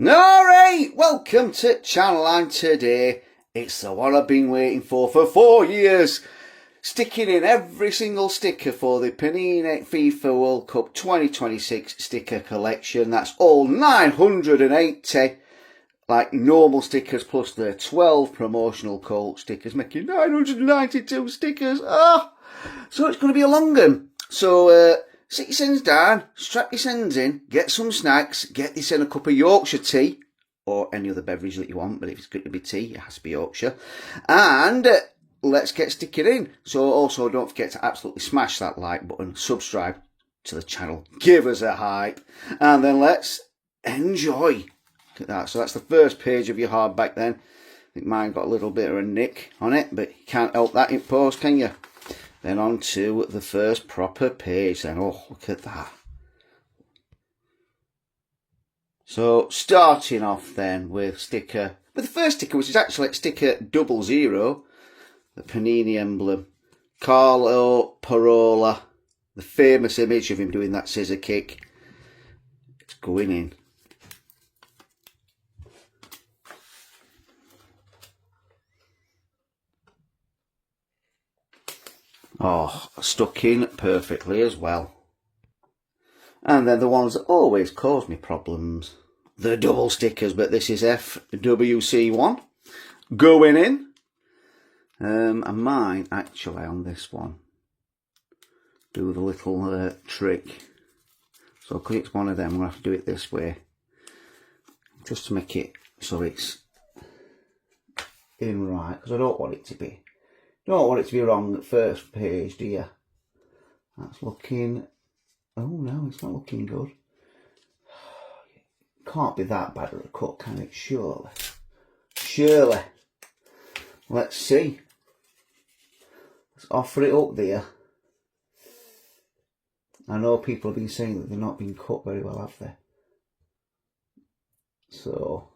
Alright, welcome to channel, and today it's the one I've been waiting for 4 years. Sticking in every single sticker for the Panini FIFA World Cup 2026 sticker collection. That's all 980 like normal stickers plus the 12 promotional Colt stickers, making 992 stickers. So it's going to be a long one. So sit your sins down, strap your sins in, get some snacks, get this in a cup of Yorkshire tea, or any other beverage that you want, but if it's going to be tea, it has to be Yorkshire. And let's get sticking in. So also don't forget to absolutely smash that like button, subscribe to the channel, give us a hype, and then let's enjoy. Look at that. So that's the first page of your hardback then. I think mine got a little bit of a nick on it, but you can't help that in post, can you? Then on to the first proper page then. Oh, look at that. So starting off then with the first sticker, which is actually sticker 00, the Panini emblem. Carlo Parola, the famous image of him doing that scissor kick. It's going in. Oh, stuck in perfectly as well. And then the ones that always cause me problems, the double stickers, but this is FWC1 going in. And mine actually on this one do the little trick. So because it's one of them, I'm going to have to do it this way, just to make it so it's in right, because I don't want it to be. Don't want it to be wrong at first page, do you? That's looking... Oh no, it's not looking good. Can't be that bad at a cut, can it? Surely. Surely. Let's see. Let's offer it up there. I know people have been saying that they've not been cut very well, have they? So,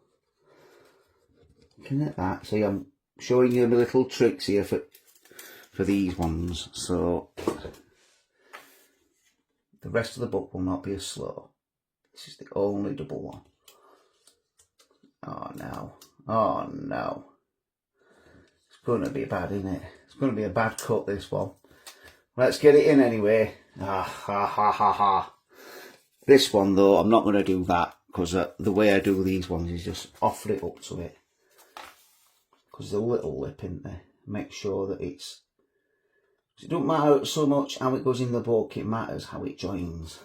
looking at that. See, I'm showing you the little tricks here for these ones. So, the rest of the book will not be as slow. This is the only double one. Oh no. Oh no. It's going to be bad, isn't it? It's going to be a bad cut, this one. Let's get it in anyway. This one though, I'm not going to do that, because the way I do these ones is just offer it up to it. Because there's a little lip in there. Make sure that it's... It don't matter so much how it goes in the book, it matters how it joins.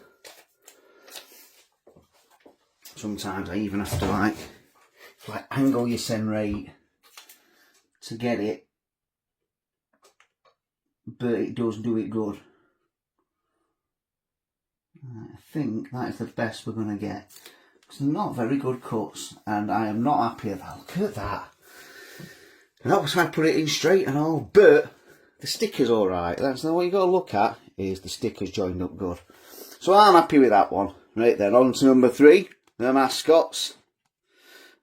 Sometimes I even have to like angle your sen right to get it, but it does do it good. I think that is the best we're going to get. It's not very good cuts, and I am not happy with that. Look at that. And that was how I put it in straight and all, but the sticker's alright. That's what you got to look at, is the sticker's joined up good. So I'm happy with that one. Right then, on to number 3, the mascots.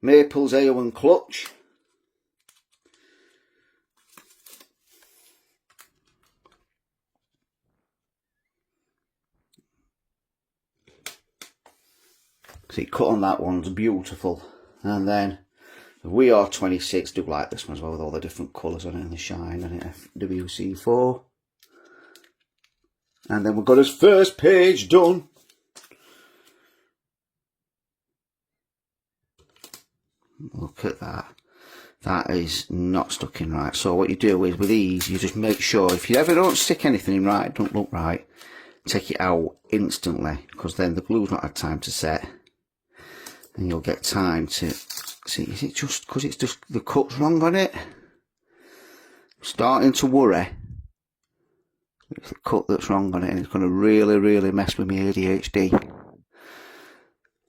Maples, Ale and Clutch. See, cut on that one's beautiful. And then We Are 26, do like this one as well, with all the different colours on it and the shine and it. FWC4. And then we've got his first page done. Look at that. That is not stuck in right. So what you do is with these, you just make sure, if you ever don't stick anything in right, don't look right, take it out instantly, because then the glue's not had time to set. And you'll get time to... See, is it just because it's just the cut's wrong on it? I'm starting to worry. It's the cut that's wrong on it, and it's going to really, really mess with my ADHD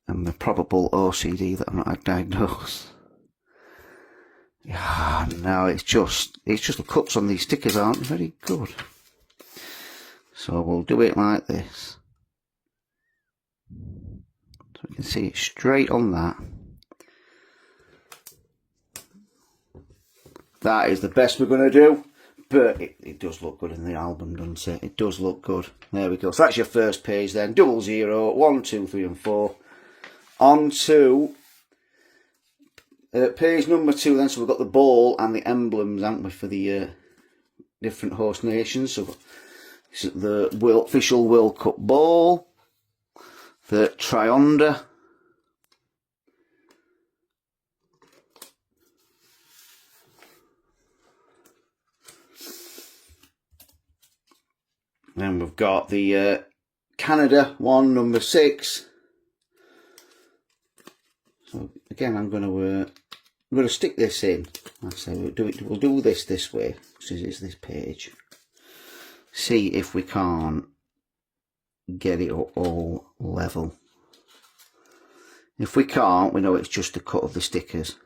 and the probable OCD that I'm not diagnosed. Yeah, no, it's just the cuts on these stickers aren't very good. So we'll do it like this. So you can see it straight on that. That is the best we're going to do, but it does look good in the album, doesn't it? It does look good. There we go. So that's your first page then. 00, 1, 2, 3 and 4. On to Page number 2 then, so we've got the ball and the emblems, haven't we, for the different host nations. So this is the official World Cup ball, the trionder, then we've got the Canada one, number 6. So again, I'm going to stick this in. Like I say, we'll do this way, which is this page. See if we can't get it all level. If we can't, we know it's just the cut of the stickers.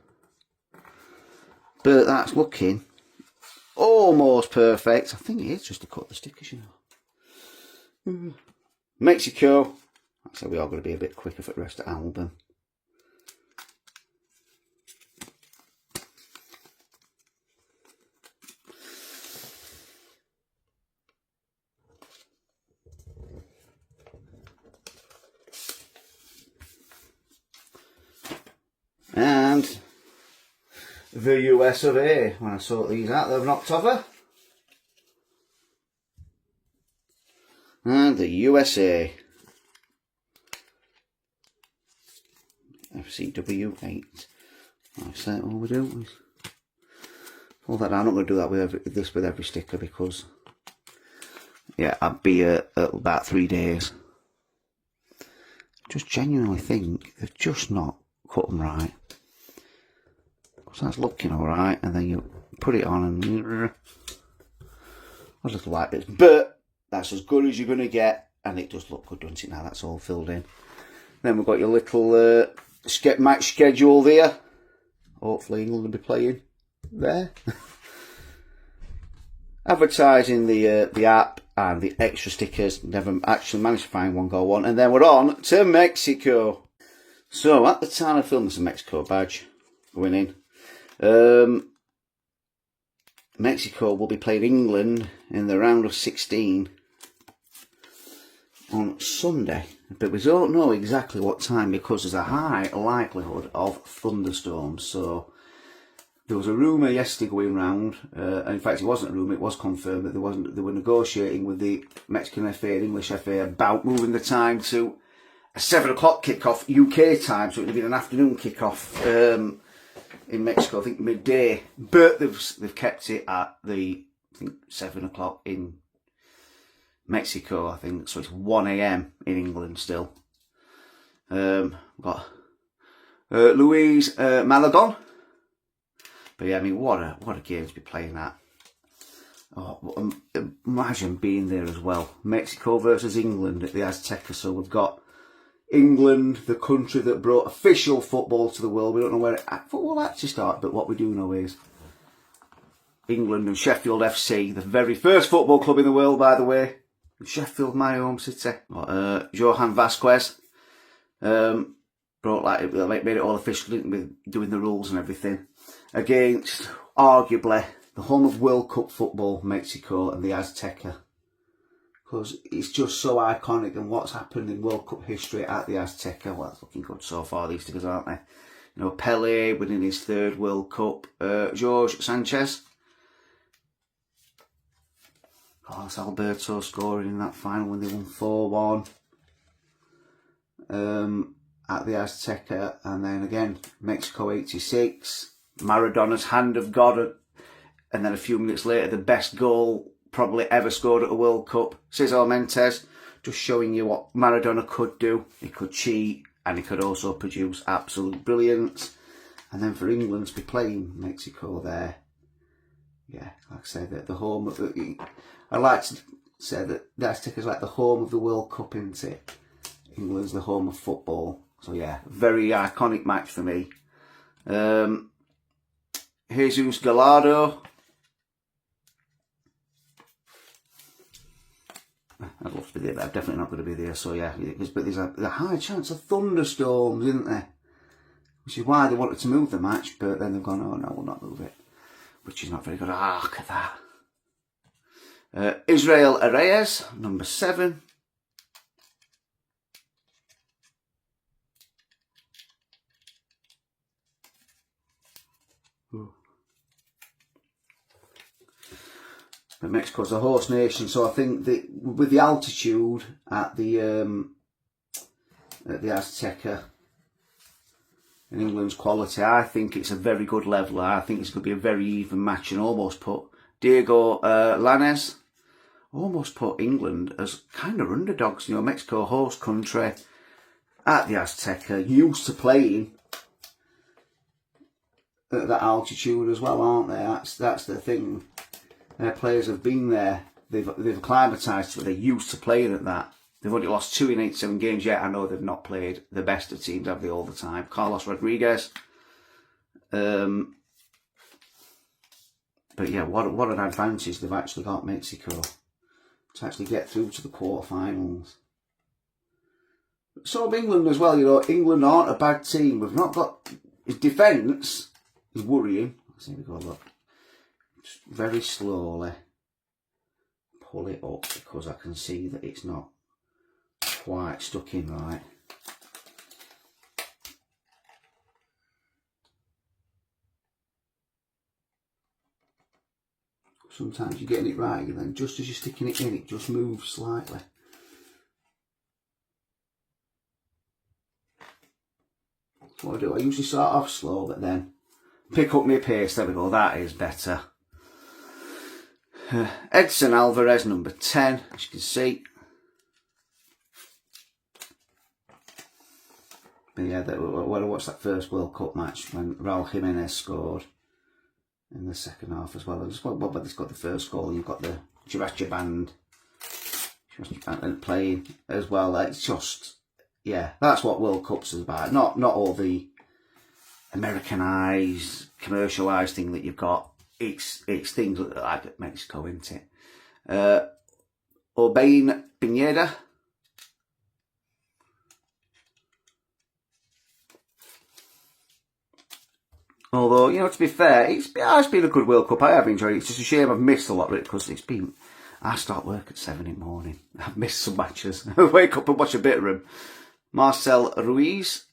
But that's looking almost perfect. I think it is just a cut of the stickers, you know. Mexico. So we are going to be a bit quicker for the rest of the album. And the US of A. When I sort these out, they've knocked over. And the USA. FCW8. That's all we do. All that. I'm not going to do that with every sticker because, yeah, I'd be at about 3 days. Just genuinely think they've just not cut them right. So that's looking alright, and then you put it on and a little like this, but that's as good as you're going to get, and it does look good, doesn't it? Now that's all filled in. Then we've got your little match schedule there. Hopefully England will be playing there. Advertising the app and the extra stickers. Never actually managed to find one go on, and then we're on to Mexico. So at the time of filming, there's a Mexico badge going in. Mexico will be playing England in the round of 16 on Sunday, but we don't know exactly what time because there's a high likelihood of thunderstorms. So there was a rumour yesterday going round, and in fact it wasn't a rumour, it was confirmed that they were negotiating with the Mexican FA and English FA about moving the time to a 7 o'clock kickoff UK time, so it would have been an afternoon kickoff in Mexico, I think midday, but they've kept it at the, I think, 7 o'clock in Mexico, I think, so it's 1 AM in England still. Got Luis Malagón, but yeah, I mean, what a game to be playing at. Oh, imagine being there as well. Mexico versus England at the Azteca, so we've got England, the country that brought official football to the world. We don't know where football actually started, but what we do know is England and Sheffield FC, the very first football club in the world, by the way. Sheffield, my home city. Johan Vasquez made it all official with doing the rules and everything. Against, arguably, the home of World Cup football, Mexico, and the Azteca. Because it's just so iconic, and what's happened in World Cup history at the Azteca. Well, it's looking good so far, these stickers, aren't they? You know, Pele winning his 3rd World Cup. Jorge Sanchez. Carlos Alberto scoring in that final when they won 4-1 at the Azteca. And then again, Mexico 86. Maradona's hand of God. And then a few minutes later, the best goal probably ever scored at a World Cup. Cesar Montes, just showing you what Maradona could do. He could cheat, and he could also produce absolute brilliance. And then for England to be playing Mexico there, yeah, like I said, the home of the, I like to say that the Azteca's like the home of the World Cup, isn't it? England's the home of football. So yeah, very iconic match for me. Jesus Gallardo. I'd love to be there, but I'm definitely not going to be there. So yeah, but there's a high chance of thunderstorms, isn't there? Which is why they wanted to move the match, but then they've gone, oh no, we'll not move it. Which is not very good. Ah, look at that. Israel Reyes, number 7. But Mexico's a host nation, so I think that with the altitude at the Azteca and England's quality, I think it's a very good leveller. I think it's going to be a very even match, and almost put Diego Lainez, almost put England as kind of underdogs. You know, Mexico, host country at the Azteca, used to playing at that altitude as well, aren't they? That's the thing. Their players have been there. They've acclimatised to it. They're used to playing at that. They've only lost 2 in 87 games yet. I know they've not played the best of teams, have they, all the time? Carlos Rodriguez. But yeah, what an advantage they've actually got, Mexico, to actually get through to the quarterfinals. So of England as well, you know, England aren't a bad team. We've not got... His defence is worrying. Let's see if we go, look. Just very slowly pull it up because I can see that it's not quite stuck in right. Sometimes you're getting it right and then just as you're sticking it in, it just moves slightly. So what I do, I usually start off slow but then pick up my pace. There we go, that is better. Edson Alvarez, number 10, as you can see. But yeah, when I watched that first World Cup match when Raul Jimenez scored in the second half as well. It's got the first goal and you've got the Chiracha band playing as well. It's just, yeah, that's what World Cups is about. Not all the Americanised, commercialised thing that you've got. It's things like Mexico, isn't it? Urbain Pineda. Although, you know, to be fair, it's been a good World Cup. I have enjoyed it. It's just a shame I've missed a lot of it because it's been... I start work at 7 in the morning. I've missed some matches. I wake up and watch a bit of them. Marcel Ruiz.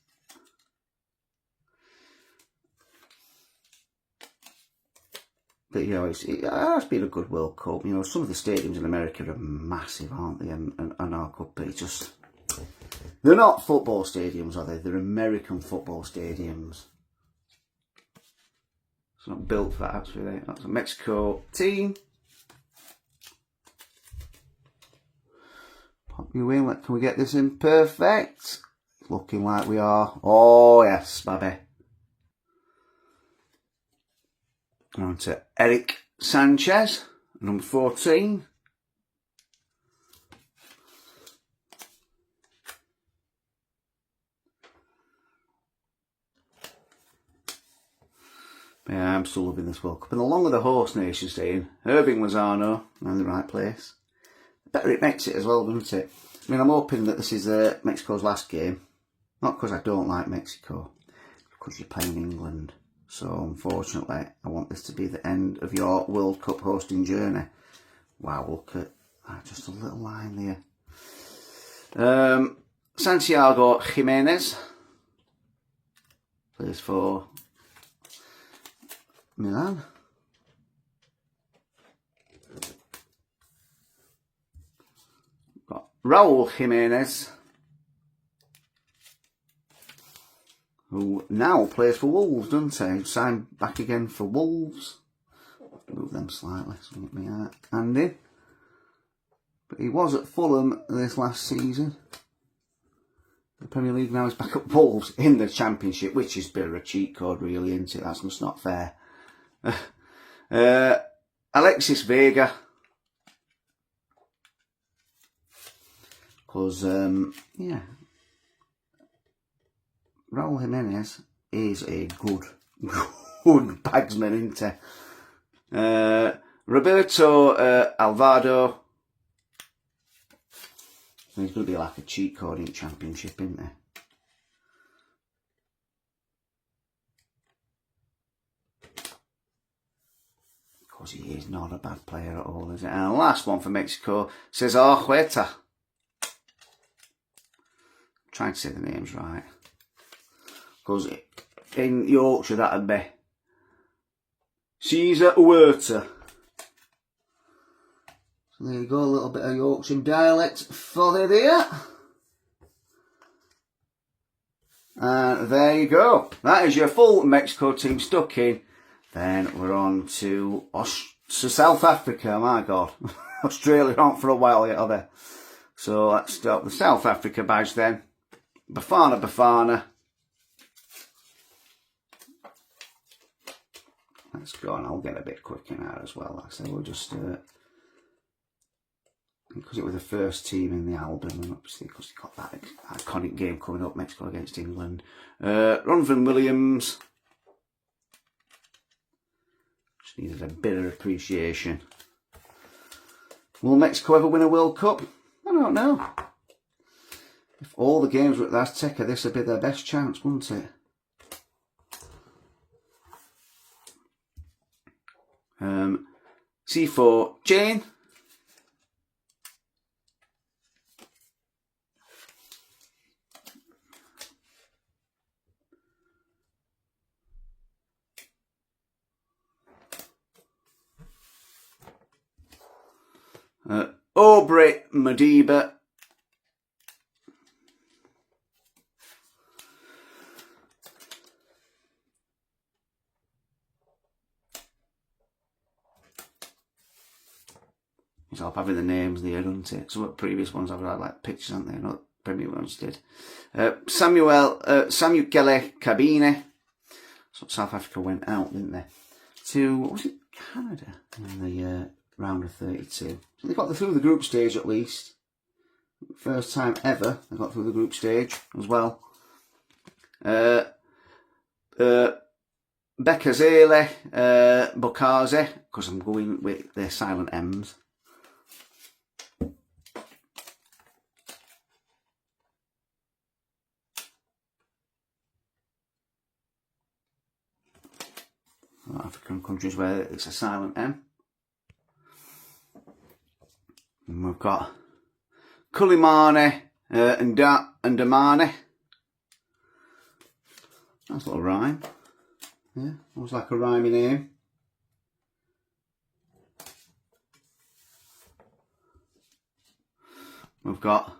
But, you know, it's been a good World Cup. You know, some of the stadiums in America are massive, aren't they? And our cup, but it's just... They're not football stadiums, are they? They're American football stadiums. It's not built for that, actually. That's a Mexico team. Pop you in. Can we get this in perfect? Looking like we are. Oh, yes, baby. On to Eric Sanchez, number 14. Yeah, I'm still loving this World Cup. And the longer the host nation's staying, Irving Lozano in the right place. The better it makes it as well, doesn't it? I mean, I'm hoping that this is Mexico's last game. Not because I don't like Mexico, because you're playing England. So, unfortunately, I want this to be the end of your World Cup hosting journey. Wow, look at just a little line there. Santiago Jimenez plays for Milan. Got Raul Jimenez, who now plays for Wolves, doesn't he? Signed back again for Wolves. Move them slightly so get me out handy. But he was at Fulham this last season. The Premier League now is back at Wolves in the Championship, which is a bit of a cheat code, really, isn't it? That's just not fair. Alexis Vega. Because, yeah, Raul Jimenez is a good bagsman, isn't he? Roberto Alvarado. He's going to be like a cheat code in the Championship, isn't he? Because he is not a bad player at all, is it? And the last one for Mexico, Cesar Huerta. Trying to say the names right. Because in Yorkshire, that'd be Caesar Huerta. So there you go, a little bit of Yorkshire dialect for you there. And there you go. That is your full Mexico team stuck in. Then we're on to South Africa. My God. Australia aren't for a while yet, are they? So let's start with the South Africa badge then. Bafana. Let's go, and I'll get a bit quicker now as well. Like I said, we'll just, because it was the first team in the album, and obviously because they got that iconic game coming up, Mexico against England. Ronvan Williams. Just needed a bit of appreciation. Will Mexico ever win a World Cup? I don't know. If all the games were at the Azteca, this would be their best chance, wouldn't it? C4 Jane. Aubrey Madiba. It's all having the names there, doesn't it? Some of the previous ones I've had like pictures, aren't they? Not Premier ones did. Samuel Kelly Cabine. So South Africa went out, didn't they? To, what was it, Canada in the round of 32. So they got through the group stage at least. First time ever they got through the group stage as well. Bekazele, Bokaze, because I'm going with their silent M's. African countries where it's a silent M. And we've got Kulimane and Damane. Nice little rhyme. Yeah, almost like a rhyming name. We've got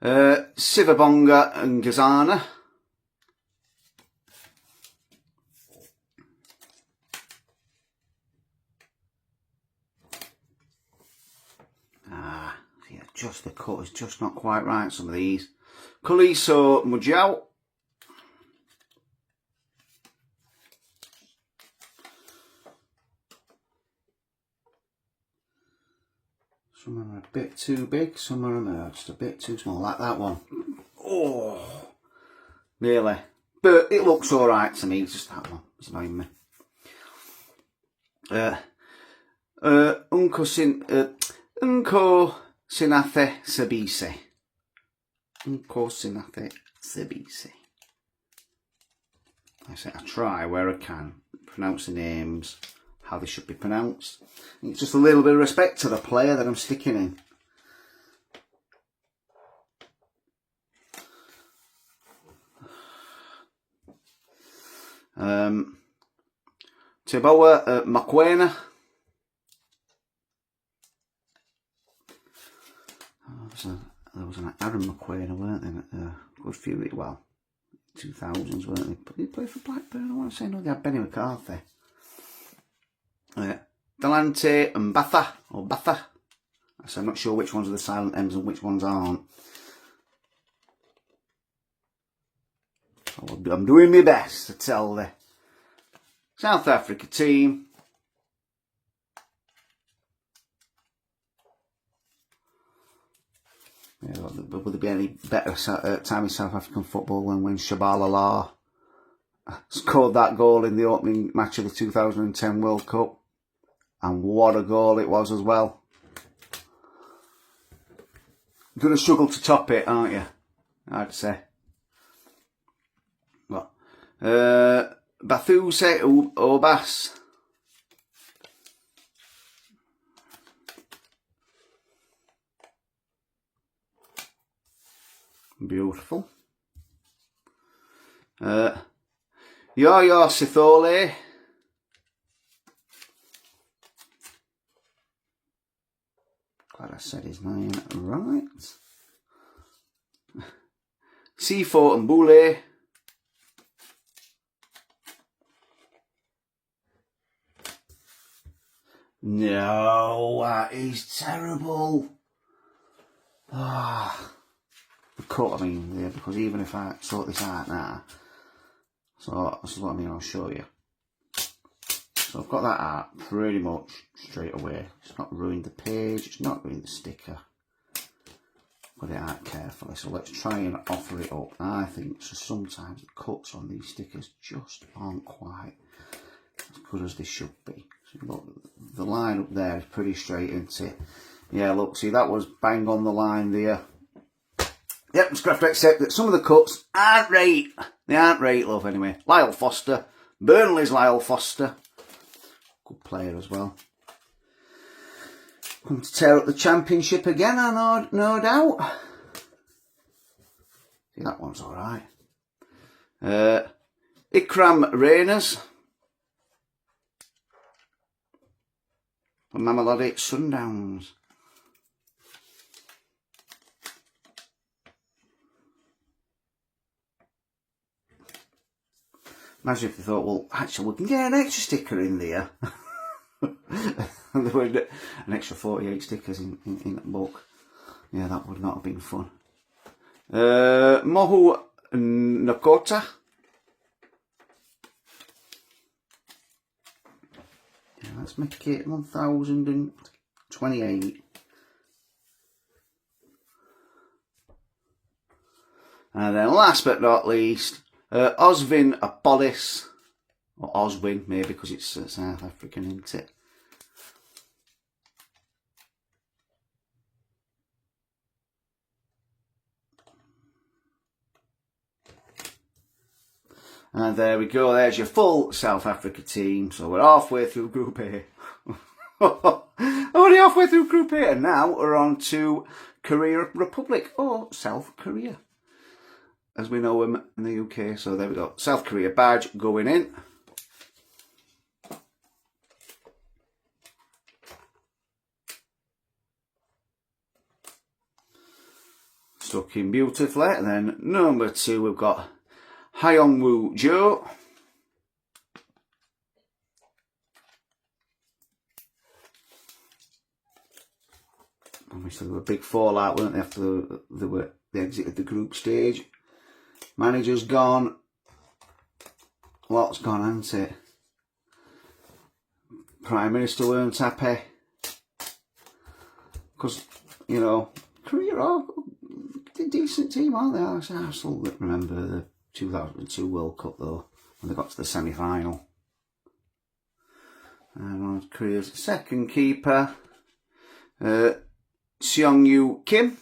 Sivabonga and Gazana. Yeah, just the cut is just not quite right, some of these. Kuliso Mujau. Some of them are a bit too big, some of them are just a bit too small, like that one. Oh, really? But it looks alright to me, it's just that one, it's annoying me. Unko Sinathe Sabise. Unko Sinathe Sabise. I say I try where I can pronounce the names how they should be pronounced. It's just a little bit of respect to the player that I'm sticking in. Tiboa Makwena. There was an Aaron McQuain, weren't there? A good few, well, 2000s, weren't they? But he played for Blackburn. I want to say no, they had Benny McCarthy. Delante and Batha, or Batha. So I'm not sure which ones are the silent M's and which ones aren't. I'm doing my best to tell the South Africa team. Yeah, would there be any better time in South African football than when Shabalala scored that goal in the opening match of the 2010 World Cup? And what a goal it was as well. You're going to struggle to top it, aren't you? I'd say. What? Bathuse Obas. Beautiful. Yaya Sithole. Glad I said his name right. Sifo and Boule. No, that is terrible. Ah, the cut, I mean, yeah, because even if I sort this out now, so this is what I mean, I'll show you. So I've got that out pretty much straight away. It's not ruined the page, it's not ruined the sticker. Got it out carefully, so let's try and offer it up. I think so sometimes the cuts on these stickers just aren't quite as good as they should be. So look, the line up there is pretty straight, isn't it? Yeah, look, see that was bang on the line there. Yep, just have to accept that some of the cuts aren't right. They aren't right, love, anyway. Lyle Foster. Burnley's Lyle Foster. Good player as well. Come to tear up the championship again, I no doubt. See, that one's alright. Ikram Rainers. And Mamelodic Sundowns. Imagine if they thought, well, actually, we can get an extra sticker in there. And there were an extra 48 stickers in the book. Yeah, that would not have been fun. Mohu Nakota. Yeah, let's make it 1028. And then last but not least, Osvin Apollis. Or Oswin, maybe, because it's South African, isn't it? And there we go, there's your full South Africa team. So we're halfway through Group A. Already halfway through Group A, and now we're on to Korea Republic, or South Korea, as we know them in the UK. So there we go, South Korea badge going in. Stuck in beautifully. And then number 2, we've got Hyungwoo Jo. Obviously, there were a big fallout, weren't they, after they exited the group stage. Manager's gone. Lot's gone, hasn't it? Prime Minister weren't happy. Because, you know, Korea are a decent team, aren't they? I still remember the 2002 World Cup, though, when they got to the semi-final. And on Korea's second keeper, Seong-Yu Kim.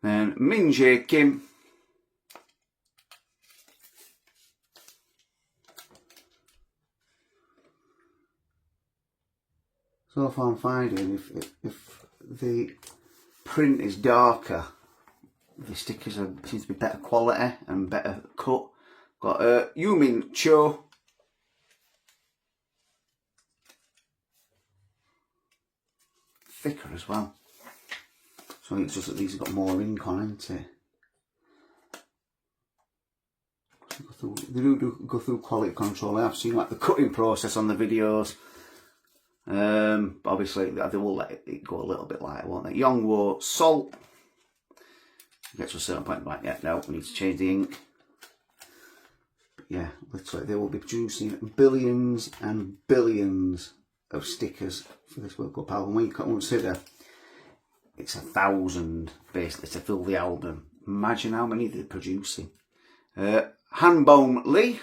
And Min Jae Kim. So far I'm finding if the print is darker, the stickers seem to be better quality and better cut. Got Yumin Cho. Thicker as well. So it's just that these have got more ink on, isn't it? They do go through quality control. I've seen like the cutting process on the videos. Obviously they will let it go a little bit lighter, won't they? Yongwo Salt. Get to a certain point like, yeah, no, we need to change the ink. But yeah, literally they will be producing billions and billions of stickers for this World Cup album. When you consider it's 1,000 basically to fill the album. Imagine how many they're producing. Hanbom Lee.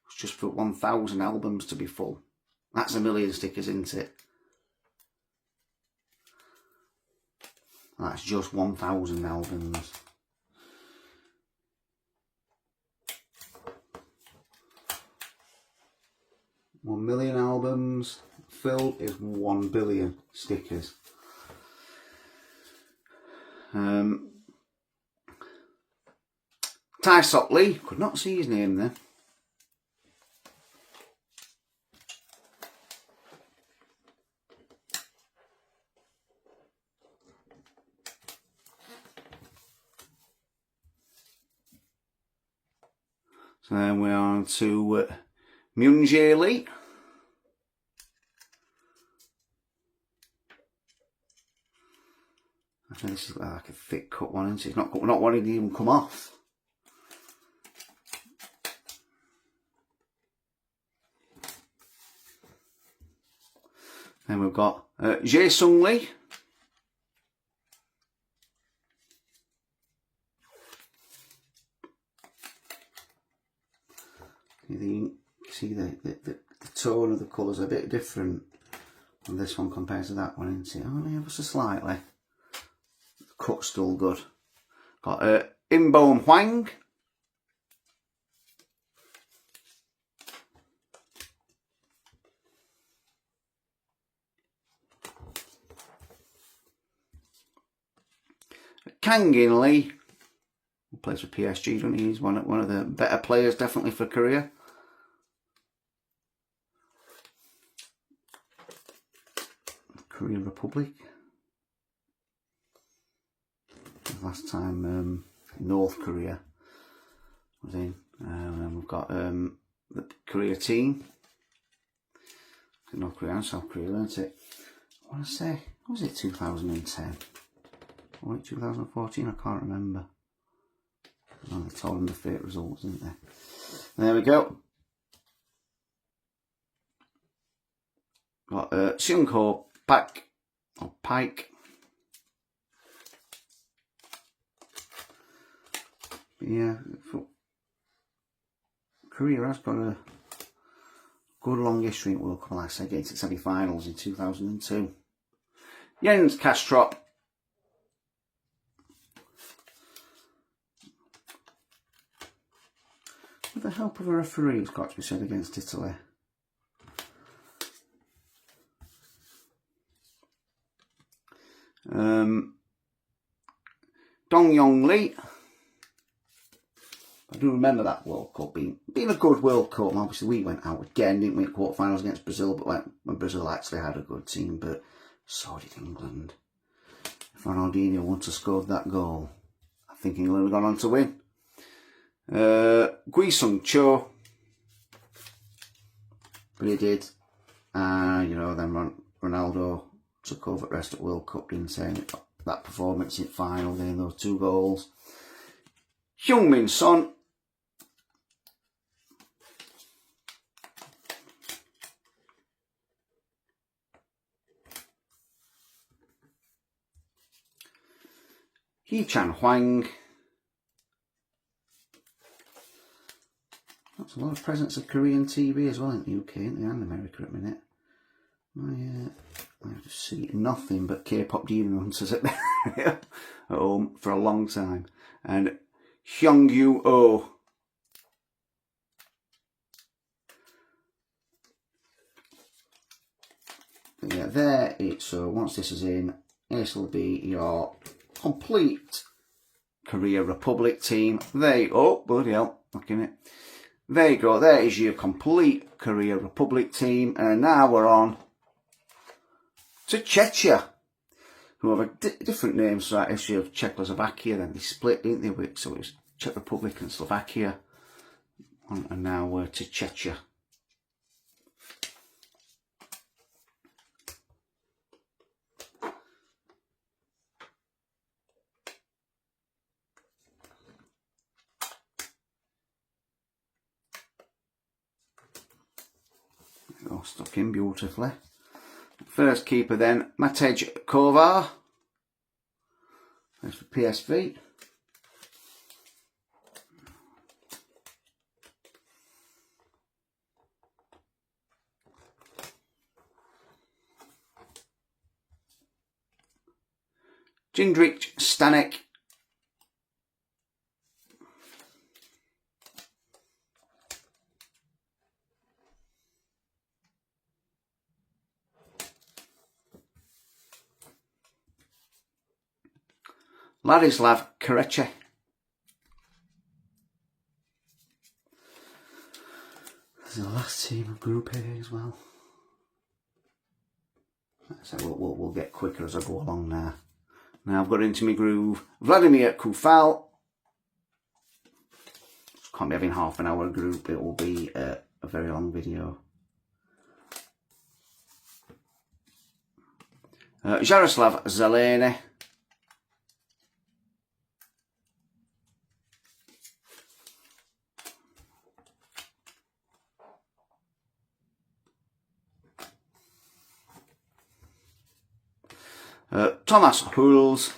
It's just for 1,000 albums to be full. That's a million stickers, isn't it? That's just 1,000 albums. 1 million albums. Phil is 1 billion stickers. Ty Sockley, could not see his name there. So then we're on to Munjali. I think this is like a thick cut one, isn't it? It's not wanting to even come off. Then we've got Jae Sung Lee. You see the tone of the colours are a bit different on this one compared to that one, isn't it? Only ever so slightly. The cut's still good. Got Inbom Hwang. Kangin Lee, who plays for PSG, doesn't he? He's one of the better players, definitely for Korea. Korean Republic. Last time North Korea was in. And then we've got the Korea team. North Korea and South Korea, isn't it? I want to say, was it 2010? Or 2014? I can't remember. Oh, they told them the fake results, didn't they? There we go. Got Seung Ho Pak, or Pike. Yeah, Korea has got a good long history in World Cup, like I said, getting to semi-finals in 2002. Jens Kastrup. With the help of a referee, it's got to be said, against Italy. Dong Yong Lee. I do remember that World Cup being a good World Cup. Obviously, we went out again, didn't we, at quarterfinals against Brazil, but when Brazil actually had a good team, but so did England. If Ronaldinho wouldn't have scored that goal, I think England would have gone on to win. Gui Sung Cho, but he did. You know, then Ronaldo took over the rest of the World Cup, didn't say that performance in final, getting those 2 goals. Heung-min Son. Hee-chan Hwang. That's a lot of presence of Korean TV as well in the UK, isn't there, and America at the minute. I just see nothing but K-pop demon hunters at home for a long time. And Hyung-Yu Oh. But yeah, there it. So once this is in, this will be your complete Korea Republic team. Oh, bloody hell, look in it. There you go, there is your complete Korea Republic team. And now we're on to Czechia, who have a different name to that issue of Czechoslovakia. Then they split, didn't they? So it was Czech Republic and Slovakia. And now we're to Czechia. Oh, stuck in beautifully. First keeper then, Matej Kovar. That's for PSV. Jindřich Stanek. Ladislav Kareche. There's the last team of Group A as well. So we'll get quicker as I go along now. Now I've got into my groove. Vladimir Kufal. Can't be having half an hour group. It will be a very long video. Jaroslav Zeleny. Thomas Huls.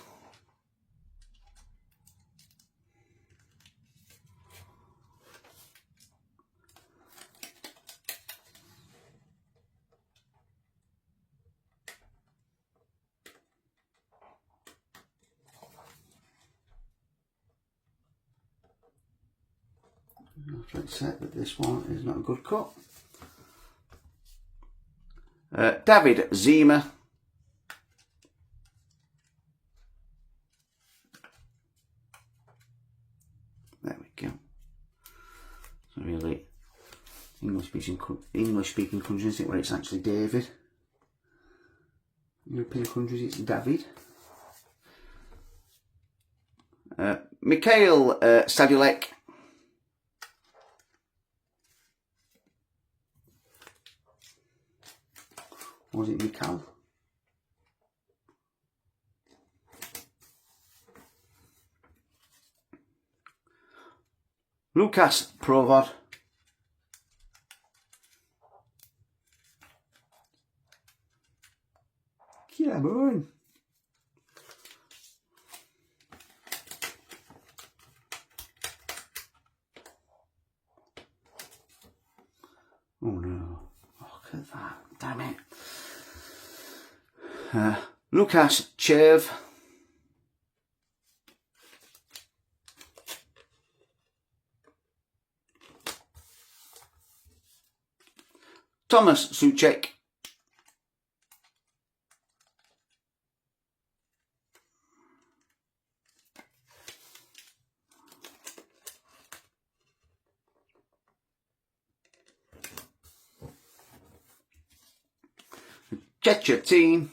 Let's set that this one is not a good cut. David Zima. There we go. So really, English speaking countries, isn't it, where it's actually David. European countries, it's David. Mikhail Sadilek. Or was it Mikhail? Lukas Provod. Come on. Oh no. Look at that. Damn it. Lukas Chev. Thomas Suchek. Chechetin.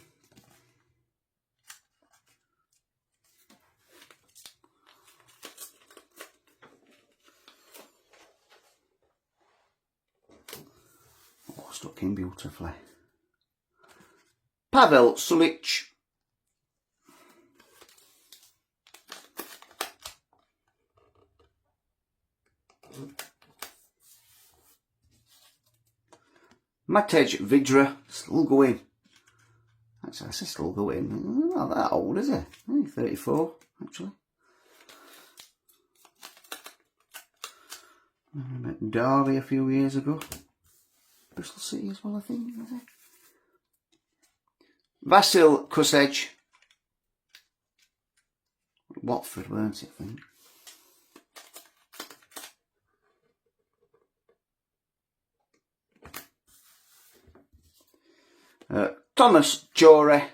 Oh, stuck in beautifully. Pavel Sulic. Matej Vidra, still going. Actually, I say still going. Not that old, is he? Only 34, actually. I met Derby a few years ago. Bristol City as well, I think, was it? Vasil Kusej. Watford, weren't it, I think? Thomas Jore.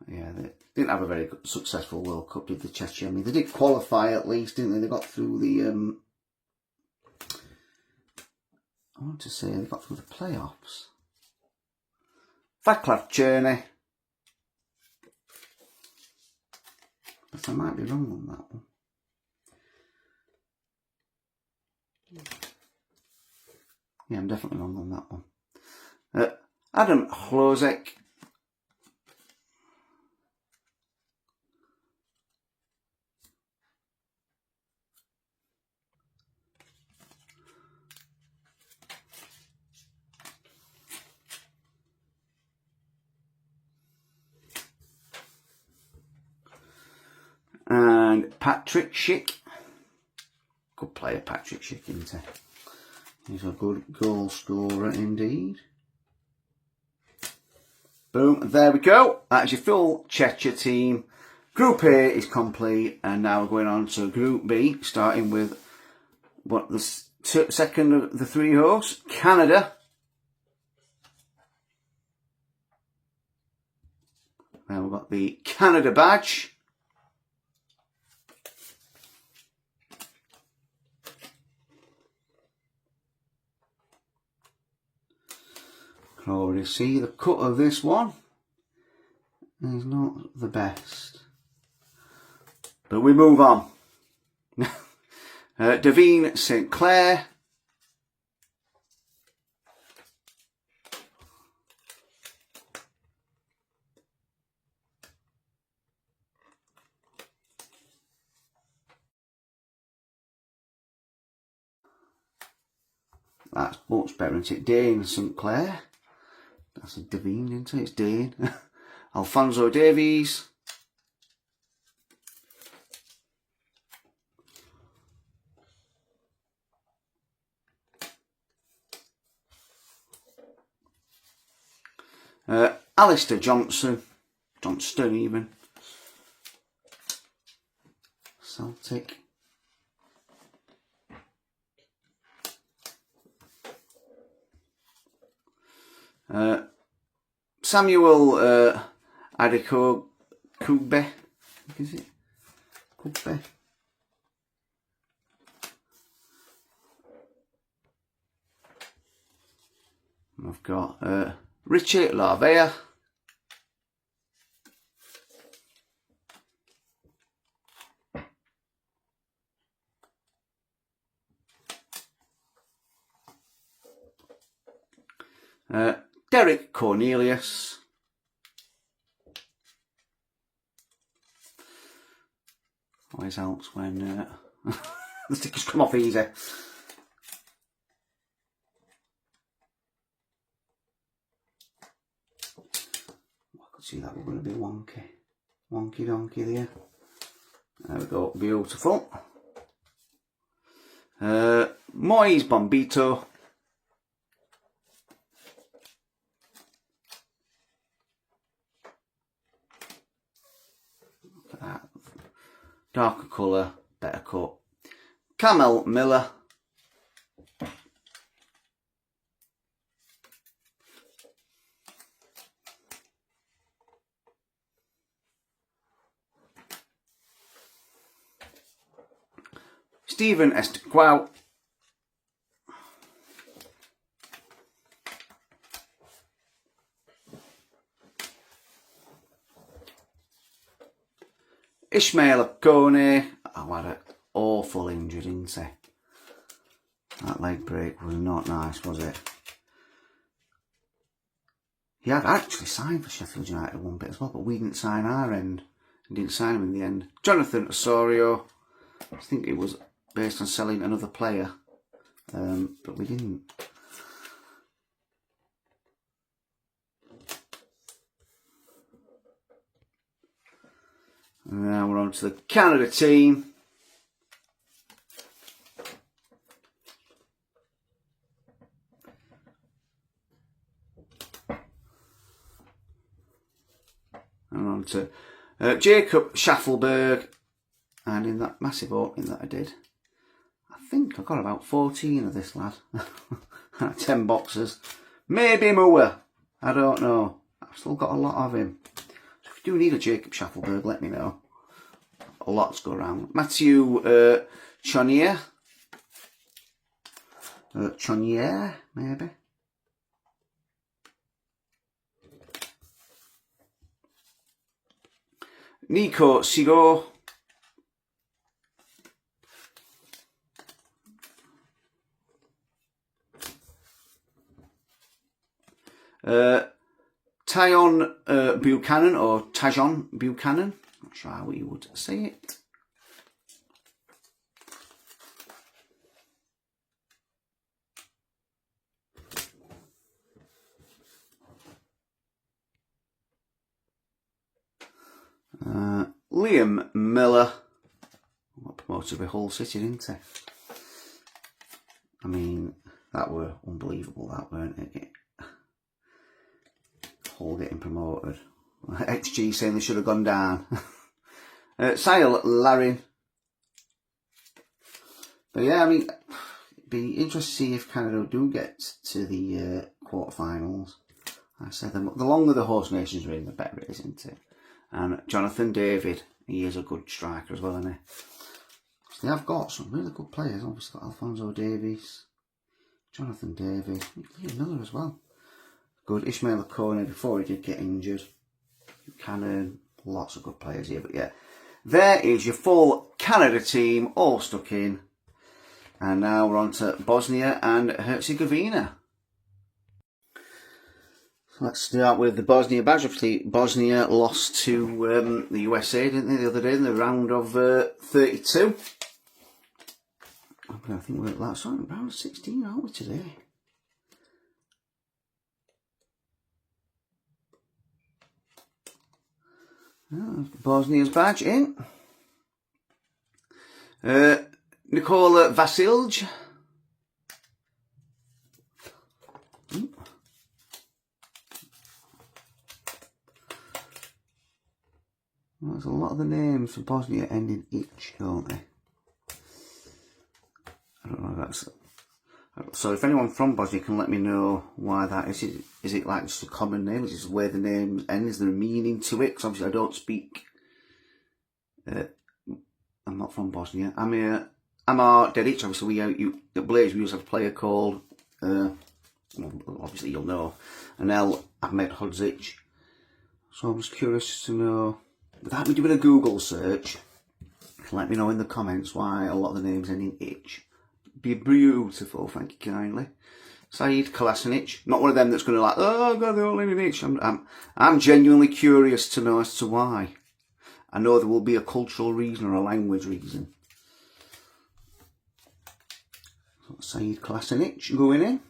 Yeah, they didn't have a very good, successful World Cup, did the Chechnya? I mean, they did qualify at least, didn't they? They got through the, I want to say they got through the playoffs. Vaclav Cherny. But I might be wrong on that one. Yeah, I'm definitely wrong on that one. Adam Hlozek. And Patrick Schick. Good player, Patrick Schick, isn't he? He's a good goal scorer indeed. Boom, there we go. That's your full Chechnya team. Group A is complete, and now we're going on to Group B, starting with what the second of the three hosts, Canada. Now we've got the Canada badge. can already see the cut of this one is not the best. But we move on. Devine St. Clair. That's much better, isn't it? Dane St. Clair. That's a Devine, isn't it? It's Dane. Alfonso Davies. Alistair Johnston even. Celtic. Samuel Adeko Kube. Is it? Kube. I've got Richie Lavea. Derek Cornelius. Always helps when the stickers come off easy. I could see that we're going to be wonky. Wonky donkey there. There we go, beautiful. Moise Bombito. Darker colour, better cut. Camel Miller. Stephen Estequao. Ishmael Akone. Oh, had an awful injury, didn't he? That leg break was not nice, was it? He had actually signed for Sheffield United one bit as well, but we didn't sign our end. And didn't sign him in the end. Jonathan Osorio. I think it was based on selling another player, but we didn't. And now we're on to the Canada team. And we're on to Jacob Schaffelberg. And in that massive opening that I did, I think I got about 14 of this lad. 10 boxes. Maybe more. I don't know. I've still got a lot of him. So if you do need a Jacob Schaffelberg, let me know. A lot's go around. Matthew Chonier. Chonier, maybe. Nico Sigo. Tyon Buchanan, or Tajon Buchanan, not sure how you would say it. Liam Miller. Got promoted by Hull City, didn't he? I mean, that were unbelievable, that weren't it? Hull getting promoted. XG saying they should have gone down. Sile Larin. But yeah, I mean, it'd be interesting to see if Canada do get to the quarterfinals. I said the longer the host nations are in, the better it is, isn't it? And Jonathan David, he is a good striker as well, isn't he? So they have got some really good players. Obviously got Alfonso Davies, Jonathan David, Liam Miller as well. good. Ismail Kone, before he did get injured. Cannon, lots of good players here, but yeah. There is your full Canada team, all stuck in. And now we're on to Bosnia and Herzegovina. Let's start with the Bosnia badge. Obviously, Bosnia lost to the USA, didn't they, the other day in the round of 32. I think we're at that sort of round 16, aren't we, today? Bosnia's badge in. Nikola Vasilj. Well, there's a lot of the names for Bosnia end in ich, don't they? I don't know if that's... So if anyone from Bosnia can let me know why that is. Is it like just a common name? Is it where the name ends? Is there a meaning to it? Because obviously I don't speak... I'm not from Bosnia. Amir Dedic. Obviously at Blaze we used to have a player called... well, obviously you'll know. Anel Ahmed Hodzic. So I'm just curious to know... Without me doing a Google search, let me know in the comments why a lot of the names end in ich. Be beautiful, thank you kindly. Saeed Kolasinic, not one of them that's going to like, oh God, they're all in ich. I'm genuinely curious to know as to why. I know there will be a cultural reason or a language reason. So Saeed Kolasinic going in.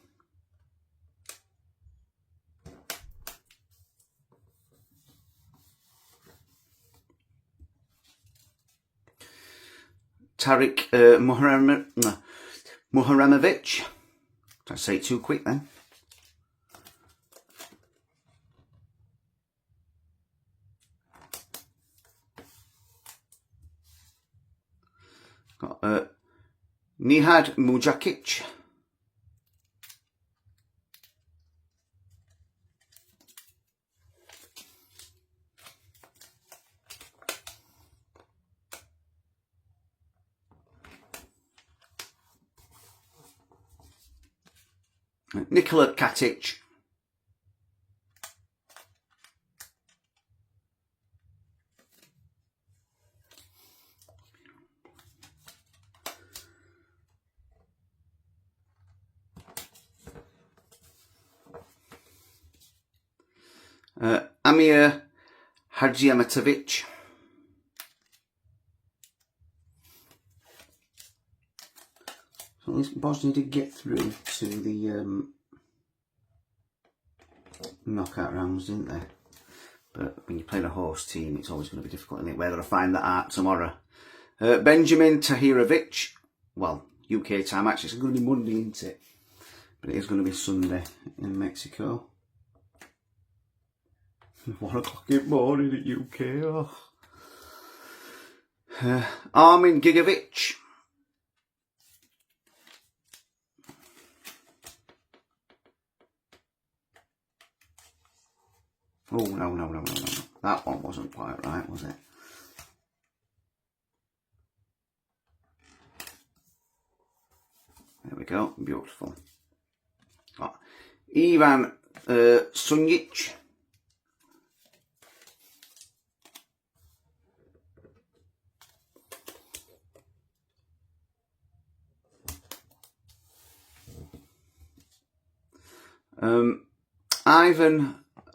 Tarik Muharemovic. Did I say it too quick then? Got Nihad Mujakic. Nikola Katic. Amir Hadjiamatovic. So at least Bosnia did get through to the knockout rounds, didn't they? But when you're playing a host team, it's always going to be difficult, isn't it? Whether I find that out tomorrow. Benjamin Tahirovic. Well, UK time, actually. It's going to be Monday, isn't it? But it is going to be Sunday in Mexico. 1 o'clock in the morning at UK. Oh. Armin Gigovic. Oh, no. That one wasn't quite right, was it? There we go. Beautiful. Oh. Ivan Sunjic.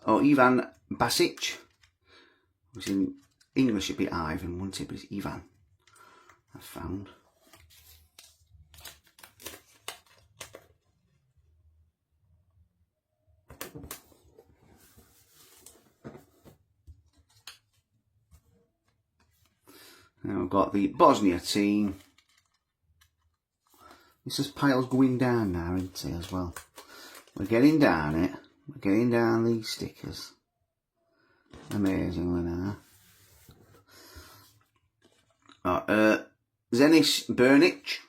Ivan Basic. Which in English it'd be Ivan, wouldn't it? But it's Ivan. I found. Now we've got the Bosnia team. This is piles going down now, isn't it, as well? We're getting down it. We're getting down these stickers. Amazingly now. Zenis Bernic.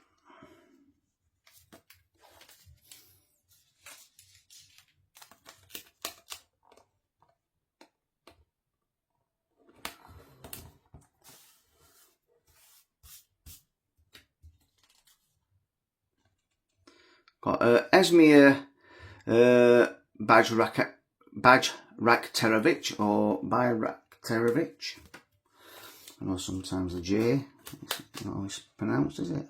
Got Esmir Bajrakanovic. Bajraktarevic or Bajraktarevic. I know sometimes the J, it's not always pronounced, is it?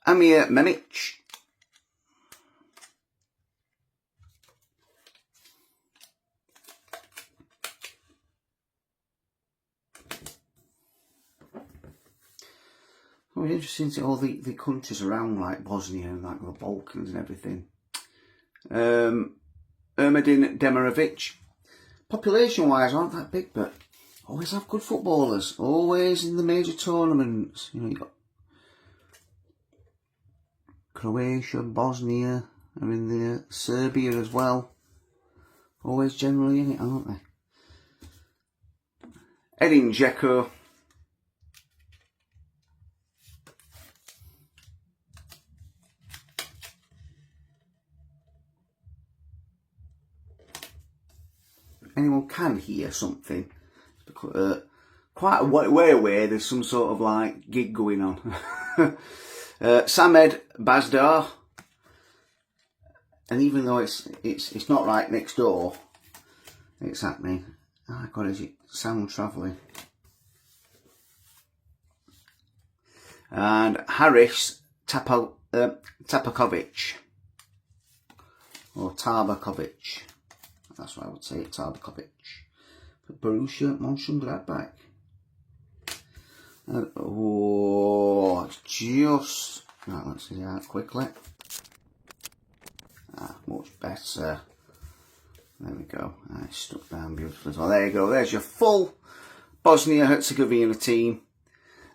Amir Memic. Oh, it's interesting to see all the countries around, like Bosnia and like the Balkans and everything. Ermedin Demirovic. Population-wise, aren't that big, but always have good footballers. Always in the major tournaments. You know, you've got Croatia, Bosnia are in there. Serbia as well. Always generally in it, aren't they? Edin Dzeko. Anyone can hear something. Quite a way away, there's some sort of like gig going on. Samed Bazdar. And even though it's not right next door, it's happening. Oh God, is it sound travelling? And Haris Tabakovic. Or Tabakovic. That's what I would say, Tabakovic. But Borussia Mönchengladbach. Oh, it's just... Right, let's see that quickly. Much better. There we go. It's stuck down beautifully as well. There you go. There's your full Bosnia-Herzegovina team.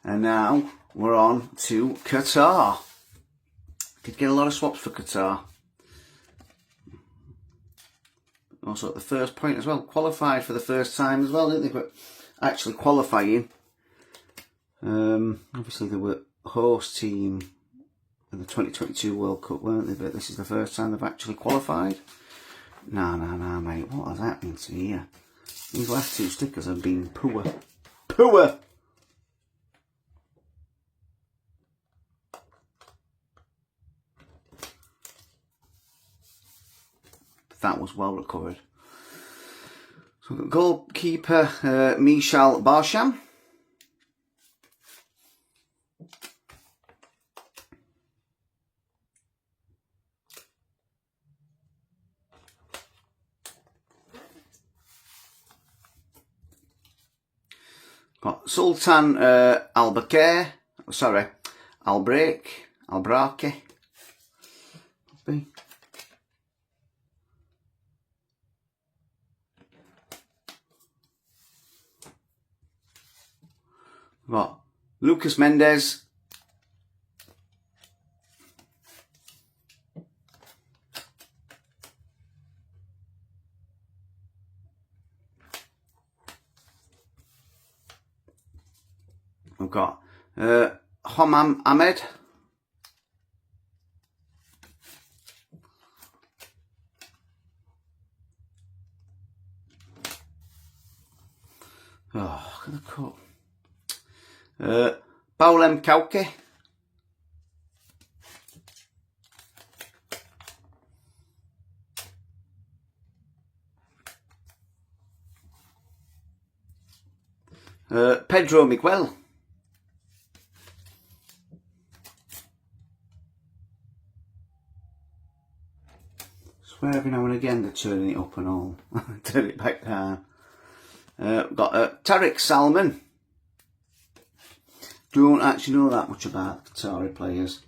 And now we're on to Qatar. Did get a lot of swaps for Qatar. Also at the first point as well. Qualified for the first time as well, didn't they? But actually qualifying. Obviously they were host team in the 2022 World Cup, weren't they? But this is the first time they've actually qualified. Nah, mate. What has happened to here? These last two stickers have been poor. Poor! That was well recovered. So we've got goalkeeper Michal Barsham. Got Sultan Albrake. Got Lucas Mendes. We've got Homam Ahmed. Oh, look at the cut. Paulem Kauke. Pedro Miguel. Swear every now and again they're turning it up and all. Turn it back down. Got Tariq Salman. Don't actually know that much about Qatari players.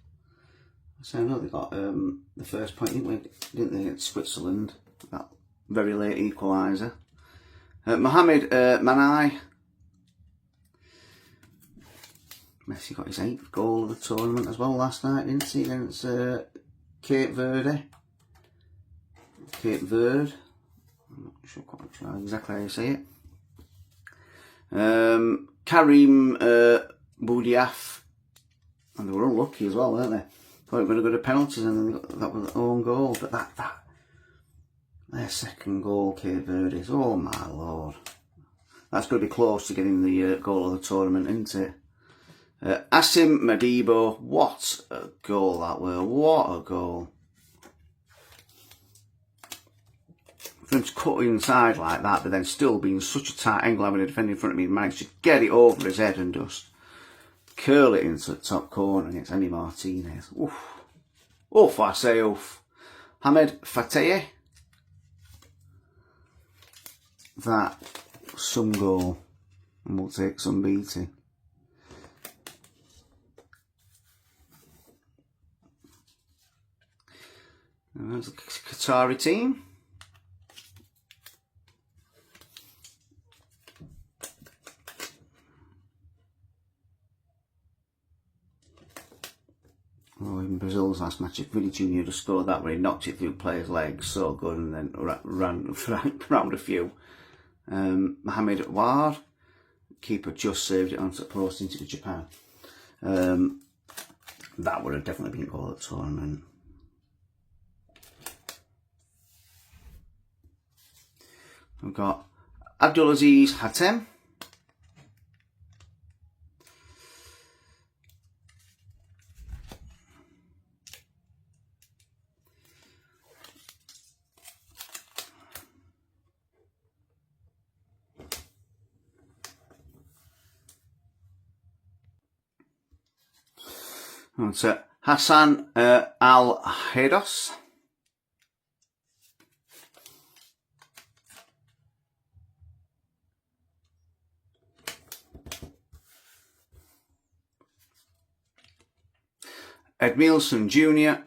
So I know they got the first point, didn't they, at Switzerland? That very late equaliser. Mohamed Manai. Messi got his 8th goal of the tournament as well last night, didn't he? Against Cape Verde. Cape Verde. I'm not sure quite sure exactly how you say it. Karim Boudiaf. And they were unlucky as well, weren't they? Thought they were going to go to penalties and then they got, that was their own goal. But their second goal, Cape Verde's, oh my lord. That's going to be close to getting the goal of the tournament, isn't it? Asim Madibo, what a goal that were, what a goal. For him to cut inside like that, but then still being such a tight angle, having a defender in front of me, managed to get it over his head and just curl it into the top corner against Andy Martinez. Oof. Oof, I say oof. Hamed Fateh. That, some goal, and we'll take some beating. And there's the Qatari team. Oh, in Brazil's last match, if Vinny Jr. just scored that where he knocked it through players' legs, so good, and then ran round a few. Mohamed Ward, keeper, just saved it onto the post into the Japan. That would have definitely been goal at the tournament. We've got Abdulaziz Hatem. That's Hassan Al-Hados. Edmilson Jr.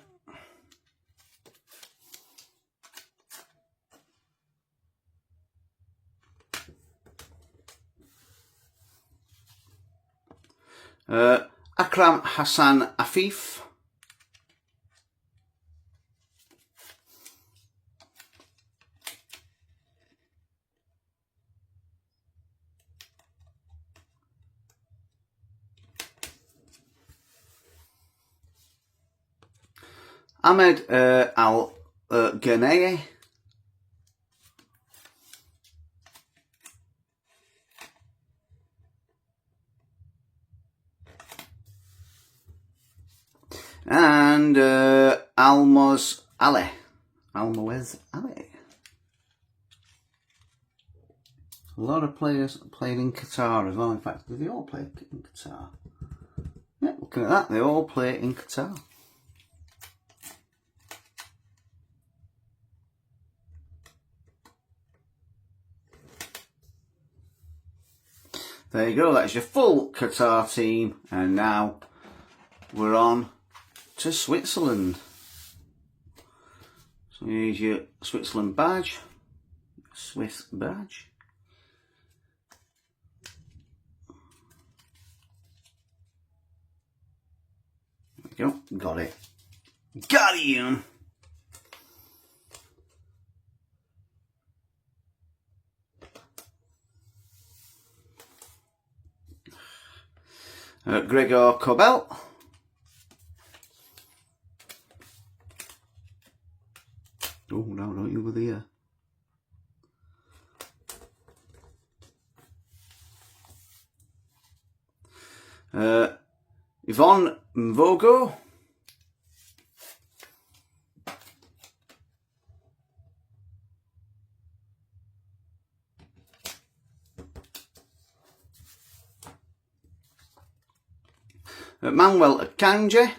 Akram Hassan Afif. Ahmed Al-Ghaneye. And Almoz Ali. Almoez Ali. A lot of players played in Qatar as well. In fact, they all played in Qatar. Yeah, looking at that, they all play in Qatar. There you go, that's your full Qatar team, and now we're on to Switzerland. So here's your Switzerland badge, Swiss badge. There we go, got it. Got him! Gregor Kobel. Oh no, don't you go there. Yvonne Mvogo. Manuel Akanji.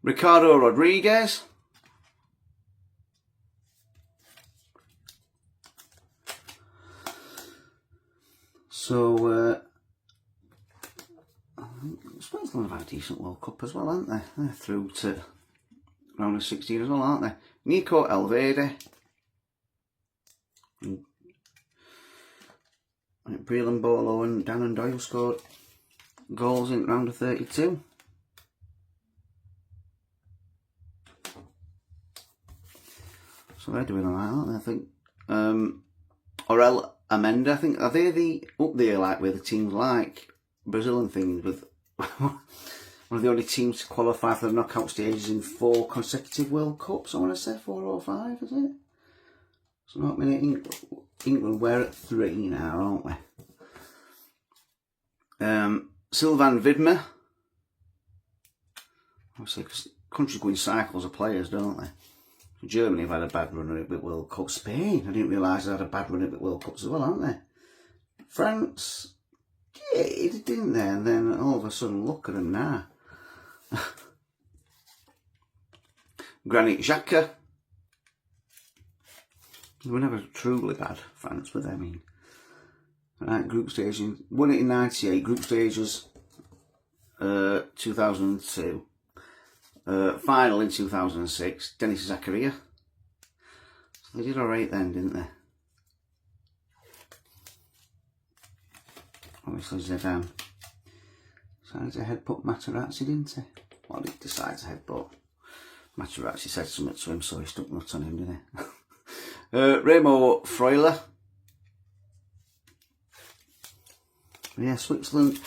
Ricardo Rodriguez. So, Switzerland have had a decent World Cup as well, aren't they? They're through to round of 16 as well, aren't they? Nico Elvede. Breland Bolo and Dan and Doyle scored goals in round of 32. So they're doing alright, aren't they? I think. Orel Amenda, I think, are they up there like with the teams like Brazil and things with One of the only teams to qualify for the knockout stages in 4 consecutive World Cups, I want to say 4 or 5, is it? So not many. England, we're at 3 now, aren't we? Sylvain Vidmer. Obviously, because countries go in cycles of players, don't they? Germany have had a bad run at the World Cup. Spain, I didn't realise they had a bad run at the World Cups as well, haven't they? France, yeah, didn't they? And then all of a sudden, look at them now. Granit Xhaka. They were never truly bad, France, but I mean. Right, group stage, won it in 98, group stages 2002. Final in 2006, Denis Zakaria. So they did alright then, didn't they? Obviously Zidane decided to headbutt Materazzi, didn't he? Well, he decided to headbutt. Materazzi said something to him, so he stuck nuts on him, didn't he? Remo Freuler. Yeah, Switzerland.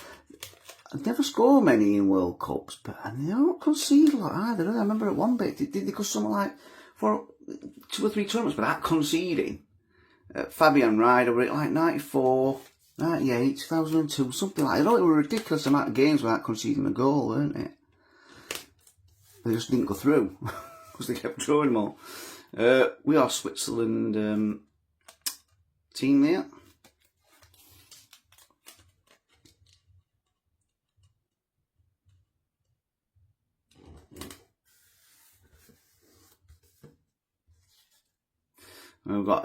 I've never scored many in World Cups, but and they don't concede a lot either. I remember at one bit, did they go something like for 2 or 3 tournaments without conceding? Fabian Ryder were at like 94, 98, 2002, something like that. I know it were a ridiculous amount of games without conceding a goal, weren't it? They just didn't go through because they kept drawing them all. We are Switzerland team there. We've got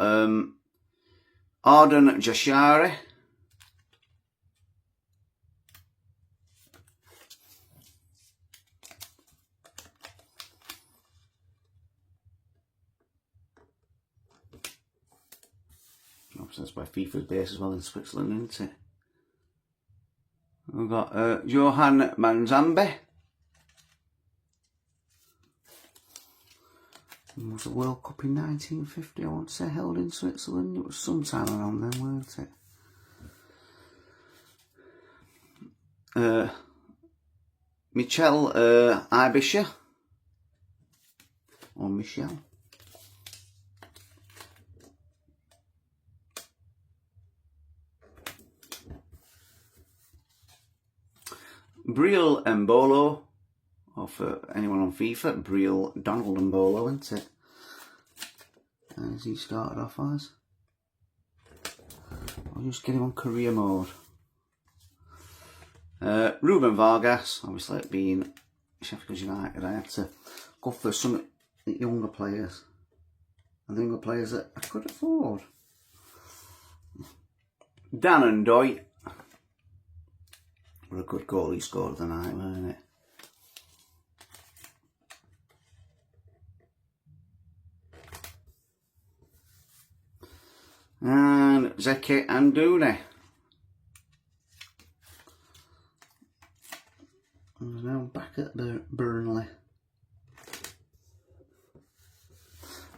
Arden Jashari. Obviously that's by FIFA's base as well in Switzerland, isn't it? We've got Johan Manzambe. It was a World Cup in 1950, I want to say, held in Switzerland. It was sometime around then, weren't it? Michel Ibischer. Or Michel. Briel Mbolo. Or for anyone on FIFA, Briel Donald Mbolo, isn't it? As he started off as. I'll just get him on career mode. Ruben Vargas, obviously being Sheffield United, I had to go for some younger players. And the younger players that I could afford. Dan and Doy. What a good goal he scored the night, wasn't it? And Zeki Andune. He's now back at Burnley.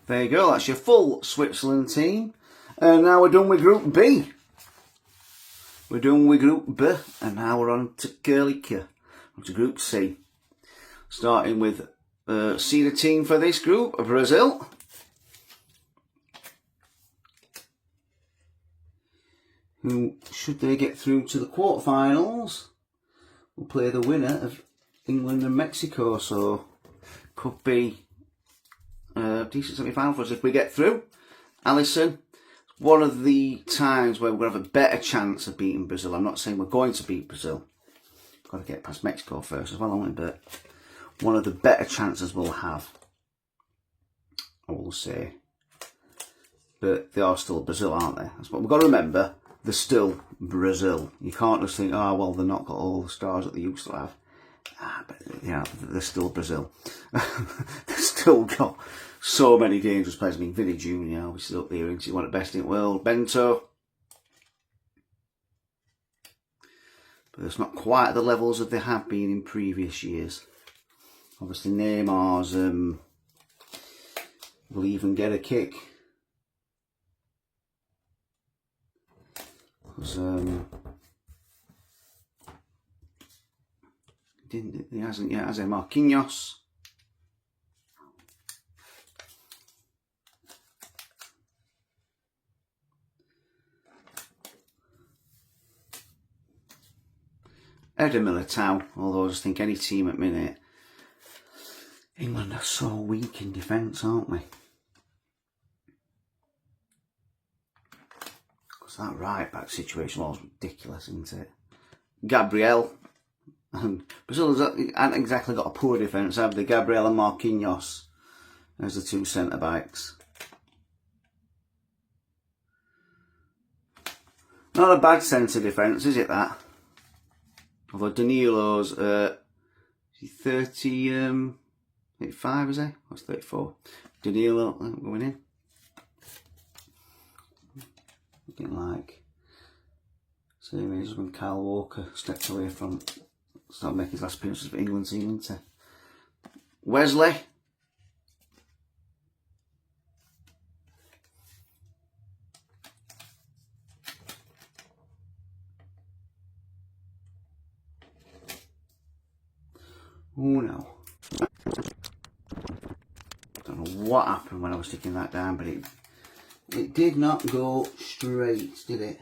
There you go, that's your full Switzerland team. And now we're done with Group B. We're done with Group B, and now we're on to Curlica, on to Group C. Starting with seeded team for this group, Brazil. Who, should they get through to the quarterfinals, will play the winner of England and Mexico. So could be a decent semi-final for us if we get through. Alisson, one of the times where we're going to have a better chance of beating Brazil. I'm not saying we're going to beat Brazil. Got to get past Mexico first as well, haven't we? But one of the better chances we'll have, I will say. But they are still Brazil, aren't they? That's what we've got to remember. They're still Brazil. You can't just think, oh, well, they've not got all the stars that they used to have. But yeah, they're still Brazil. They've still got so many dangerous players. I mean, Vinny Jr. obviously up there, isn't he? One of the best in the world. Bento. But it's not quite at the levels that they have been in previous years. Obviously, Neymar's will even get a kick. Because He hasn't yet, has he? Marquinhos. Eder Militao, although I just think any team at minute, England are so weak in defence, aren't we? Because that right back situation was ridiculous, isn't it? Gabriel, and Brazil hasn't exactly got a poor defence, have they? Gabriel and Marquinhos as the two centre backs. Not a bad centre defence, is it, that? Although Danilo's 35, is he? What's 34? Danilo going in. Looking like same age as when Kyle Walker stepped away from, started making his last appearances for England team, isn't he? Wesley. Oh no. Don't know what happened when I was sticking that down, but it did not go straight, did it?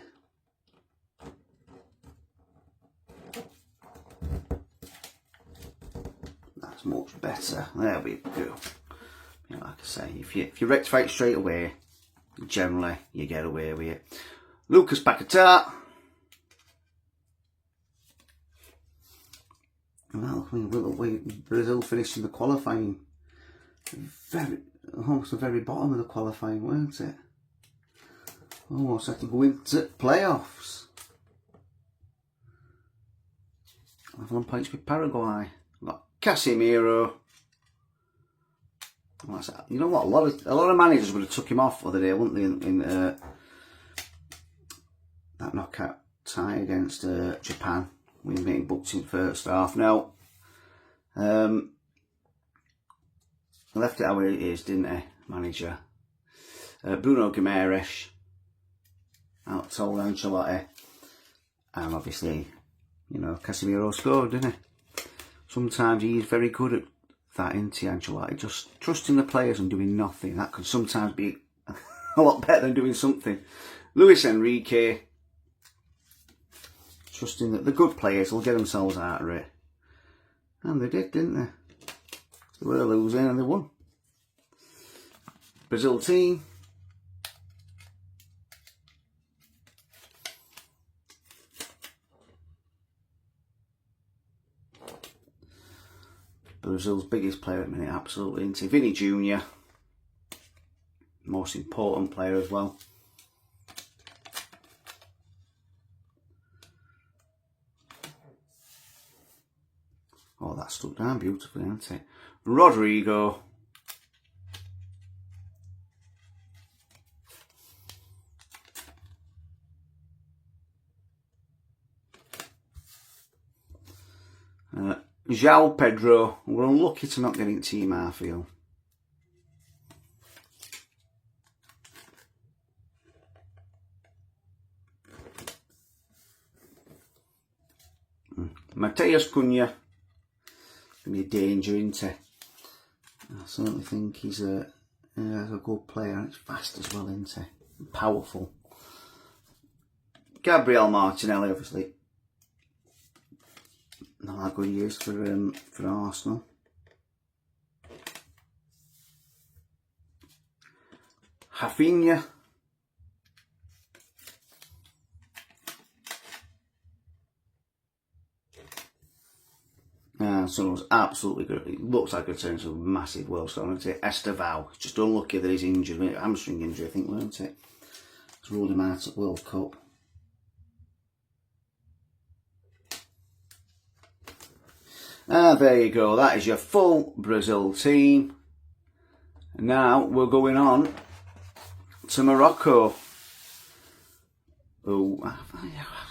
That's much better. There we go. Yeah, like I say, if you rectify it straight away, generally you get away with it. Lucas Paquetá. Well, I mean, look at way Brazil finished in the qualifying. Almost the very bottom of the qualifying, weren't it? Almost had to go into playoffs. 11 points with Paraguay. We've got Casemiro. You know what? A lot of managers would have took him off the other day, wouldn't they? In that knockout tie against Japan. We were getting booked in first half. Now, left it how it is, didn't he, manager? Bruno Guimaraes outsold Ancelotti, and obviously, you know, Casemiro scored, didn't he? Sometimes he's very good at that, isn't he, Ancelotti? Just trusting the players and doing nothing. That could sometimes be a lot better than doing something. Luis Enrique, trusting that the good players will get themselves out of it. And they did, didn't they? They were losing and they won. Brazil team. Brazil's biggest player at the minute, absolutely, isn't he? Vinny Jr. Most important player as well. Oh, that stuck down beautifully, hasn't it? Rodrigo. João Pedro. We're unlucky to not get in team, I feel. Mateus Cunha. Be a danger, isn't he? I certainly think he's a good player, and it's fast as well, isn't he? Powerful. Gabriel Martinelli, obviously. Not that good years for Arsenal. Rafinha. So it was absolutely good. It looks like it turns into a massive world star, doesn't it? Estevao. Just unlucky that he's injured. Hamstring injury, I think, weren't it? It's ruled him out at World Cup. There you go. That is your full Brazil team. Now we're going on to Morocco. Oh, I've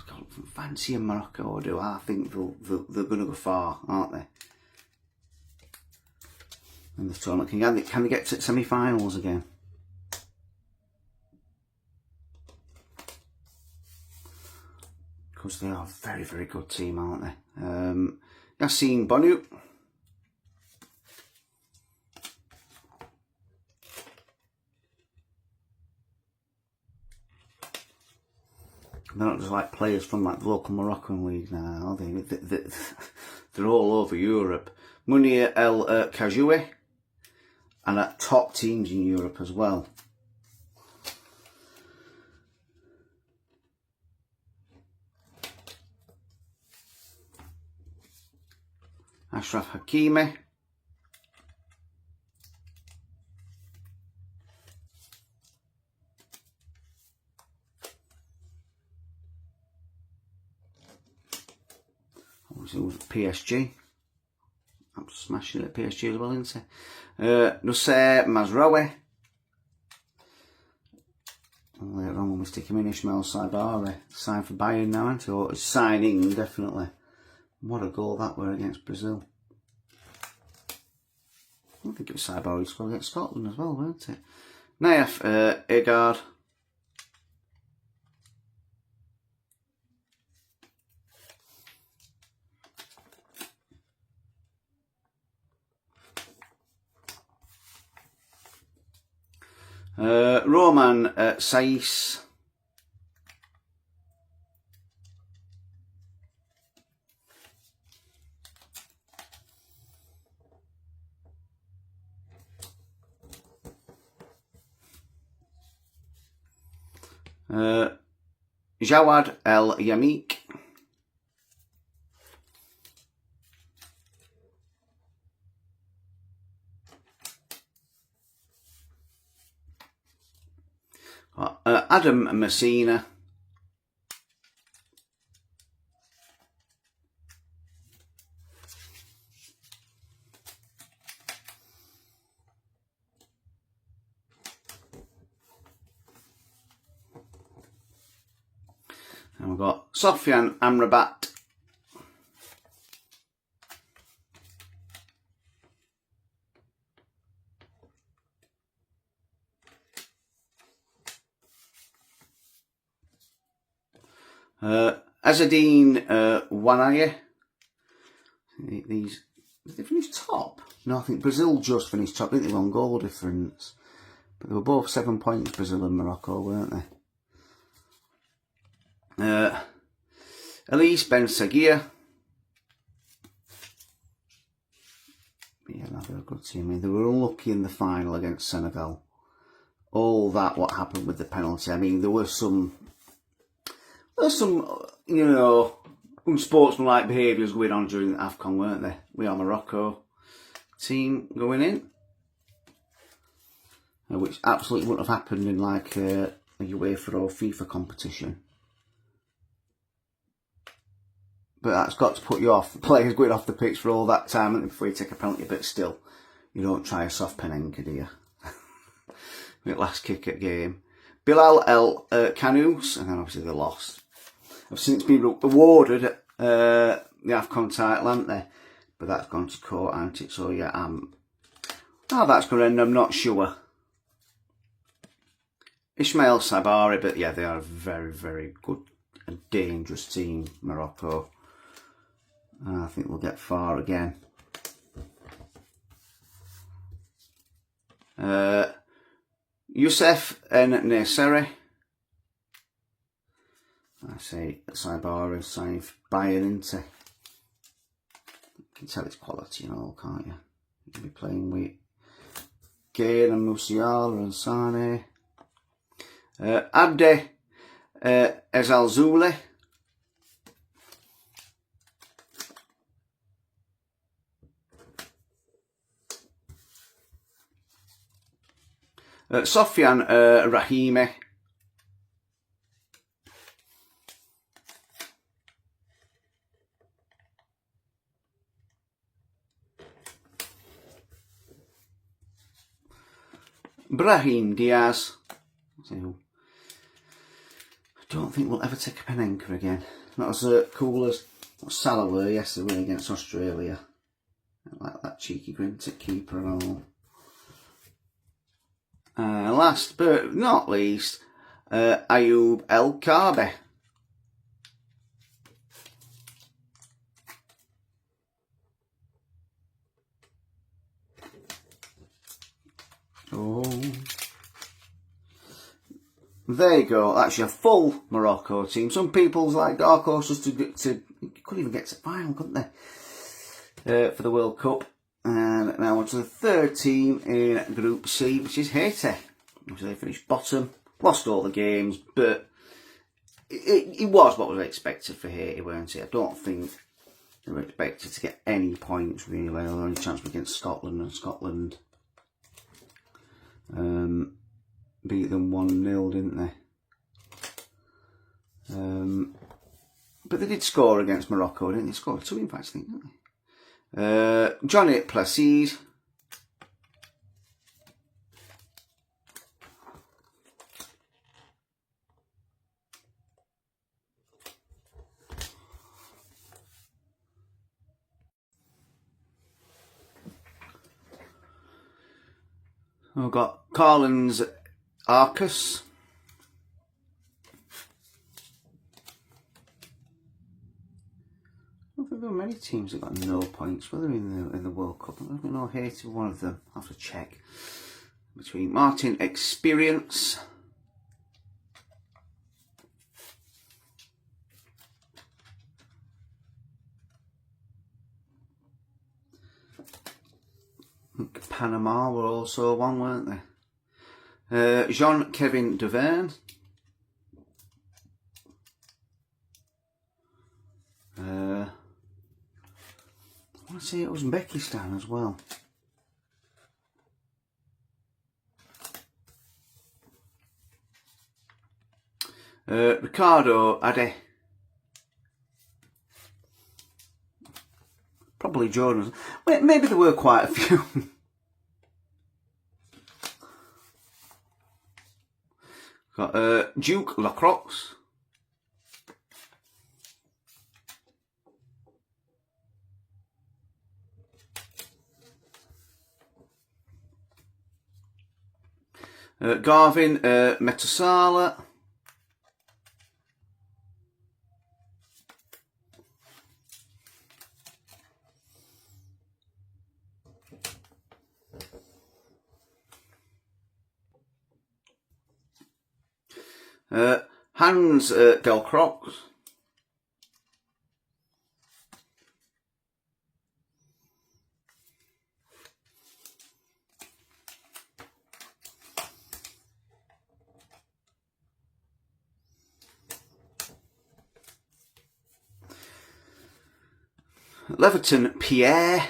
got fancy in Morocco, do I? Think they're going to go far, aren't they? In the tournament, can they get to semi-finals again? Because they are a very, very good team, aren't they? Yassine Bonu. They're not just like players from like the local Moroccan league now, are they? They're all over Europe. Munir El Kajoui, and at top teams in Europe as well. Ashraf Hakimi. Obviously, it was PSG. I'm smashing it at PSG as well, isn't he? Noussair Mazraoui. And later on, when we stick him in, Ismail Saibari. Signed for Bayern now, isn't he? Or signing, definitely. What a goal that were against Brazil. I think it was Saibari who scored against Scotland as well, weren't it? Nayef Egard. Roman Saiss. Jawad El Yamik. Adam Messina. And we've got Sofian Amrabat. Azzedine Wanaye. These, did they finish top? No, I think Brazil just finished top. I think they won goal difference. But they were both 7 points, Brazil and Morocco, weren't they? Elise Ben Sagia. Yeah, they're a good team. I mean, they were unlucky in the final against Senegal. All that, what happened with the penalty. I mean, there was some, you know, unsportsmanlike behaviours going on during the AFCON, weren't there? We are Morocco team going in. Which absolutely wouldn't have happened in like a UEFA or FIFA competition. But that's got to put you off. The players going off the pitch for all that time before you take a penalty, but still, you don't try a soft penenka, do you? Last kick at game. Bilal El Kanous, and then obviously they lost. Have since been awarded the AFCON title, haven't they? But that's gone to court, hasn't it? So yeah, how that's going to end, I'm not sure. Ismail Sabari, but yeah, they are a very, very good and dangerous team, Morocco. I think we'll get far again. Youssef Neseri. I say Saibari signed for Bayern, isn't he? You can tell it's quality and all, can't you? You'll be playing with Gane and Musiala and Sane. Abde Ezalzouli. Sofian Rahimi. Brahim Diaz. So, I don't think we'll ever take a Panenka again. Not as cool as Salah were yesterday against Australia. Like that cheeky grin to keeper and all. Last but not least, Ayoub El Kabe. Oh. There you go. That's your full Morocco team. Some people's like dark horses to couldn't even get to final, couldn't they? For the World Cup. And now on to the third team in Group C, which is Haiti. Obviously they finished bottom, lost all the games, but it was what was expected for Haiti, weren't it? I don't think they were expected to get any points really. The only chance was against Scotland, and Scotland beat them 1-0, didn't they? But they did score against Morocco, didn't they? They scored 2 in fact, I think, didn't they? Johnny Placide. We've got Carlin's Arcus. I don't think there were many teams that got no points, were there, in the World Cup? I don't know, Haiti one of them. I'll have to check. Between Martin Experience. Panama were also one, weren't they? Jean-Kevin Deverne. I want to say it was Uzbekistan as well. Ricardo Ade. Probably Jordan. Well, maybe there were quite a few. Got Duke Lacroix. Garvin Metasala. Hans Delcroix. Leverton Pierre.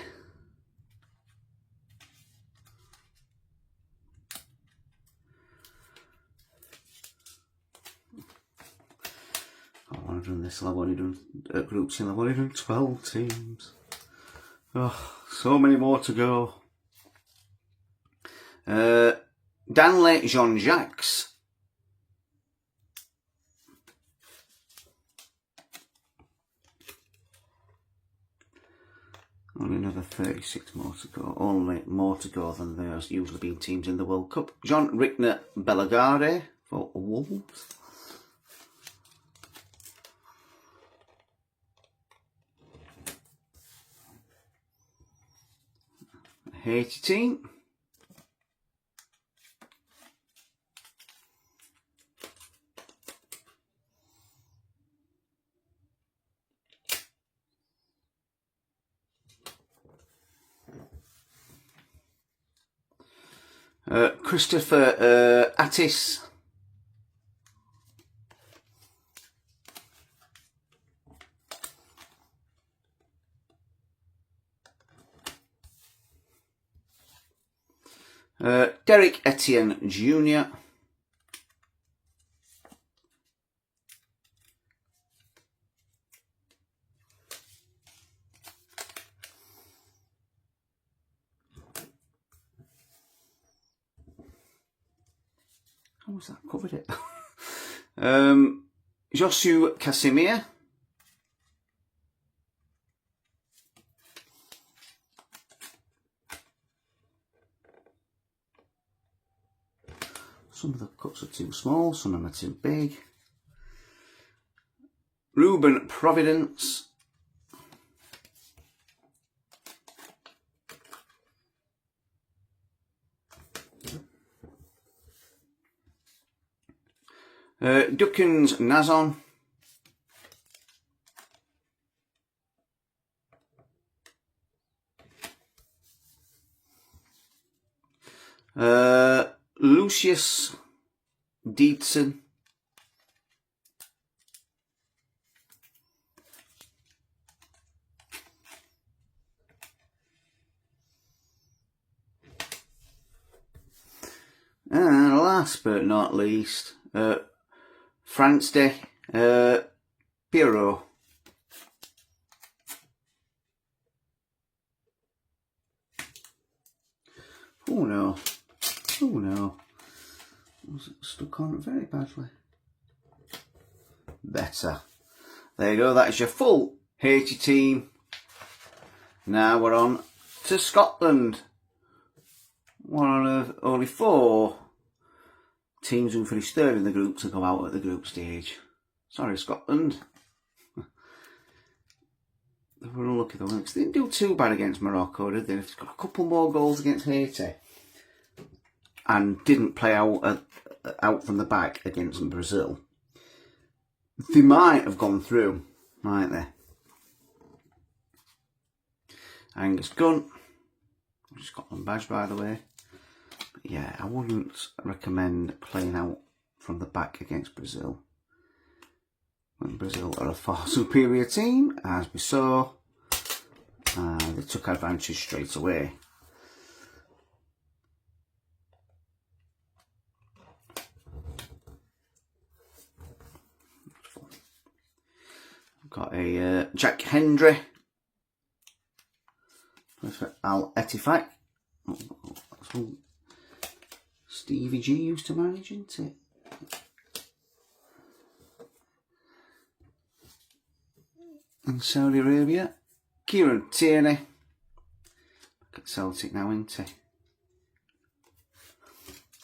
I've done this, I've only done groups in, I've only done 12 teams. Oh, so many more to go. Danley Jean-Jacques. Only another 36 more to go. Only more to go than there's usually been teams in the World Cup. John Rickner Belagare for Wolves. Haiti team. Christopher Attis. Derek Etienne Jr. How was that? Covered it. Josu Casimir. Some of the cups are too small, some of them are too big. Ruben Providence. Duckins Nazon. Lucius Deedson. And last but not least, France de Pierrot. Oh no. Oh no. Was it stuck on very badly? Better. There you go, that is your full Haiti team. Now we're on to Scotland. One of only 4 teams who finished third in the group to go out at the group stage. Sorry, Scotland. They were unlucky though. They didn't do too bad against Morocco, did they? They've got a couple more goals against Haiti. And didn't play out from the back against Brazil. They might have gone through, might they? Angus Gunn. Scotland badge, by the way. But yeah, I wouldn't recommend playing out from the back against Brazil. When Brazil are a far superior team, as we saw, they took advantage straight away. I've got a Jack Hendry. Al Etifak. That's what Stevie G used to manage, isn't it? In Saudi Arabia. Kieran Tierney. Look at Celtic now, isn't he?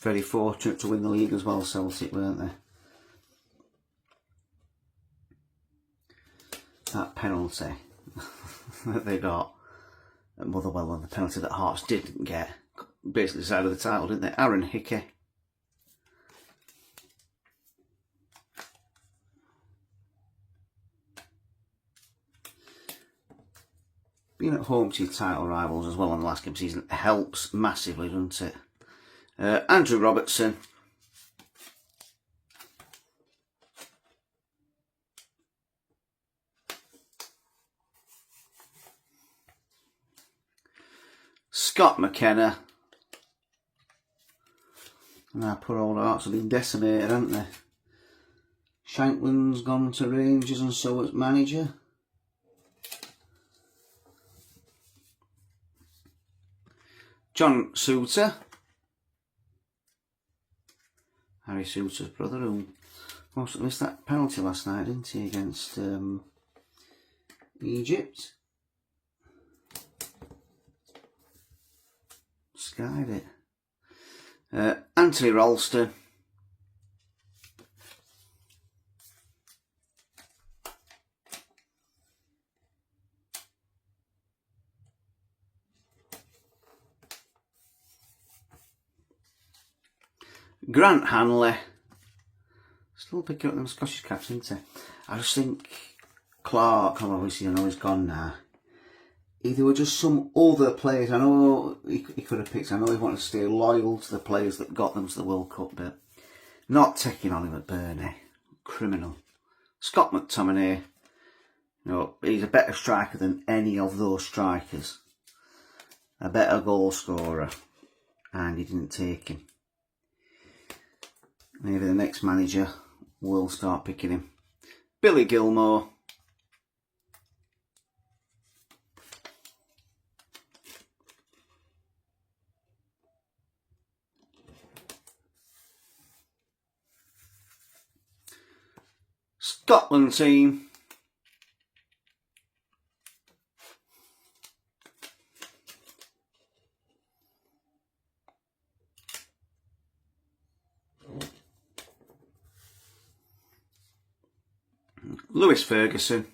Very fortunate to win the league as well, Celtic, weren't they? That penalty that they got at Motherwell, and the penalty that Hearts didn't get, basically decided the title, didn't they? Aaron Hickey. Being at home to your title rivals as well in the last game of the season helps massively, doesn't it? Andrew Robertson. Scott McKenna. And our poor old Hearts have been decimated, haven't they? Shankland's gone to Rangers and so has manager. John Souter. Harry Souter's brother, who must have missed that penalty last night, didn't he, against Egypt. Skied it. Anthony Ralston. Grant Hanley. Still picking up them Scottish caps, isn't he? I just think Clark, obviously I know he's gone now. If there were just some other players, I know he could have picked, I know he wanted to stay loyal to the players that got them to the World Cup, but not taking on him at Burnley. Criminal. Scott McTominay, you know, he's a better striker than any of those strikers. A better goal scorer. And he didn't take him. Maybe the next manager will start picking him. Billy Gilmore. Scotland team. Lewis Ferguson.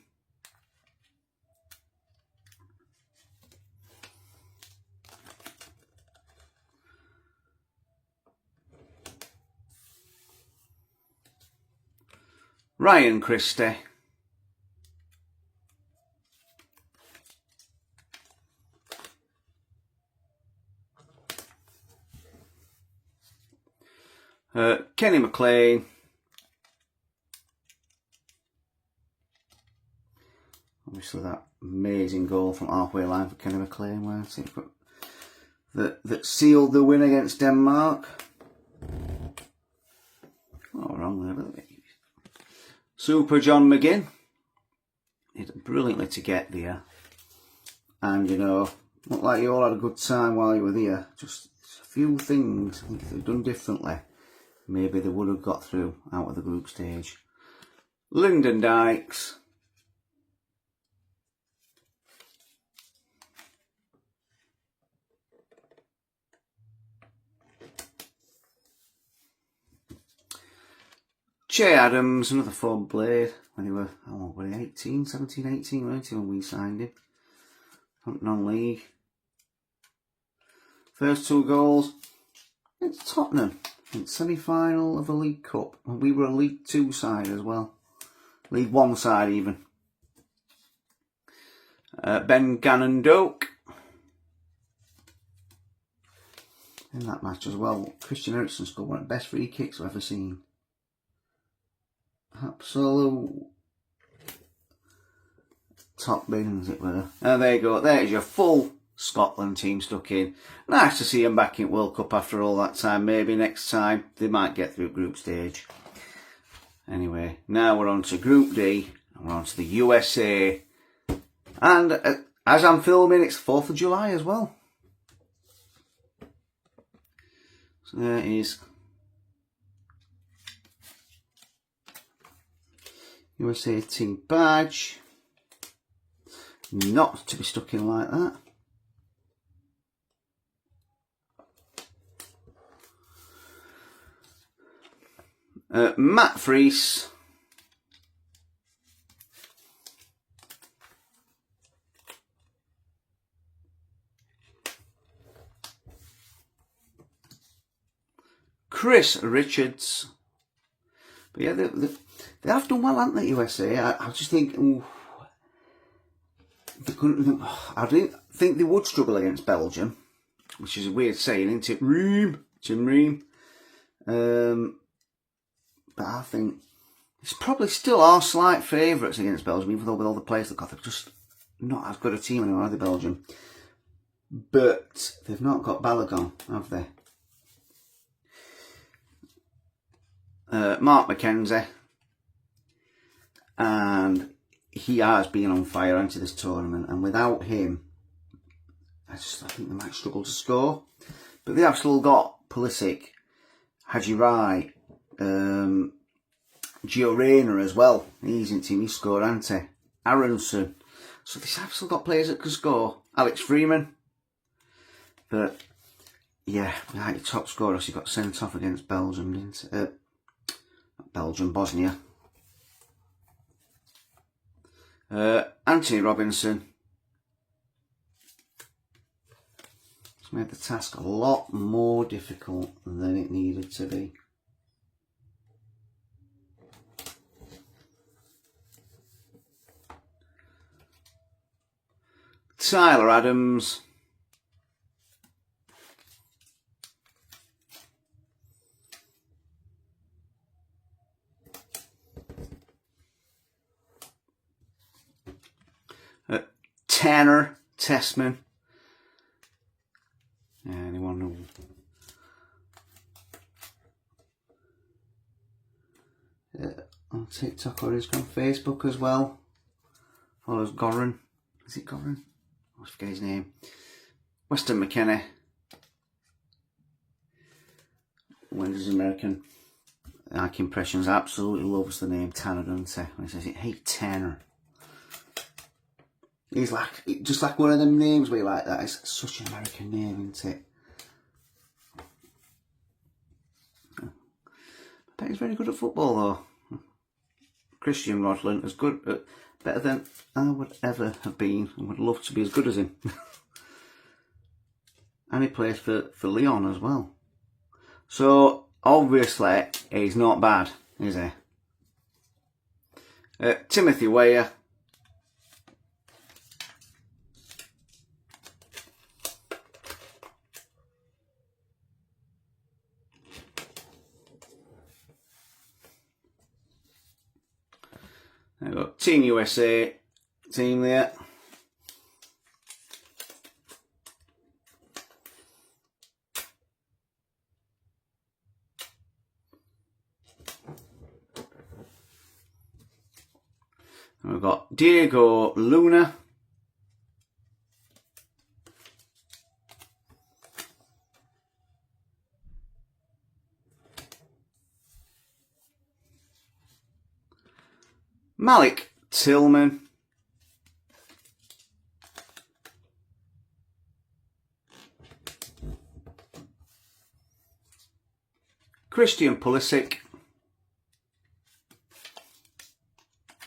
Ryan Christie. Kenny McLean. Obviously that amazing goal from halfway line for Kenny McLean, wasn't it? That sealed the win against Denmark. Oh, wrong there, but Super John McGinn. He did brilliantly to get there. And, you know, looked like you all had a good time while you were there. Just a few things I think if they'd done differently, maybe they would have got through out of the group stage. Lyndon Dykes. Che Adams, another former Blade, when he were, oh, were he 18, 17, 18, weren't he, when we signed him? Non-league. First 2 goals, it's Tottenham, in semi-final of a League Cup. And we were a League 2 side as well. League 1 side even. Ben Gannon-Doak. In that match as well, Christian Eriksen scored one of the best free kicks I've ever seen. Absolute top bins it were. And there you go, there's your full Scotland team stuck in. Nice to see them back in World Cup after all that time. Maybe next time they might get through group stage. Anyway, now we're on to Group D, and we're on to the USA. And as I'm filming, it's 4th of July as well. So there is USA team badge. Not to be stuck in like that. Matt Freese. Chris Richards. But yeah, they have done well, haven't they, USA? I just think, ooh, I didn't think they would struggle against Belgium, which is a weird saying, isn't it? Jim Ream. But I think it's probably still our slight favourites against Belgium, even though with all the players they've got, they're just not as good a team anymore, are they, Belgium? But they've not got Balogun, have they? Mark McKenzie. And he has been on fire into this tournament, and without him, I think they might struggle to score. But they have still got Pulisic, Haji Rai, Gio Reyna as well. He's in team, he scored, hasn't he? Aronson. So they have still got players that can score. Alex Freeman. But yeah, without your top scorer, he got sent off against Belgium, didn't he? Not Belgium, Bosnia. Anthony Robinson. It's made the task a lot more difficult than it needed to be. Tyler Adams. Tanner Tessman. Anyone who on TikTok or Instagram, Facebook as well. Follows Goran. Is it Goran? I forget his name. Weston McKenna. Wendy's American. Like Impressions absolutely loves the name Tanner, doesn't he? When he says it, hey Tanner. He's like, just like one of them names where you like that. It's such an American name, isn't it? I bet he's very good at football though. Christian Rodlin is good, better than I would ever have been, and would love to be as good as him. And he plays for Lyon as well. So obviously he's not bad, is he? Timothy Weah. There we go. Team USA team there. And we've got Diego Luna. Malik Tillman. Christian Pulisic.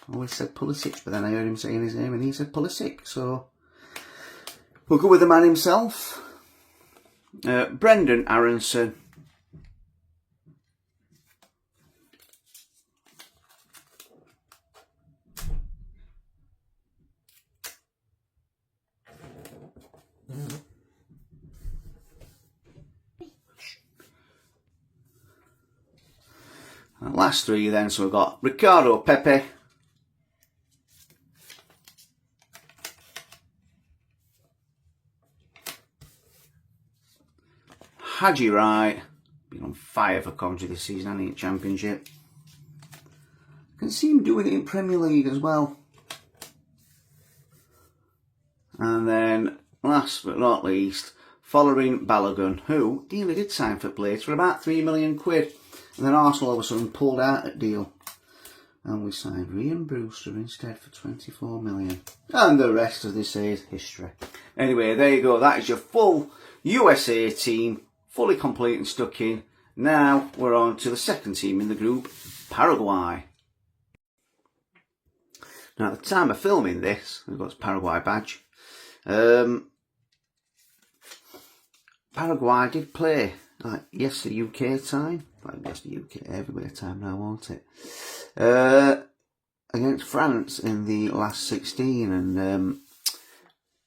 I always said Pulisic, but then I heard him saying his name and he said Pulisic, so we'll go with the man himself. Brendan Aronson. And last three then, so we've got Ricardo Pepe. Haji Wright. Been on fire for Coventry this season, hasn't he, in Championship. I can see him doing it in Premier League as well. And then, last but not least, Following Balogun, who nearly did sign for Blades for about £3 million. And then Arsenal all of a sudden pulled out that deal. And we signed Ryan Brewster instead for 24 million. And the rest, as they say, is history. Anyway, there you go. That is your full USA team, fully complete and stuck in. Now we're on to the second team in the group, Paraguay. Now, at the time of filming this, we've got this Paraguay badge. Paraguay did play, like, yes, the UK time. Like, yes, the UK everywhere time now, won't it? Against France in the last 16. And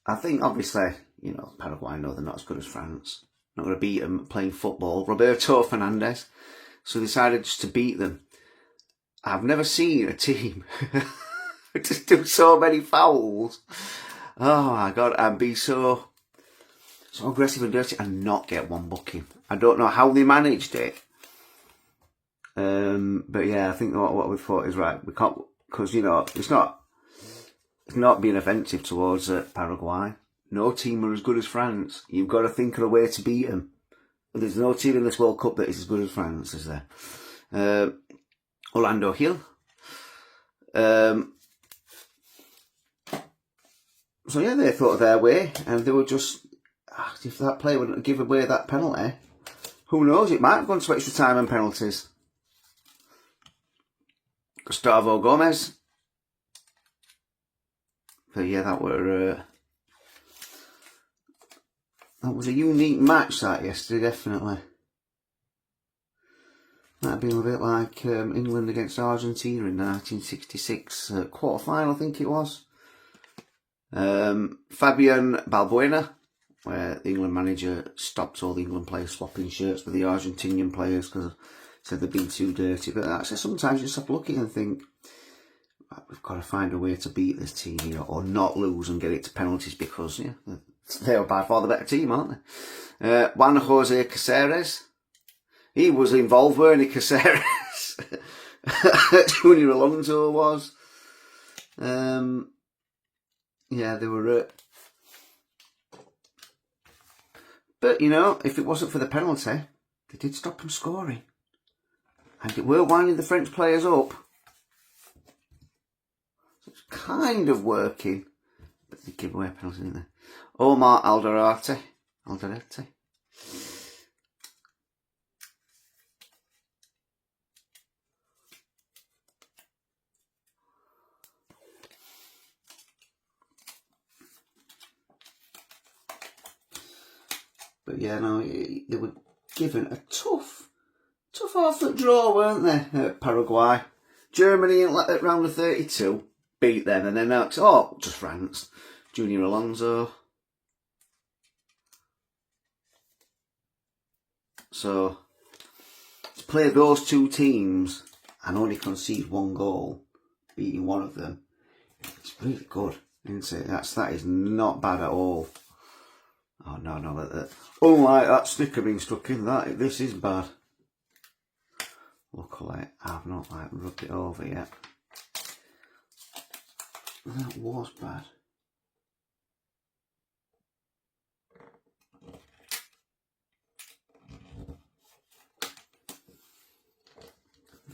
I think, obviously, you know, Paraguay know they're not as good as France. Not going to beat them playing football. Roberto Fernandez. So decided just to beat them. I've never seen a team just do so many fouls. Oh my God, and be so aggressive and dirty and not get one booking. I don't know how they managed it. But yeah, I think what we thought is right. We can't, because, you know, it's not being offensive towards Paraguay. No team are as good as France. You've got to think of a way to beat them. There's no team in this World Cup that is as good as France, is there? Orlando Hill. So yeah, they thought of their way, and they were just, if that player wouldn't give away that penalty, who knows, it might have gone to extra time and penalties. Gustavo Gomez. But yeah, that was a unique match, that yesterday, definitely. Might have been a bit like England against Argentina in 1966 quarter-final, I think it was. Fabian Balbuena, where the England manager stopped all the England players swapping shirts with the Argentinian players because they said they'd been too dirty. But actually, sometimes you stop looking and think, we've got to find a way to beat this team here, or not lose and get it to penalties, because yeah, they were by far the better team, aren't they? Juan Jose Caceres. He was involved, weren't he, Caceres? Junior Alonso was. Yeah, they were... But, you know, if it wasn't for the penalty, they did stop them scoring. And they were winding the French players up. So it's kind of working. But they give away a penalty, didn't they? Omar Alderete. But yeah, no, they were given a tough half-foot draw, weren't they, Paraguay? Germany at round of 32 beat them, and then now it's just France. Junior Alonso. So to play those two teams and only concede 1 goal, beating one of them, it's really good, isn't it? That is not bad at all. Oh no, unlike that sticker being stuck in, this is bad. Luckily, I've not rubbed it over yet. That was bad.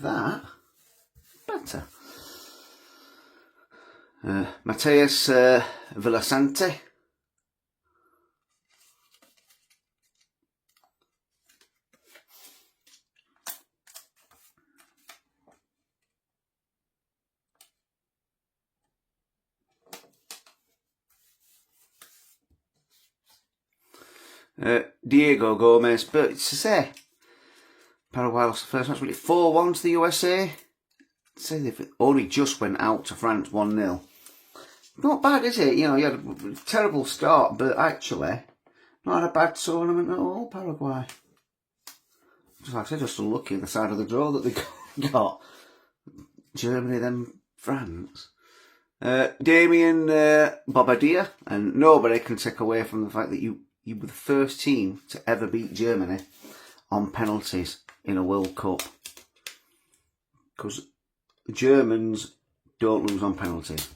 That better. Mateus Villasante. Diego Gomez, but it's to say, Paraguay lost the first match, 4-1 to the USA. I'd say they've only just went out to France 1-0. Not bad, is it? You know, you had a terrible start, but actually, not had a bad tournament at all, Paraguay. Just like I said, just unlucky on the side of the draw that they got. Germany, then France. Damien Bobadilla, and nobody can take away from the fact that you were the first team to ever beat Germany on penalties in a World Cup. Because the Germans don't lose on penalties,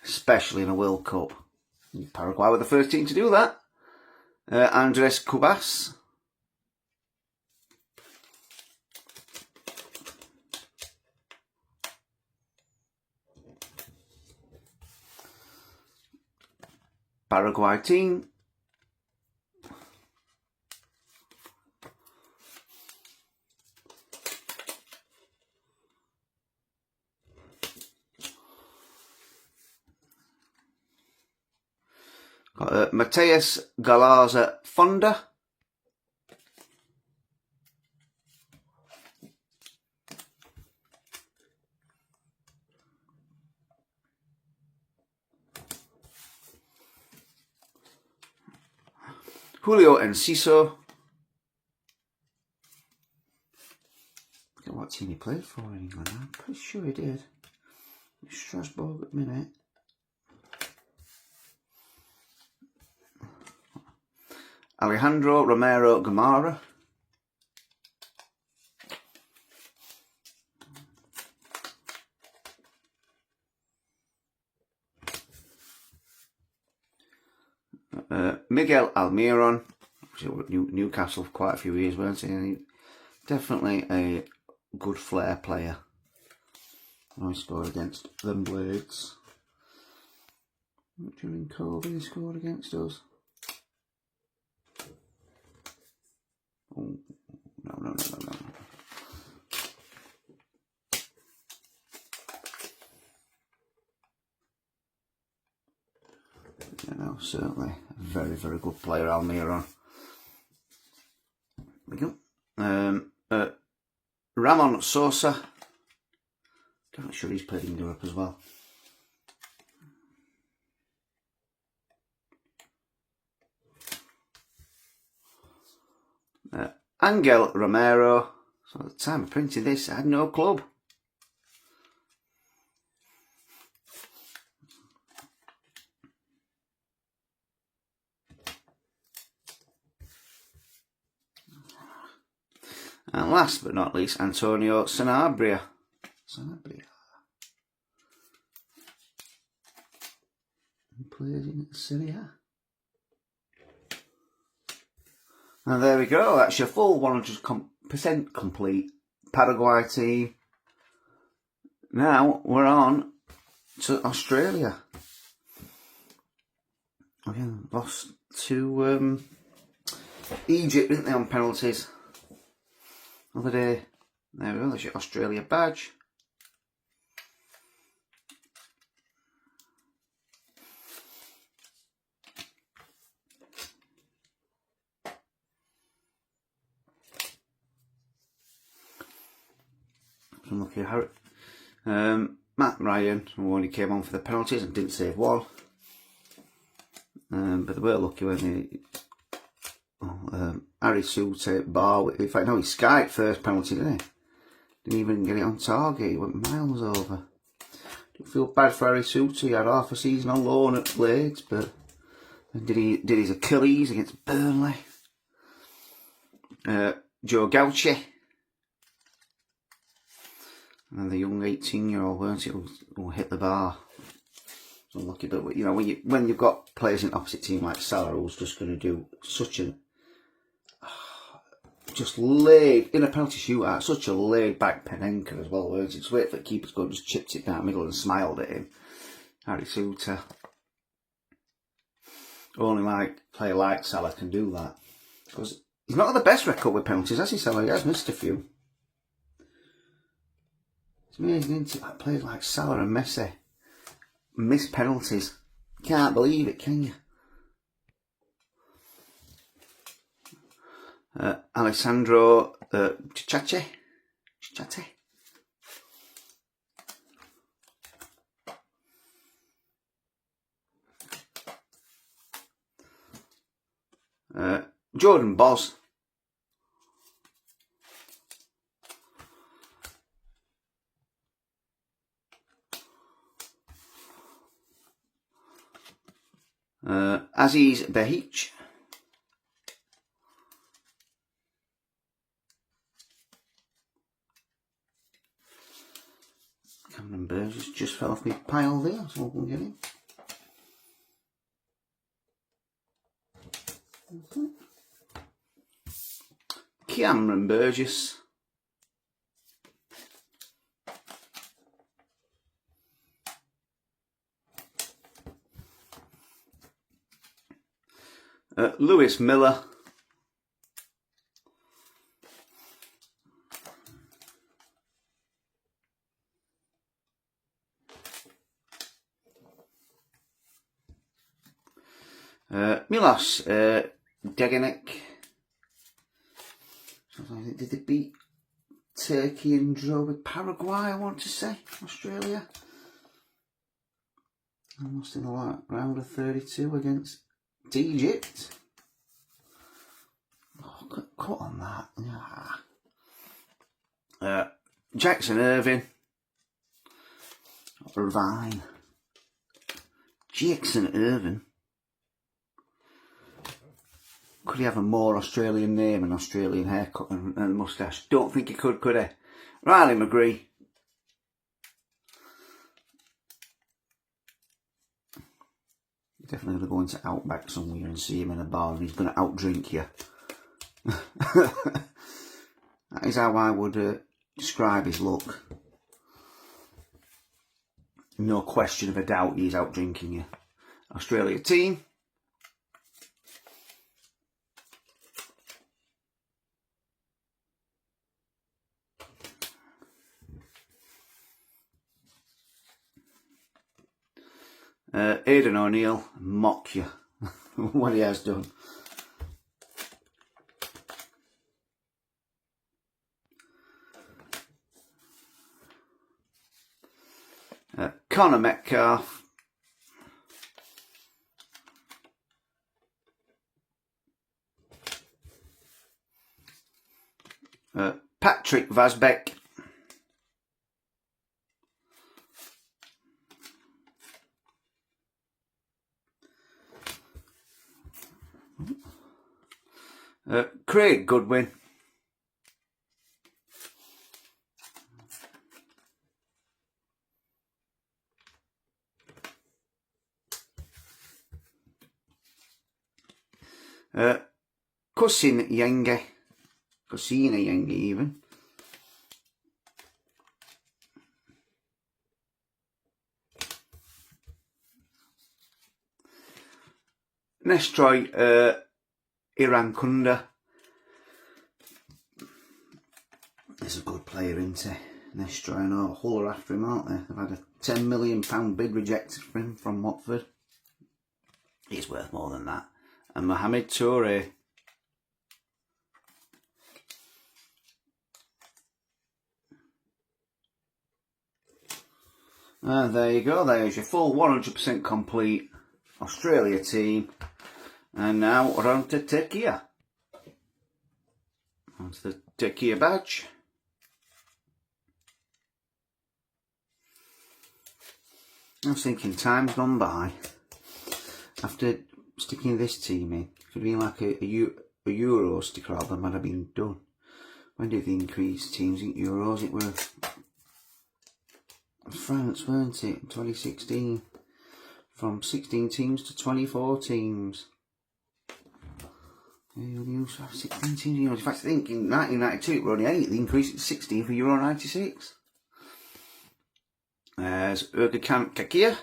especially in a World Cup. Paraguay were the first team to do that. Andres Cubas. Paraguay team. Got Mateus Galarza Fonda. Julio Enciso. Look at what team he played for in England. I'm pretty sure he did. Strasbourg at the minute. Alejandro Romero Gamara. Miguel Almiron, Newcastle for quite a few years, weren't he? Definitely a good flair player. He scored against them Blades. During COVID, he scored against us. Oh, no. No, certainly a very, very good player, Almiron. There we go. Ramon Sosa. I'm not sure he's played in Europe as well. Angel Romero. So at the time of printing this, I had no club. And last but not least, Antonio Sanabria. He plays in Syria. And there we go, that's your full 100% complete Paraguay team. Now we're on to Australia. Again, lost to Egypt, didn't they, on penalties? Other day. There we go, that's your Australia badge. Some lucky Matt Ryan, who only came on for the penalties and didn't save one. But they were lucky when Harry Souttar bar. In fact, no, he skied first penalty, didn't he? Didn't even get it on target. He went miles over. Didn't feel bad for Harry Souttar. He had half a season on loan at Blades, but did his Achilles against Burnley. Joe Gauchi. And the young 18-year-old, weren't it, who hit the bar. So unlucky, but you know, when you've got players in the opposite team like Salah, who's just going to do such a just laid in a penalty shootout, such a laid back Penenka as well, weren't it? Just wait for the keeper's goal, just chipped it down the middle and smiled at him. Harry Souttar. Only player like Salah can do that, because he's not got the best record with penalties, has he, Salah? He has missed a few. It's amazing, isn't it? Like players like Salah and Messi miss penalties. Can't believe it, can you? Alessandro Ciccacci. Jordan Boz. Aziz Behich. Cameron Burgess just fell off my pile there, so we'll get him. Cameron Burgess. Lewis Miller. Milos Degenek. Did they beat Turkey and draw with Paraguay, I want to say? Australia. Almost in the round of 32 against Egypt. Oh, cut on that. Yeah. Jackson Irvine. Irvine. Jackson Irvine. Could he have a more Australian name and Australian haircut and moustache? Don't think he could he? Riley McGree. You're definitely going to go into Outback somewhere and see him in a bar and he's going to outdrink you. That is how I would describe his look. No question of a doubt he's outdrinking you. Australia team. Aidan O'Neill, mock you. What he has done. Connor Metcalf. Patrick Vasbeck. Craig Goodwin. Cousin Yenge. Cosina Yenge even. Nestroy Iran Kunda. He's a good player, isn't he? Nestroy and Hull are after him, aren't they? They've had a £10 million bid rejected for him from Watford. He's worth more than that. And Mohamed Toure. And there you go, there's your full 100% complete Australia team. And now we're on to Turkey. Onto the Turkey badge. I was thinking, time's gone by. After sticking this team in, it could be like a Euro sticker album might have been done. When did they increase teams in Euros? It were France, weren't it? 2016. From 16 teams to 24 teams. Yeah, you used to have 16 teams. In fact, I think in 1992 it were only 8. They increased it to 16 for Euro 96. There's Erdogan Kakia.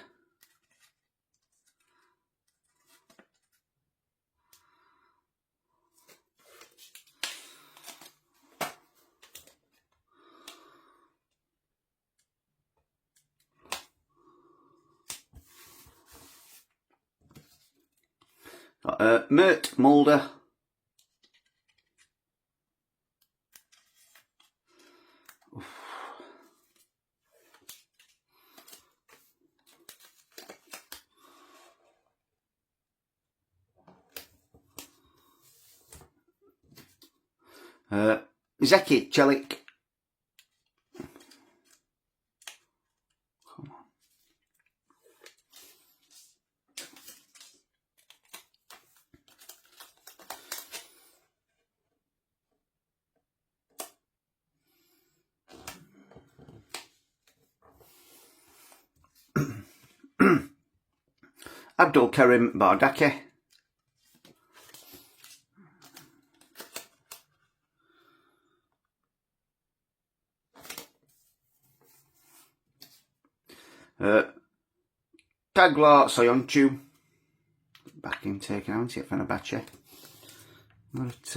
Mert Mulder. Zeki Celik. Come on. Abdul Karim Bardaki. Taglar Soyuncu. Back in taken out at Fenerbahce. At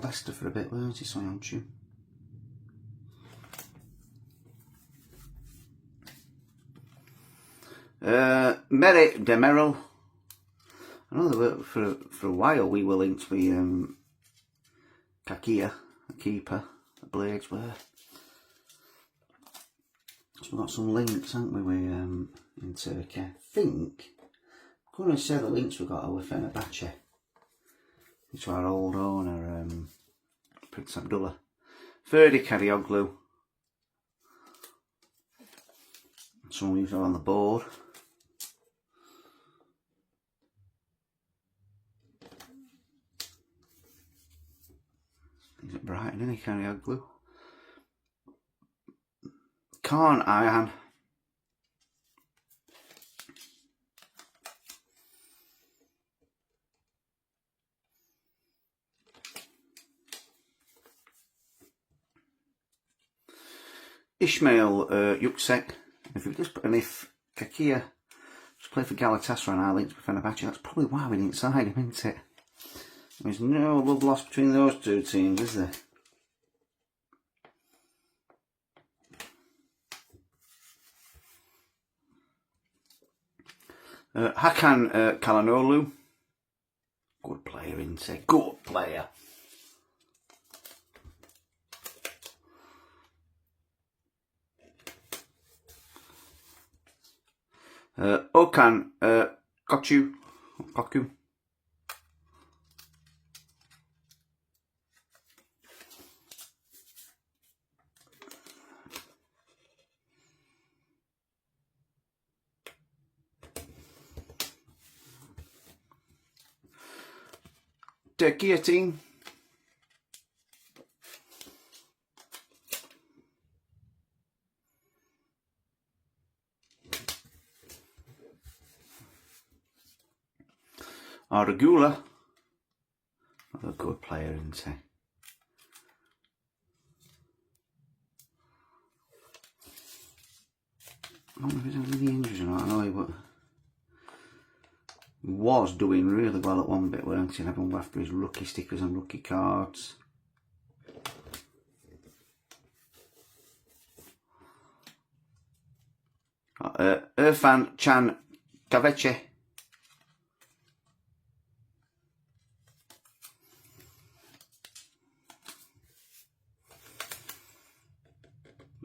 Leicester for a bit, weren't he, Soyuncu? Merit Demeril. I know they were for a while we were linked with Kakia, the keeper, the Blades were. So we've got some links, haven't we, with, in Turkey. I think, I'm going to say the links we've got are with Fenerbahce. It's our old owner, Prince Abdullah. Ferdi Karioglu. Some of these are on the board. He's at Brighton, isn't he, Karioglu? Khan Ayhan. Ismail Yüksek. If we just put, and if Kakia just played for Galatasaray and our links with Fenerbahce, that's probably why we didn't sign him, isn't it? There's no love lost between those two teams, is there? Hakan Çalhanoğlu. Good player, isn't he? Good player. Okan Koku. Turkey team. Argula. A good player, isn't he? I don't know if he's had any injuries or not. I know he was doing really well at one bit, weren't he? And everyone after his rookie stickers and rookie cards. Irfan Can Kahveci.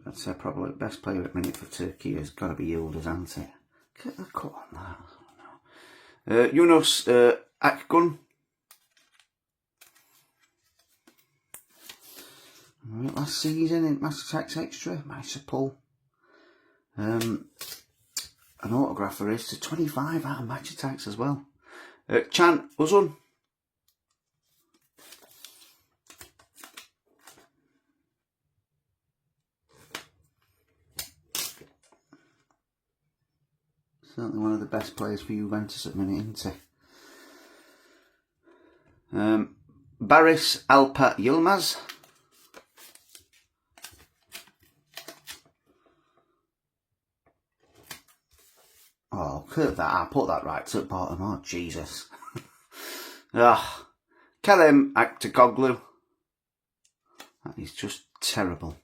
I'd say probably the best player at the minute for Turkey has got to be Yildiz, hasn't it? Get the cut on that. Yunus Akgun. Right, last season in Master Tax Extra, managed to pull an autograph for his to 25 out of Match Attacks as well. Chan Uzun. Certainly one of the best players for Juventus at the minute, isn't he? Baris Alpa Yilmaz. Oh, look at that. I put that right to the bottom. Oh, Jesus. Kerem Aktoglu. That is just terrible.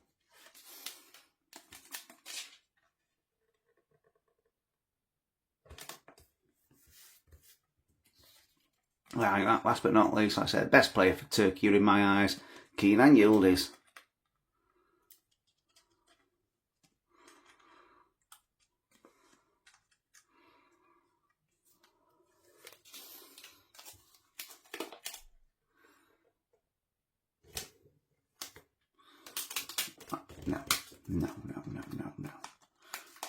Right, last but not least, like I said, best player for Turkey in my eyes, Kenan Yildiz. No.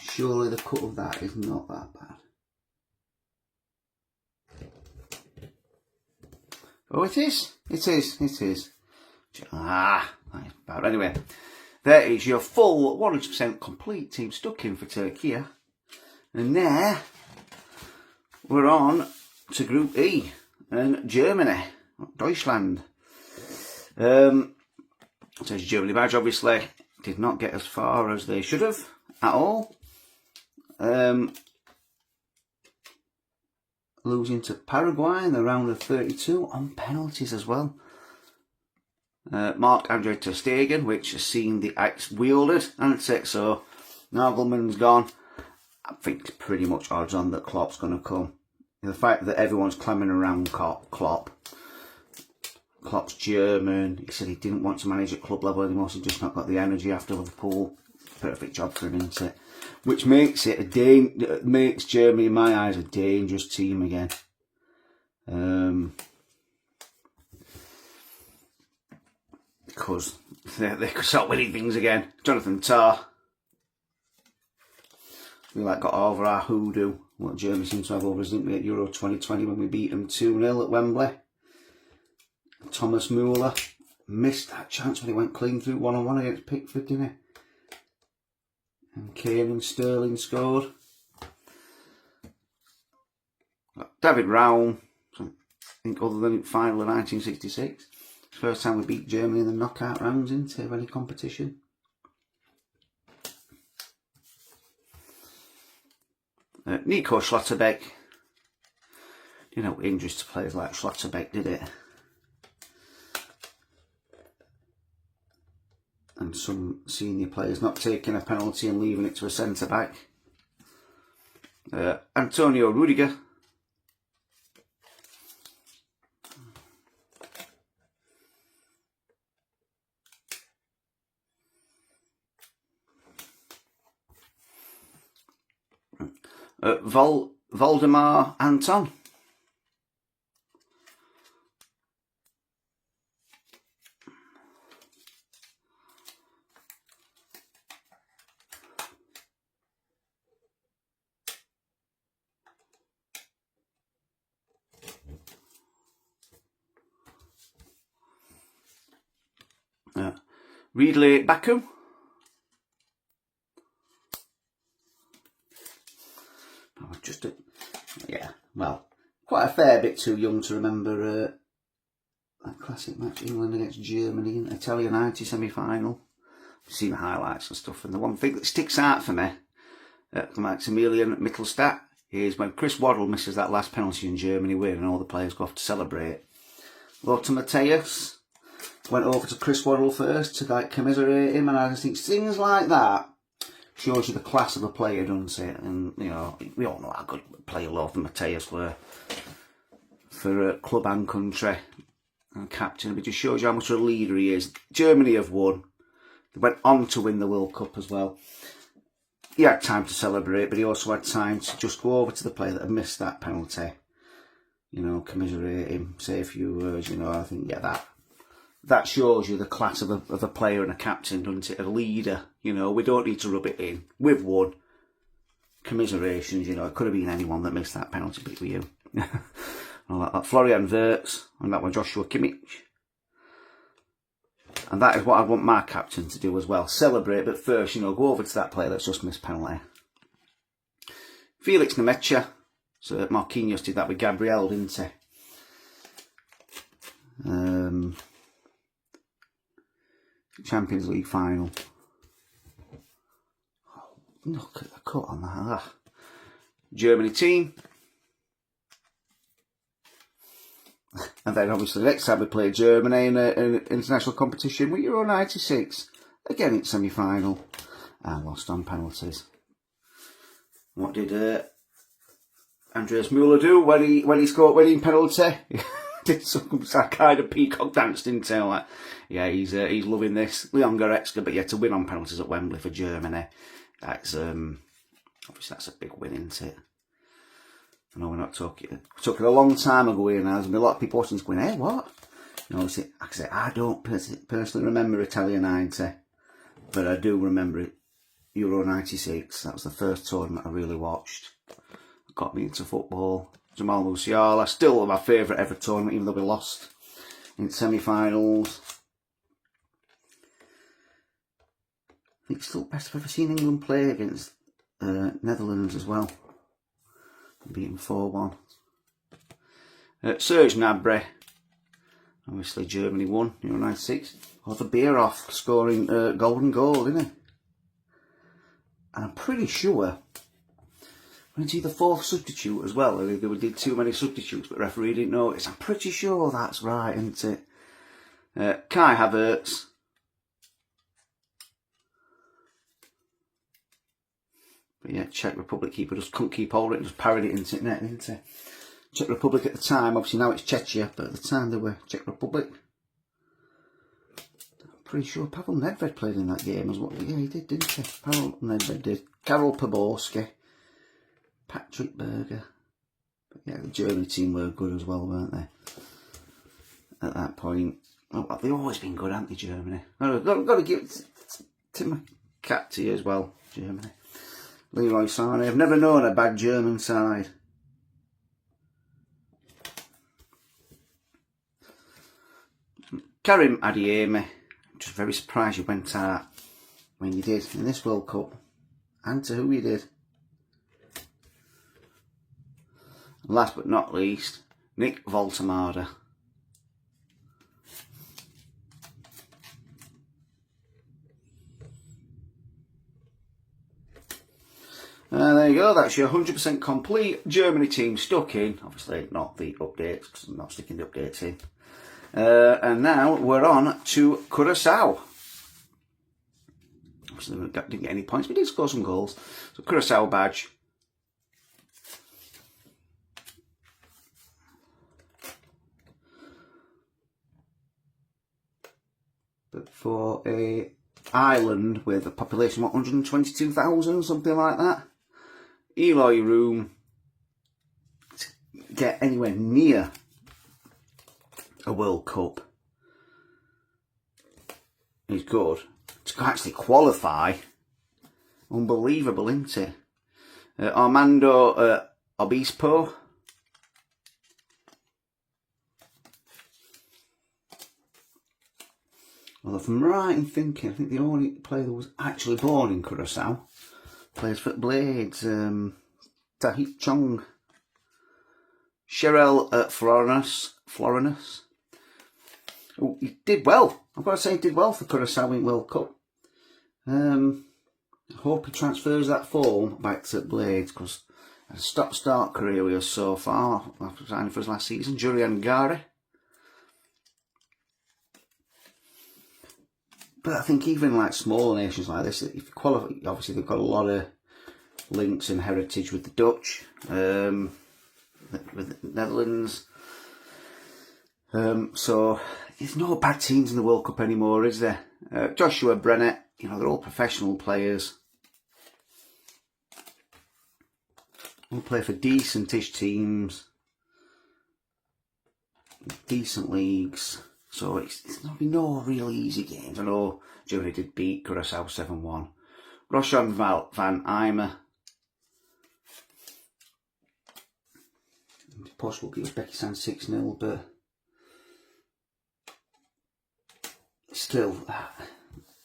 Surely the cut of that is not that bad. Oh, it is. It is. That is bad. Anyway, there is your full 100% complete team stuck in for Turkey. And there, we're on to Group E. And Germany, Deutschland. So it's Germany badge, obviously. Did not get as far as they should have at all. Losing to Paraguay in the round of 32 on penalties as well. Marc-Andre ter Stegen, which has seen the axe wielded, hasn't it? So Nagelmann's gone. I think it's pretty much odds on that Klopp's going to come. The fact that everyone's clamming around Klopp. Klopp's German. He said he didn't want to manage at club level anymore, so he's just not got the energy after Liverpool. Perfect job for him, isn't it? Which makes it makes Germany, in my eyes, a dangerous team again. Because they could start winning things again. Jonathan Tah. We got over our hoodoo. What Germany seems to have over us, didn't we, at Euro 2020 when we beat them 2-0 at Wembley. Thomas Muller missed that chance when he went clean through one-on-one against Pickford, didn't he? And Kane and Sterling scored. David Raum, I think other than final of 1966. First time we beat Germany in the knockout rounds into any competition. Nico Schlotterbeck. You know, injuries to players like Schlotterbeck, did it? And some senior players not taking a penalty and leaving it to a centre-back. Antonio Rudiger. Valdemar Anton. Ridley Baku. Yeah, well, quite a fair bit too young to remember that classic match, England against Germany in the Italian 90 semi-final. I've seen the highlights and stuff, and the one thing that sticks out for me, Maximilian Mittelstadt, is when Chris Waddle misses that last penalty and Germany win and all the players go off to celebrate. Lothar Matthäus went over to Chris Waddle first to commiserate him, and I just think things like that shows you the class of the player, doesn't it? And, you know, we all know how good player Lothar Matthäus were for club and country and captain. It just shows you how much of a leader he is. Germany have won. went on to win the World Cup as well. He had time to celebrate, but he also had time to just go over to the player that had missed that penalty. You know, commiserate him, say a few words. You know, I think that shows you the class of a player and a captain, doesn't it? A leader. You know, we don't need to rub it in. We've won. Commiserations. You know, it could have been anyone that missed that penalty, but it was you. All that. Florian Wirtz, and that one Joshua Kimmich. And that is what I want my captain to do as well. Celebrate, but first, you know, go over to that player that's just missed penalty. Felix Nemecha. So Marquinhos did that with Gabriel, didn't he? Champions League final. Oh, look at the cut on that. Germany team. And then obviously the next time we play Germany in an international competition with Euro 96. Again it's semi-final. And lost on penalties. What did Andreas Müller do when he scored winning penalty? Did some kind of peacock dance, didn't he? Like, yeah, he's loving this. Leon Goretzka, but yeah, to win on penalties at Wembley for Germany, that's obviously that's a big win, isn't it? I know we're not talking a long time ago here now. There's been a lot of people watching this going, hey, what? You know, like I say, I don't personally remember Italia 90, but I do remember it. Euro 96. That was the first tournament I really watched. Got me into football. Jamal Musiala, still my favourite ever tournament, even though we lost in semi-finals. I think it's still best I've ever seen England play against Netherlands as well. Beaten 4-1. Serge Gnabry. Obviously Germany won, Euro 96. Off the beer off, scoring golden goal, didn't he? And I'm pretty sure went to the fourth substitute as well. They did too many substitutes, but the referee didn't notice. I'm pretty sure that's right, isn't it? Kai Havertz. But yeah, Czech Republic keeper just couldn't keep hold of it, just parried it into net, didn't he? Czech Republic at the time, obviously now it's Czechia, but at the time they were Czech Republic. I'm pretty sure Pavel Nedved played in that game as well. Yeah, he did, didn't he? Pavel Nedved did. Karol Poborski. Patrick Berger. But yeah, the Germany team were good as well, weren't they? At that point. Oh, they've always been good, haven't they, Germany? I've got to give tip my cap to you as well, Germany. Leroy Sané. I've never known a bad German side. Karim Adeyemi. I'm just very surprised you went out when you did in this World Cup. And to who you did. Last but not least, Nick Voltemade. There you go, that's your 100% complete Germany team stuck in. Obviously not the updates, because I'm not sticking the updates in. And now we're on to Curaçao. Obviously we didn't get any points, but we did score some goals. So Curaçao badge. But for a island with a population of 122,000, something like that, Eloy Room, to get anywhere near a World Cup is good. To actually qualify, unbelievable, isn't it? Armando Obispo. Well, if I'm right in thinking, I think the only player that was actually born in Curaçao plays for Blades, Tahit Chong, Cheryl Florinus. Oh, he did well. I've got to say he did well for Curaçao in World Cup. I hope he transfers that form back to Blades, because a stop-start career with us so far after signing for his last season. Julian Gari. But I think even like smaller nations like this, if you qualify, obviously they've got a lot of links and heritage with the Dutch, with the Netherlands. So there's no bad teams in the World Cup anymore, is there? Joshua Brennett, you know, they're all professional players. All play for decentish teams, decent leagues. So it's not been no real easy games. I know Germany did beat Curacao 7-1. Roshan van Eimer. Possible beat Uzbekistan 6-0, but still,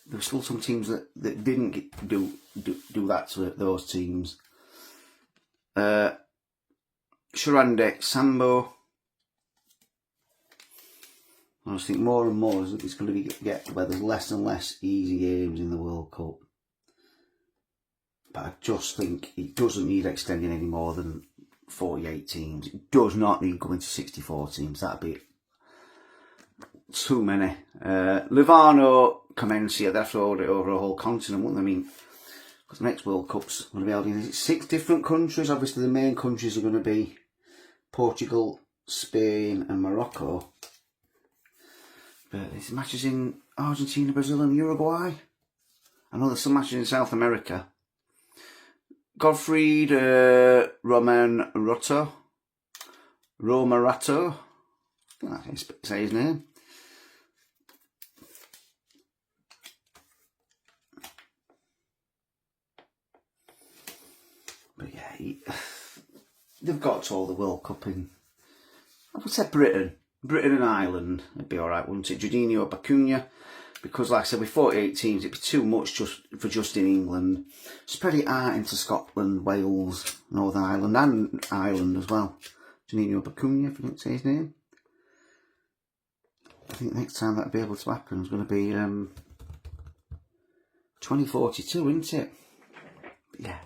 there were still some teams that didn't do that to those teams. Sharandek Sambo. I just think more and more it's going to get where there's less and less easy games in the World Cup. But I just think it doesn't need extending any more than 48 teams. It does not need going to 64 teams. That'd be too many. Livano, Comencia, they'd have to order it over a whole continent, wouldn't they? I mean, because the next World Cup's going to be held in 6 different countries. Obviously, the main countries are going to be Portugal, Spain, and Morocco. But there's matches in Argentina, Brazil, and Uruguay. I know there's some matches in South America. Gottfried Romarato. I can't say his name. But yeah, they've got to all the World Cup in, I would say Britain and Ireland. It'd be alright, wouldn't it? Jorginho, Bacuna. Because, like I said, with 48 teams, it'd be too much just in England. Spread it out into Scotland, Wales, Northern Ireland, and Ireland as well. Jorginho Bacuna, if I didn't say his name. I think the next time that'll be able to happen is going to be 2042, isn't it? But yeah,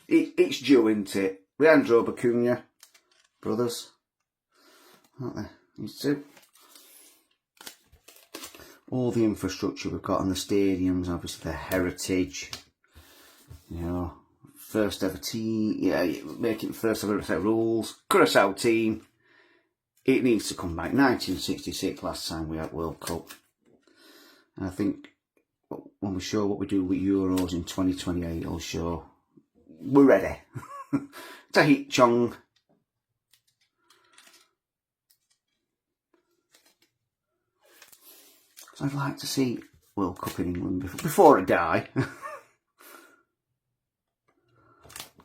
it's due, isn't it? Leandro Bacuna, brothers, aren't they? These two. All the infrastructure we've got on the stadiums, obviously the heritage, you know, first ever team, yeah, making first ever set of rules. Curacao team, it needs to come back. 1966, last time we had World Cup. And I think when we show what we do with Euros in 2028, it'll show we're ready. Tahit Chong. I'd like to see World Cup in England before I die.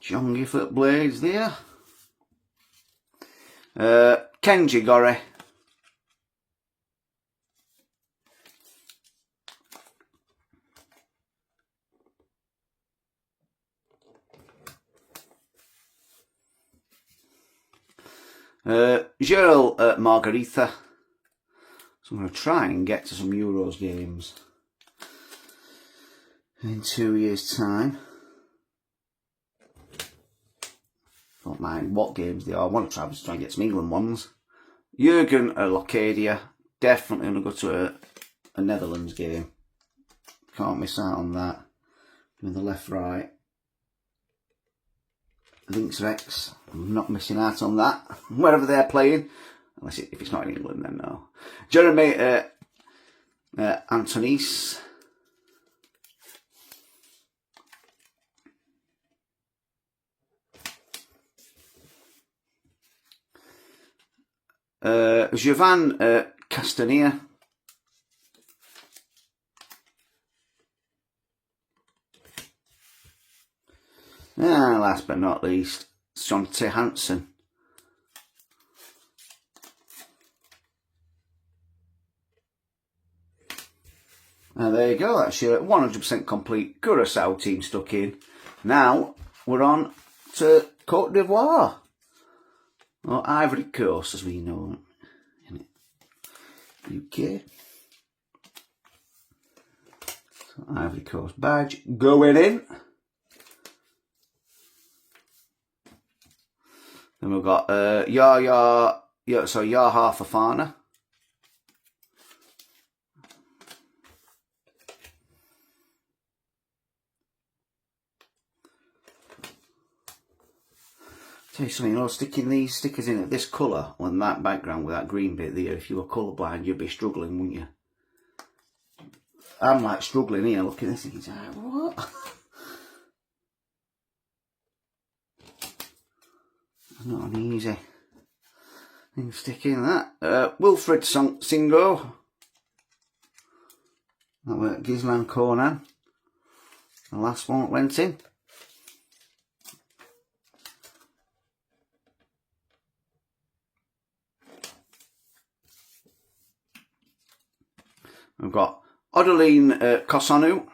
Jongy foot blades there. Kenji Gore. Gerald Margarita. So I'm going to try and get to some Euros games in 2 years' time. Don't mind what games they are. I want to try and get some England ones. Jurgen Locadia. Definitely going to go to a Netherlands game. Can't miss out on that. Doing the left-right. Links Rex. I'm not missing out on that. Wherever they're playing. Unless if it's not in England, then no. Jeremy Antonis. Jovan Castanier. And last but not least, Jonte Hansen. And there you go, that's your 100% complete Curacao team stuck in. Now, we're on to Côte d'Ivoire. Or Ivory Coast, as we know in UK. So, Ivory Coast badge going in. Then we've got Yaha Fofana. Tell you something, you know, sticking these stickers in at this colour on that background with that green bit there, if you were colourblind, you'd be struggling, wouldn't you? I'm like struggling here, looking at this and thinking, what? Not an easy thing to stick in that. Wilfred Singo. That were Gislan Conan. The last one that went in. We've got Odeline Kosanu.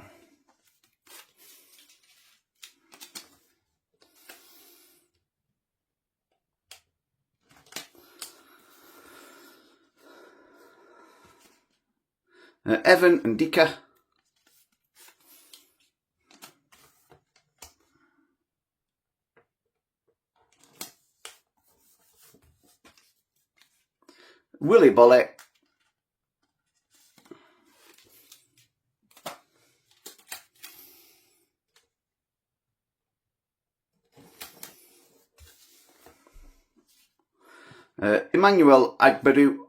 Evan and Dika. Willie Bullet. Emmanuel Agbedu.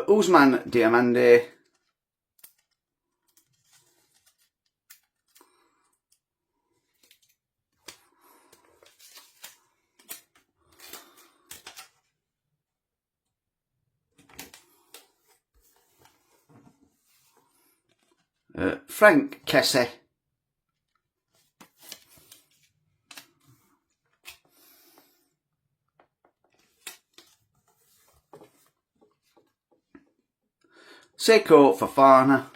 Usman Diamande. Frank Kesse. Seiko Fafana.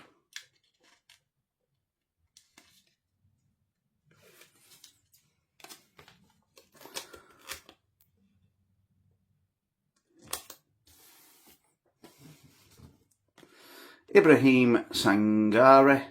Ibrahim Sangare.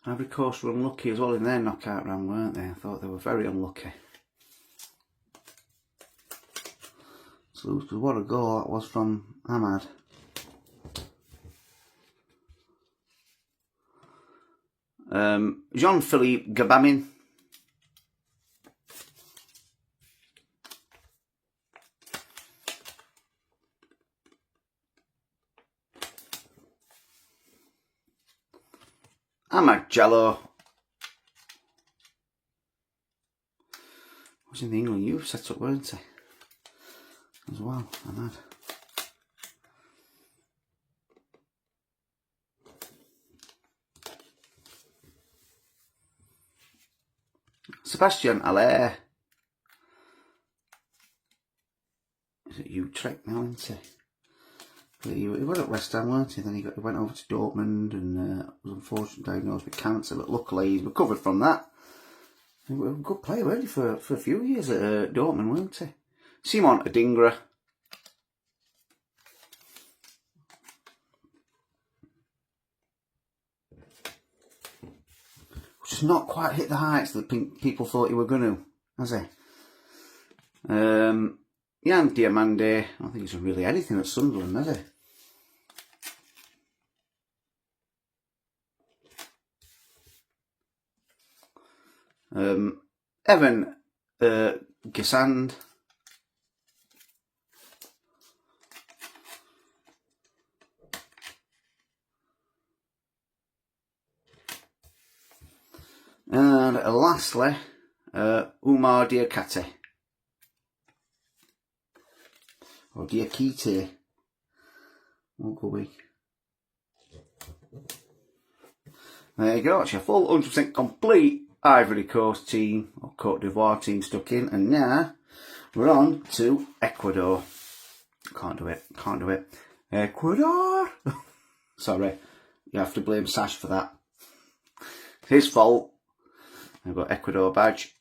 Ivory Coast were unlucky as well in their knockout round, weren't they? I thought they were very unlucky. So what a goal that was from Ahmad. Jean-Philippe Gabamin. Ahmad Jallo. Was in the England youth set up, weren't he? As well, Ahmad. Sebastian Allaire. Is it Utrecht now, isn't he? He was at West Ham, weren't he? Then he went over to Dortmund and was unfortunately diagnosed with cancer, but luckily he's recovered from that. He was a good player, weren't he, for a few years at Dortmund, weren't he? Simon Adingra. Just not quite hit the heights that people thought he were going to, has he? Jan Diamande. I don't think he's done really anything at Sunderland, has he? Evan Gisand. And lastly, Umar Diakate. Or Diakite. Won't go weak. There you go, it's your full 100% complete Ivory Coast team, or Cote d'Ivoire team stuck in. And now, we're on to Ecuador. Can't do it. Ecuador! Sorry, you have to blame Sash for that. His fault. I've got Ecuador badge.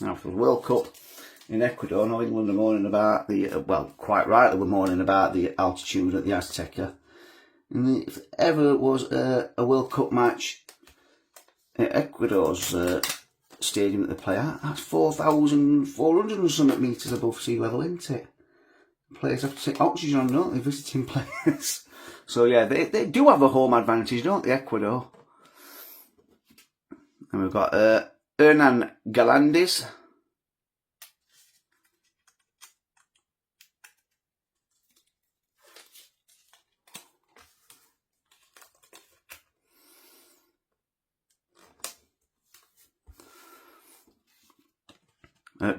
Now for the World Cup in Ecuador, England are moaning about the, well, quite rightly we're moaning about the altitude at the Azteca. And if ever was a World Cup match at Ecuador's stadium that they play at, that's 4,400 and something metres above sea level, isn't it? Players have to take oxygen on, don't they, visiting players? So yeah, they do have a home advantage, don't they, Ecuador? And we've got Hernan Galandes.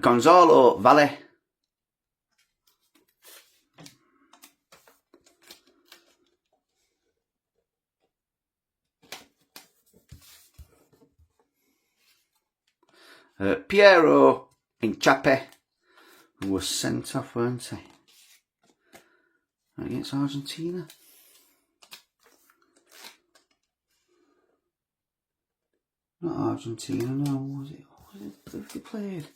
Gonzalo Valle. Piero Inchape, who was sent off, weren't he? Against Argentina. Not Argentina, no, was it? Who they played?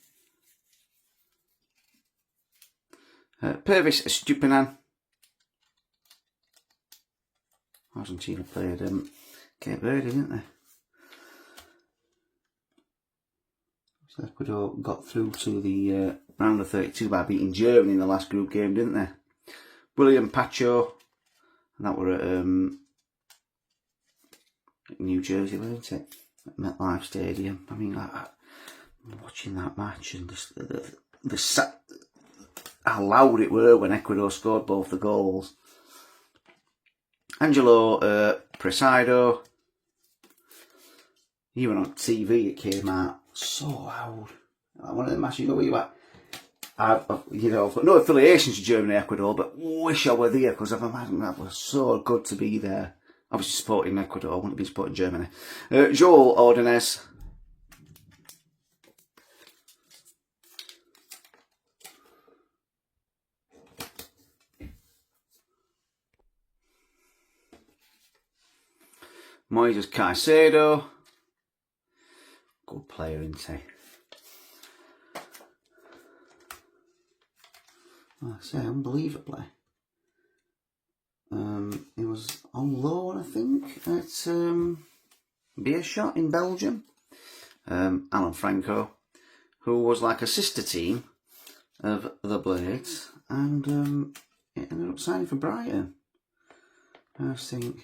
Pervis Estupinan. Argentina played Cape Verde, didn't they? So Ecuador got through to the round of 32 by beating Germany in the last group game, didn't they? William Pacho, and that were at New Jersey, weren't it? At MetLife Stadium. I mean, watching that match and how loud it were when Ecuador scored both the goals. Angelo Presido, even on TV it came out so loud. One of the matches, where you at? I've got no affiliations to Germany, Ecuador, but wish I were there because I've imagined that was so good to be there. Obviously supporting Ecuador, I wouldn't be supporting Germany. Joel Ordonez. Moises Caicedo. Good player, isn't he? Like I say, unbelievably. He was on loan, I think, at Beerschot in Belgium. Alan Franco, who was like a sister team of the Blades, and it ended up signing for Brighton. I was thinking,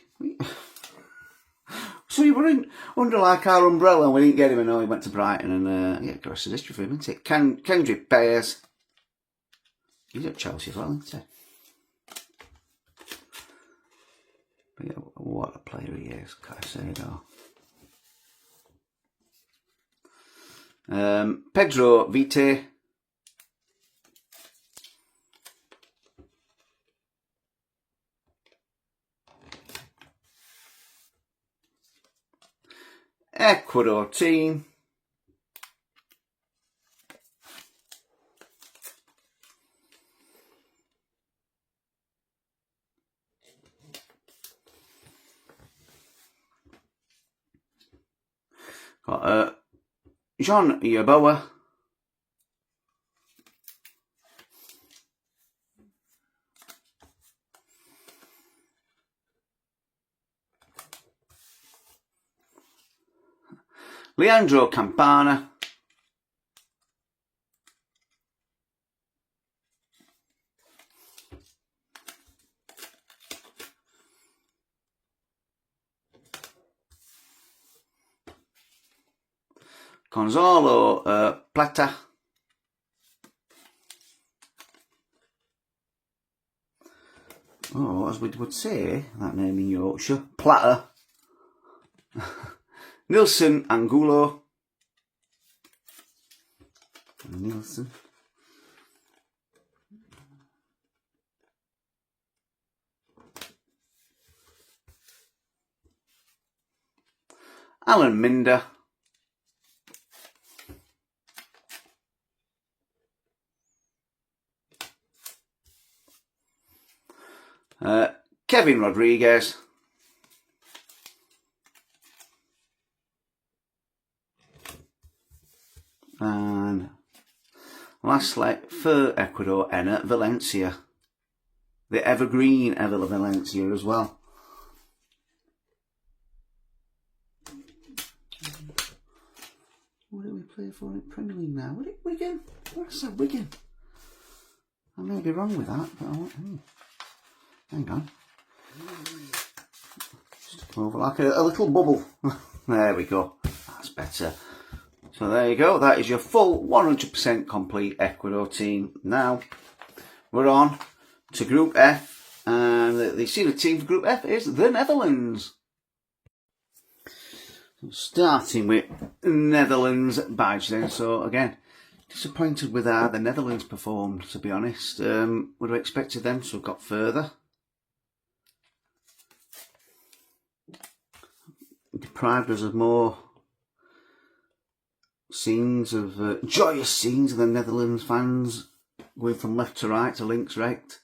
so he were under like our umbrella and we didn't get him, and he went to Brighton, and yeah, got a history for him, isn't it? Kendrick Bayers. He's at Chelsea as well, isn't he? But yeah, what a player he is, Caicedo. Pedro Vite. Ecuador team. Got John Yeboah. Leandro Campana. Gonzalo Plata. Oh, as we would say, that name in Yorkshire, Plata. Nilson Angulo. Nilson. Alan Minder. Kevin Rodriguez. And lastly, for Ecuador, Enner Valencia. The evergreen Ever Valencia as well. What did we play for in Premier League now? Was it Wigan? What is that, Wigan? I may be wrong with that, but hang on. Just come over like a little bubble. There we go. That's better. So there you go. That is your full 100% complete Ecuador team. Now we're on to Group F, and the senior team for Group F is the Netherlands. Starting with Netherlands badge then. So again, disappointed with how the Netherlands performed, to be honest. Would have expected them to have got further. Deprived us of more scenes of joyous scenes of the Netherlands fans going from left to right to links right.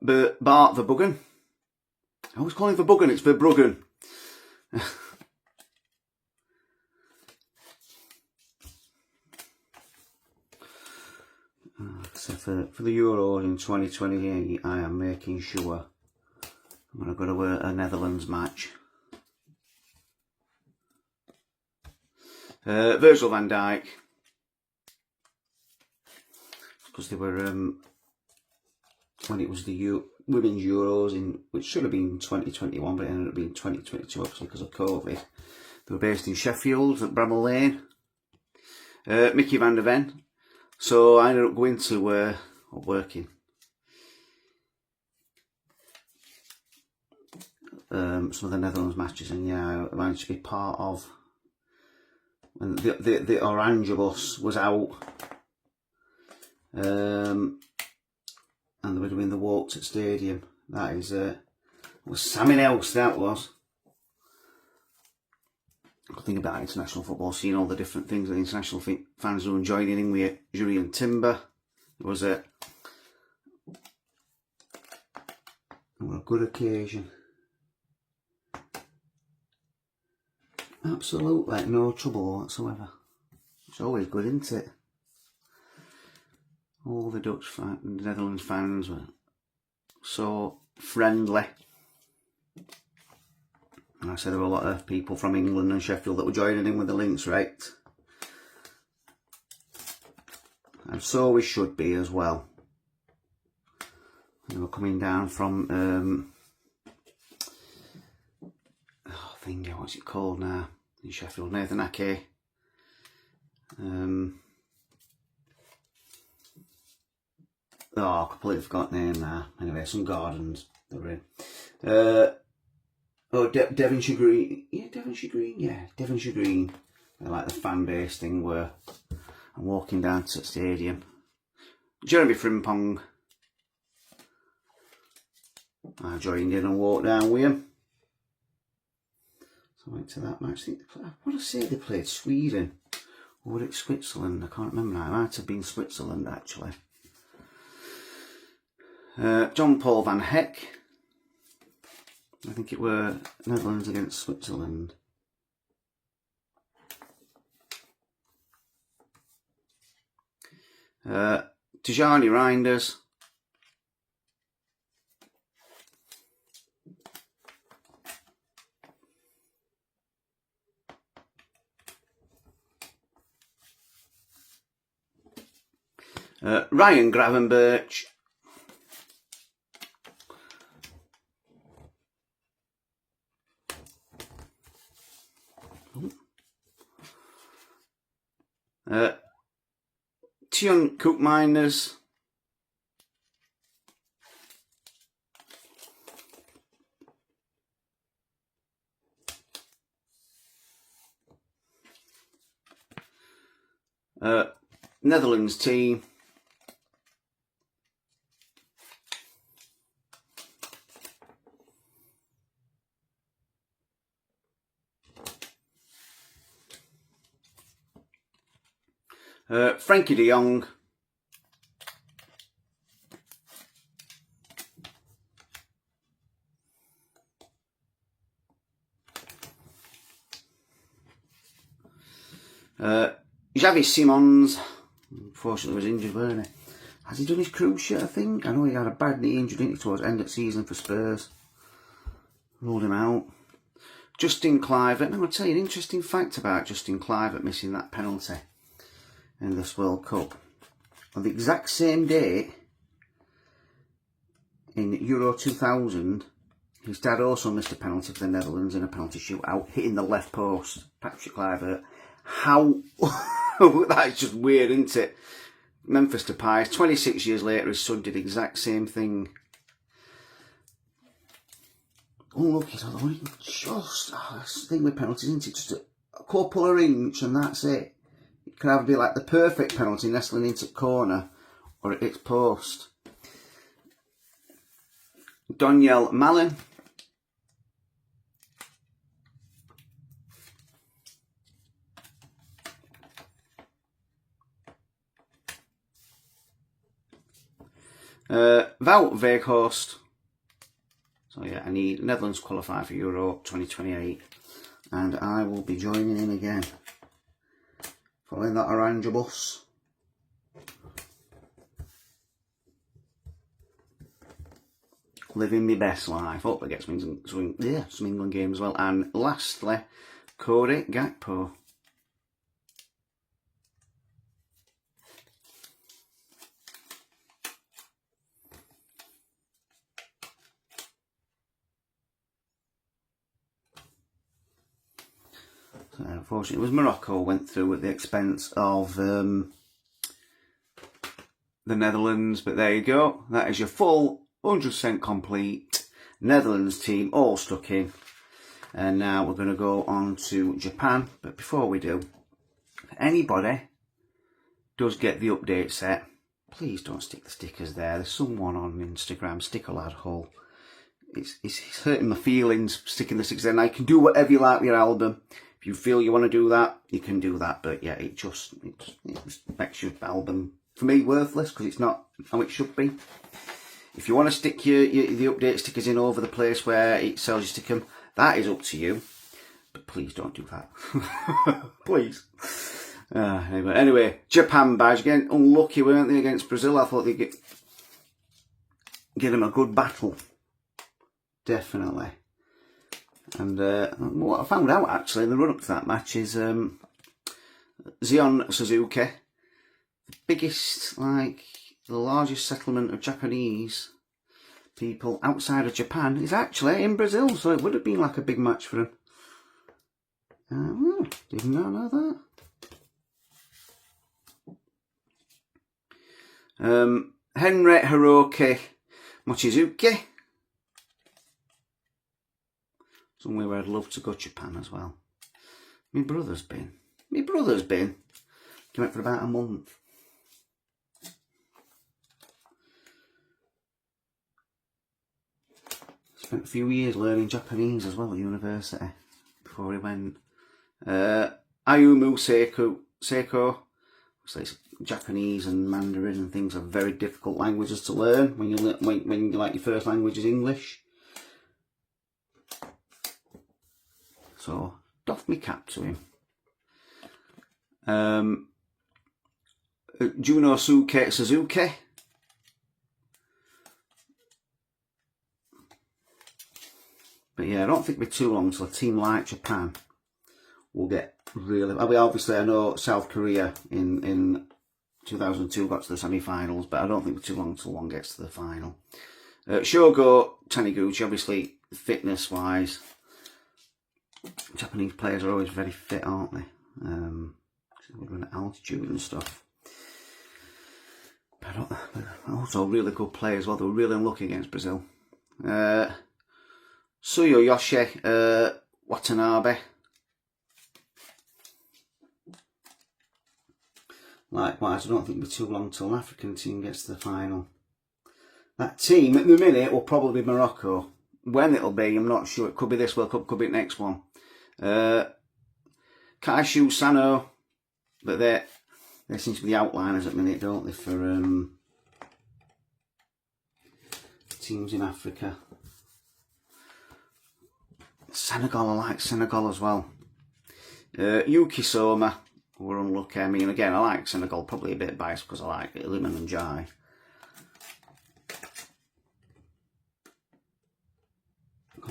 But Bart Verbruggen. I always call him Verbruggen, it's Verbruggen. So for the Euros in 2028, I am making sure I'm going to go to a Netherlands match. Virgil van Dijk, because they were when it was the Women's Euros, which should have been 2021, but it ended up being 2022 obviously because of COVID. They were based in Sheffield at Bramall Lane. Mickey van der Ven. So I ended up going to working some of the Netherlands matches, and yeah, I managed to be part of when the Orange bus was out, and they were doing the walks at stadium. That is was something else. That was. Good thing about international football, seeing all the different things that the international fans were joining in with Jury and Timber. It was a good occasion. Absolutely no trouble whatsoever. It's always good, isn't it? All the Dutch fans, the Netherlands fans were so friendly. And I said there were a lot of people from England and Sheffield that were joining in with the links, right? And so we should be as well. They were coming down from what's it called now in Sheffield? Nathan Ake. I completely forgot the name now. Anyway, some gardens they were in. Devonshire Green. Yeah, Devonshire Green. Yeah, Devonshire Green. Like the fan base thing where I'm walking down to the stadium. Jeremy Frimpong. I joined in and walked down with him. So I went to that match. I want to say they played Sweden. Or was it Switzerland? I can't remember now. It might have been Switzerland actually. John Paul van Heck. I think it were Netherlands against Switzerland. Tijani Reinders. Ryan Gravenberch. Tion Koopmeiners. Netherlands team. Frankie de Jong. Xavi Simons. Unfortunately was injured, weren't he? Has he done his cruise shit, I think? I know he had a bad knee injury, didn't he, towards the end of the season for Spurs. Ruled him out. Justin Kluivert. I'm going to tell you an interesting fact about Justin Kluivert missing that penalty in this World Cup. On the exact same day, in Euro 2000, his dad also missed a penalty for the Netherlands in a penalty shootout, hitting the left post. Patrick Kluivert. How... That's just weird, isn't it? Memphis Depay. 26 years later, his son did the exact same thing. Oh, look, he's only just... that's the thing with penalties, isn't it? Just a couple of inch and that's it. It can either be like the perfect penalty nestling into corner or it hits post. Daniel Malin. Wout Weghorst. So yeah, I need Netherlands qualify for Euro 2028, and I will be joining in again, following that orange bus. Living my best life. Hope I get some England games as well. And lastly, Cody Gakpo. So unfortunately, it was Morocco went through at the expense of the Netherlands, but there you go. That is your full 100% complete Netherlands team all stuck in. And now we're going to go on to Japan. But before we do, if anybody does get the update set, please don't stick the stickers there. There's someone on Instagram, Sticker Lad Hull. It's hurting my feelings sticking the stickers there. Now you can do whatever you like with your album. If you feel you want to do that, you can do that. But yeah, it just makes your album, for me, worthless because it's not how it should be. If you want to stick the update stickers in over the place where it sells you stick them, that is up to you. But please don't do that. Please. Anyway, Japan badge. Again, unlucky, weren't they, against Brazil? I thought they'd give them a good battle. Definitely. And what I found out, actually, in the run-up to that match is Zion Suzuki, the biggest, the largest settlement of Japanese people outside of Japan is actually in Brazil, so it would have been like a big match for him. Did not know that. Henry Hiroki Mochizuki. Somewhere where I'd love to go, Japan as well. My brother's been. Came out for about a month. Spent a few years learning Japanese as well at university before he went. Ayumu Seiko. So it's Japanese and Mandarin and things are very difficult languages to learn when you like your first language is English. So doff me cap to him. Junosuke Suzuki. But yeah, I don't think it'll be too long till a team like Japan will get really... obviously I know South Korea in 2002 got to the semi-finals, but I don't think it'll be too long till one gets to the final. Shogo Taniguchi, obviously fitness-wise, Japanese players are always very fit, aren't they? We're going at altitude and stuff. But also really good players. Well, they were really unlucky against Brazil. Tsuyoyoshi Watanabe. Likewise, I don't think it'll be too long till an African team gets to the final. That team at the minute will probably be Morocco. When it'll be, I'm not sure. It could be this World Cup, could be next one. Kaishu Sano, but they seem to be the outliners at the minute, don't they, for teams in Africa. Senegal, I like Senegal as well. Yuki Soma, we're unlucky. I mean, again, I like Senegal, probably a bit biased because I like Iliman and Jai.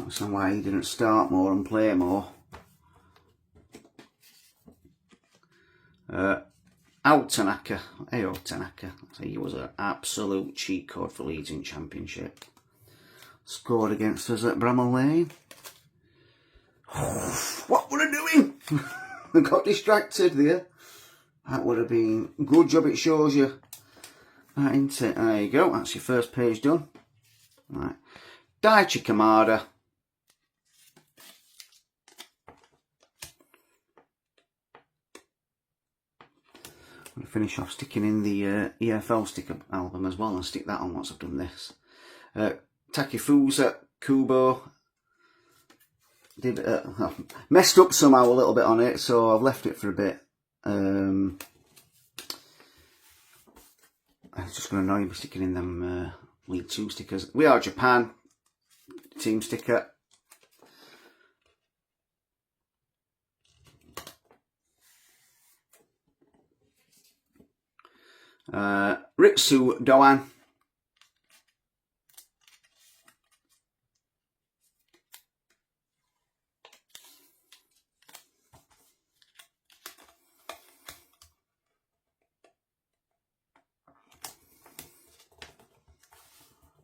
understand why he didn't start more and play more. Tanaka. He was an absolute cheat code for Leeds in Championship. Scored against us at Bramall Lane. What were I doing? I got distracted there. That would have been good job. It shows you that, isn't it? There you go. That's your first page done. Right. Daichi Kamada. I'm going to finish off sticking in the EFL sticker album as well and stick that on once I've done this. Takifusa Kubo. Messed up somehow a little bit on it, so I've left it for a bit. It's just going to annoy me sticking in them League 2 stickers. We Are Japan team sticker. Ritsu Doan.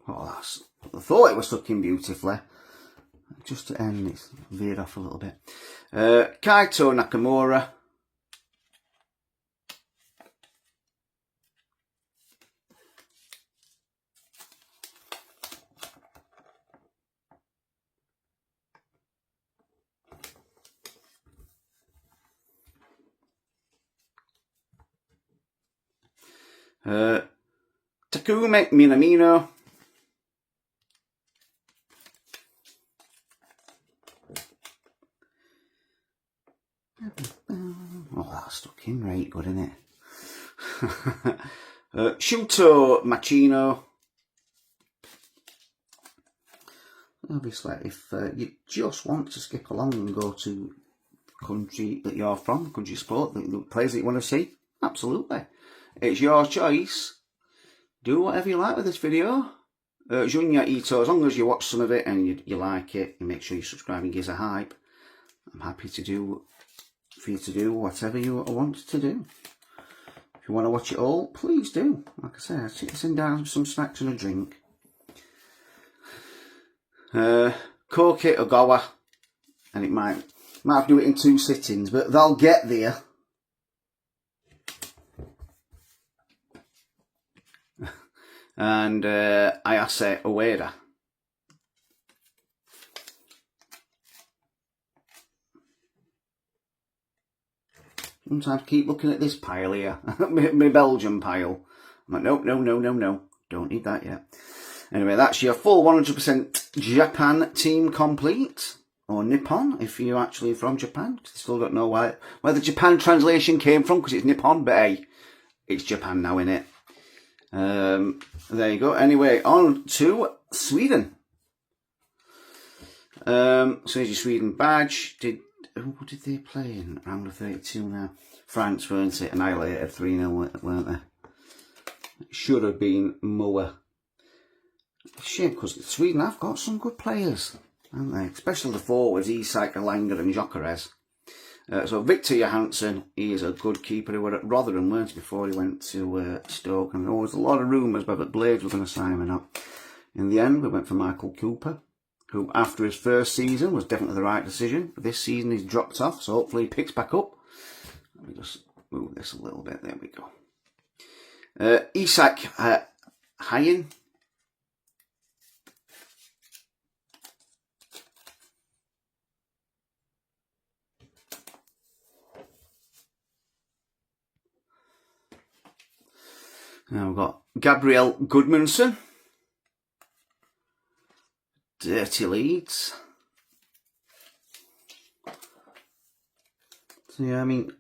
Oh, I thought it was stuck in beautifully. Just to end, it's veered off a little bit. Kaito Nakamura. Takumi Minamino. Oh, that's stuck in right good, isn't it? Shuto Machino. Obviously, if you just want to skip along and go to the country that you're from, country sport, the players that you want to see, absolutely. It's your choice. Do whatever you like with this video. Junya Ito, as long as you watch some of it and you like it, and make sure you subscribe and give us a hype, I'm happy to do for you to do whatever you want to do. If you want to watch it all, please do. Like I said, send down some snacks and a drink. Koke Ogawa, and it might have to do it in 2 sittings, but they'll get there. And Ayase Ueda. Sometimes I keep looking at this pile here, my Belgian pile. I'm like, nope, no, don't need that yet. Anyway, that's your full 100% Japan team complete, or Nippon if you're actually from Japan. Still don't know where the Japan translation came from, because it's Nippon, but hey, it's Japan now, innit? There you go. Anyway, on to Sweden. So here's your Sweden badge. Who did they play in round of 32 now? France, weren't it? Annihilated 3-0, weren't they? It should have been Moa. Shame, because Sweden have got some good players, haven't they? Especially the forwards, Isak, Langer and Gyökeres. So Victor Johansson, he is a good keeper. He was at Rotherham, weren't he, before he went to Stoke. And there was a lot of rumours about Blades were going to sign him up. In the end, we went for Michael Cooper, who after his first season was definitely the right decision. But this season he's dropped off, so hopefully he picks back up. Let me just move this a little bit. There we go. Isak Hayen. Now we've got Gabriel Goodmanson. Dirty Leeds. So yeah, I mean,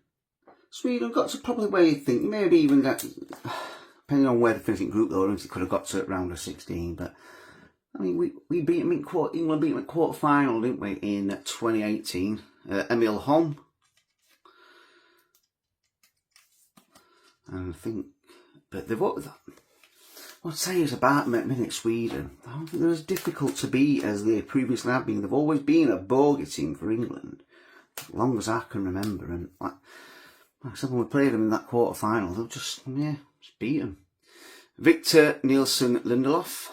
Sweden got to probably where you think, maybe even get, depending on where the finishing group though, it could have got to round of 16, but I mean, we beat them in England beat them at quarter final, didn't we, in 2018. Emil Holm. And I think, but they've I'd say is about minute Sweden. I don't think they're as difficult to beat as they previously have been. They've always been a bogey team for England, as long as I can remember. And like I said, when we played them in that quarter final, they'll just beat them. Victor Nielsen Lindelof.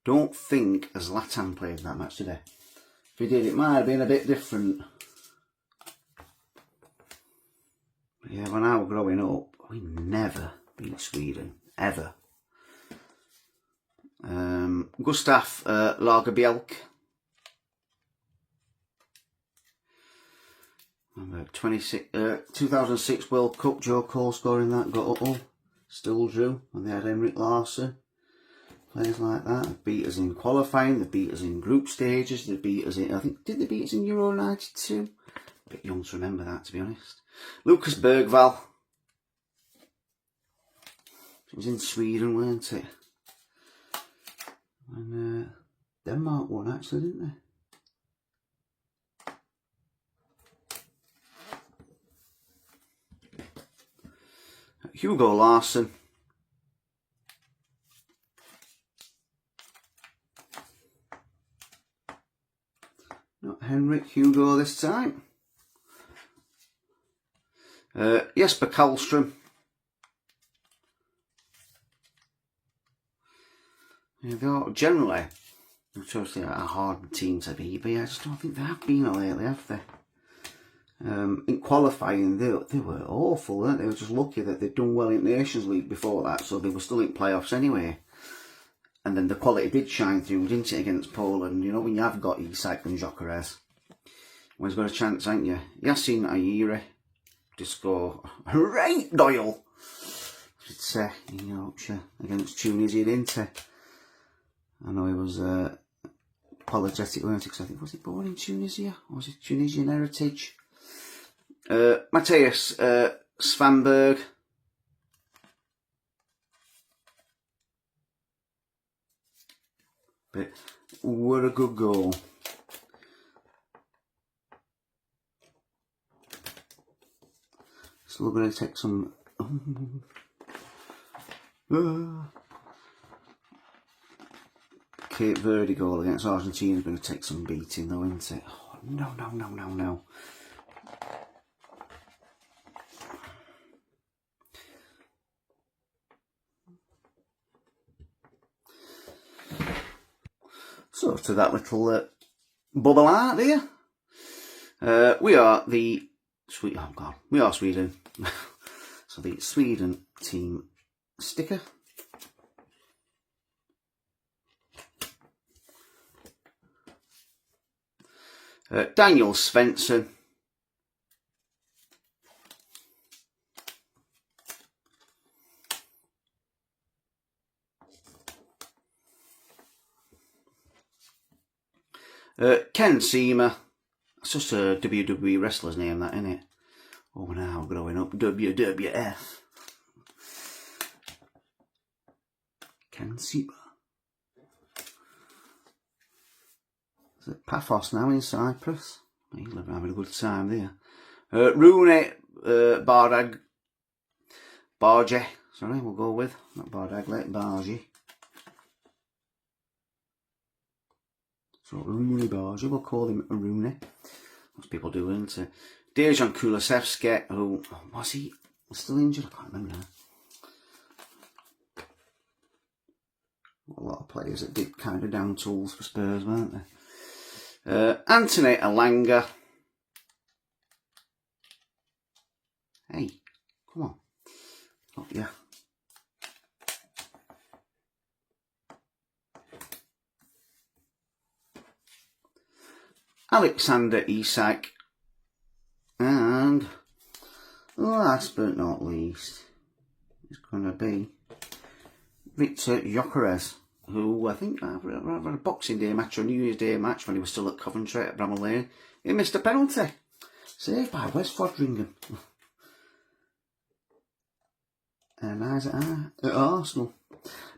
Don't think as Zlatan played that match today. If he did, it might have been a bit different. But yeah, when I was growing up, we never beat Sweden, ever. Gustav Lagerbielke. 2006 World Cup, Joe Cole scoring that goal. Still drew when they had Henrik Larsson. Players like that. They beat us in qualifying, they beat us in group stages, they beat us in, I think, did they beat us in Euro 92? A bit young to remember that, to be honest. Lucas Bergvall. It was in Sweden, weren't it? And Denmark won, actually, didn't they? Hugo Larsson. Not Henrik, Hugo this time. Jesper Karlström. Yeah, they're generally, obviously a hard team to beat, but yeah, I just don't think they have been lately, have they? In qualifying, they were awful, weren't they? They were just lucky that they'd done well in Nations League before that, so they were still in playoffs anyway. And then the quality did shine through, didn't it, against Poland? You know, when you have got Isak and Gyökeres, always got a chance, haven't you? Yasin Ayiri to score a right Doyle, I should say, in Yorkshire against Tunisia, didn't he? I know he was apologetic, weren't he? Because I think, was he born in Tunisia? Or was he Tunisian heritage? Matthias Svanberg. But what a good goal. Still going to take some... Cape Verde goal against Argentina is going to take some beating though, isn't it? Oh, no, no, no, no, no. So to that little bubble art there, we are the we are Sweden. So the Sweden team sticker. Daniel Svensson. Ken Seamer. That's just a WWE wrestler's name, that, isn't it? Oh, now growing up, WWF. Ken Seamer. Is it Paphos now in Cyprus? He's having a good time there. Rune Barge. Sorry, we'll go with. Not Bardagle, Barge. So Rune Barge, we'll call him Rune. Most people do, isn't it? Dejan Kulusevski, who was he still injured? I can't remember now. A lot of players that did kind of down tools for Spurs, weren't they? Anthony Elanga. Hey, come on. Oh, yeah. Alexander Isak. And last but not least, it's going to be Victor Gyökeres, who I think had a Boxing Day match or a New Year's Day match when he was still at Coventry at Bramall Lane. He missed a penalty. Saved by Wes Foderingham. And eyes at Arsenal.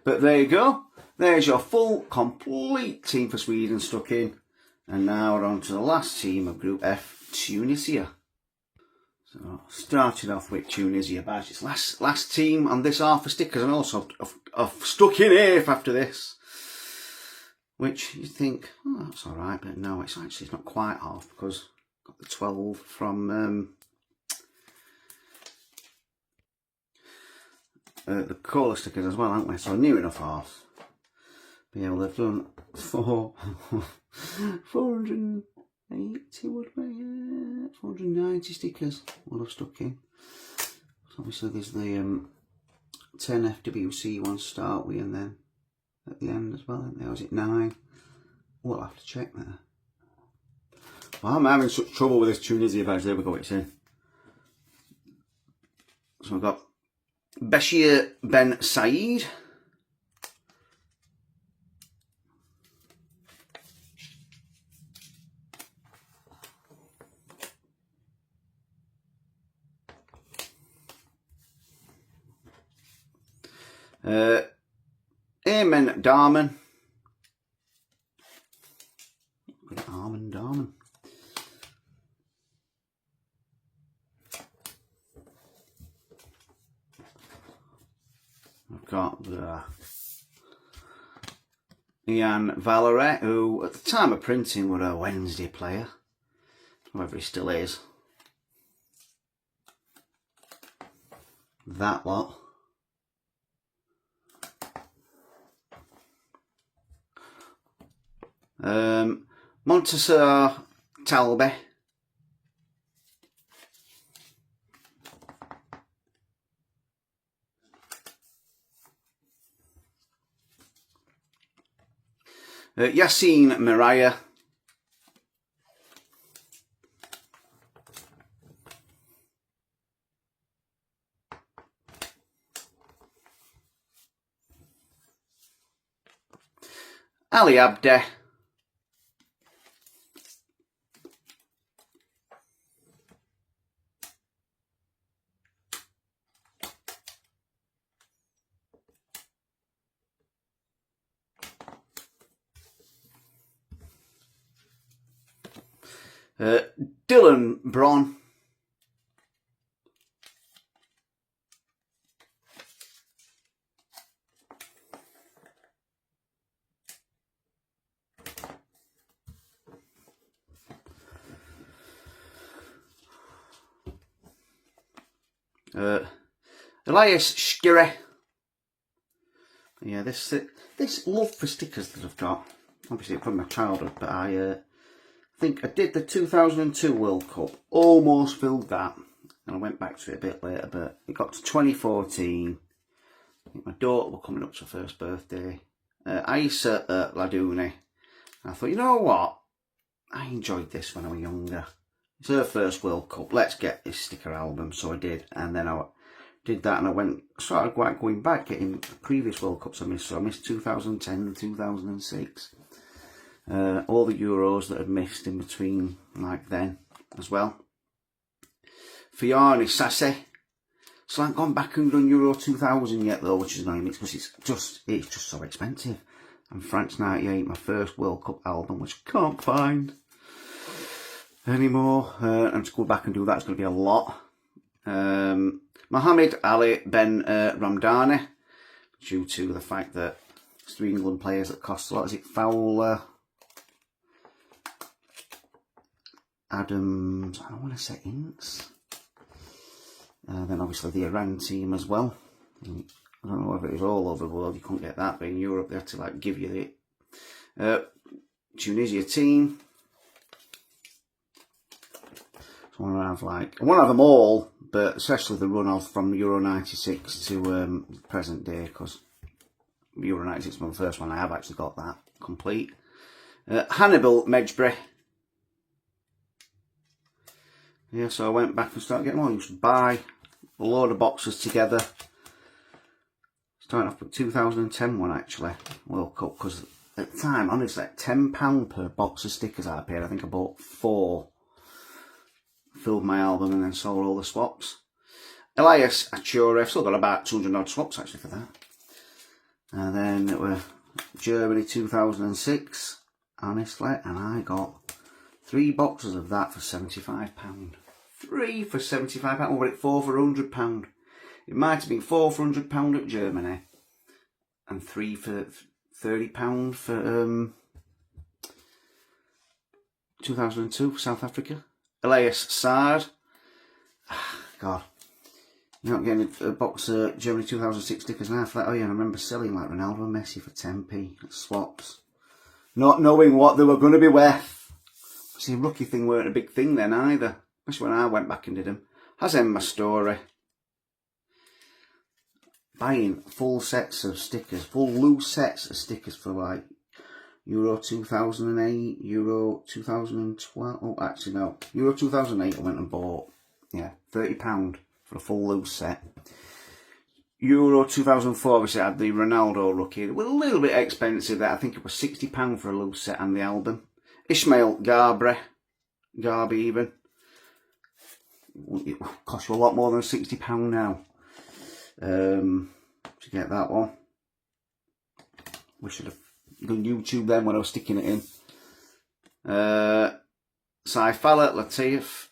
But there you go. There's your full, complete team for Sweden stuck in. And now we're on to the last team of Group F, Tunisia. So starting off with Tunisia badge. It's last team on this half of stickers, and also I've stuck in eighth after this. Which you think, oh, that's alright, but no, it's not quite half, because I've got the 12 from the colour stickers as well, haven't we? So near enough half. But yeah, well, they've done 480, would we? Yeah, 490 stickers what I've stuck in. So obviously there's the 10 FWC ones to start with, and then at the end as well, isn't there? Or is it 9? We'll have to check there. Well, I'm having such trouble with this Tunisia badge. There we go, it's in. So I've got Bashir Ben Said. Eamon Darman. Darman. I've got the Ian Valerie, who at the time of printing was a Wednesday player, whoever he still is. That lot. Montessor Talby. Yassine Mariah. Ali Abde. Dylan Braun. Elias Skirry. Yeah, this love for stickers that I've got, obviously from my childhood, but I think I did the 2002 World Cup, almost filled that, and I went back to it a bit later, but it got to 2014. I think my daughter was coming up to her first birthday, Aisa Ladouni. I thought, you know what, I enjoyed this when I was younger. It's her first World Cup, let's get this sticker album. So I did, and then I did that, and I started going back, getting previous World Cups I missed. So I missed 2010 and 2006. All the Euros that I'd missed in between, like then as well. Fiani Sassy. So I haven't gone back and done Euro 2000 yet though, which is annoying because it's just so expensive. And France 98, my first World Cup album, which I can't find anymore. And to go back and do that is going to be a lot. Mohammed Ali Ben Ramdani, due to the fact that it's 3 England players that cost a lot. Is it Fowler? Adams, I want to say Ince. Then obviously the Iran team as well. I don't know whether it was all over the world, you couldn't get that, but in Europe they had to like give you it. Tunisia team. So I want to have them all, but especially the run-off from Euro 96 to present day, because Euro 96 was the first one I have actually got that complete. Hannibal Medjbury. Yeah, so I went back and started getting more. I used to buy a load of boxes together. Starting off with 2010 one actually, World Cup, because at the time, honestly, like £10 per box of stickers I paid. I think I bought 4, filled my album and then sold all the swaps. Elias Achure, I've still got about 200 odd swaps actually for that. And then it was Germany 2006, honestly, and I got 3 boxes of that for £75. 3 for £75, or was it 4 for £100? It might have been 4 for £100 at Germany, and 3 for £30 for 2002 for South Africa. Elias Saad. God. You're not getting a box of Germany 2006 stickers now for that. Oh yeah, I remember selling like Ronaldo and Messi for 10p at swaps. Not knowing what they were going to be worth. See, rookie thing weren't a big thing then either. Especially when I went back and did them. Has Emma Story. Buying full sets of stickers, full loose sets of stickers for like Euro 2008, Euro 2012. Oh, actually no, Euro 2008 I went and bought, yeah, £30 for a full loose set. Euro 2004 obviously had the Ronaldo rookie. It was a little bit expensive there. I think it was £60 for a loose set and the album. Ishmael Garby even. It cost you a lot more than £60 now. To get that one. We should have done YouTube then when I was sticking it in. Saifala Lataif.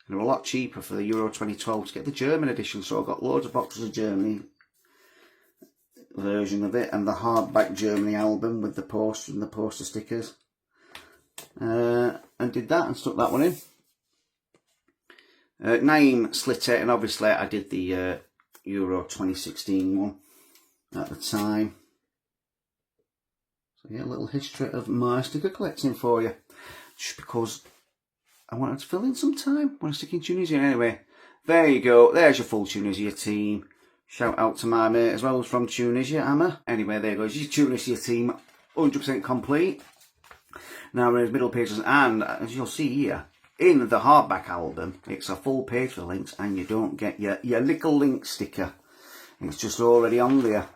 They were a lot cheaper for the Euro 2012 to get the German edition, so I got loads of boxes of Germany version of it and the hardback Germany album with the poster and the poster stickers. And did that and stuck that one in. Naeem Slitter, and obviously I did the Euro 2016 one at the time. So yeah, a little history of my sticker collecting for you. Just because I wanted to fill in some time when I stick in Tunisia. Anyway, there you go. There's your full Tunisia team. Shout out to my mate as well, who's from Tunisia, Amma. Anyway, there goes your Tunisia team, 100% complete. Now we're in the middle pages, and as you'll see here, in the hardback album, it's a full page for links, and you don't get your little link sticker. It's just already on there.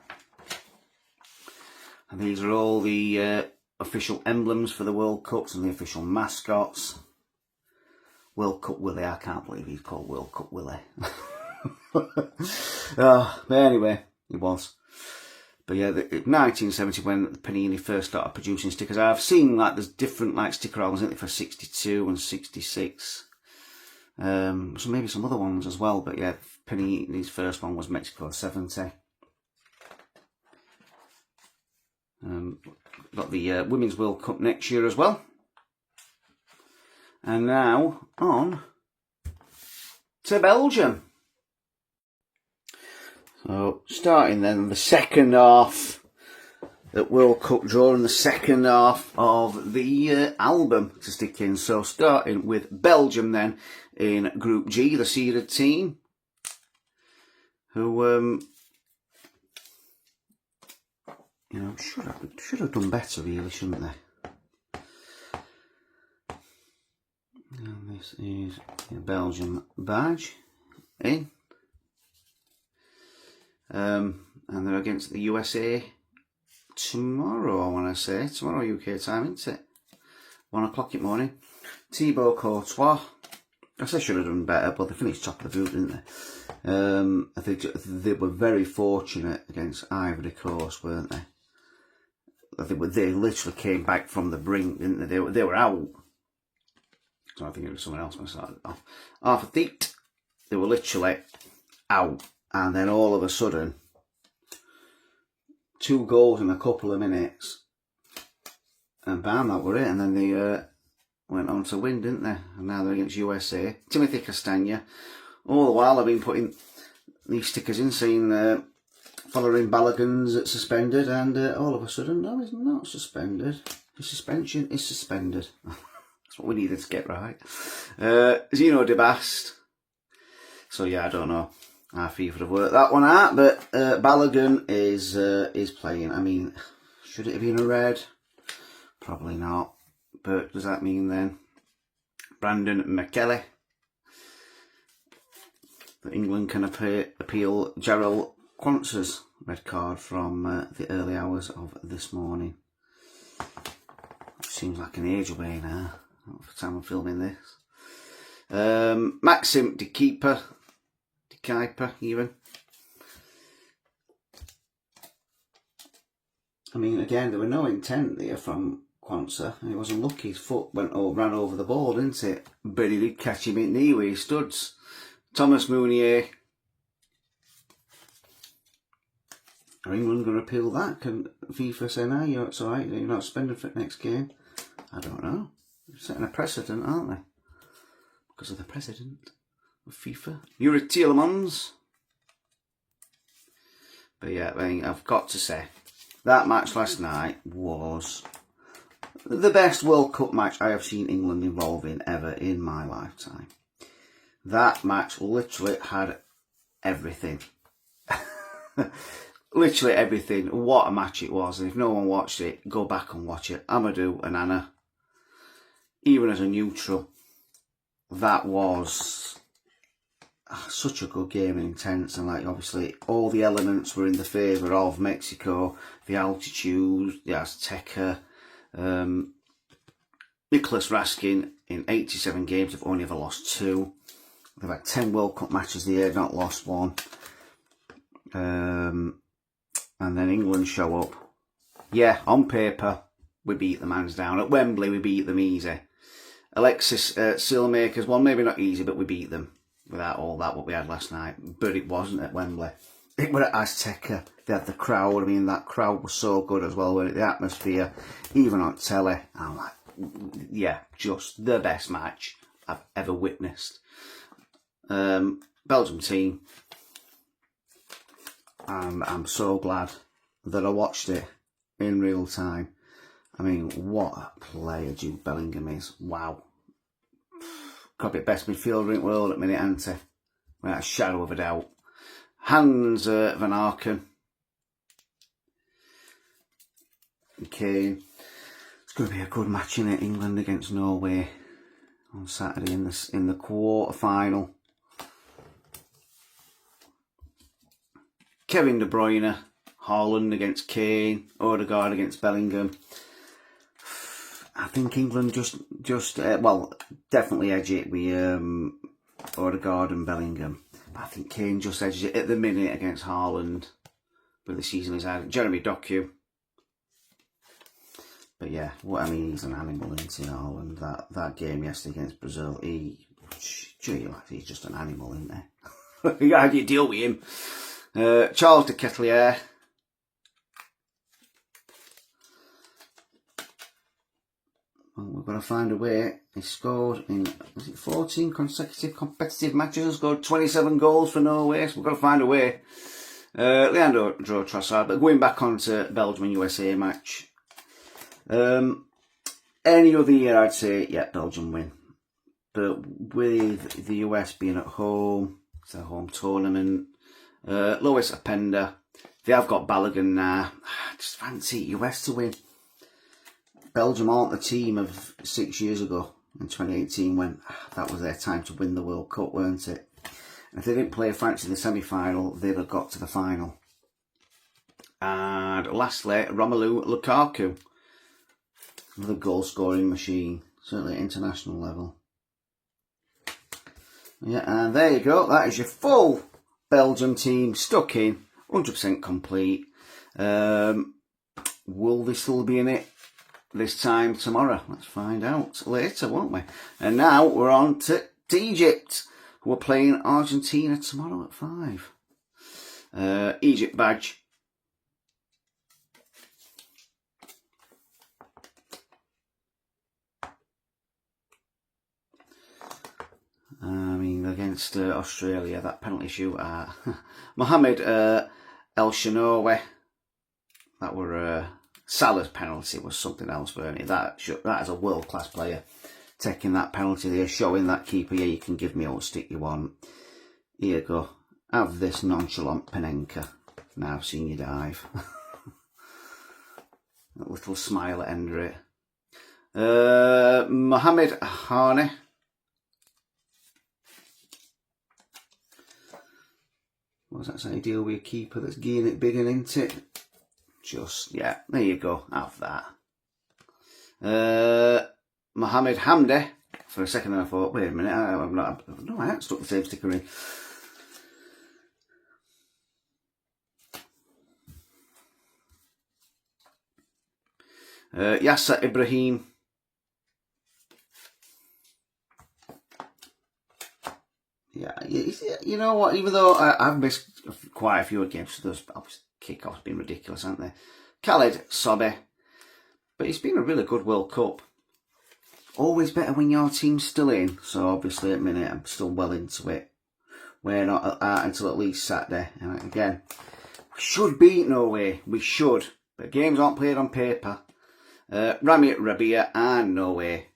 And these are all the official emblems for the World Cups and the official mascots. World Cup Willie, I can't believe he's called World Cup Willie. But anyway, it was. But yeah, 1970 when Panini first started producing stickers. I've seen like there's different like sticker albums, isn't there, for 62 and 66. So maybe some other ones as well. But yeah, Panini's first one was Mexico 70. Got the Women's World Cup next year as well. And now on to Belgium. So starting then the second half at World Cup draw and the second half of the album to stick in. So starting with Belgium then in Group G, the seeded team, who you know should have done better really, shouldn't they? And this is the Belgium badge in. And they're against the USA tomorrow, I want to say. Tomorrow UK time, isn't it? 1 o'clock in the morning. Thibaut Courtois. I guess I should have done better, but they finished top of the group, didn't they? I think they were very fortunate against Ivory Coast, weren't they? I think they literally came back from the brink, didn't they? They were out. So I think it was someone else when I started off. Half a feet. They were literally out. And then all of a sudden, 2 goals in a couple of minutes. And bam, that were it. And then they went on to win, didn't they? And now they're against USA. Timothy Castagna. All the while I've been putting these stickers in, saying following Balogun's suspended. And all of a sudden, no, he's not suspended. His suspension is suspended. That's what we needed to get right. Zeno de Bast. So yeah, I don't know how FIFA would have worked that one out, but Balogun is playing. I mean, should it have been a red? Probably not. But does that mean then Brandon McKelly that England can appeal Jarrell Quantz's red card from the early hours of this morning? Seems like an age away now. Not for the time I'm filming this. Maxim de Keeper even. I mean, again, there were no intent there from Quansah. He was unlucky. His foot ran over the ball, didn't it? But he did catch him in knee with his studs. Thomas Mounier. Are England going to appeal that? Can FIFA say, no, it's alright, you're not suspended for the next game? I don't know. They're setting a precedent, aren't they? Because of the president of FIFA. Yuri Tielemans. But yeah, I mean, I've got to say, that match last night was the best World Cup match I have seen England involved in ever in my lifetime. That match literally had everything. Literally everything. What a match it was. And if no one watched it, go back and watch it. Amadou and Anna, even as a neutral, that was such a good game and intense. And like, obviously all the elements were in the favour of Mexico. The altitude, the Azteca. Nicholas Raskin in 87 games have only ever lost 2. They've had 10 World Cup matches the year, not lost 1. And then England show up. Yeah, on paper, we beat the man's down. At Wembley, we beat them easy. Alexis Sailmakers, well, maybe not easy, but we beat them without all that, what we had last night. But it wasn't at Wembley. It was at Azteca. They had the crowd. I mean, that crowd was so good as well, wasn't it? The atmosphere, even on telly. I'm like, yeah, just the best match I've ever witnessed. Belgium team. And I'm so glad that I watched it in real time. I mean, what a player Jude Bellingham is. Wow. Probably best midfielder in the world at the minute, hasn't he? Without a shadow of a doubt. Hans van Aken. And Kane. It's going to be a good match in it. England against Norway on Saturday in the quarter final. Kevin De Bruyne, Haaland against Kane, Odegaard against Bellingham. I think England just well, definitely edge it with Odegaard and Bellingham. But I think Kane just edges it at the minute against Haaland. But the season is out. Jeremy Doku. But yeah, I mean, he's an animal, isn't he, Haaland? That game yesterday against Brazil, he's just an animal, isn't he? How do you deal with him? Charles de Ketelaere. Well, we've got to find a way. He scored in 14 consecutive competitive matches, scored 27 goals for Norway, so we've got to find a way. Leandro Trossard, but going back onto Belgium and USA match. Any other year I'd say, yeah, Belgium win. But with the US being at home, it's a home tournament, Lois Openda, they have got Balogun now. I just fancy US to win. Belgium aren't the team of 6 years ago in 2018 when that was their time to win the World Cup, weren't it? And if they didn't play France in the semi-final, they'd have got to the final. And lastly, Romelu Lukaku, another goal-scoring machine, certainly at international level. Yeah, and there you go. That is your full Belgium team stuck in, 100% complete. Will they still be in it this time tomorrow? Let's find out later, won't we? And now we're on to Egypt, who are playing Argentina tomorrow at 5. Egypt badge. I mean, against Australia, that penalty shoot at Mohamed El Shanawi, that were Salah's penalty was something else, weren't it? That is a world-class player taking that penalty there, showing that keeper, yeah, you can give me all the stick you want. Here you go. Have this nonchalant Panenka. Now I've seen you dive. A little smile at end of it. Mohamed Hani. What does that say? Deal with a keeper that's gearing it big and into it. Just, yeah, there you go. Have that. Mohamed Hamdi. For a second I thought, wait a minute, I haven't stuck the same sticker in. Yasser Ibrahim. Yeah, you know what? Even though I've missed quite a few games, so those kick-offs been ridiculous, haven't they? Khaled Sobe. But it's been a really good World Cup. Always better when your team's still in. So obviously at the minute I'm still well into it. We're not until at least Saturday. And again, we should beat Norway. We should. But games aren't played on paper. Rami Rabia and Norway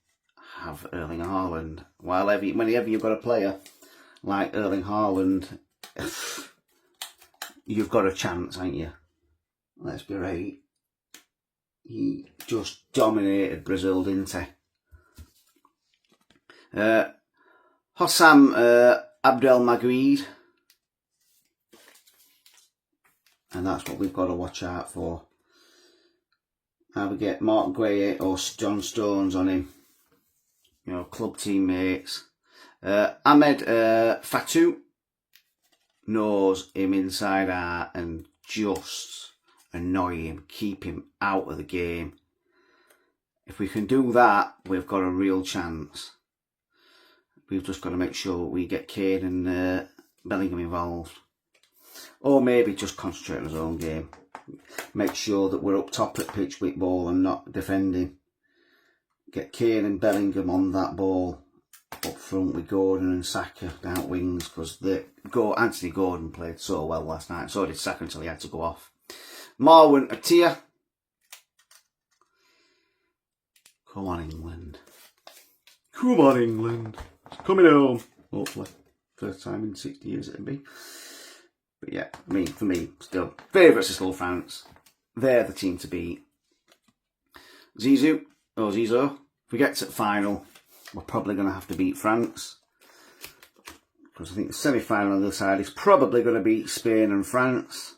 have Erling Haaland. While whenever you've got a player like Erling Haaland, you've got a chance, ain't you? Let's be right. He just dominated Brazil, didn't he? Hossam Abdelmaguid. And that's what we've got to watch out for. Either get Mark Gueye or John Stones on him. You know, club teammates. Ahmed Fatou knows him inside out and just annoy him, keep him out of the game. If we can do that, we've got a real chance. We've just got to make sure we get Kane and Bellingham involved. Or maybe just concentrate on his own game. Make sure that we're up top at pitch with ball and not defending. Get Kane and Bellingham on that ball. Up front with Gordon and Saka down wings, because Anthony Gordon played so well last night. So did Saka until he had to go off. Marwan Atiyah. Come on, England. Come on, England. It's coming home. Hopefully. First time in 60 years it'll be. But yeah, I mean, for me, still, favourites are still France. They're the team to beat. Zizou. If we get to the final, we're probably going to have to beat France. Because I think the semi-final on the other side is probably going to be Spain and France.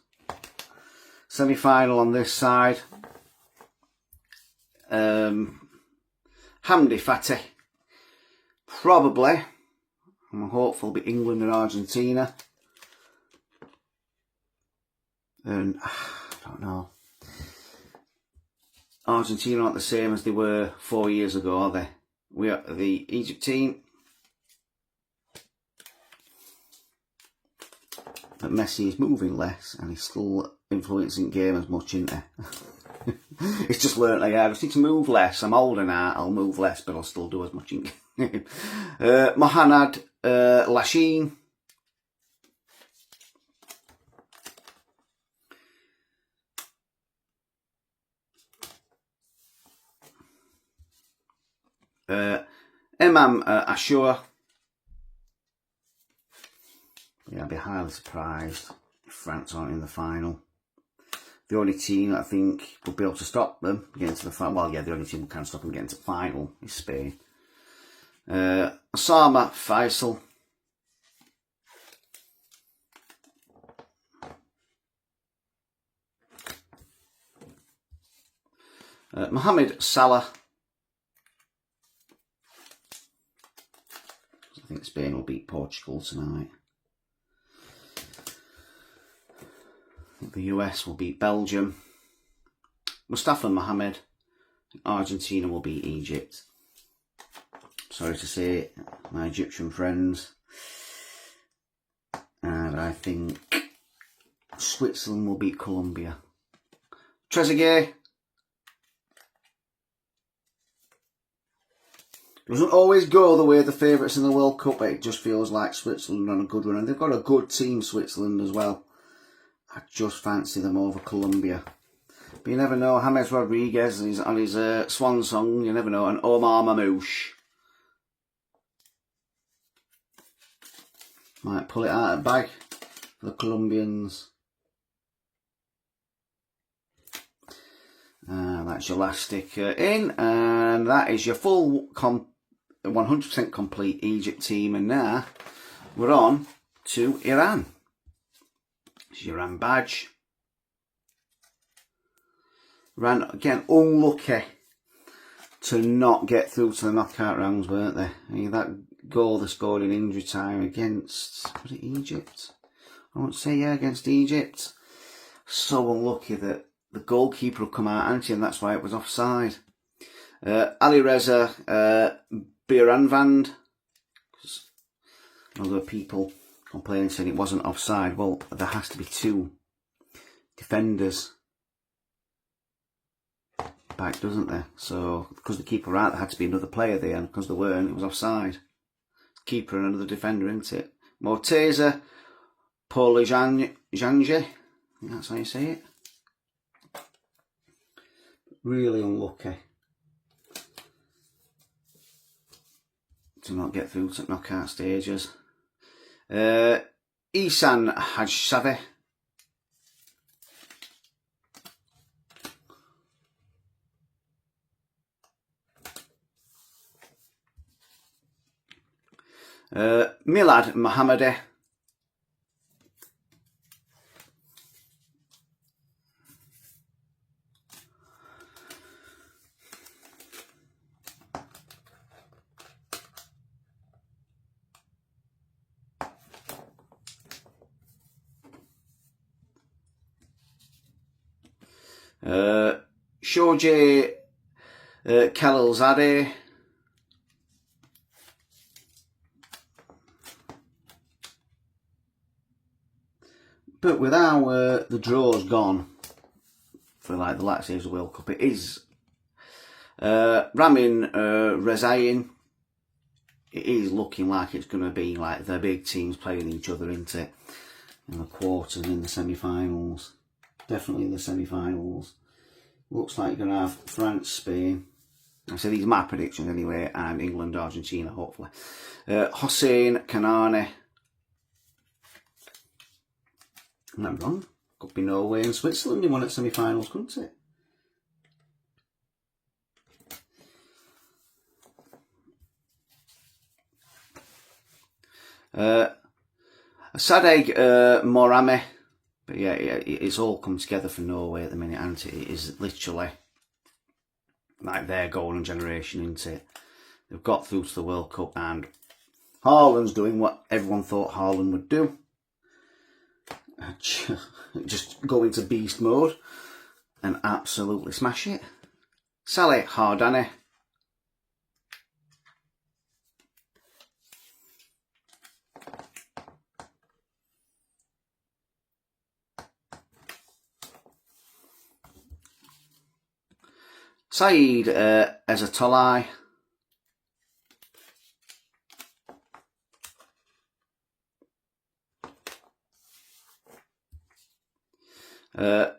Semi-final on this side. Hamdi Fateh. Probably. I'm hopeful it'll be England and Argentina. And I don't know. Argentina aren't the same as they were 4 years ago, are they? We are the Egypt team. But Messi is moving less and he's still influencing the game as much, isn't he? It's just learnt like, I just need to move less. I'm older now, I'll move less, but I'll still do as much in game. Mohamed Lashin. Imam Ashur. Yeah, I'd be highly surprised if France aren't in the final. The only team that I think will be able to stop them getting to the final, well, yeah, the only team who can stop them getting to the final is Spain. Osama Faisal. Mohamed Salah. I think Spain will beat Portugal tonight. I think the US will beat Belgium. Mustafa Mohamed. Argentina will beat Egypt. Sorry to say, my Egyptian friends. And I think Switzerland will beat Colombia. Trezeguet. Doesn't always go the way the favourites in the World Cup, but it just feels like Switzerland on a good run. And they've got a good team, Switzerland, as well. I just fancy them over Colombia. But you never know. James Rodriguez is on his swan song. You never know. And Omar Mamouche might pull it out of the bag for the Colombians. That's your last sticker in. And that is your full 100% complete Egypt team. And now we're on to Iran. It's your Iran badge. Iran, again, unlucky to not get through to the knockout rounds, weren't they? I mean, that goal they scored in injury time against, was it Egypt? I won't say, yeah, against Egypt. So unlucky that the goalkeeper would come out anti, and that's why it was offside. Ali Reza Biranvand. Other people complaining saying it wasn't offside. Well, there has to be two defenders back, doesn't there? So because the keeper out, there had to be another player there, and because there weren't, it was offside. Keeper and another defender, isn't it? Morteza Polajanje. That's how you say it. Really unlucky to not get through to knockout stages. Isan Hajsavi. Milad Mohammadi. Shoji Khalilzadeh. But with how the draw's gone for like the latter stage of the World Cup, it is Ramin Rezain. It is looking like it's going to be like the big teams playing each other, isn't it? In the quarters and in the semi-finals. Definitely in the semi-finals. Looks like you're going to have France, Spain. I say these are my predictions anyway, and England, Argentina, hopefully. Hossein Kanane. I'm not wrong. Could be Norway and Switzerland in one at semi-finals, couldn't it? Sadegh Morame. But yeah, it's all come together for Norway at the minute, and it is literally like their golden generation, isn't it? They've got through to the World Cup, and Haaland's doing what everyone thought Haaland would do. Just go into beast mode and absolutely smash it. Saleh Hardani. Saeed Ezatolai.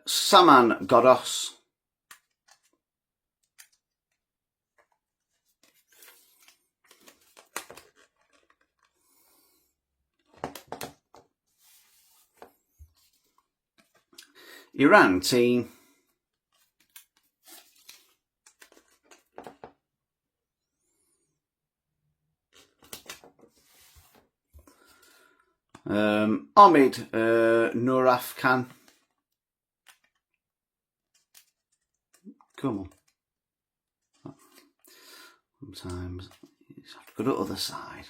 Saman Godos. Iran team. Omid Nuraf Khan. Come on. Sometimes you just have to go to the other side.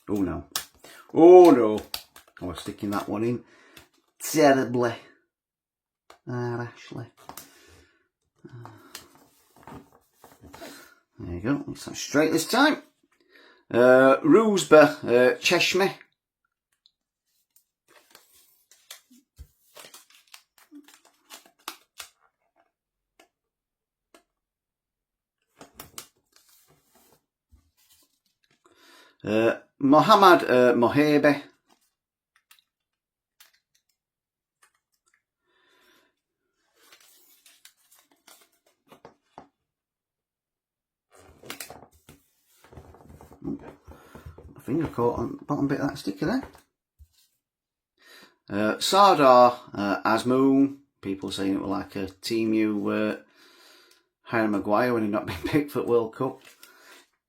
Oh no. Oh no. I was sticking that one in terribly. Ashley. There you go. It's that straight this time. Roosba Cheshme. Mohammad Mohebe. Finger caught on the bottom bit of that sticker there. Sardar Azmoun. People saying it was like a Team U Harry Maguire when he not been picked for the World Cup.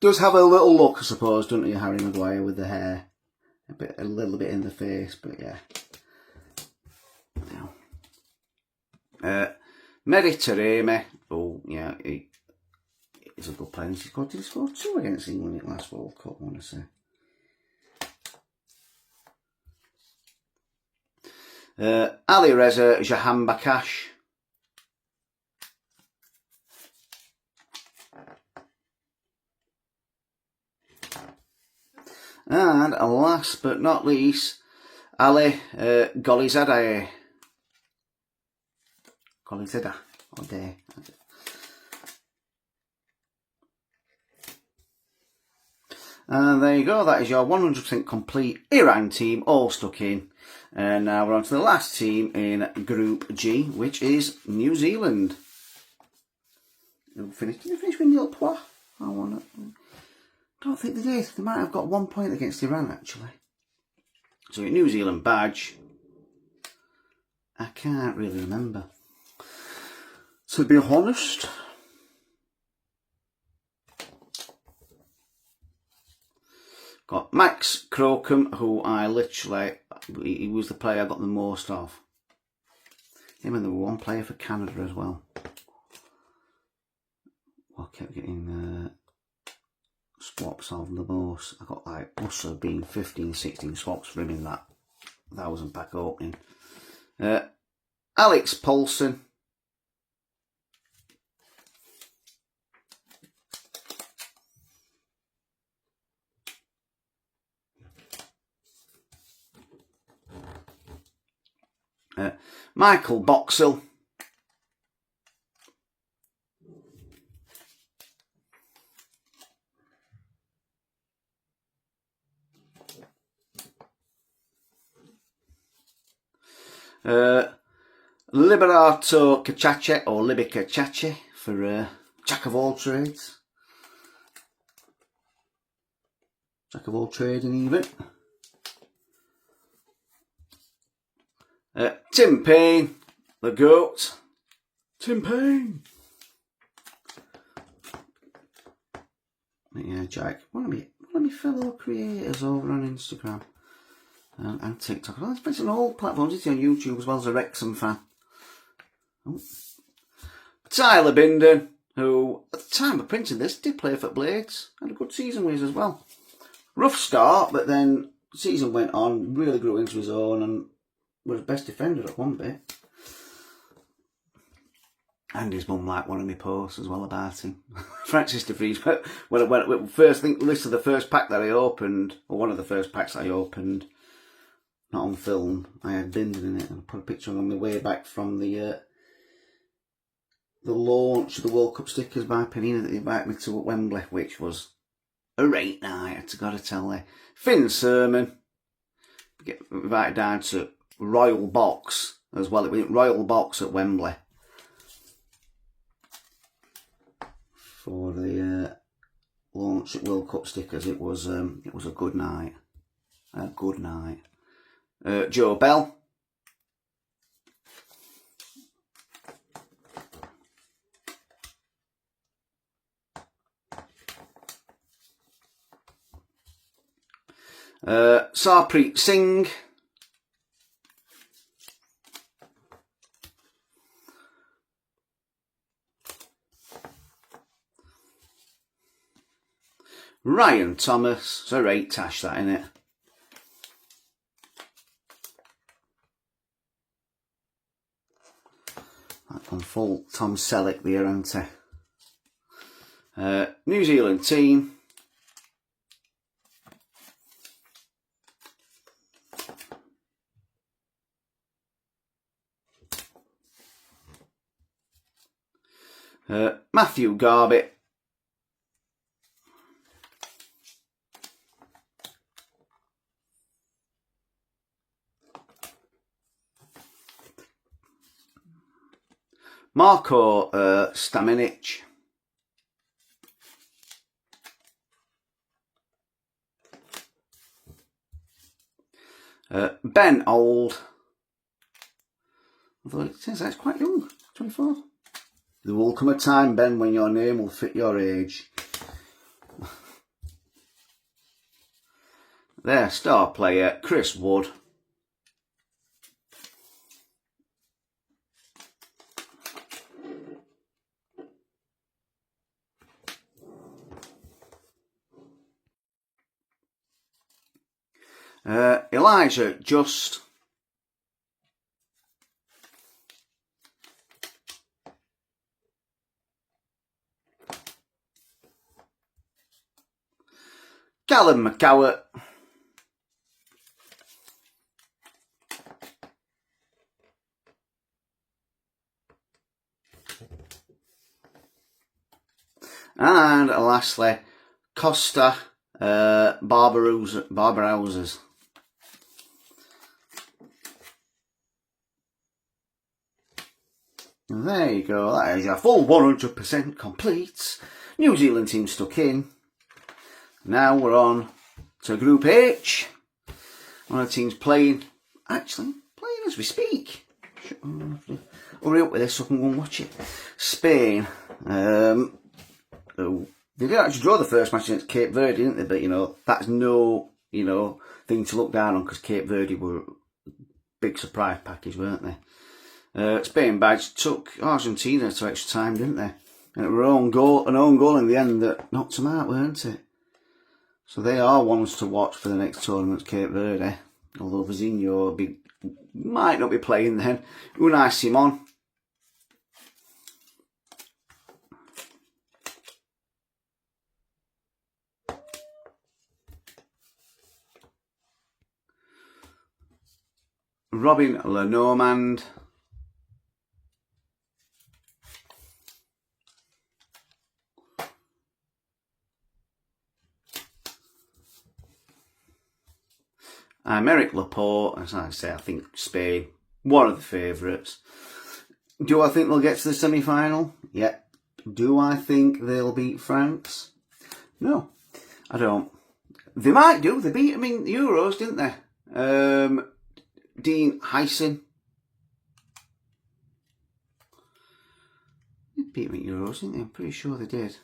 Does have a little look, I suppose, doesn't he, Harry Maguire with the hair. A little bit in the face, but yeah. Mediterranean. Oh, yeah. he's a good player. Did he score 2 against England in the last World Cup, I want to say. Ali Reza Jahanbakhsh. And last but not least, Ali Golizadeh. Golizadeh. And there you go, that is your 100% complete Iran team, all stuck in. And now we're on to the last team in Group G, which is New Zealand. Did they finish with nil points? I don't think they did. They might have got 1 point against Iran, actually. So New Zealand badge, I can't really remember. To be honest. Got Max Crocombe, who he was the player I got the most of. Him and there were one player for Canada as well. I kept getting swaps of the most. I got must have been 15, 16 swaps for him in that 1,000 pack opening. Alex Paulson. Michael Boxall. Liberato Cachace, or Libby Cachace, for Jack of all trades. Jack of all trading even. Tim Payne, the GOAT. Tim Payne. Yeah, Jack. One of my fellow creators over on Instagram and TikTok. Well, it's on all platforms. It's on YouTube as well as a Wrexham fan. Oh. Tyler Binden, who at the time of printing this did play for Blades. Had a good season with us as well. Rough start, but then the season went on, really grew into his own and was best defender at one bit. And his mum liked one of my posts as well about him. Francis de Vries, when I first listed the first pack that I opened, or one of the first packs I opened, not on film, I had Binden in it, and I put a picture on the way back from the launch of the World Cup stickers by Panini that they invited me to at Wembley, which was a great night, I gotta tell you. Finn Sermon, get invited down to Royal Box as well. It was Royal Box at Wembley for the launch at World Cup stickers. It was a good night. A good night. Joe Bell. Sarpreet Singh. Ryan Thomas. It's a rate tash that, innit? That one full Tom Selleck there, isn't he? New Zealand team. Matthew Garbutt. Marko Stamenic. Ben Old. Although it says that's quite young, 24. There will come a time, Ben, when your name will fit your age. Their star player, Chris Wood. Elijah Just. Callum McCowart. And lastly, Costa Barbarousas. There you go, that is a full 100% complete. New Zealand team stuck in. Now we're on to Group H. One of the teams playing as we speak. Hurry up with this so I can go and watch it. Spain. They did actually draw the first match against Cape Verde, didn't they? But, that's no, thing to look down on because Cape Verde were a big surprise package, weren't they? Spain took Argentina to extra time, didn't they? And it was an own goal in the end that knocked them out, weren't it? So they are ones to watch for the next tournament, Cape Verde. Although Vizinho might not be playing then. Unai Simon. Robin Lenormand. Aymeric Laporte, as I say, I think Spain, one of the favourites. Do I think they'll get to the semi-final? Yeah. Do I think they'll beat France? No, I don't. They might do. They beat them in the Euros, didn't they? Dean Hyson. They beat them in Euros, didn't they? I'm pretty sure they did.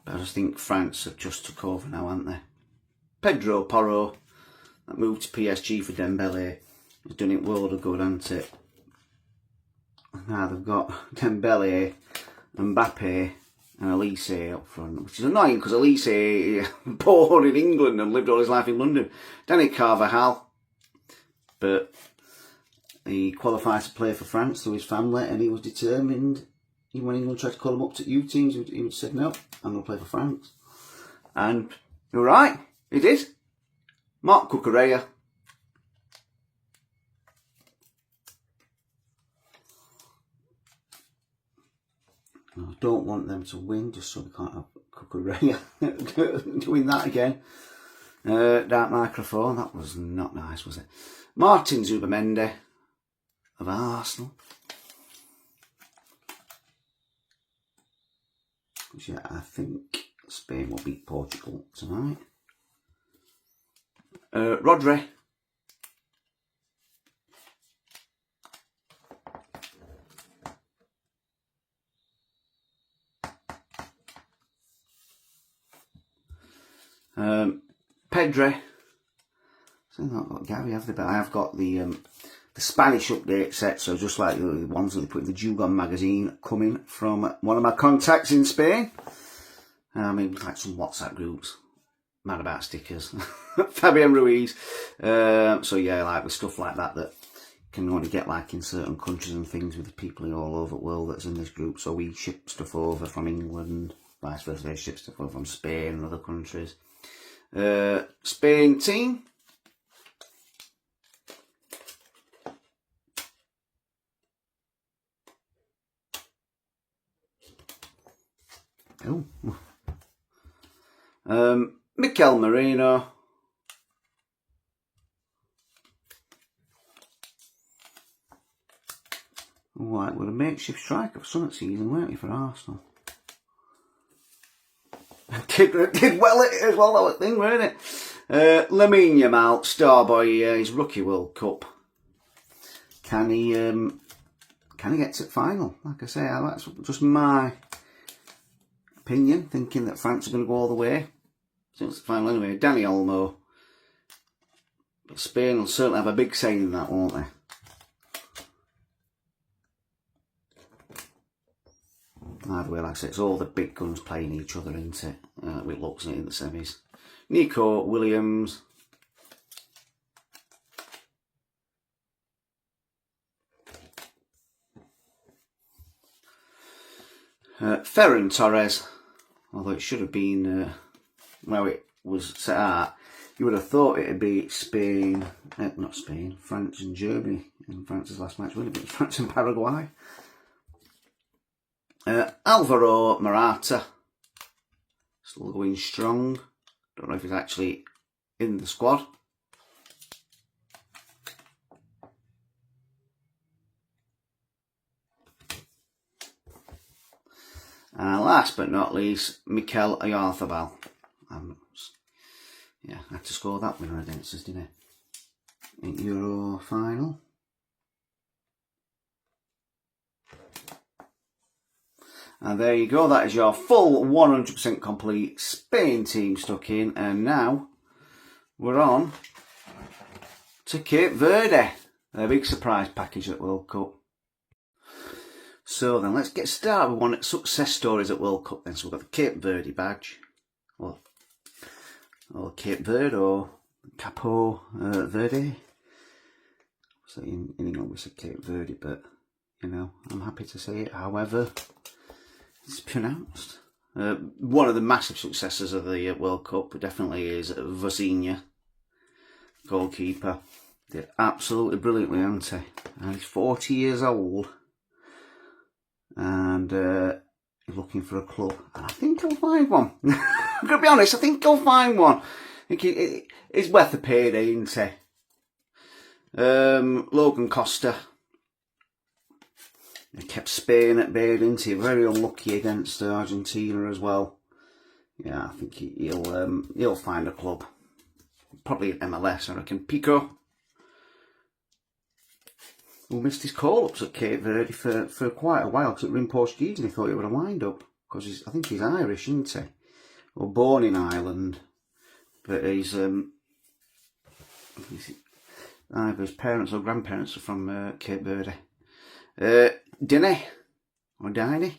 But I just think France have just took over now, haven't they? Pedro Porro, that moved to PSG for Dembele, has done it world of good, hasn't it? Now they've got Dembele, Mbappe and Elise up front, which is annoying because Elise born in England and lived all his life in London. Danny Carvajal, but he qualified to play for France through his family and he was determined. Even when England tried to call him up to U teams, he would say, no, I'm going to play for France. And you're right, he did. Marc Cucurella. I don't want them to win, just so we can't have Cucurella doing that again. Dark microphone, that was not nice, was it? Martin Zubamendi of Arsenal. Yeah, I think Spain will beat Portugal tonight. Rodri. Pedri. So I've not got Gary, have they? But I have got the Spanish update set, so just like the ones that they put in the Jugon magazine, coming from one of my contacts in Spain. I mean, like some WhatsApp groups, mad about stickers. Fabian Ruiz. So yeah, like with stuff like that that can only get like in certain countries and things with the people all over the world that's in this group. So we ship stuff over from England, vice versa. They ship stuff over from Spain and other countries. Spain team. Oh. Mikel Merino. Right, we're a makeshift striker for some season, weren't we, for Arsenal? did well at it as well, that thing, weren't it? Lamine Yamal, Starboy, his rookie World Cup. Can he get to the final? Like I say, that's just my opinion, thinking that France are going to go all the way. Since the final anyway. Dani Olmo. But Spain will certainly have a big say in that, won't they? Either way, like I said, it's all the big guns playing each other, isn't it? With looks in the semis. Nico Williams. Ferran Torres. Although it should have been where it was set out, you would have thought it'd be Spain, not Spain, France and Germany in France's last match, wouldn't it? But France and Paraguay. Alvaro Morata, still going strong. Don't know if he's actually in the squad. And last but not least, Mikel Oyarzabal. Yeah, I had to score that winner against us, didn't I? In Euro final. And there you go, that is your full 100% complete Spain team stuck in. And now we're on to Cape Verde, their big surprise package at World Cup. So then let's get started with one of the success stories at World Cup then. So we've got the Cape Verde badge, or Cape Verde, or Capo Verde. So in England we say Cape Verde, but you know, I'm happy to say it however it's pronounced. One of the massive successes of the World Cup definitely is Vozinha, goalkeeper. Did absolutely brilliantly, hasn't he? And he's 40 years old. And he's looking for a club. And I think he'll find one. I'm going to be honest, I think he'll find one. I think it's worth a payday, isn't he? Logan Costa. He kept Spain at bay, didn't he? Very unlucky against Argentina as well. Yeah, I think he'll find a club. Probably MLS, I reckon. Pico, who missed his call-ups at Cape Verde for quite a while because it was in Portuguese and he thought he would have wind up. Because I think he's Irish, isn't he? Well, born in Ireland, but he's either his parents or grandparents are from Cape Verde. Dinny, or Diney.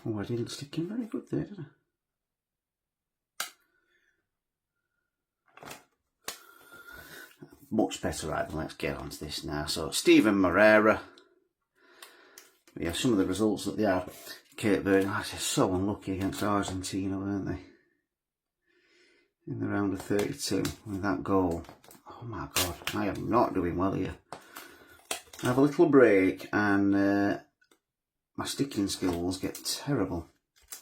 Oh, I didn't stick in very good there, did I? Much better, right, then let's get on to this now. So, Steven Moreira. Yeah, some of the results that they are. Cape Verde, they're so unlucky against Argentina, weren't they? In the round of 32 with that goal. Oh my God, I am not doing well here. I have a little break and my sticking skills get terrible.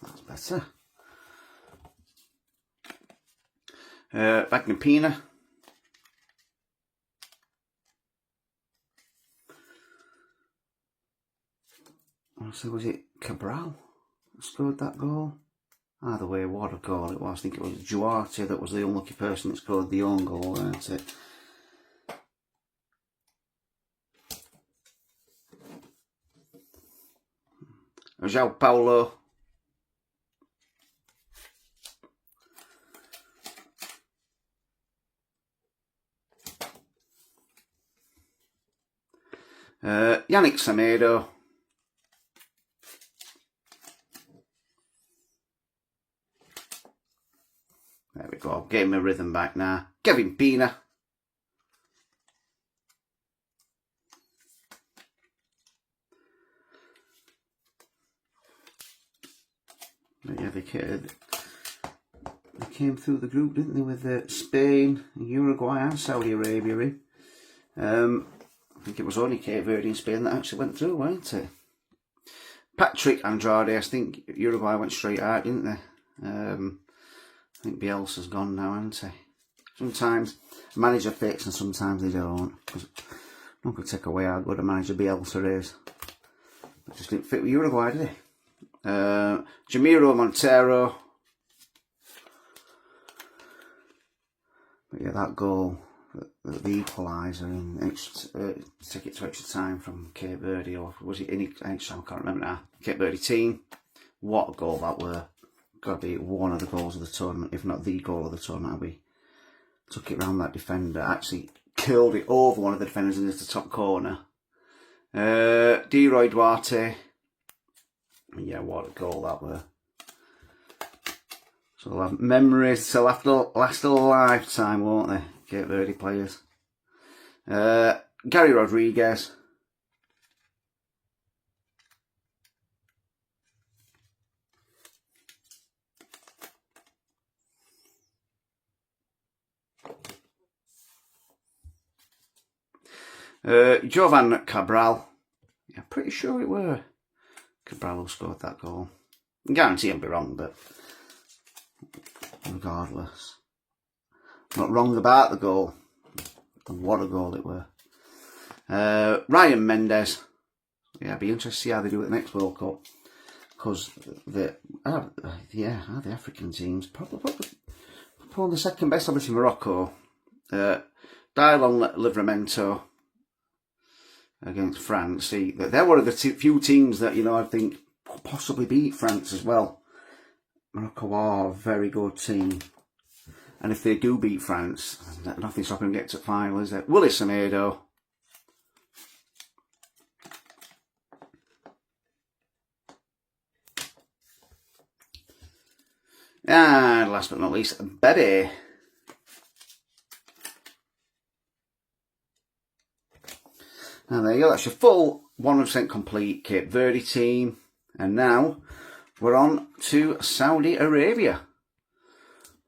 That's better. Vagnapina. So was it Cabral that scored that goal? Either way, what a goal it was. I think it was Duarte that was the unlucky person that scored the own goal, wasn't it? João Paulo. Yannick Semedo. There we go, getting my rhythm back now. Kevin Pina. But yeah, they came through the group, didn't they, with Spain, Uruguay and Saudi Arabia in. I think it was only Cape Verde and Spain that actually went through, weren't it? Patrick Andrade, I think Uruguay went straight out, didn't they? I think Bielsa's gone now, hasn't he? Sometimes a manager fits and sometimes they don't. Because no one could take away how good a manager Bielsa is. But just didn't fit with Uruguay, did he? Jamiro Montero. But yeah, that goal, the equaliser in take it to extra time from Cape Verde, or was it in extra time? I can't remember now. Cape Verde team. What a goal that were. got to be one of the goals of the tournament, if not the goal of the tournament. We took it round that defender, actually curled it over one of the defenders into the top corner. Roy Duarte. Yeah, what a goal that were. So they'll have memories till last a lifetime, won't they? Cape Verde players. Gary Rodriguez. Jovan Cabral. Yeah, pretty sure it were Cabral who scored that goal. I guarantee I'll be wrong, but regardless. Not wrong about the goal. And what a goal it were. Ryan Mendes. Yeah, I'd be interested to see how they do at the next World Cup. Because the African teams probably the second best, obviously Morocco. Dialon Livramento against France. See, they're one of the few teams that, you know, I think possibly beat France as well. Morocco are a very good team. And if they do beat France, nothing's stopping them get to the final, is it? Willis Semedo. And last but not least, Bebe. And there you go, that's your full 100% complete Cape Verde team. And now we're on to Saudi Arabia.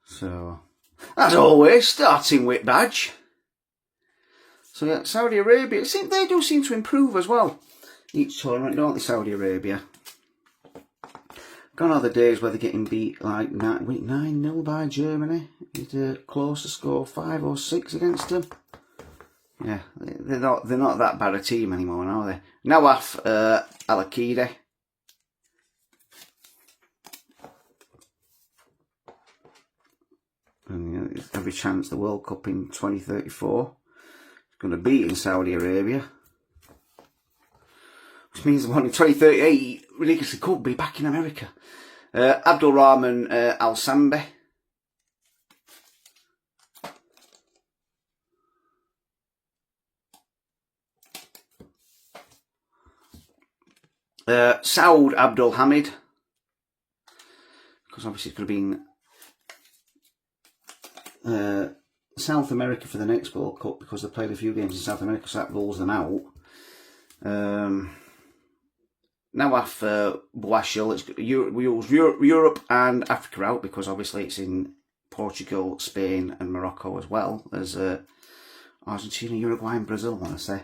So, as always, starting with badge. So yeah, Saudi Arabia, they do seem to improve as well each tournament, don't they, Saudi Arabia? Gone are the days where they're getting beat like 9-0 by Germany. It's close to score 5 or 6 against them. Yeah, they're not that bad a team anymore, are they? Nawaf Al-Akidi. And there's every chance the World Cup in 2034 is going to be in Saudi Arabia. Which means the one in 2038 ridiculously could be back in America. Abdul Rahman Al-Sambi. Saud Abdul Hamid. Because obviously it's going to be in South America for the next World Cup, because they played a few games in South America, so that rules them out. Nawaf Bouachil, we use Europe and Africa out, because obviously it's in Portugal, Spain and Morocco as well as Argentina, Uruguay and Brazil, I want to say,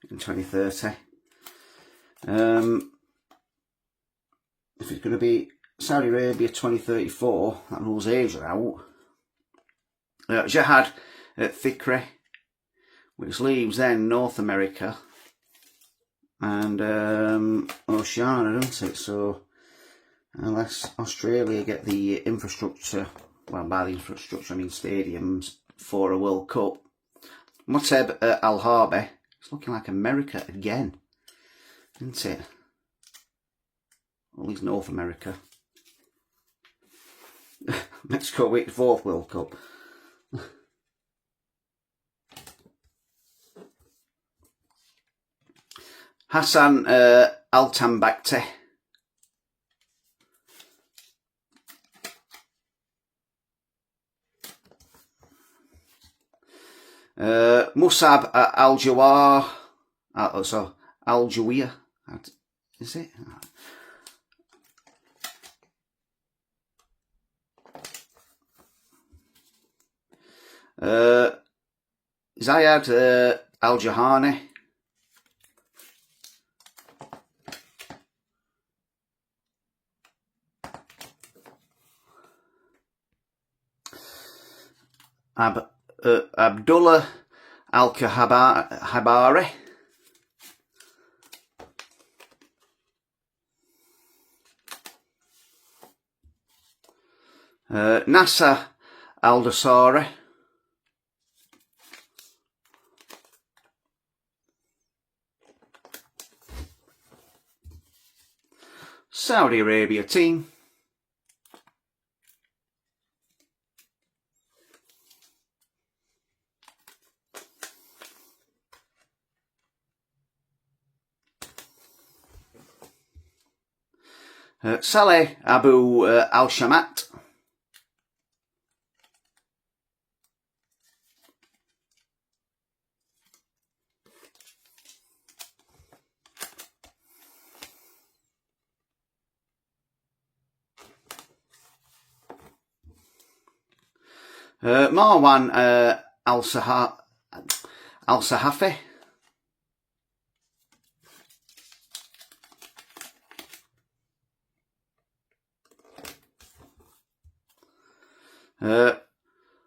in 2030. If it's going to be Saudi Arabia 2034, that rules Asia out. Jihad Fikri, which leaves then North America and Oceania, doesn't it? So unless Australia get the infrastructure, well, by the infrastructure I mean stadiums, for a World Cup. Moteb Al-Harbi, it's looking like America again, isn't it? At least North America. Mexico wait the 4th World Cup. Hassan Al-Tambakti. Musab Al-Jawar. Al-Jawiyah. Is it? Zayad Al-Jahani. Abdullah Al-Khabari. Nasser Al-Dosari. Saudi Arabia team. Saleh Abu Al-Shamat. Marwan Al-Sahafi.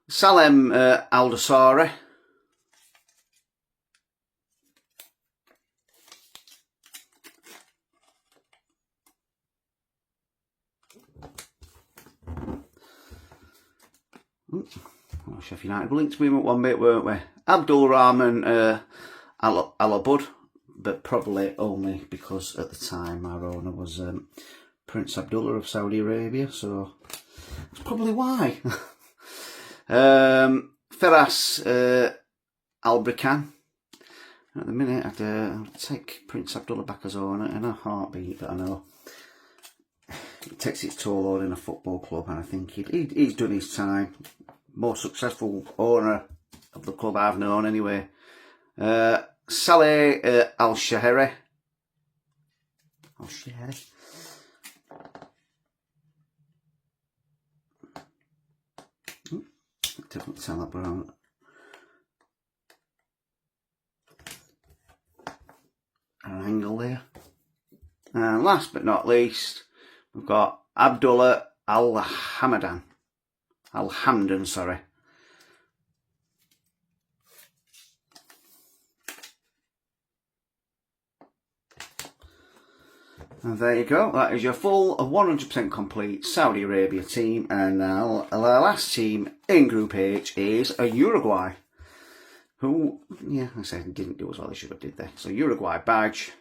Salem Al-Dasari. Sheffield United linked to him at one bit, weren't we? Abdul Rahman Al-Abud, but probably only because at the time our owner was Prince Abdullah of Saudi Arabia, so that's probably why. Firas Al-Brikan. At the minute, I'd take Prince Abdullah back as owner in a heartbeat, but I know it takes its toll on in a football club, and I think he's done his time. Most successful owner of the club I've known, anyway. Saleh Al-Shaheri. Al-Shaheri. Definitely tell that brown. An angle there. And last but not least, we've got Abdullah Al-Hamdan, sorry. And there you go, that is your full 100% complete Saudi Arabia team. And now our last team in Group H is Uruguay, who, yeah, I said didn't do as well as they should have did there. So Uruguay badge.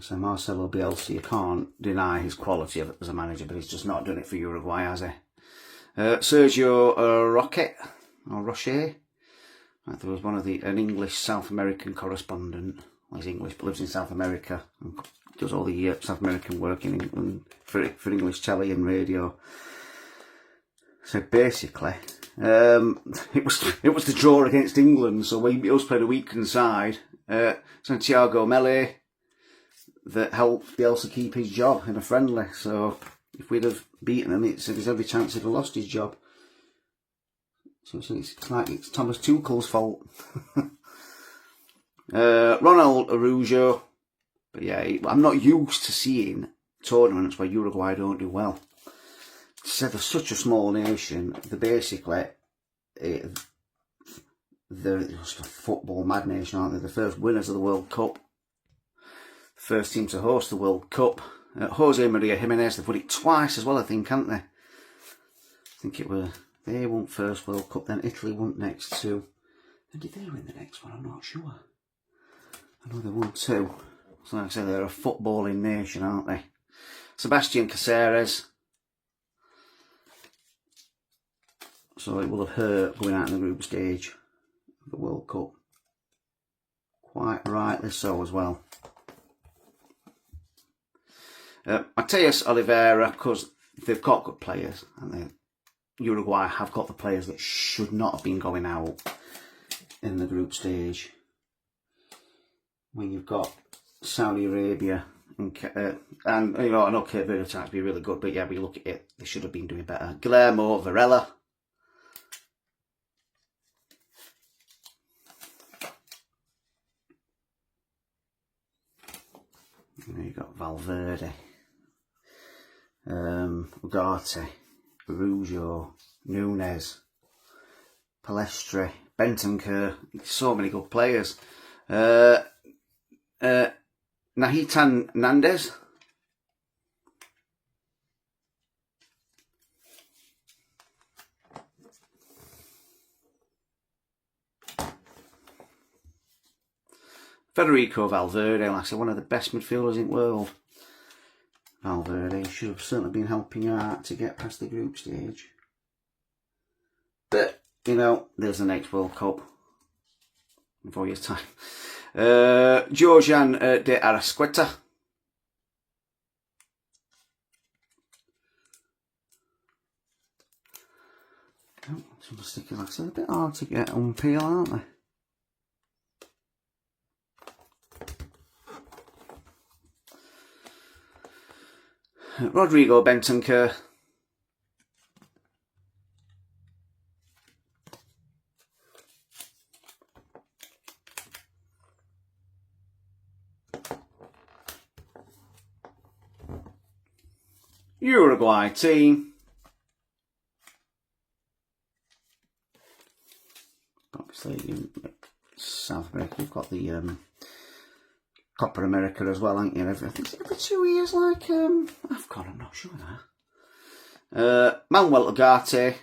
So Marcelo Bielsa, you can't deny his quality as a manager, but he's just not done it for Uruguay, has he? Sergio Roque, or Rocher. There was an English South American correspondent. Well, he's English, but lives in South America and does all the South American work in England for English telly and radio. So basically, it was the draw against England. So we also played a weakened side. Santiago Mele, that helped Bielsa keep his job in a friendly. So if we'd have beaten him, there's every chance he'd have lost his job. So it's like it's Thomas Tuchel's fault. Ronald Araujo. But yeah, I'm not used to seeing tournaments where Uruguay don't do well. So they're such a small nation. They're basically they're just a football mad nation, aren't they? The first winners of the World Cup. First team to host the World Cup. Jose Maria Jimenez, they've won it twice as well, I think, haven't they? I think they won first World Cup, then Italy won next two. And did they win the next one? I'm not sure. I know they won two. So like I said, they're a footballing nation, aren't they? Sebastian Caceres. So it will have hurt going out in the group stage of the World Cup. Quite rightly so as well. Mateus Oliveira, because they've got good players, and Uruguay have got the players that should not have been going out in the group stage. When you've got Saudi Arabia and you know, I know Cape Verde trying to be really good, but yeah, we look at it, they should have been doing better. Guillermo Varela. And then you've got Valverde. Ugarte, Araujo, Nunes, Palestre, Bentancur, so many good players. Nahitan Nandez. Federico Valverde, like I said, one of the best midfielders in the world. Valverde should have certainly been helping out to get past the group stage. But, you know, there's the next World Cup in 4 years' time. Georgian de Arasqueta. Oh, some stickers, like I said, a bit hard to get unpeel, aren't they? Rodrigo Bentancur. Uruguay team. Obviously, in South America, you've got the Copa America as well, ain't you? I think it's every 2 years, like AFCON, I'm not sure of that. Manuel Ugarte.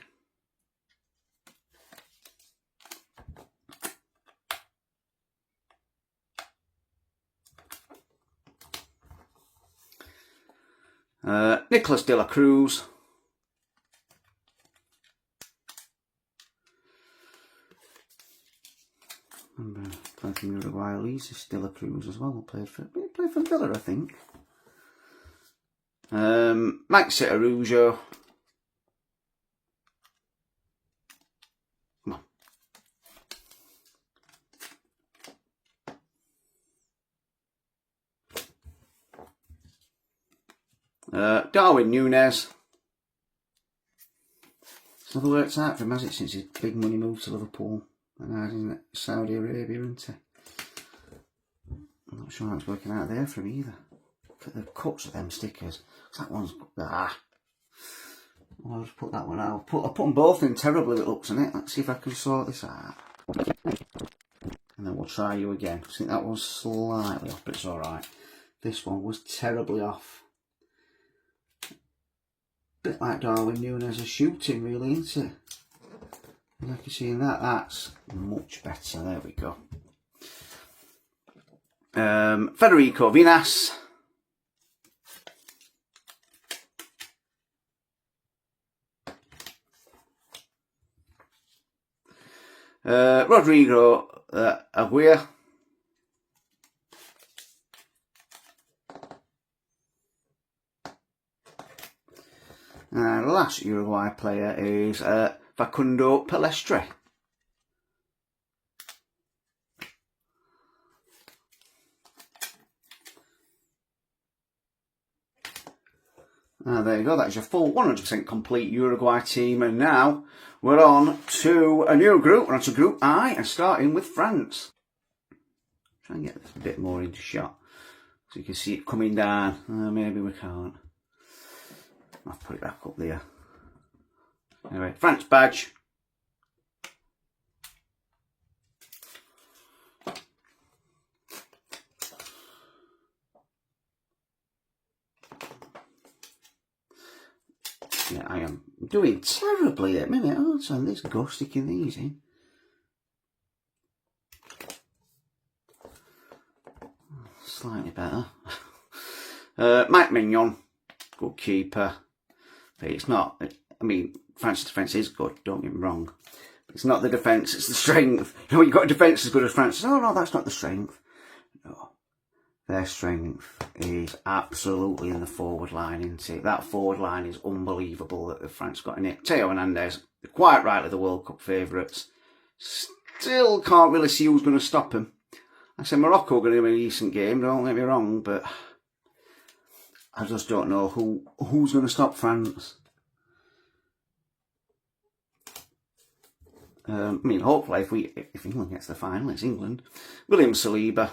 Nicolas de la Cruz. Remember playing from Uruguay, Luis de la Cruz as well. Played for Villa, I think. Maxi Araujo. Come on. Darwin Núñez. It's never worked out for him, has it, since his big money move to Liverpool and in Saudi Arabia, isn't it? I'm not sure how it's working out there for him either. Look at the cuts of them stickers. That one's I'll just put that one out. I'll put them both in terribly, it looks, in it. Let's see if I can sort this out. And then we'll try you again. I think that was slightly off, but it's alright. This one was terribly off. Bit like Darwin Núñez is shooting, really, isn't it? Like you're seeing that, that's much better. There we go. Federico Vinas. Rodrigo Aguirre. And the last Uruguay player is Facundo Pelestre. There you go, that is your full 100% complete Uruguay team, and now we're on to a new group. We're on to Group I, and starting with France. Try and get this a bit more into shot so you can see it coming down. Maybe we can't. I'll put it back up there. Anyway, France badge. Yeah, I am doing terribly at the minute, aren't I? This go sticking these in. Slightly better. Mike Mignon, good keeper. But it's not, I mean, France's defence is good, don't get me wrong. But it's not the defence, it's the strength. You know, you've got a defence as good as France's. Oh, no, that's not the strength. No. Their strength is absolutely in the forward line, isn't it? That forward line is unbelievable that France got in it. Theo Hernandez, quite rightly the World Cup favourites. Still can't really see who's going to stop them. I said Morocco are going to be a decent game, don't get me wrong, but I just don't know who's going to stop France. I mean, hopefully if England gets the final, it's England. William Saliba.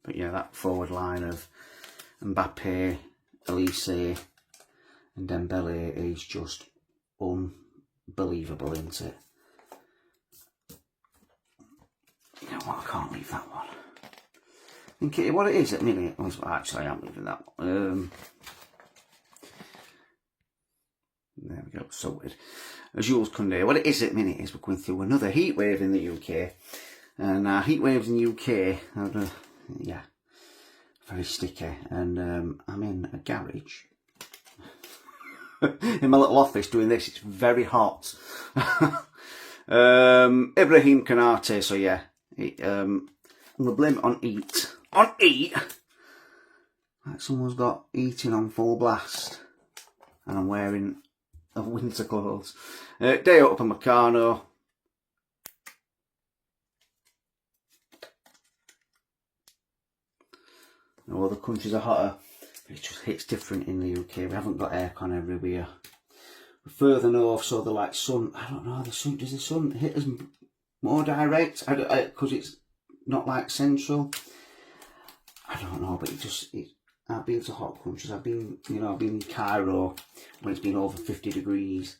But yeah, that forward line of Mbappe, Elise and Dembele is just unbelievable, isn't it? You know what, I can't leave that one. I think what it is at the minute, actually I am leaving that one. There we go, sorted. Jules Koundé, what it is at the minute is we're going through another heat wave in the UK. And heat waves in the UK are, yeah, very sticky. And I'm in a garage. in my little office doing this. It's very hot. Ibrahim Kanate, so yeah. I'm going to blame it on eat. On eat! Like someone's got eating on full blast. And I'm wearing winter clothes. Day out on Meccano. No other countries are hotter. It just hits different in the UK. We haven't got aircon everywhere. We're further north, so the like sun. I don't know. The sun, does the sun hit us more direct? Because it's not like central. I don't know, but I've been to hot countries. I've been in Cairo when it's been over 50 degrees.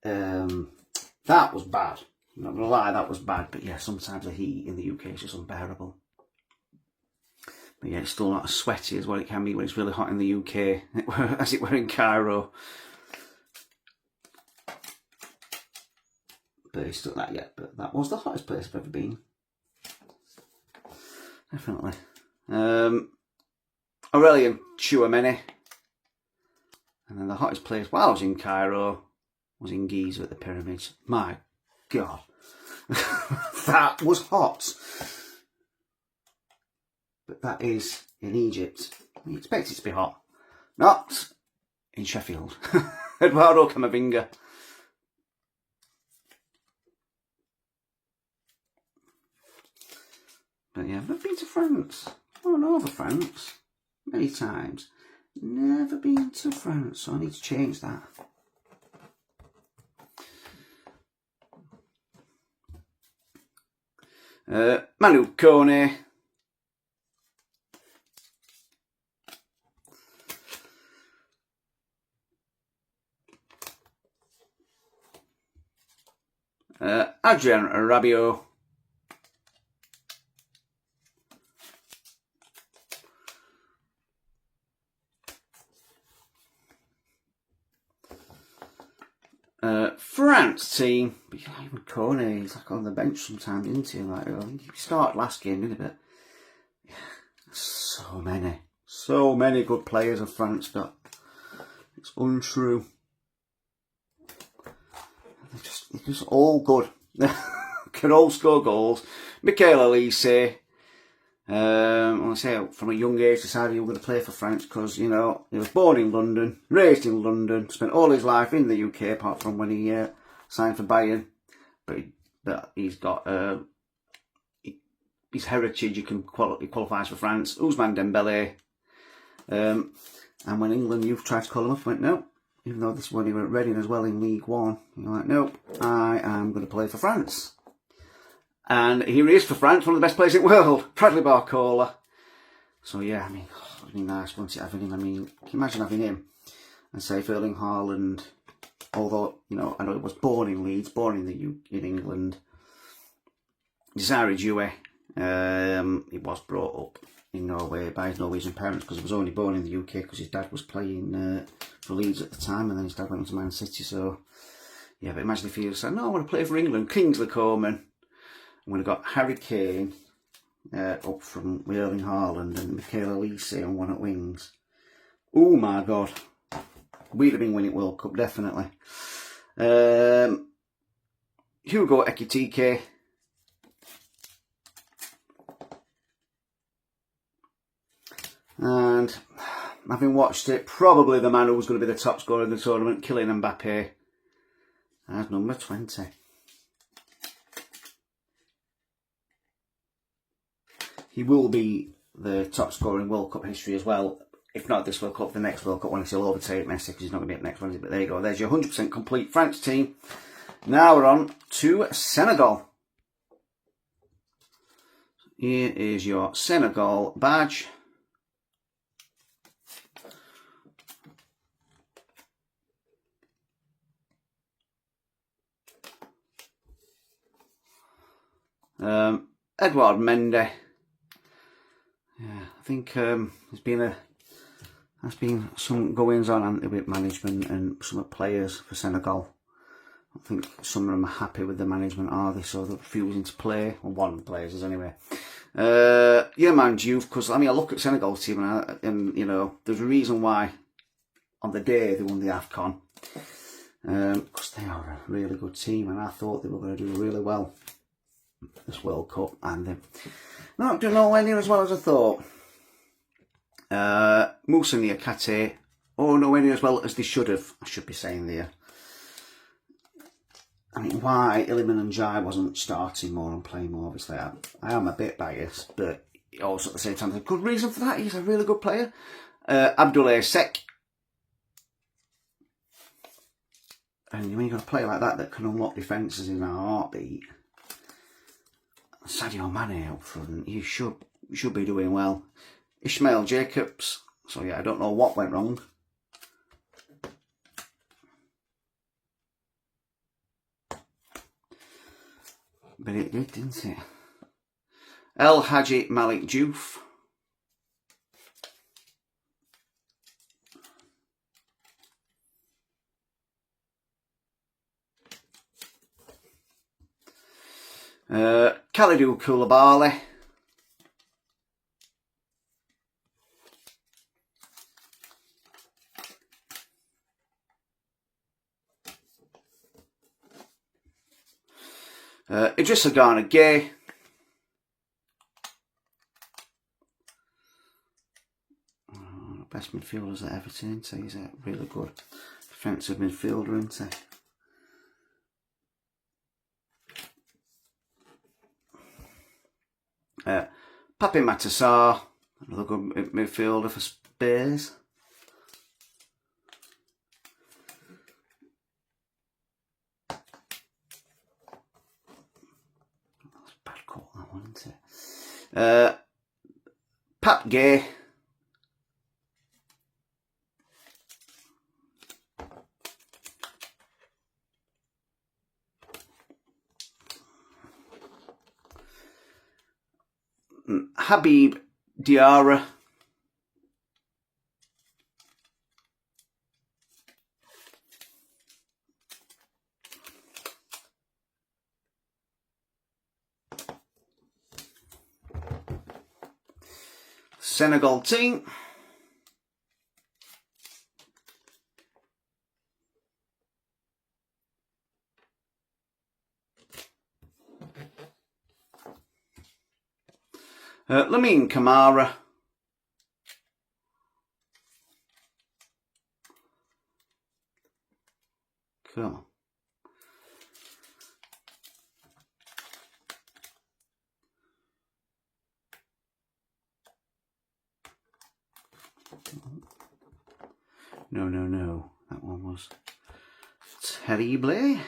That was bad. I'm not gonna lie, that was bad. But yeah, sometimes the heat in the UK is just unbearable. But yeah, it's still not as sweaty as what it can be when it's really hot in the UK, as it were in Cairo. But it's still that yet. But that was the hottest place I've ever been. Definitely. Aurelian Chouameni. And then the hottest place while I was in Cairo was in Giza at the pyramids. My God. That was hot. But that is in Egypt. You expect it to be hot. Not in Sheffield. Eduardo Camavinga. But yeah, I've never been to France. All over France. Many times. Never been to France, so I need to change that. Manu Kone. Adrian Rabiot. France team, but even Kone, he's like on the bench sometimes, isn't he? Like, I think he started last game, didn't he? But yeah, so many good players of France got. It's untrue. They're just all good. Can all score goals. Michael Elise. I say from a young age decided he was going to play for France because, you know, he was born in London, raised in London, spent all his life in the UK apart from when he signed for Bayern. But he's got his heritage. He qualifies for France. Ousmane Dembele. And when England youth tried to call him up, went no. Even though this one he went Reading as well in League One, you're like, no, I am going to play for France. And here he is for France, one of the best players in the world, Bradley Barcola. So yeah, I mean, it'd be nice, wouldn't it, having him? I mean, can you imagine having him and say Erling Haaland, although, you know, I know he was born in Leeds, born in England. Desiree Due, he was brought up in Norway by his Norwegian parents because he was only born in the UK because his dad was playing for Leeds at the time, and then his dad went into Man City. So yeah, but imagine if he had said, no, I want to play for England. Kingsley Coman. And we've got Harry Kane up from Erling Haaland and Michael Elise on one at wings. Oh my God. We'd have been winning World Cup, definitely. Hugo Ekitike. And having watched it, probably the man who was going to be the top scorer in the tournament, Kylian Mbappe, as number 20. He will be the top scorer in World Cup history as well. If not this World Cup, the next World Cup when he'll overtake Messi because he's not going to be at the next one. But there you go. There's your 100% complete France team. Now we're on to Senegal. Here is your Senegal badge. Edouard Mendy. Yeah, I think there's been some goings on with management and some players for Senegal. I think some of them are happy with the management, are they? So they're refusing to play. Well, one of the players is anyway. Yeah, man, youth. Because I mean, I look at Senegal's team and you know, there's a reason why on the day they won the AFCON. Because they are a really good team, and I thought they were going to do really well this World Cup, and they're not doing nowhere near as well as I thought. Musa Niakate, nowhere near as well as they should have, I should be saying there. I mean, why Iliman and Jai wasn't starting more and playing more, obviously I am a bit biased, but also at the same time there's a good reason for that. He's a really good player. Abdoulaye Seck. And when you've got a player like that can unlock defences in a heartbeat, Sadio Mane out front, you should be doing well. Ishmael Jacobs. So yeah, I don't know what went wrong. But it did, didn't it? El Hadji Malik Diouf. Kalidou Koulibaly. Idrissa Gana Gueye. Best midfielders at Everton, isn't he? He's a really good defensive midfielder, isn't he? Pape Matar, another good midfielder for Spurs. That's a bad call, that one, isn't it? Pat Gay. Habib Diarra. Senegal team. Lamine Camara. Cool. No. That one was terrible.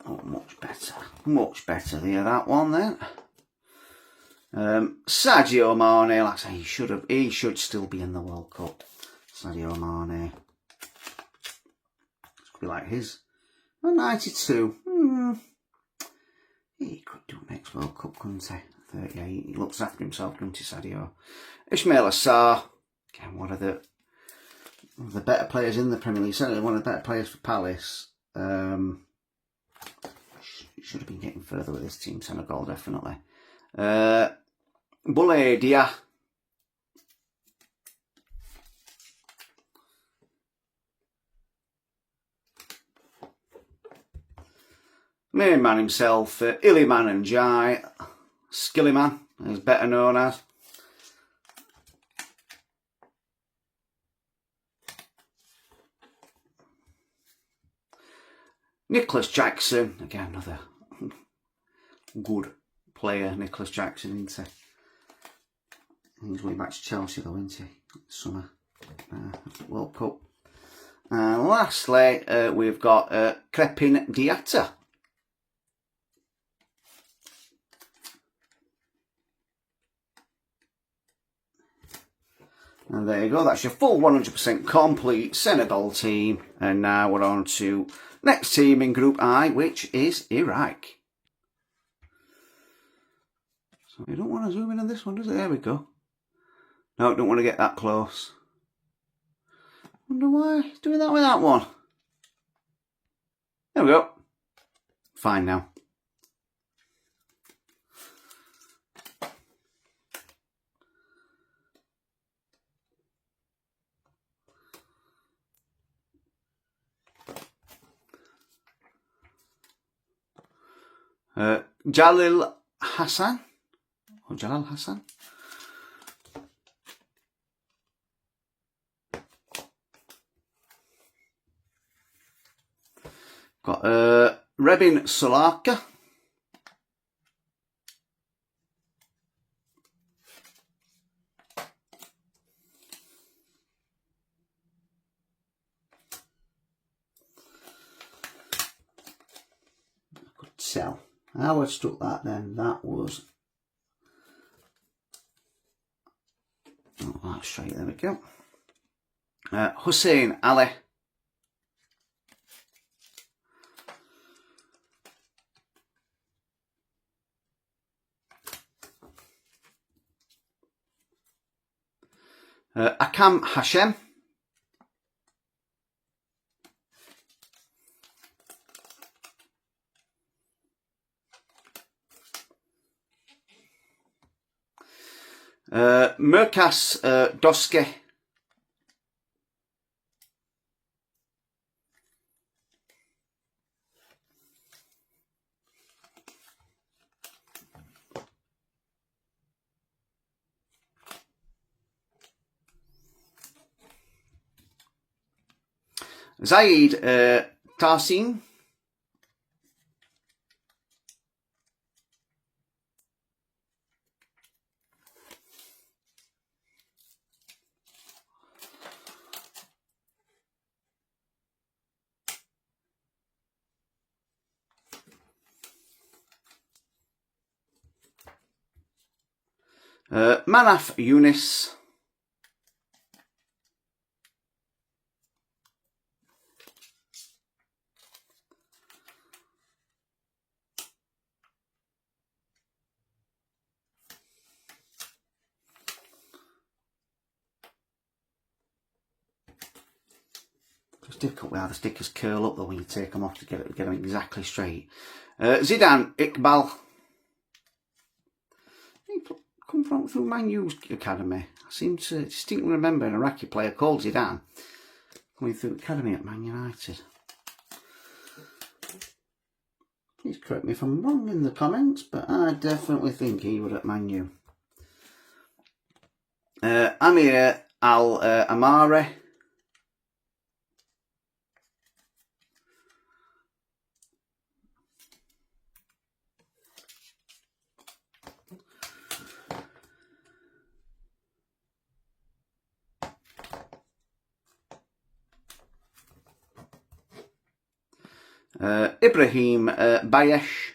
Oh, much better there, that one then. Sadio Mane, like I say, he should still be in the World Cup. Sadio Mane. It's could be like his. 92. He could do next World Cup, couldn't he? 38. He looks after himself, doesn't he, Sadio? Ismail Assar. Again, one of the better players in the Premier League. Certainly one of the better players for Palace. He should have been getting further with this team, Senegal, definitely. Boulaye Dia. Main man himself, Iliman and Jai, Skillyman, as better known as. Nicholas Jackson, again another good player, Nicholas Jackson, isn't he? He's way back to Chelsea though, isn't he? Summer World Cup. And lastly, we've got Crepin Diatta. And there you go, that's your full 100% complete Senegal team. And now we're on to next team in Group I, which is Iraq. So you don't want to zoom in on this one, does it? There we go. No, don't want to get that close. Wonder why it's doing that with that one. There we go. fine now. Jalil Hassan. Or Jalal Hassan. Got Rebin Solaka. I could tell. How I struck that then, that was... Oh, that's straight, there we go. Hussein Ali. Akam Hashem. Merkas Doske. Zaid Tarsin. Manaf Yunis. It's difficult with how the stickers curl up though when you take them off to get them exactly straight. Zidane Iqbal. He come from through Man U's academy. I seem to distinctly remember an Iraqi player called Zidane coming through academy at Man United. Please correct me if I'm wrong in the comments, but I definitely think he was at Man U. Amir Al Amare. Ibrahim Bayesh.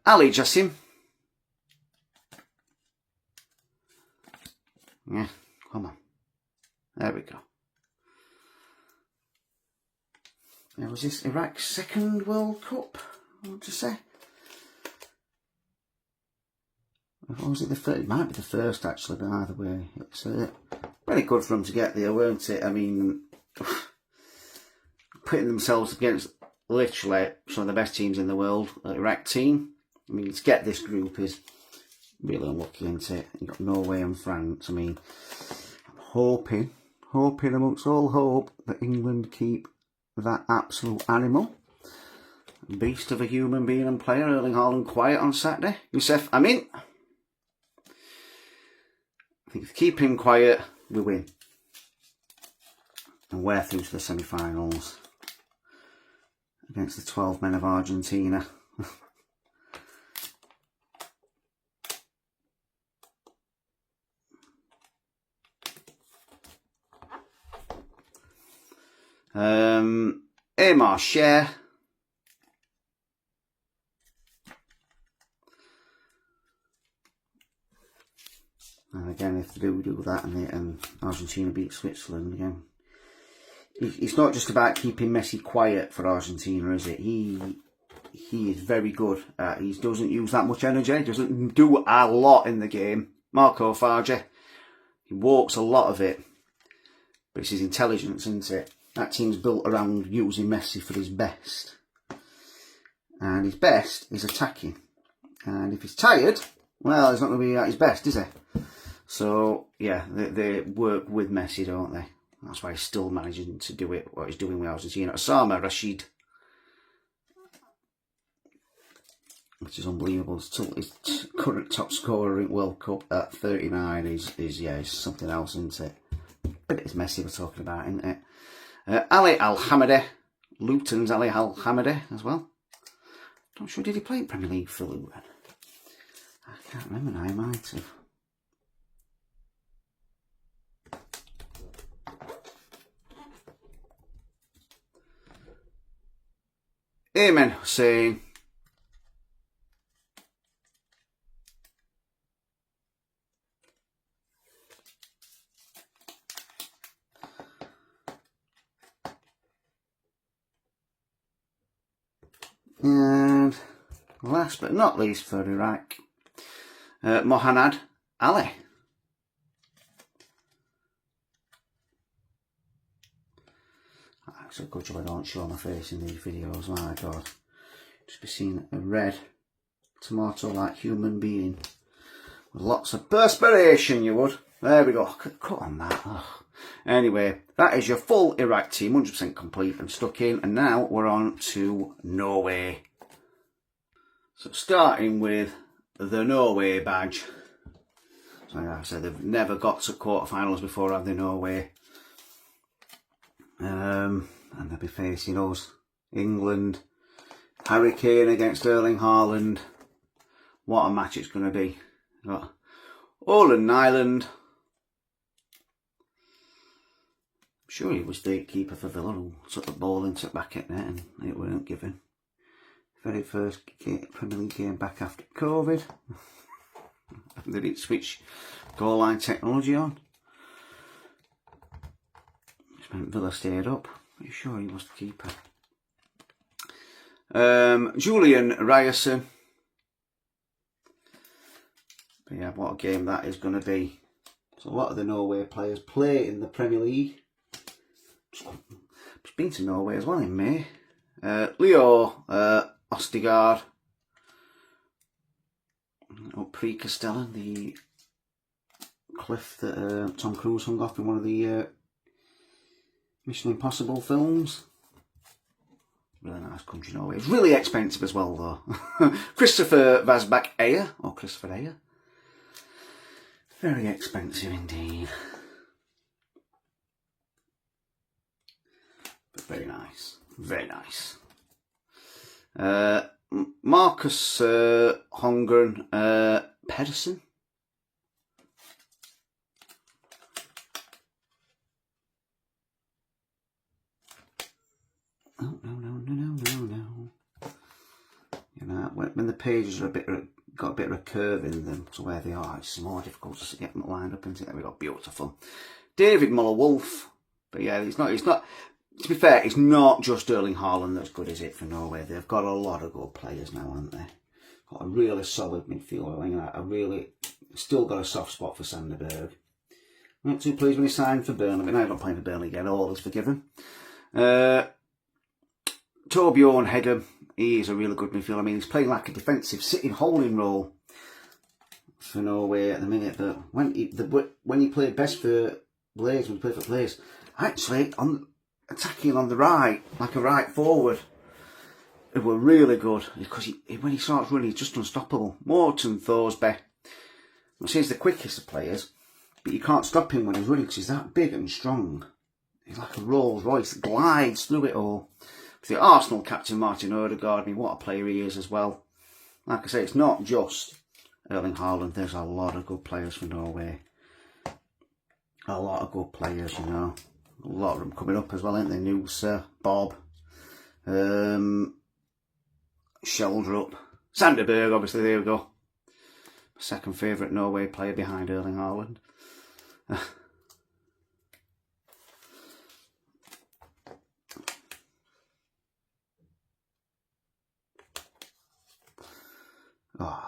Ali Jassim. Yeah, come on. There we go. Now, was this Iraq's second World Cup? I want to say. Or was it the first? It might be the first actually, but either way, it's pretty good for them to get there, weren't it? I mean, putting themselves against literally some of the best teams in the world, the Iraq team. I mean, to get this group is really unlucky, isn't it? You've got Norway and France. I mean, I'm hoping amongst all hope that England keep that absolute animal, beast of a human being and player, Erling Haaland, quiet on Saturday. Youssef Amin. I think if you keep him quiet, we win. And we're through to the semi-finals against the 12 men of Argentina. Amar Share. And again, if they do that and Argentina beat Switzerland again, it's not just about keeping Messi quiet for Argentina, is it? He he is very good. He doesn't use that much energy, doesn't do a lot in the game. Marco Fargi, he walks a lot of it, but it's his intelligence, isn't it? That team's built around using Messi for his best. And his best is attacking. And if he's tired, well, he's not going to be at his best, is he? So, yeah, they work with Messi, don't they? That's why he's still managing to do it, what he's doing with Argentina. Osama Rashid, which is unbelievable. His current top scorer in World Cup at 39 is something else, isn't it? But it's Messi we're talking about, isn't it? Ali Al-Hamadi, Luton's Ali Al-Hamadi as well. Not sure, did he play in Premier League for Luton? I can't remember now, I might have. Amen Hussein. And last but not least for Iraq, Mohanad Ali. It's a good job I don't show my face in these videos, my God. Just be seeing a red tomato-like human being with lots of perspiration, you would. There we go. Cut on that. Ugh. Anyway, that is your full Iraq team, 100% complete and stuck in. And now we're on to Norway. So starting with the Norway badge. So like I said, they've never got to quarterfinals before, have they, Norway? And they'll be facing us, England, Harry Kane against Erling Haaland. What a match it's going to be. Got Olen Nyland. I'm sure he was the keeper for Villa who took the ball and took back at net and it weren't given. Very first Premier League game back after COVID. They didn't switch goal line technology on. Which meant Villa stayed up. Pretty sure he was the keeper. Julian Ryerson. But yeah, what a game that is going to be. So a lot of the Norway players play in the Premier League. Just been to Norway as well in May. Leo Ostigard. Up Pre-Castellan, the cliff that Tom Cruise hung off in one of the Mission Impossible films. Really nice country, Norway. It's really expensive as well, though. Christopher Vasbach Ayer, or Christopher Ayer. Very expensive indeed. But very nice. Very nice. Marcus Holmgren Pedersen. Oh, no. You know, when the pages are got a bit of a curve in them to where they are, it's more difficult just to get them lined up, isn't it? There we go, beautiful. David Muller-Wolf. But yeah, it's not, to be fair, it's not just Erling Haaland that's good, is it, for Norway? They've got a lot of good players now, haven't they? Got a really solid midfielder. I mean, I really still got a soft spot for Sanderberg. Not too pleased when he signed for Burnley. Now he's not playing for Burnley again, all is forgiven. Torbjorn Hegem, he is a really good midfielder. I mean, he's playing like a defensive sitting holding role for Norway at the minute. But when he played best for Blaze, when he played for Blaze, actually attacking on the right, like a right forward, it were really good because when he starts running, he's just unstoppable. Morten Thorsby, he's the quickest of players, but you can't stop him when he's running because he's that big and strong. He's like a Rolls Royce, glides through it all. The Arsenal captain Martin Odegaard, I mean, what a player he is as well. Like I say, it's not just Erling Haaland. There's a lot of good players for Norway. A lot of good players, you know. A lot of them coming up as well, ain't they? Noosa, Bob, Sheldrup, Sanderberg, obviously, there we go. Second favourite Norway player behind Erling Haaland.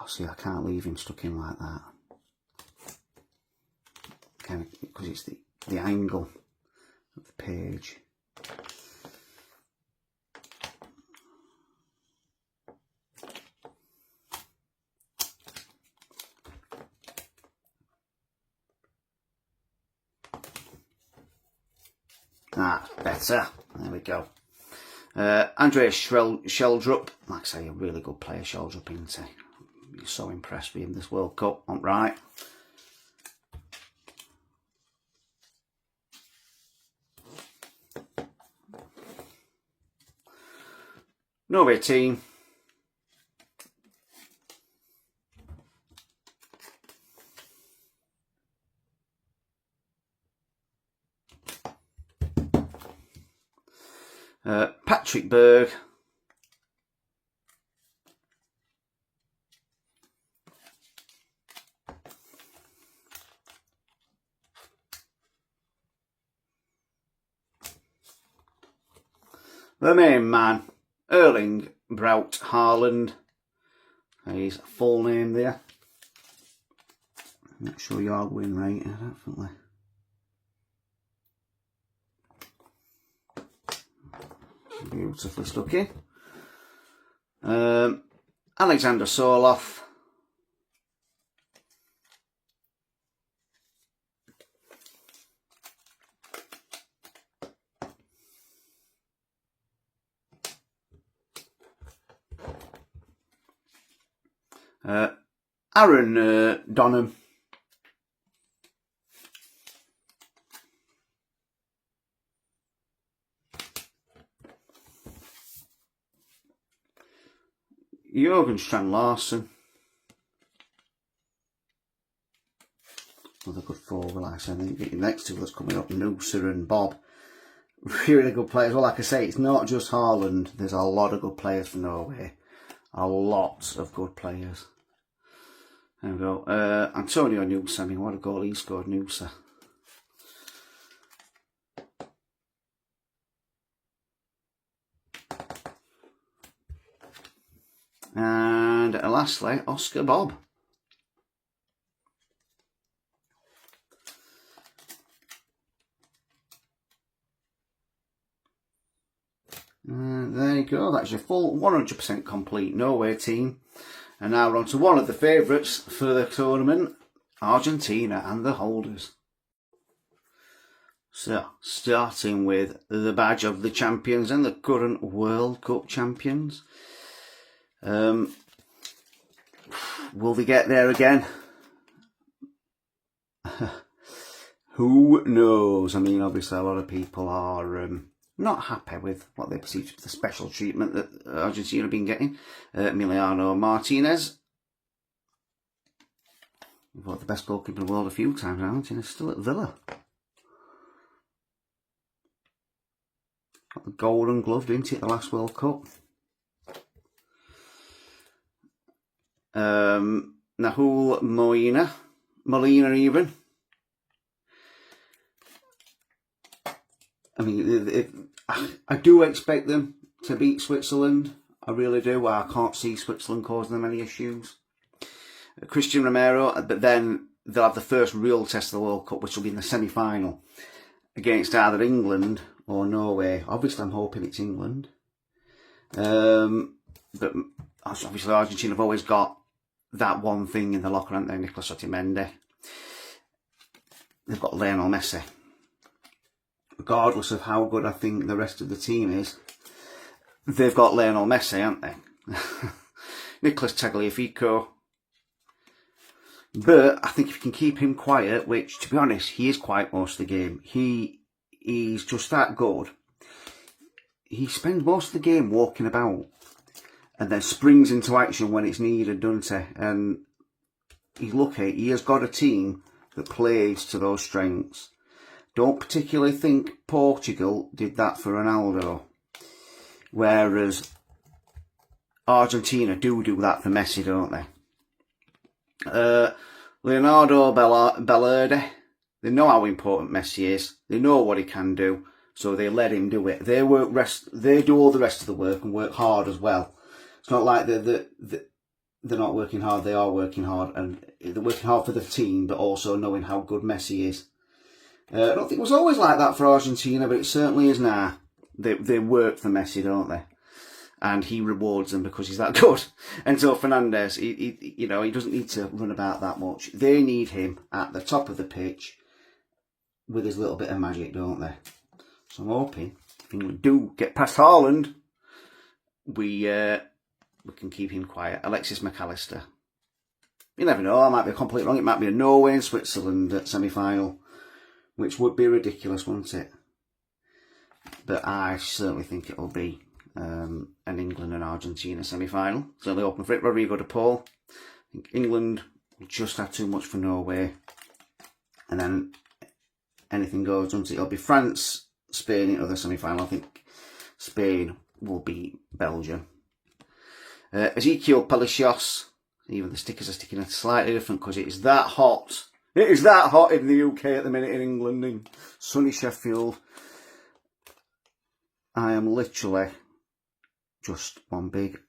see, I can't leave him stuck in like that. Kind of, because it's the angle of the page. That's better. There we go. Andreas Sheldrup, like I say, a really good player, Sheldrup, isn't he? You're so impressed with him this World Cup. All right. Norway team. Patrick Berg. The main man, Erling Braut Haaland. His full name there. Not sure you're going right, definitely. Beautifully stuck in. Alexander Soloff. Aaron Donham. Jürgen Strand Larsen. Another good forward, like I said. I think the next two that's coming up, Noosa and Bob. Really good players. Well, like I say, it's not just Haaland. There's a lot of good players for Norway. A lot of good players. There we go. Antonio Noosa. I mean, what a goal he scored, Noosa. And lastly, Oscar Bob. There you go. That's your full 100% complete Norway team. And now we're on to one of the favourites for the tournament, Argentina and the holders. So, starting with the badge of the champions and the current World Cup champions. Will they get there again? Who knows? I mean, obviously a lot of people are not happy with what they perceive to be the special treatment that Argentina have been getting. Emiliano Martinez. We've got the best goalkeeper in the world a few times, Argentina still at Villa. Got the Golden Glove, didn't it, at the last World Cup? Nahul Molina even. I mean, I do expect them to beat Switzerland. I really do. I can't see Switzerland causing them any issues. Christian Romero, but then they'll have the first real test of the World Cup, which will be in the semi-final against either England or Norway. Obviously, I'm hoping it's England. But obviously, Argentina have always got that one thing in the locker, haven't they? Nicolas Otamendi. They've got Lionel Messi. Regardless of how good I think the rest of the team is, they've got Lionel Messi, haven't they? Nicolas Tagliafico. But I think if you can keep him quiet, which, to be honest, he is quiet most of the game. He's just that good. He spends most of the game walking about and then springs into action when it's needed, doesn't he? And he's lucky. He has got a team that plays to those strengths. Don't particularly think Portugal did that for Ronaldo. Whereas Argentina do that for Messi, don't they? Leonardo Balerde. They know how important Messi is. They know what he can do. So they let him do it. They do all the rest of the work and work hard as well. It's not like they're not working hard, they are working hard, and they're working hard for the team, but also knowing how good Messi is. I don't think it was always like that for Argentina, but it certainly is now. They work for Messi, don't they? And he rewards them because he's that good. And so Fernandez, he doesn't need to run about that much. They need him at the top of the pitch with his little bit of magic, don't they? So I'm hoping if we do get past Haaland, we can keep him quiet. Alexis McAllister. You never know, I might be completely wrong. It might be a Norway and Switzerland at semi-final, which would be ridiculous, wouldn't it? But I certainly think it'll be an England and Argentina semi-final. Certainly open for it. Rodrigo de Paul. I think England will just have too much for Norway. And then anything goes, doesn't it? It'll be France, Spain in other semi-final. I think Spain will beat Belgium. Ezekiel Palacios. Even the stickers are sticking out slightly different because it is that hot. It is that hot in the UK at the minute, in England, in sunny Sheffield. I am literally just one big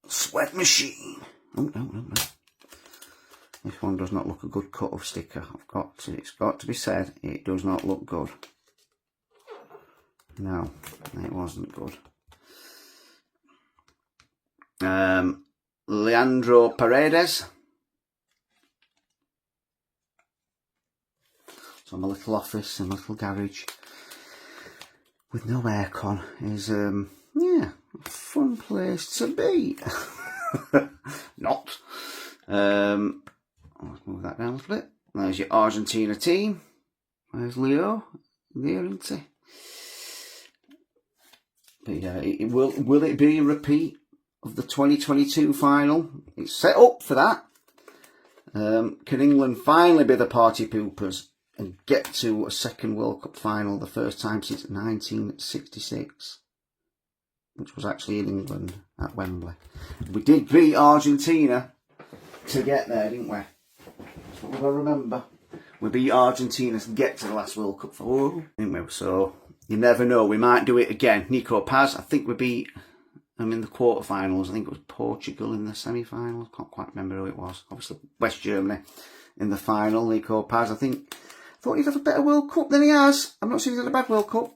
sweat machine. Oh, no. This one does not look a good cut of sticker. It's got to be said, it does not look good. No, it wasn't good. Leandro Paredes. So my little office and little garage with no aircon is yeah, a fun place to be. Not. Let's move that down a little bit. There's your Argentina team. There's Leo there, isn't he? But yeah, will it be a repeat of the 2022 final? It's set up for that. Can England finally be the party poopers and get to a second World Cup final, the first time since 1966, which was actually in England at Wembley? We did beat Argentina to get there, didn't we? That's what we've got to remember. We beat Argentina to get to the last World Cup final, didn't we? So you never know, we might do it again. Nico Paz, I think we beat them in the quarterfinals. I think it was Portugal in the semi-finals. Can't quite remember who it was. Obviously West Germany in the final. Nico Paz, I thought he'd have a better World Cup than he has. I'm not saying he's had a bad World Cup.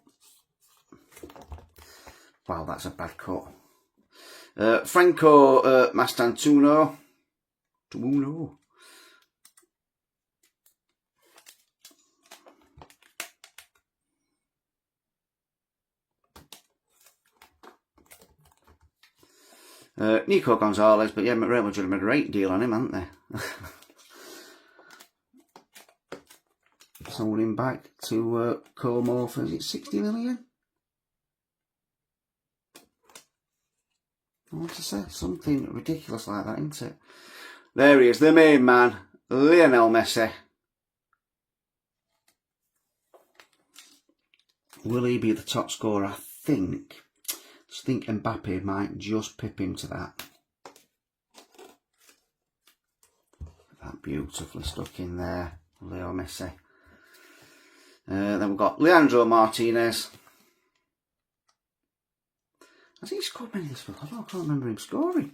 Wow, that's a bad cut. Franco Mastantuono. Nico Gonzalez, but yeah, Real Madrid made a great deal on him, haven't they? Sold him back to Como for, is it 60 million? I want to say something ridiculous like that, isn't it? There he is, the main man, Lionel Messi. Will he be the top scorer? I think Mbappe might just pip him to that. That beautifully stuck in there, Leo Messi. Then we've got Leandro Martinez. Has he scored many this week? I can't remember him scoring.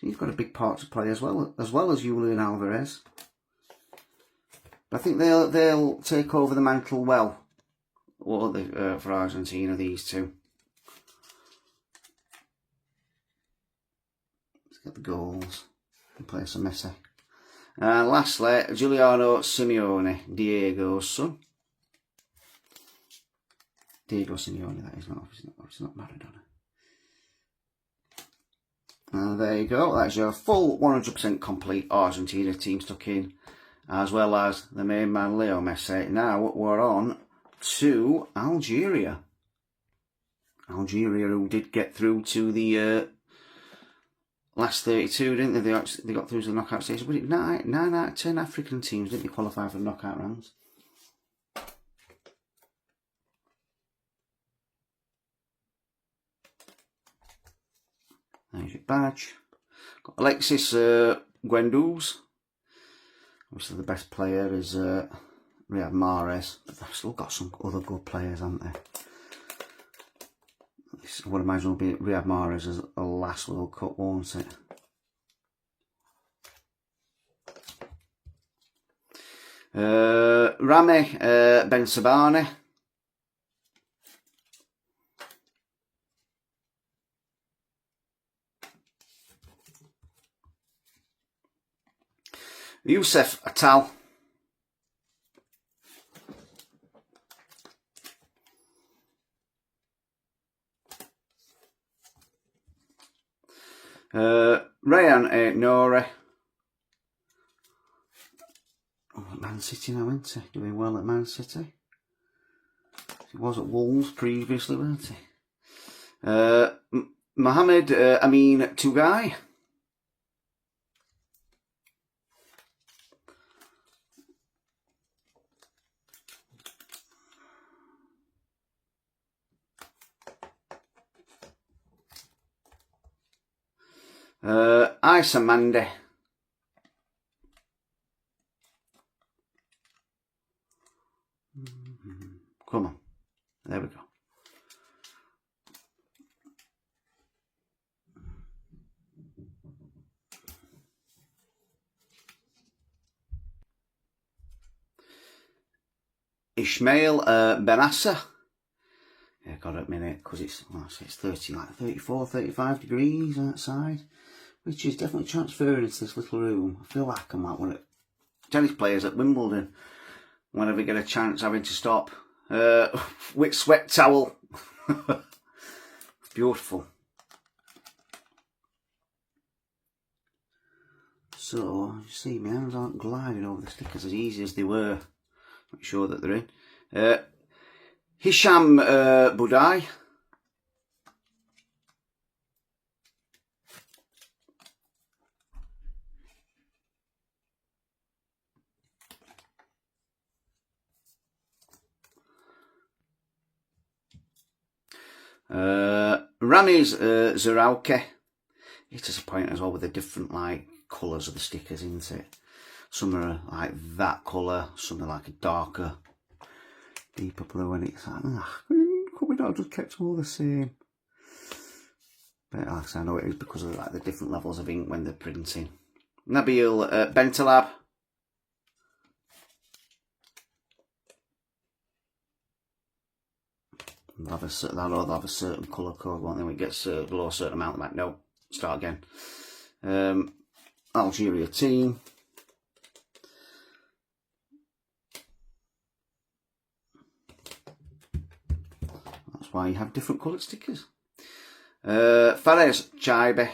He's got a big part to play as well as Julian Alvarez. But I think they'll take over the mantle well, for Argentina, these two. Let's get the goals and play some Messi. And lastly, Giuliano Simeone, Diego's son. Diego Simeone, that is not, it's not Maradona. And there you go, that's your full 100% complete Argentina team stuck in, as well as the main man Leo Messi. Now we're on to Algeria. Algeria, who did get through to the last 32, didn't they? They got through to the knockout stage. But 9 out of 10 African teams didn't they qualify for the knockout rounds? There's your badge. Got Alexis Guendouzi. Obviously the best player is Riyad Mahrez, but they've still got some other good players, haven't they? I would imagine will be Riyad Mahrez as the last World Cup, won't it? Rami Ben Sabani. Youssef Atal. Rayan Nori. Oh, Man City now, isn't he? Doing well at Man City. He was at Wolves previously, weren't he? Mohamed Amin Tugai. Isa Mande. Come on. There we go. Ismail Benassa. Yeah, got it a minute because it's 30, like 34, 35 degrees outside, which is definitely transferring into this little room. I feel like I'm like one of the tennis players at Wimbledon whenever I get a chance having to stop with sweat towel. Beautiful. So, you see, my hands aren't gliding over the stickers as easy as they were. Make sure that they're in. Hisham Budai. Ramiz Zarauke. It's disappointing as well with the different like colours of the stickers, isn't it? Some are like that colour, some are like a darker, deeper blue, and it's like, could we not have just kept them all the same? But like I said, I know it is because of like the different levels of ink when they're printing. Nabil Bentalab. They'll have a certain colour code, won't they? When it gets below a certain amount, they're like, no, start again. Algeria team. That's why you have different coloured stickers. Fares Chaibe.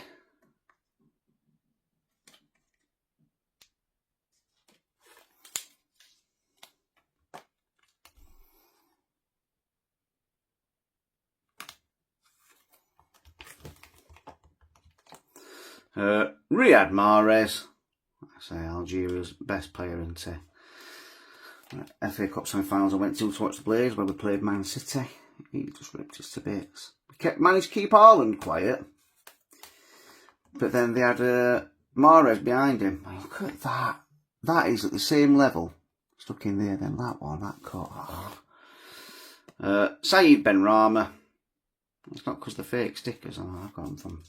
Riyad Mahrez. Like I say, Algeria's best player into FA Cup semi-finals I went to watch the Blaze where we played Man City. He just ripped us to bits. We managed to keep Haaland quiet, but then they had Mahrez behind him. Look at that. That is at the same level. Stuck in there then. That one, that cut. Saeed Ben Rama. It's not because they're fake stickers. I've got them from,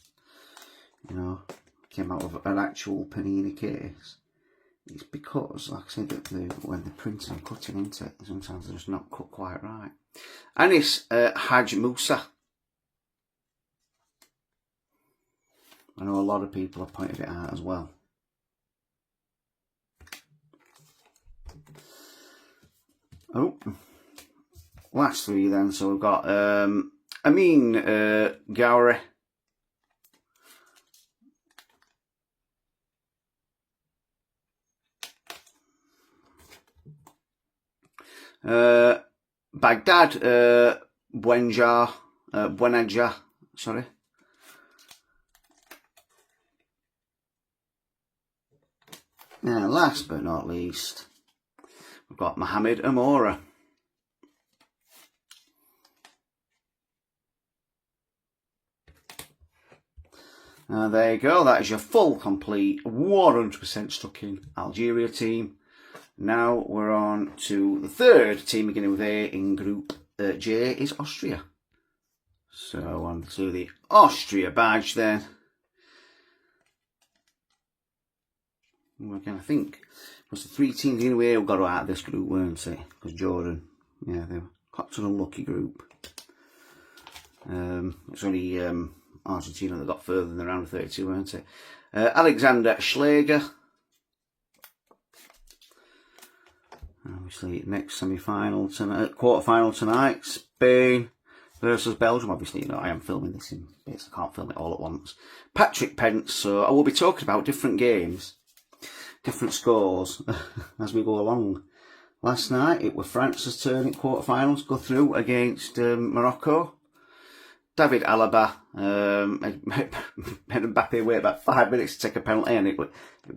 came out of an actual Panini case. It's because, like I said, that when they're printing and cutting into it, sometimes they're just not cut quite right. Anis Haj Musa. I know a lot of people have pointed it out as well. Oh, last three then. So we've got Amin Gowri. Baghdad Buenaja, sorry. Now, last but not least, we've got Mohamed Amora. There you go, that is your full, complete, 100% stuck in Algeria team. Now we're on to the third team beginning with A in Group J is Austria. So on to the Austria badge then. Again, I think it was the 3 teams anyway who got out of this group, weren't it? Because Jordan, yeah, they were quite an unlucky group. It's only Argentina that got further than the round of 32, weren't it? Alexander Schläger. Obviously, next semi-final tonight, quarter-final tonight, Spain versus Belgium. Obviously, you know, I am filming this in bits. I can't film it all at once. Patrick Pence. So I will be talking about different games, different scores as we go along. Last night, it was France's turn in quarter-finals, go through against Morocco. David Alaba made Mbappe wait about 5 minutes to take a penalty, and it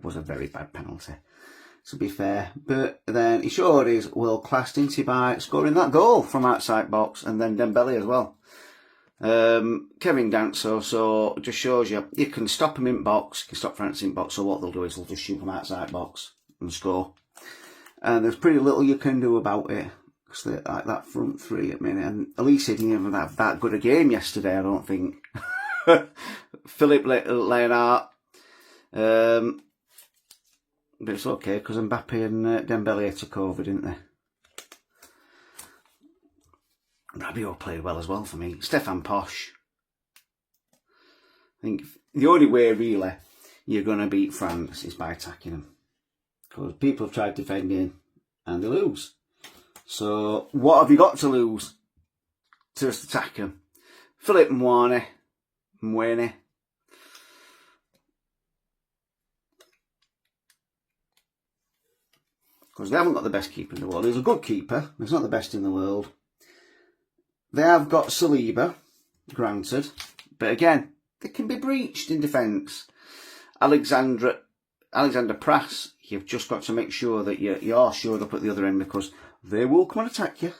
was a very bad penalty, to be fair. But then he showed his world class, didn't he, by scoring that goal from outside box, and then Dembele as well. Kevin Danso, so just shows you can stop him in box, you can stop France in box. So what they'll do is they'll just shoot from outside box and score. And there's pretty little you can do about it. Like that front three at minute, and Elise didn't even have that good a game yesterday, I don't think. Philippe Leonard, but it's okay because Mbappe and Dembele took over, didn't they? Rabiot played well as well for me. Stefan Posch. I think the only way really you're going to beat France is by attacking them, because people have tried defending and they lose. So, what have you got to lose? To just attack them. Philippe Mwene. Because they haven't got the best keeper in the world. He's a good keeper, but he's not the best in the world. They have got Saliba, granted. But again, they can be breached in defence. Alexander Prass, you've just got to make sure that you're shored up at the other end, because they will come and attack you.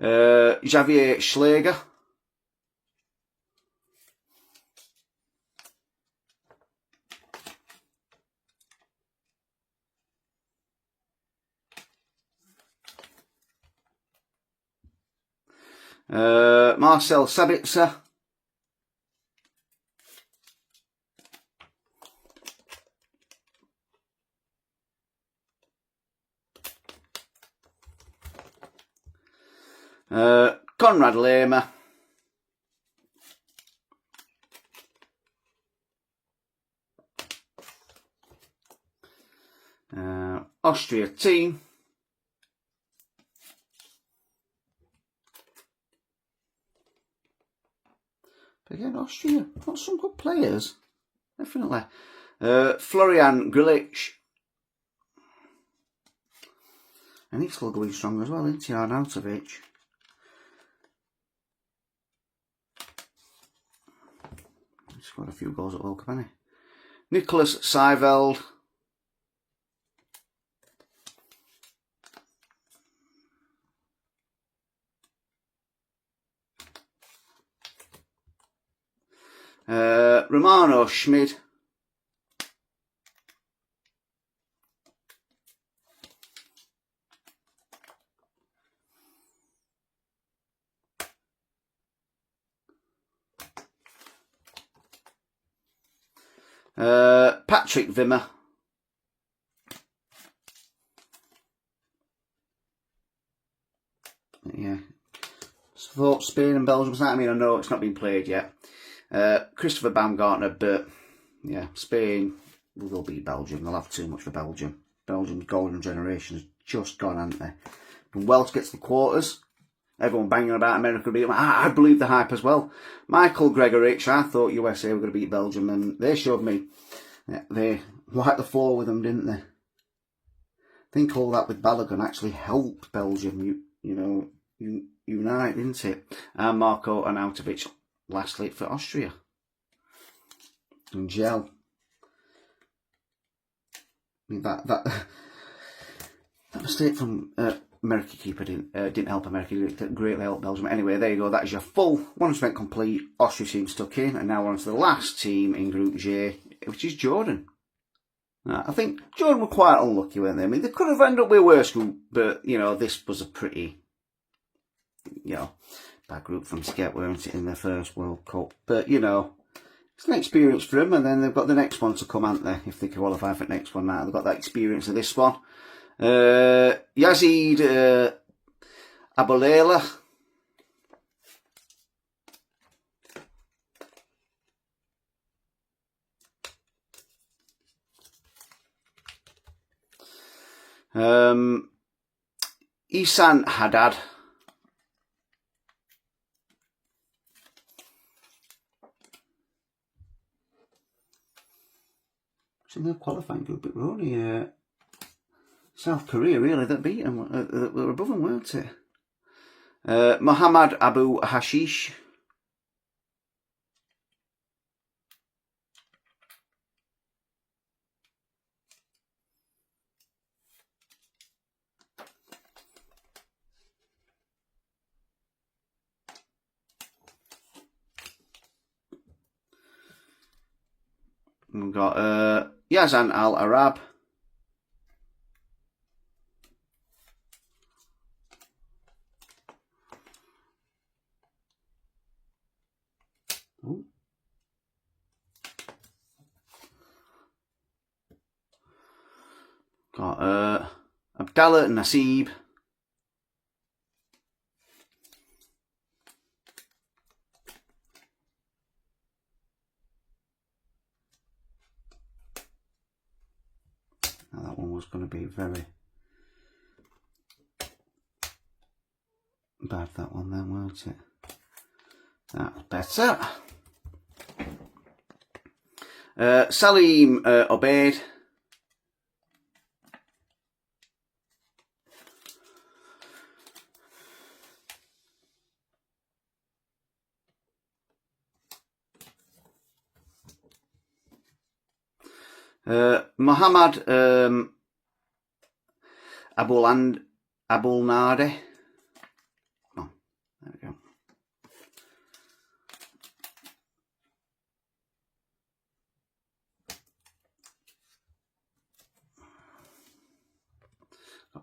Javier Schläger. Marcel Sabitzer. Konrad Lehmer. Austria team. But again, Austria got some good players, definitely. Florian Grilic. And he's still going strong as well, isn't he, Arnautovic? Scored a few goals at World Cup, hasn't he? Nicholas Seiveld. Romano Schmid. Patrick Wimmer. Yeah. So Spain and Belgium, I mean, I know it's not been played yet. Christopher Baumgartner, but yeah, Spain will beat Belgium. They'll have too much for Belgium. Belgium's golden generation has just gone, haven't they? When Wales gets to the quarters, everyone banging about America beat them. I believe the hype as well. Michael Gregorich, I thought USA were going to beat Belgium, and they showed me. They wiped the floor with them, didn't they? I think all that with Balogun actually helped Belgium, unite, didn't it? And Marko Arnautovic, lastly, for Austria. And Gel. I mean, that mistake from America keeper didn't help America. It didn't greatly help Belgium. Anyway, there you go. That is your full 100% complete Austria team stuck in. And now we're on to the last team in Group J, which is Jordan. I think Jordan were quite unlucky, weren't they? I mean, they could have ended up with a worse group, but, this was a pretty, bad group for them to get, weren't it, in their first World Cup? But, you know, it's an experience for them, and then they've got the next one to come, haven't they? If they qualify for the next one now, they've got that experience of this one. Yazid Abulela. Isan Haddad. It's in the qualifying group, it were only South Korea, really, that beat them. They were above them, weren't it? Muhammad Abu Hashish. We've got Yazan Al Arab. Got Abdallah Nasib. Now that one was going to be very bad, that one then, weren't it? That's better. Salim Obaid. Muhammad Abul Nadi. Oh, there we go.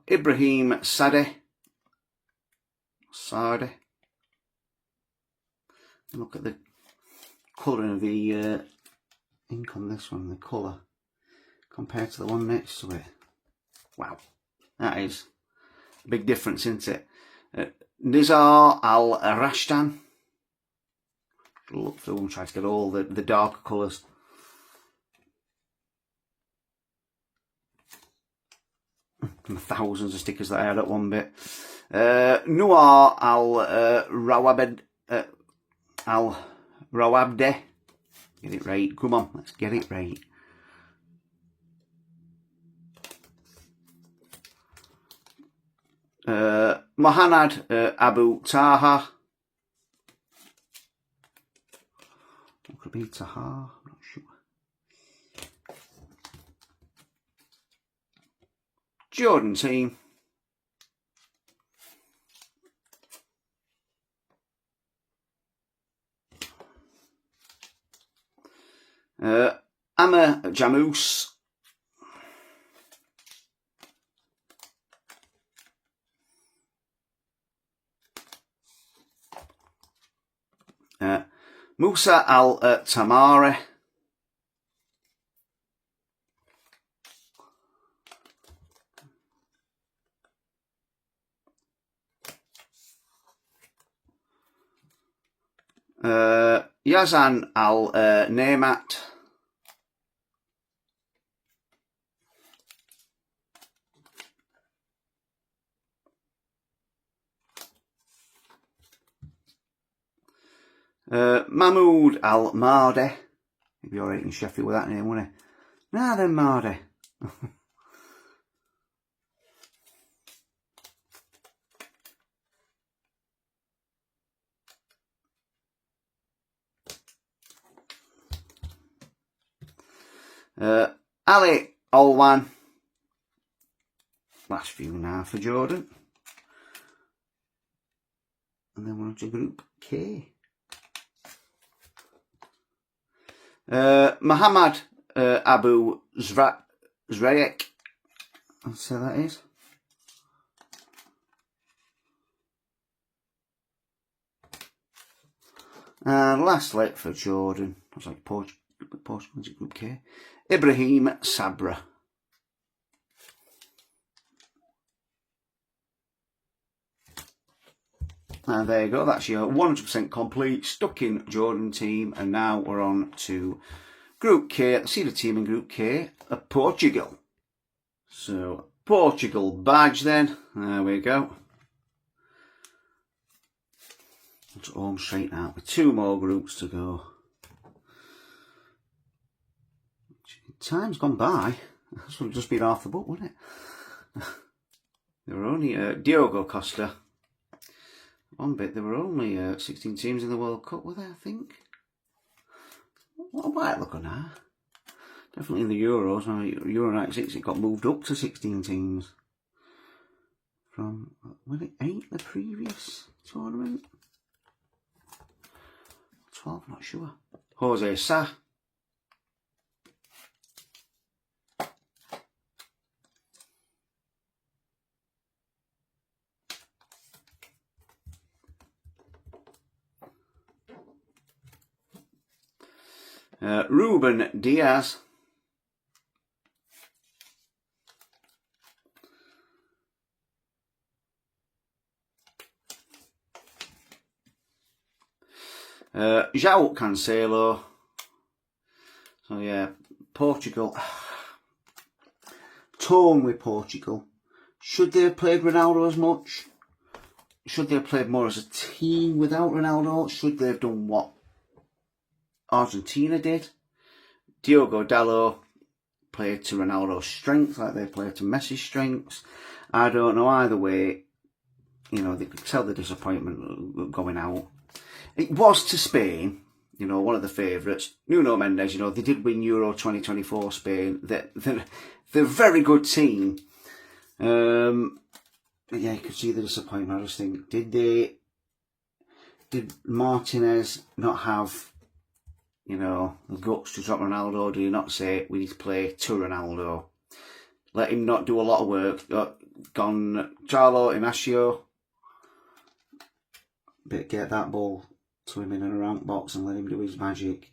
Ibrahim Sade. Look at the colouring of the ink on this one, the colour, compared to the one next to it. Wow, that is a big difference, isn't it? Nizar Al Rashtan. Look through and try to get all the darker colours. Thousands of stickers that I had at one bit. Noor Al Rawabde. Get it right. Come on, let's get it right. Mohanad Abu Taha. What could be Taha? I'm not sure. Jordan team. Amma Jamus. Musa Al Tamare. Yazan Al Nemat. Mahmoud Al Mardi. He'd be alright in Sheffield with that name, wouldn't he? Nah then, Mardi. Ali Olwan. Last few now for Jordan. And then we're on to Group K. Muhammad Abu Zrayek. Let's say that is. And lastly, for Jordan, I was like Portugal, is it Group K? Ibrahim Sabra. And there you go, that's your 100% complete stuck in Jordan team. And now we're on to Group K. See the team in Group K, Portugal. So, Portugal badge then, there we go. It's home straight out with 2 more groups to go. Time's gone by. This would have just been half the book, wouldn't it? There were only Diogo Costa. One bit, there were only 16 teams in the World Cup, were there, I think? What a white look on that. Definitely in the Euros, Euro 96, it got moved up to 16 teams. From, was it 8 the previous tournament? 12, not sure. Jose Sa. Ruben Diaz. João Cancelo. So yeah, Portugal. Torn with Portugal. Should they have played Ronaldo as much? Should they have played more as a team without Ronaldo? Should they have done what Argentina did? Diogo Dalot played to Ronaldo's strengths like they played to Messi's strengths. I don't know. Either way, you know, they could tell the disappointment going out. It was to Spain, you know, one of the favourites. Nuno Mendes, you know, they did win Euro 2024 Spain. They're a very good team. Yeah, you could see the disappointment. I just think, did Martinez not have, you know, the guts to drop Ronaldo? Did he not say, we need to play to Ronaldo? Let him not do a lot of work. Gonzalo Inacio. But get that ball to him in a rank box and let him do his magic.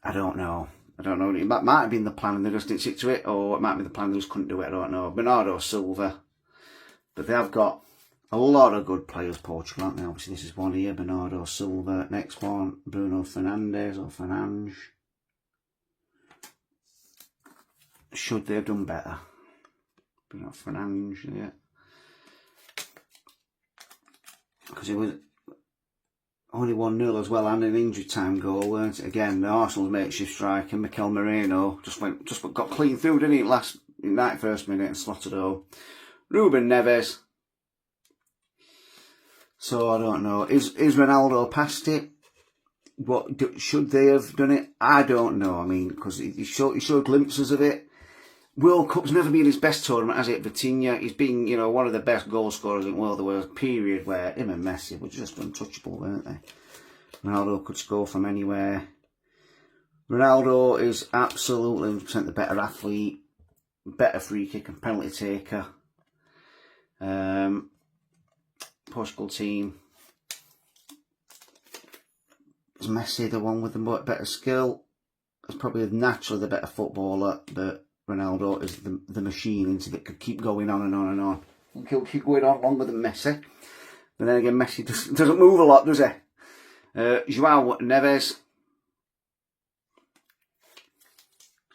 I don't know. That might have been the plan and they just didn't stick to it, or it might be the plan they just couldn't do it. I don't know. Bernardo Silva. But they have got a lot of good players, Portugal, aren't they? Obviously, this is one here. Bernardo Silva. Next one, Bruno Fernandes or Fernandes. Should they have done better? Bruno Fernandes, yeah. Because it was only 1-0 as well, and an injury time goal, weren't it? Again, the Arsenal's makeshift striker, Mikel Merino, just got clean through, didn't he? Last 91st minute and slotted home. Ruben Neves. So I don't know. Is Ronaldo past it? What should they have done it? I don't know. I mean, because he showed glimpses of it. World Cup's never been his best tournament, has it? Vitinha, he's been, you know, one of the best goal scorers in the world. There was a period where him and Messi were just untouchable, weren't they? Ronaldo could score from anywhere. Ronaldo is absolutely 100% the better athlete, better free kick and penalty taker. Portugal team. Is Messi the one with the better skill? It's probably naturally the better footballer, but Ronaldo is the machine that could keep going on and on and on. He'll keep going on longer than Messi. But then again, Messi doesn't move a lot, does he? João Neves.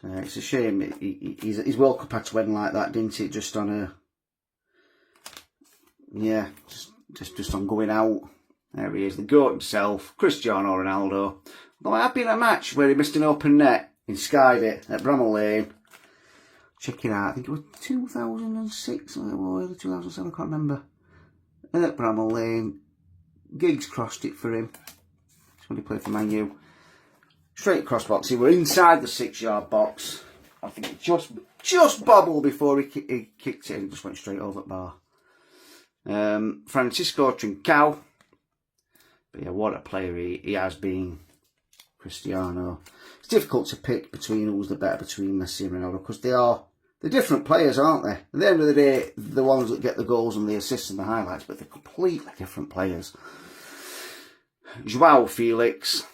It's a shame. His World Cup had to end like that, didn't it? Just on a... Yeah, just on going out. There he is, the GOAT himself, Cristiano Ronaldo. Although I have been at a match where he missed an open net. He skied it at Bramall Lane. Check it out. I think it was 2006 or 2007, I can't remember. At Bramall Lane. Giggs crossed it for him. That's when he played for Man U. Straight cross box. He were inside the 6-yard box. I think it just bobbled before he kicked it and just went straight over the bar. Francisco Trincao. But yeah, what a player he has been. Cristiano. It's difficult to pick between who's the better between Messi and Ronaldo because they're different players, aren't they? At the end of the day, the ones that get the goals and the assists and the highlights, but they're completely different players. Joao Felix.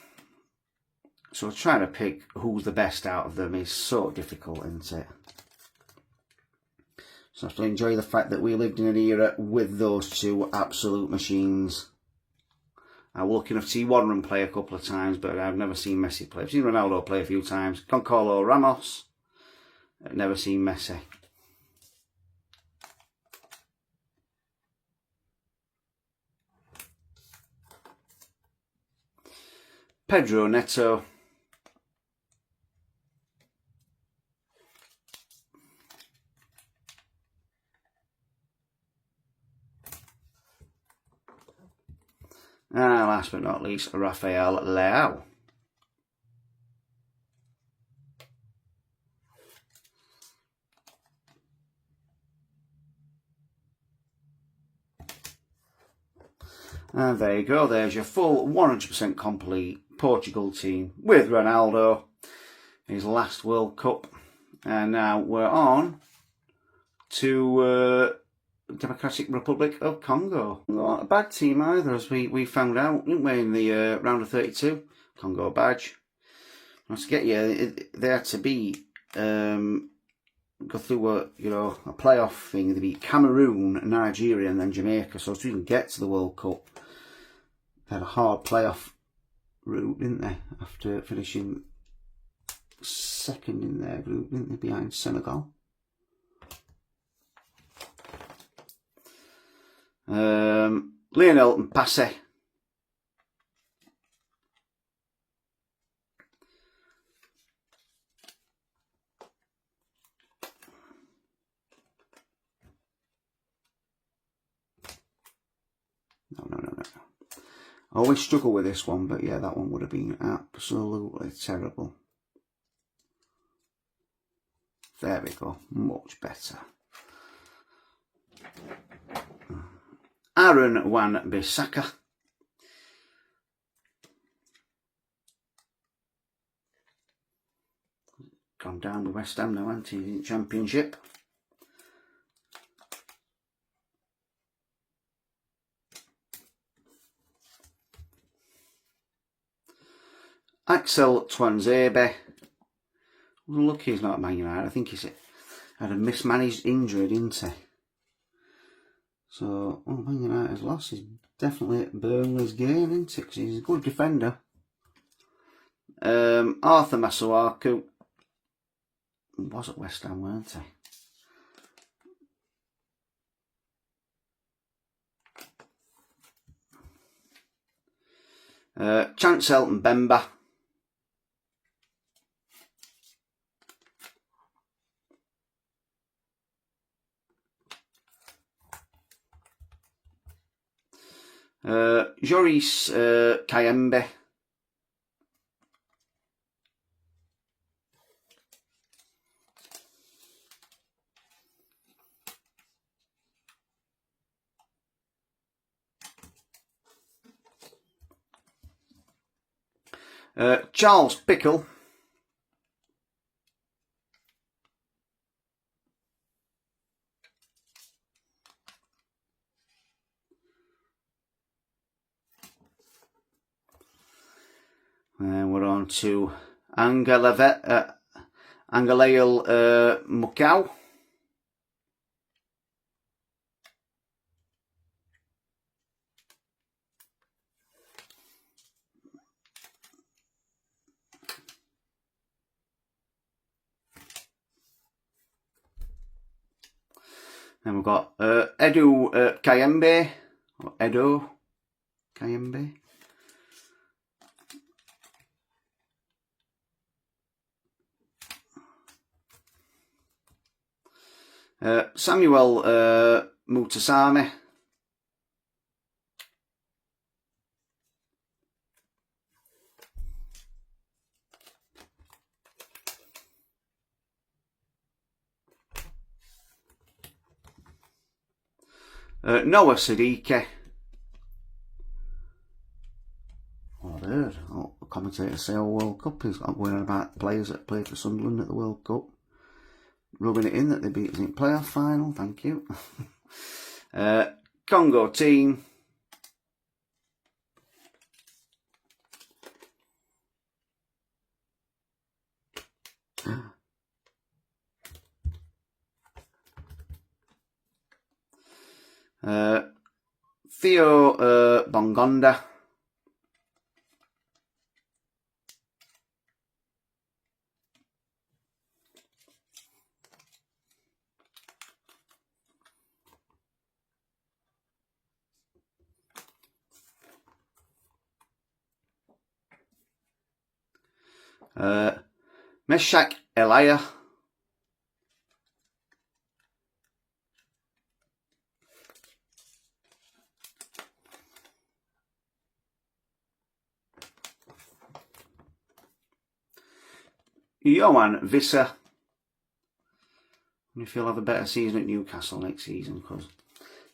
So trying to pick who's the best out of them is so difficult, isn't it? So I have to enjoy the fact that we lived in an era with those two absolute machines. I was lucky enough to see one of them play a couple of times, but I've never seen Messi play. I've seen Ronaldo play a few times. Concolo Ramos. I've never seen Messi. Pedro Neto. And last but not least, Rafael Leao. And there you go, there's your full 100% complete Portugal team with Ronaldo, his last World Cup. And now we're on to Democratic Republic of Congo. Not a bad team either, as we found out, didn't we, in the round of 32. Congo badge. Let's get you, they had to beat, go through a playoff thing. They beat Cameroon, Nigeria and then Jamaica, so to even get to the World Cup. They had a hard playoff route, didn't they, after finishing second in their group, didn't they, behind Senegal. Lionel Mpase. No. I always struggle with this one, but yeah, that one would have been absolutely terrible. There we go, much better. Aaron Wan-Bissaka. Gone down with West Ham now, hasn't he, in Championship. Axel Tuanzebe. Lucky he's not at Man United. I think he's had a mismanaged injury, didn't he? So, Man United's loss is definitely Burnley's gain, isn't it? Because he's a good defender. Arthur Masuaku was at West Ham, weren't he? Chancel Mbemba. Joris Kayembe. Charles Pickle. And we're on to Angalael Mukau. Then we've got Edu Kayembe, or Edo Kayembe. Samuel Mutasame. Noah Siddiqui. Well, I've heard the commentators say, World Cup is going about players that played for Sunderland at the World Cup, rubbing it in that they beat us in playoff final. Thank you. Congo team. Theo Bongonda. Meshach Elia. Johan Visser. If he'll have a better season at Newcastle next season, because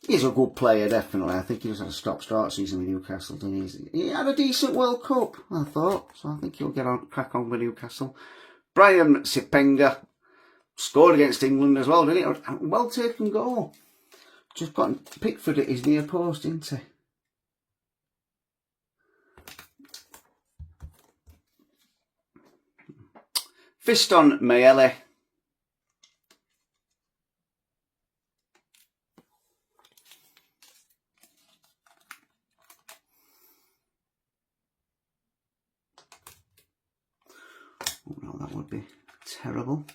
he's a good player, definitely. I think he just had a stop-start season with Newcastle, didn't he? He had a decent World Cup, I thought, so I think he'll get on, crack on with Newcastle. Brian Sipenga scored against England as well, didn't he? Well taken goal. Just got Pickford at his near post, didn't he? Fiston Mayele. Oh no, that would be terrible.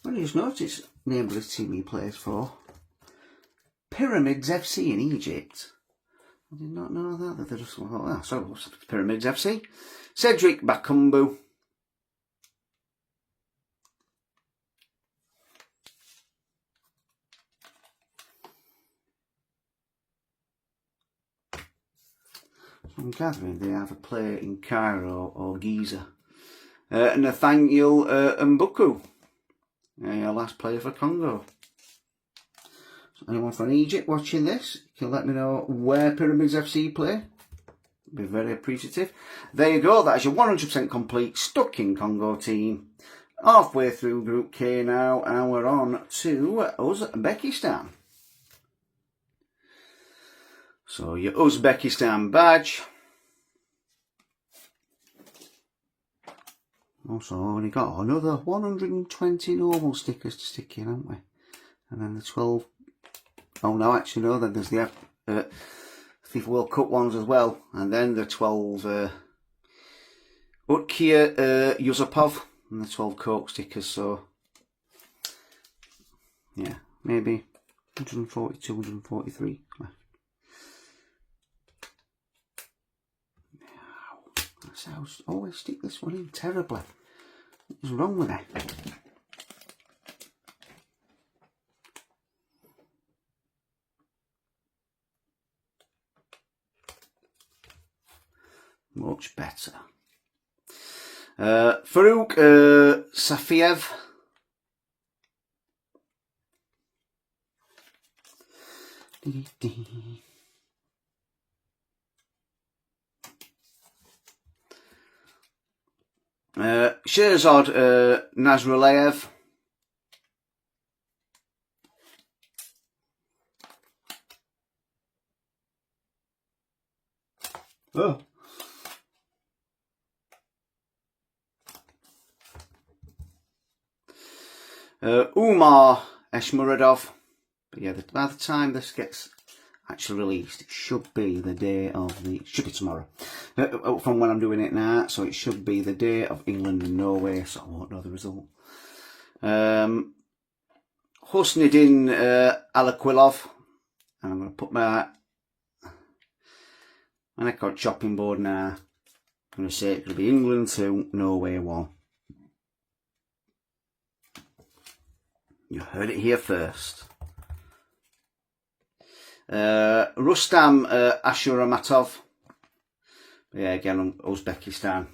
Well, you just noticed the name of the team he plays for. Pyramids FC in Egypt. I did not know that. They just thought, oh, so Pyramids FC. Cedric Bakumbu. So I'm gathering they have a player in Cairo or Giza. Nathaniel Mbuku. Our last player for Congo. So anyone from Egypt watching this, you can let me know where Pyramids FC play. Be very appreciative. There you go, that's your 100% complete Stuck in Congo team. Halfway through Group K now, and we're on to Uzbekistan. So your Uzbekistan badge. Also, only got another 120 normal stickers to stick in, haven't we? And then the 12. Oh no, actually no. Then there's the FIFA World Cup ones as well, and then the 12 Utkia Yusupov and the 12 Coke stickers. So yeah, maybe 142, 143 left. That's how I always stick this one in terribly. What's wrong with it? Much better. Farouk Safiev. Sherzad Nazralev. Oh. Umar Eshmuradov. But yeah, by the time this gets actually released, it should be the day of the... It should be tomorrow. From when I'm doing it now, so it should be the day of England and Norway, so I won't know the result. Husnidin Alaquilov. And I'm going to put my neck chopping board now. I'm going to say it's going to be England 2, Norway 1. You heard it here first. Rustam Ashuramatov. Yeah, again, Uzbekistan.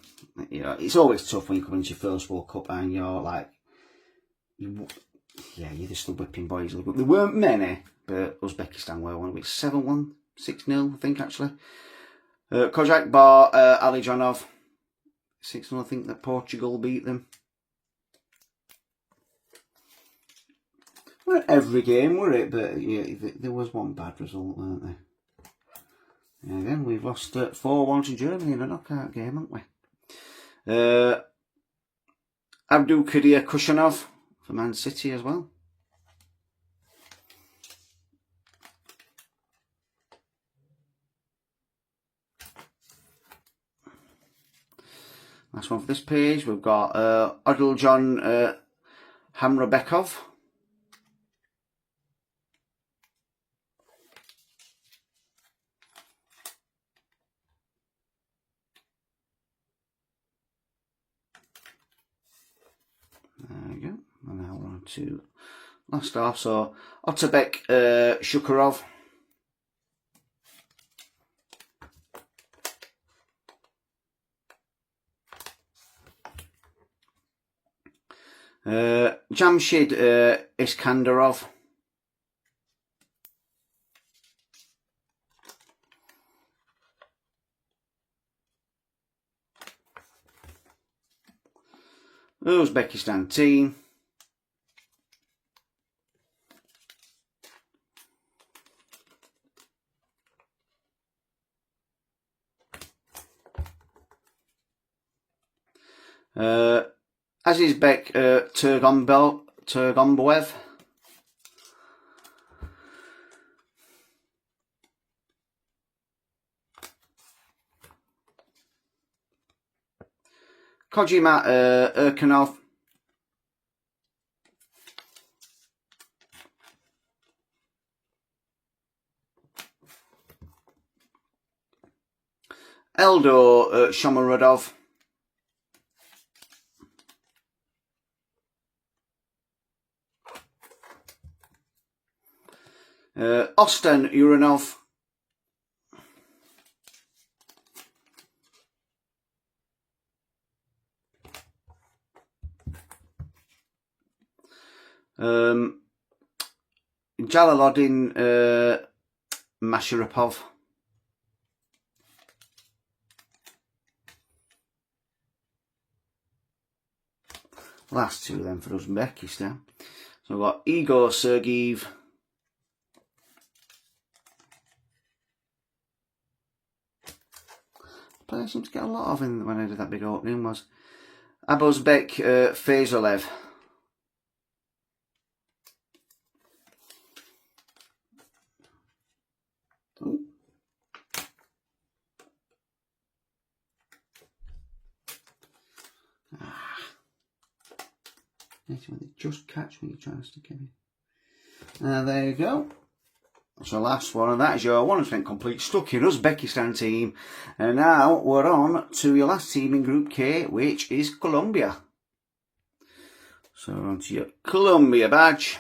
You know, it's always tough when you come into your first World Cup and you're like, you're just the whipping boys. There weren't many, but Uzbekistan were one. It was 7-1, 6-0, I think, actually. Kozak Bar Alijanov. 6-0, I think that Portugal beat them. Weren't every game, were it? But yeah, there was one bad result, weren't there? And again, we've lost 4-1 to Germany in a knockout game, haven't we? Abdul Kadir Kushanov for Man City as well. Last one for this page, we've got Odiljon Hamrabekov. There we go. And now we're on to last off. So Otabek Shukurov. Jamshid Iskandarov. Uzbekistan team. Azizbek Turgomboev. Kojima Erkanov. Eldor Shomurodov. Osten Uranov. Jalaluddin Masharipov. Last two then for Uzbekistan. So we've got Igor Sergeyev. Player seems to get a lot of in when I did that big opening was Abozbek Faizolev. Oh. Just catch when you're trying to stick it in. There you go. That's the last one, and that is your 100% complete stuck in Uzbekistan team. And now we're on to your last team in Group K, which is Colombia. So on to your Colombia badge.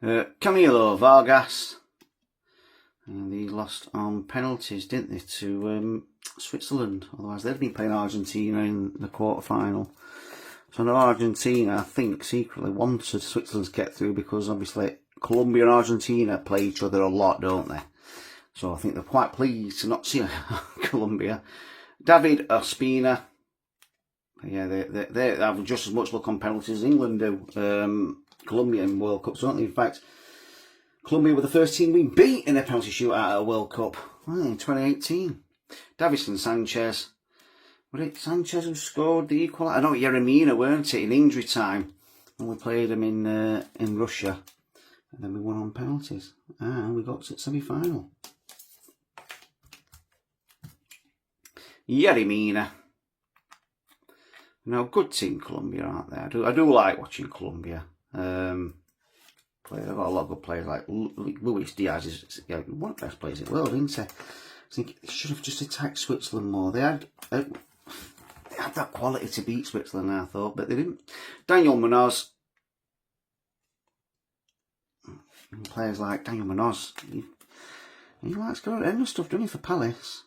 Camilo Vargas. And they lost on penalties, didn't they, to Switzerland. Otherwise, they'd been playing Argentina in the quarter-final. So now Argentina, I think, secretly wanted Switzerland to get through because, obviously, Colombia and Argentina play each other a lot, don't they? So I think they're quite pleased to not see Colombia. David Ospina. Yeah, they have just as much luck on penalties as England do. Colombia in World Cups, don't they? In fact, Colombia were the first team we beat in a penalty shootout at a World Cup in 2018. Davison Sanchez. Was it Sanchez who scored the equaliser? I know Yeremina, weren't it, in injury time when we played them in Russia. And then we won on penalties. And we got to the semi-final. Yeremina. No, good team Colombia, aren't they? I do like watching Colombia. They've got a lot of good players like Luis Diaz is one of the best players in the world, isn't he? I think they should have just attacked Switzerland more. They had that quality to beat Switzerland, I thought, but they didn't. Daniel Munoz. Players like Daniel Munoz. He likes going end of stuff, doesn't he, for Palace?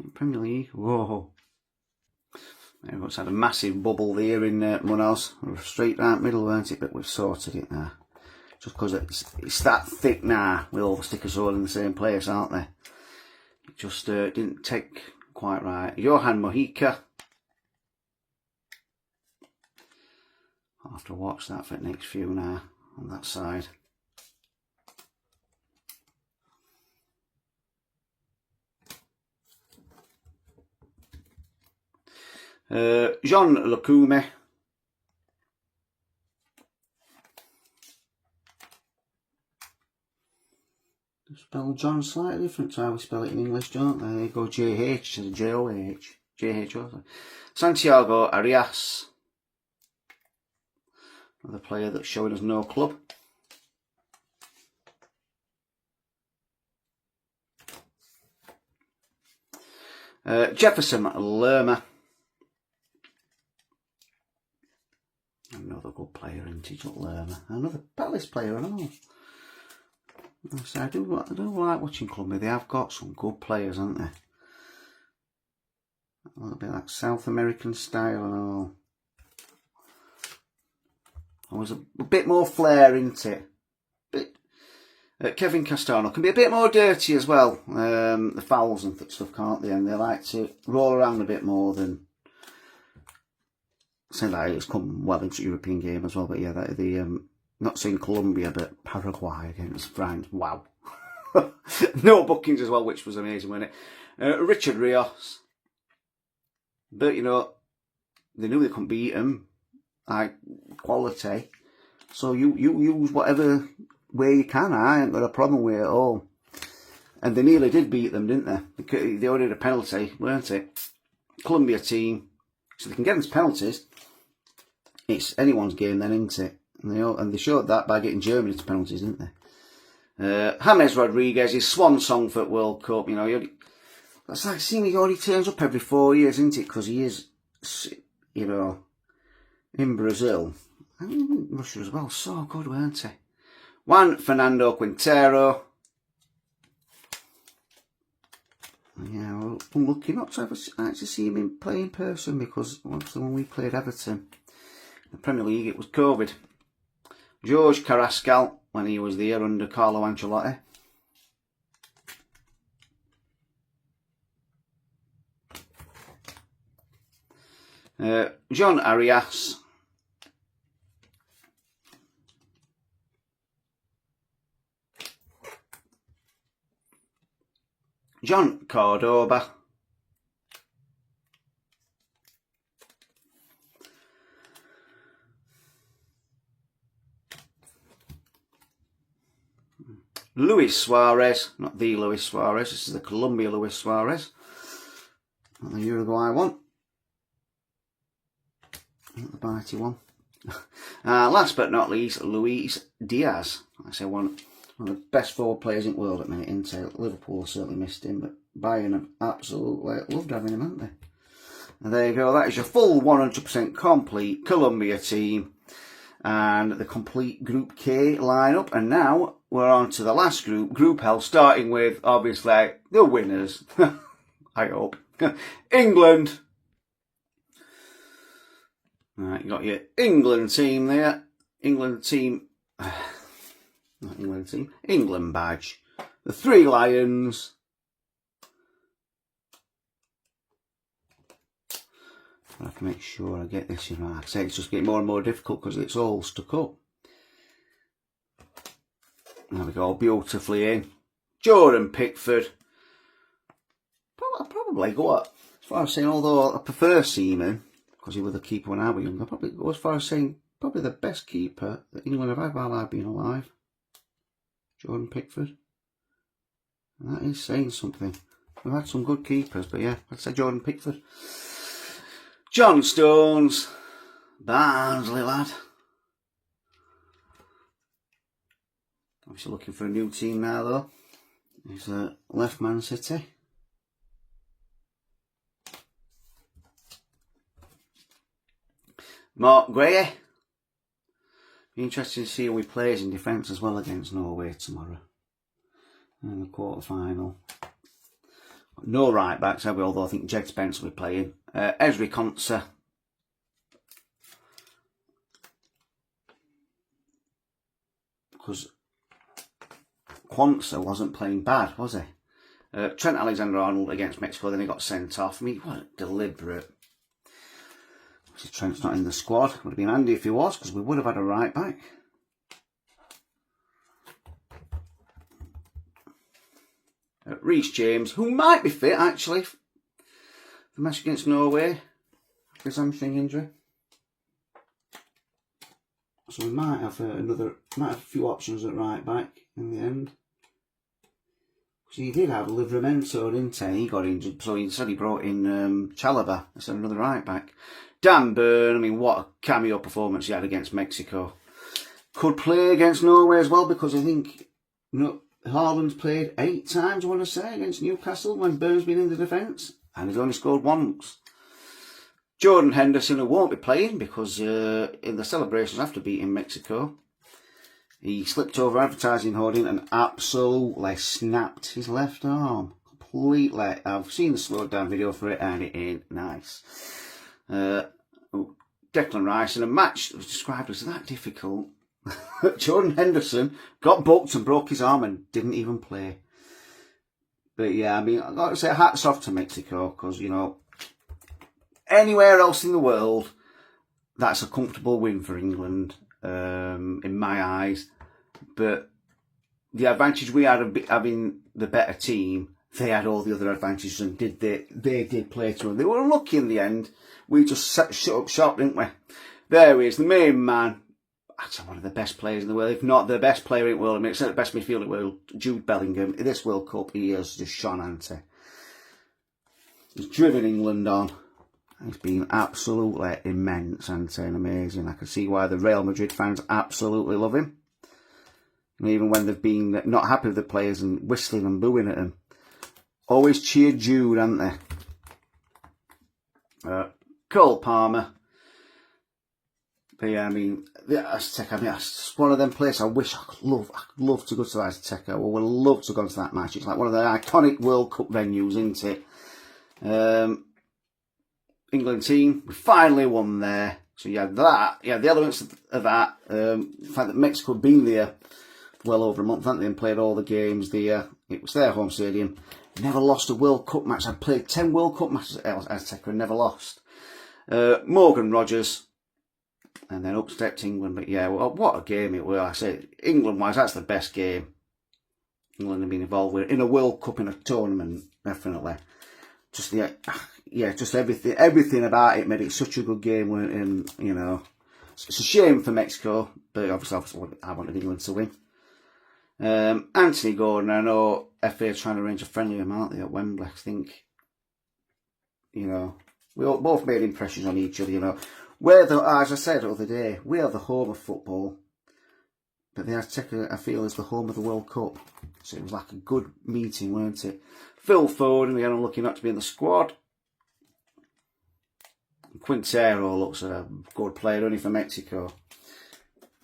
In Premier League. Whoa. Everyone's had a massive bubble there in Munoz. Straight down middle, weren't it? But we've sorted it now. Just because it's that thick now with all the stickers all in the same place, aren't they? It just didn't take quite right. Johan Mojica. I'll have to watch that for the next few now on that side. Jean Lecume. Spell John slightly different to how we spell it in English, don't they? They go JH to the JOH. JH. Santiago Arias. Another player that's showing us no club. Jefferson Lerma. Another good player, isn't he? Lerma. Another Palace player, I know. I do like watching Colombia. They have got some good players, haven't they? A little bit like South American style and all. Always a bit more flair, isn't it? Kevin Castano can be a bit more dirty as well. The fouls and stuff, can't they? And they like to roll around a bit more than. Say that it's come well into European game as well. But yeah, not saying Colombia, but Paraguay against France. Wow. No bookings as well, which was amazing, wasn't it? Richard Rios. But, you know, they knew they couldn't beat him. Like, quality. So you use whatever way you can. I ain't got a problem with it at all. And they nearly did beat them, didn't they? They ordered a penalty, weren't it? Colombia team. So they can get them penalties. It's anyone's game then, isn't it? And they showed that by getting Germany to penalties, didn't they? James Rodriguez, his swan song for World Cup, you know. That's like seeing he only turns up every 4 years, isn't it? Because he is, you know, in Brazil. And in Russia as well. So good, weren't he? Juan Fernando Quintero. Yeah, well, unlucky not to ever actually see him play in person because obviously when we played Everton in the Premier League, it was COVID. George Carrascal, when he was there under Carlo Ancelotti. John Arias. John Cordoba. Luis Suarez, not the Luis Suarez, this is the Colombia Luis Suarez. Not the Uruguay one. Not the bitey one. Last but not least, Luis Diaz. I say one of the best forward players in the world at the minute, isn't he? Liverpool certainly missed him, but Bayern have absolutely loved having him, haven't they? And there you go, that is your full 100% complete Colombia team. And the complete Group K lineup. And now we're on to the last group, Group L, starting with, obviously, the winners. I hope. England. Right, you got your England team there. England team. Not England team. England badge. The 3 Lions. I have to make sure I get this in right. I say it's just getting more and more difficult because it's all stuck up. There we go, beautifully in. Jordan Pickford. I'll probably go as far as saying, although I prefer Seaman, because he was the keeper when I was young, I'll probably go as far as saying probably the best keeper that England have had while I've been alive. Jordan Pickford. And that is saying something. We've had some good keepers, but yeah, I'd say Jordan Pickford. John Stones, Barnsley lad. Obviously looking for a new team now though. He's left Man City. Mark Gray. Be interesting to see how he plays in defence as well against Norway tomorrow. In the quarter-final. No right backs, have we? Although I think Jed Spence will be playing. Ezri Konsa. Because Konsa wasn't playing bad, was he? Trent Alexander-Arnold against Mexico, then he got sent off. I mean, what deliberate. Trent's not in the squad. Would have been handy if he was, because we would have had a right back. Reece James, who might be fit actually. The match against Norway. His hamstring injury. So we might have a few options at right back in the end. So he did have Livramento, didn't he? He got injured, so he said he brought in Chalobah instead of another right back. Dan Burn, I mean, what a cameo performance he had against Mexico. Could play against Norway as well, because I think Haaland's played 8 times, I want to say, against Newcastle when Burn's been in the defence, and he's only scored once. Jordan Henderson, who won't be playing because in the celebrations after beating Mexico, he slipped over advertising hoarding and absolutely snapped his left arm. Completely. I've seen the slowed down video for it and it ain't nice. Declan Rice, in a match that was described as that difficult, Jordan Henderson got booked and broke his arm and didn't even play. But yeah, I mean, I've got to say hats off to Mexico, because, you know, anywhere else in the world, that's a comfortable win for England, in my eyes. But the advantage we had of having the better team, they had all the other advantages, and they did play to them. They were unlucky in the end. We just shut up shop, didn't we? There he is, the main man. Actually, one of the best players in the world, if not the best player in the world. I mean, except the best midfielder in the world, Jude Bellingham. In this World Cup, he has just shone, hasn't he? He's driven England on. It's been absolutely immense and amazing. I can see why the Real Madrid fans absolutely love him. And even when they've been not happy with the players and whistling and booing at them, always cheered Jude, haven't they? Cole Palmer. But yeah, I mean, the Azteca, it's one of them places I wish I could love to go to the Azteca. I would love to go to that match. It's like one of the iconic World Cup venues, isn't it? England team, we finally won there. So you had that, you had the elements of that. The fact that Mexico had been there well over a month, hadn't they, and played all the games there. It was their home stadium. Never lost a World Cup match. I'd played 10 World Cup matches at Azteca and never lost. Morgan Rogers, and then upstepped England. But yeah, well, what a game it was. I say, England-wise, that's the best game England have been involved with in a World Cup, in a tournament, definitely. Just just everything about it made it such a good game. And you know, it's a shame for Mexico, but obviously I wanted England to win. Anthony Gordon, I know FA are trying to arrange a friendly with him, aren't they, at Wembley? I think, you know, we both made impressions on each other. You know, as I said the other day, we are the home of football, but the Azteca, I feel, is the home of the World Cup. So it was like a good meeting, weren't it? Phil Foden, again, unlucky not to be in the squad. Quintero looks a good player, only for Mexico.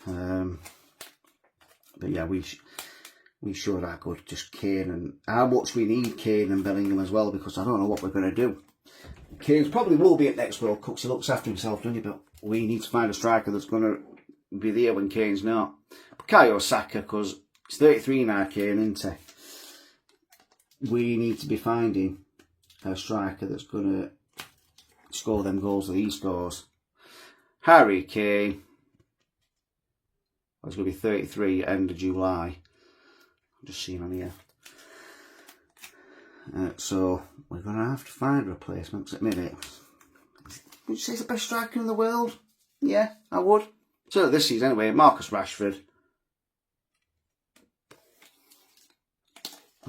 But yeah, we showed our good. Just Kane, and how much we need Kane and Bellingham as well, because I don't know what we're going to do. Kane probably will be at next World Cup, so he looks after himself, doesn't he? But we need to find a striker that's going to be there when Kane's not. Bukayo Saka, because he's 33 now, Kane, isn't he? We need to be finding a striker that's going to score them goals that he scores. Harry Kane, he's going to be 33 end of July. I'm just seeing on here. So we're going to have to find a replacement. At minute, would you say he's the best striker in the world? Yeah, I would. So this season anyway, Marcus Rashford.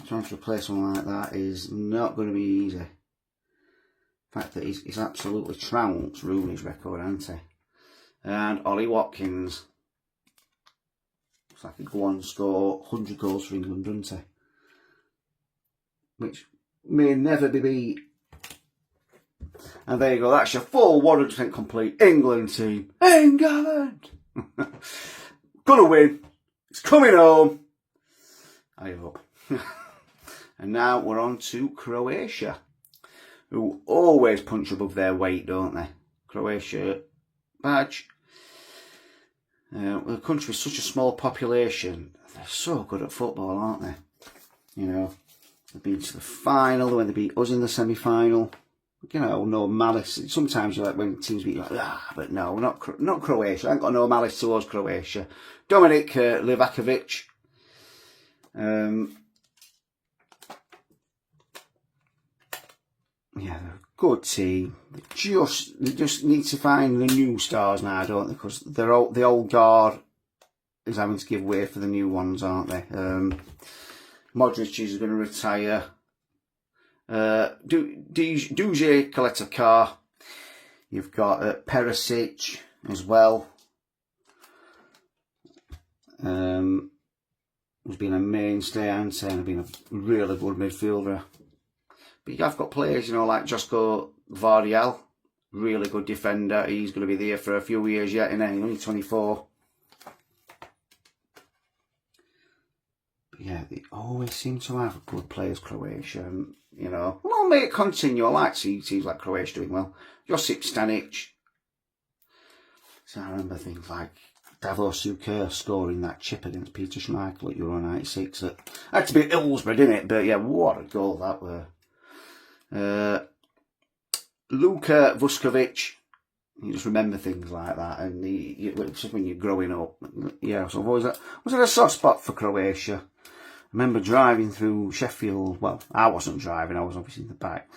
Trying to replace someone like that is not going to be easy. The fact that he's absolutely trounced Rooney's record, hasn't he? And Ollie Watkins. Looks like he'd go on and score 100 goals for England, doesn't he? Which may never be beat. And there you go, that's your full 100% complete England team. England! Gonna win. It's coming home. I hope. And now we're on to Croatia, who always punch above their weight, don't they? Croatia badge. The country with such a small population, they're so good at football, aren't they? You know, They've been to the final when they beat us in the semi-final. You know, no malice. Sometimes you like when teams beat you, like, but no, not Croatia. I ain't got no malice towards Croatia. Dominik Livakovic. Yeah, they're a good team. They just need to find the new stars now, don't they? Because the old guard is having to give way for the new ones, aren't they? Modric is going to retire. Duje Kaleta. You've got Perisic as well. Who's been a mainstay and saying been a really good midfielder. But you have got players, you know, like Josko Vardiel, really good defender. He's going to be there for a few years yet, and he's only 24. But yeah, they always seem to have good players, Croatia. And, you know, well, may it continue. I like to see teams like Croatia doing well. Josip Stanic. So I remember things like Davor Suker scoring that chip against Peter Schmeichel at Euro 96. It had to be Hillsborough, didn't it? But yeah, what a goal that were. Luka Vuskovic. You just remember things like that, and just when you're growing up. Yeah, so was it a soft spot for Croatia? I remember driving through Sheffield. Well, I wasn't driving, I was obviously in the back.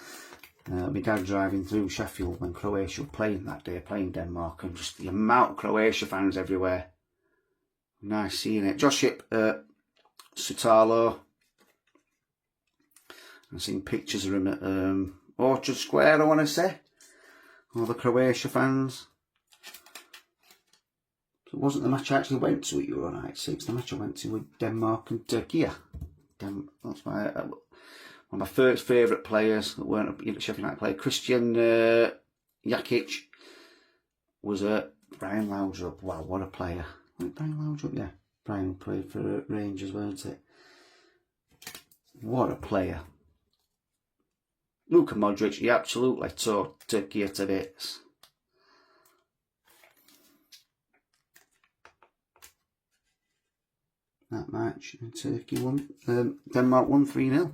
My dad driving through Sheffield when Croatia were playing that day, playing Denmark, and just the amount of Croatia fans everywhere. Nice seeing it. Josip Sutalo. I've seen pictures of him at Orchard Square, I want to say. All the Croatia fans. So it wasn't the match I actually went to at Euro 96. The match I went to with Denmark and Turkey. That's one of my first favourite players that weren't a Sheffield United player. Christian Jakic was Brian Laudrup. Wow, what a player. Brian Laudrup, yeah. Brian played for Rangers, weren't it? What a player. Luka Modric, he absolutely tore Turkey to bits. That match, Turkey won. Denmark won 3-0.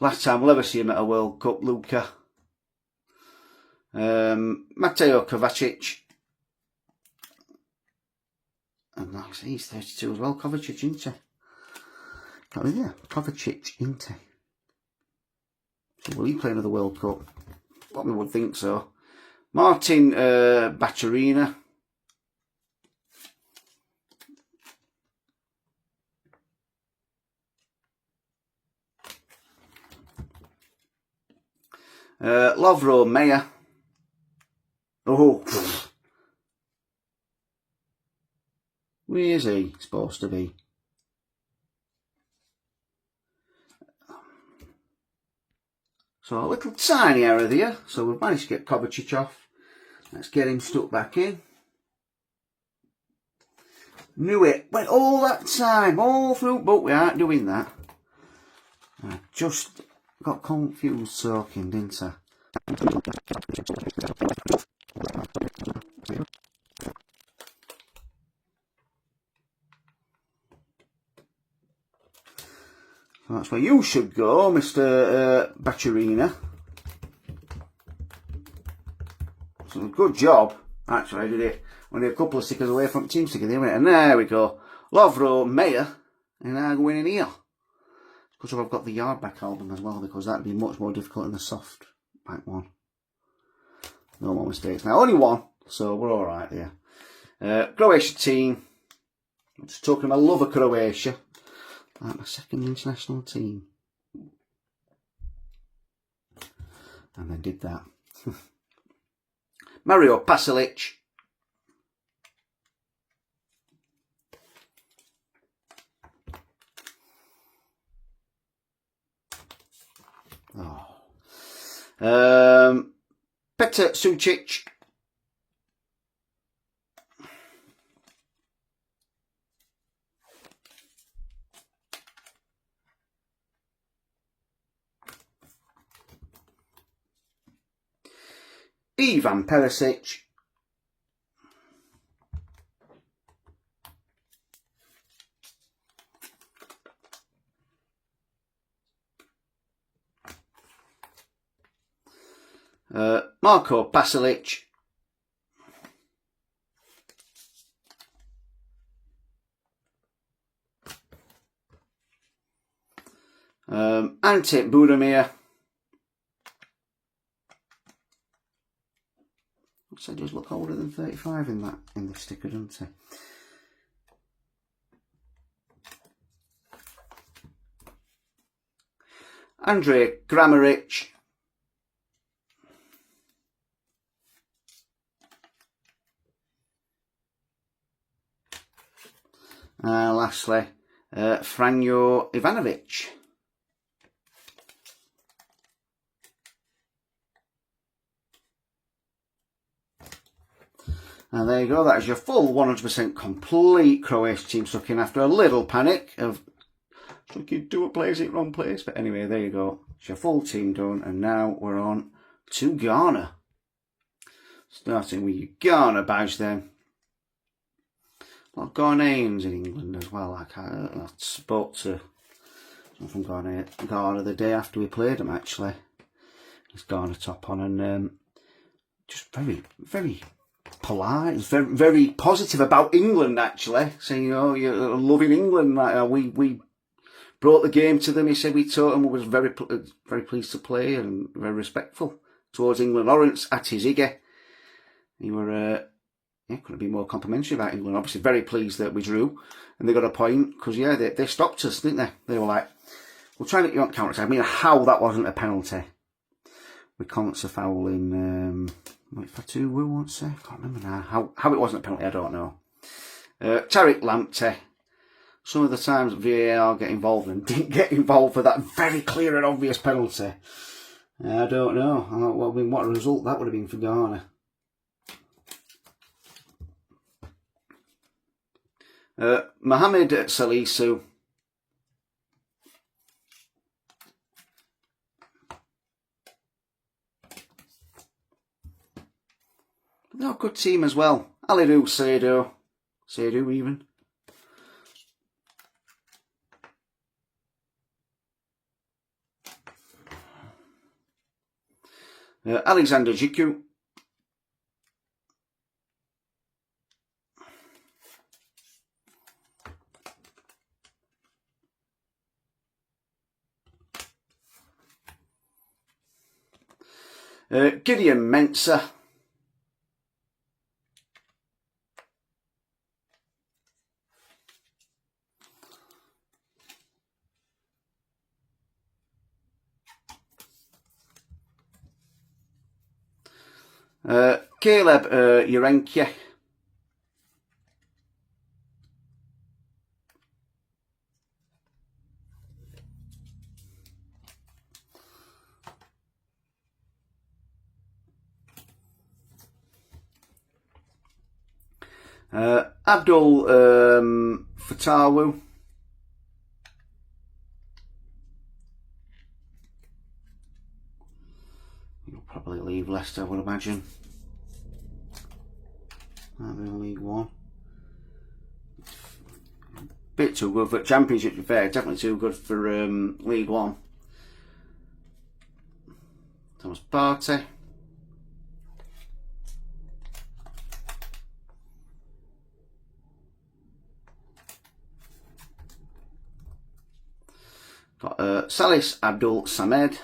Last time we'll ever see him at a World Cup, Luka. Mateo Kovacic. And he's 32 as well. Kovacic, isn't he? Yeah, Kovacic, isn't he? So will he play another World Cup? What we would think so. Martin Baturina. Lovro Mayer. Oh. Where is he supposed to be? So a little tiny error there. So we've managed to get Kovacic off. Let's get him stuck back in. Knew it. Went all that time, all through, but we aren't doing that. I just got confused talking, didn't I? So that's where you should go, Mr. Baturina. So good job. Actually, I did it. Only a couple of stickers away from team sticker there, and there we go. Lovro Mayer, and I go in here. Good job I've got the yard back album as well, because that'd be much more difficult in the soft back one. No more mistakes now. Only one, so we're all right there. Croatia team. I'm just talking about love of Croatia. Like my second international team. And then did that. Mario Pasalic. Petr Sucic. Ivan Perisic. Marco Pasalic. Ante Budimir. Looks like he does look older than 35 in this sticker, doesn't he? Andrej Kramaric. Lastly, Franjo Ivanovic. And there you go, that is your full 100% complete Croatia team, stuck in after a little panic of looking do a place it wrong place. But anyway, there you go, it's your full team done, and now we're on to Ghana. Starting with your Ghana badge then. A lot of Ghanaians in England as well. I spoke to someone from Ghana the day after we played them actually. His Ghana top on, and just very, very polite, very, very positive about England actually, saying, you know, you're loving England. Like, we brought the game to them. He said we taught them, was very pleased to play and very respectful towards England. Lawrence at his Iggy, you were couldn't be more complimentary about England. Obviously very pleased that we drew and they got a point, because yeah, they stopped us, didn't they? They were like, we'll try and get you on counter attack. I mean, how that wasn't a penalty with Conser fouling Fatu, we won't say. I can't remember now. How it wasn't a penalty, I don't know. Tariq Lamptey. Some of the times VAR get involved and didn't get involved for that very clear and obvious penalty. I don't know. I mean, what a result that would have been for Ghana. Mohamed Salisu. They're a good team as well. Alidu Saidu even. Alexander Jiku. Gideon Mensah. Caleb Urenkia. Abdul Fatawu. He'll probably leave Leicester, I would imagine. That'll be in League One. Bit too good for Championship, to be fair. Definitely too good for League One. Thomas Partey. Got Salis Abdul Samed.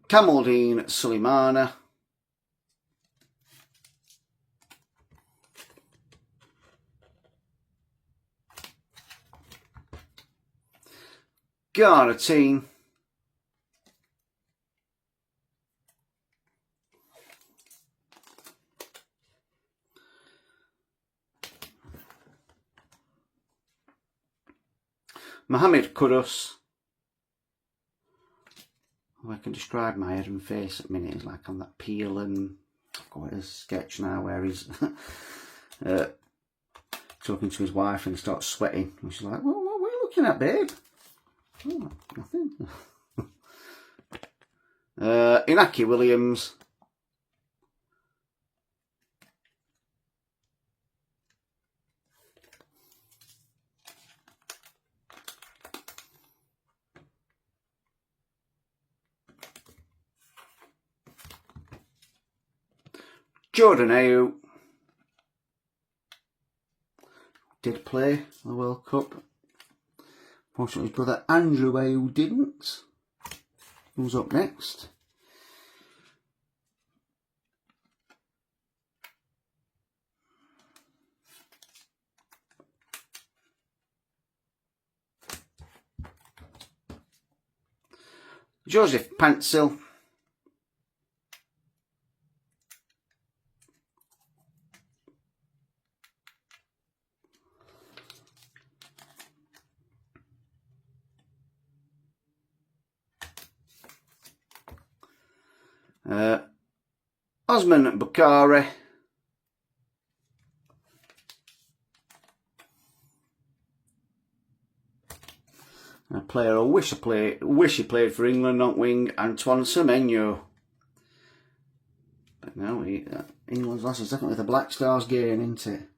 Kamaldeen Suleimana. Ghana team. Mohamed Kudus. I can describe my head and face at the minute. It's like on that Peel and I've got his sketch now where he's talking to his wife and he starts sweating. And she's like, well, what are you looking at, babe? Oh, nothing. Inaki Williams. Jordan Ayew did play the World Cup. Fortunately, his brother Andrew Ayew didn't. Who's up next? Joseph Pancil. Osman Bukhari. A player I wish he played for England, not wing, Antoine Semenyo. But no, England's loss is definitely the Black Stars gain, isn't it?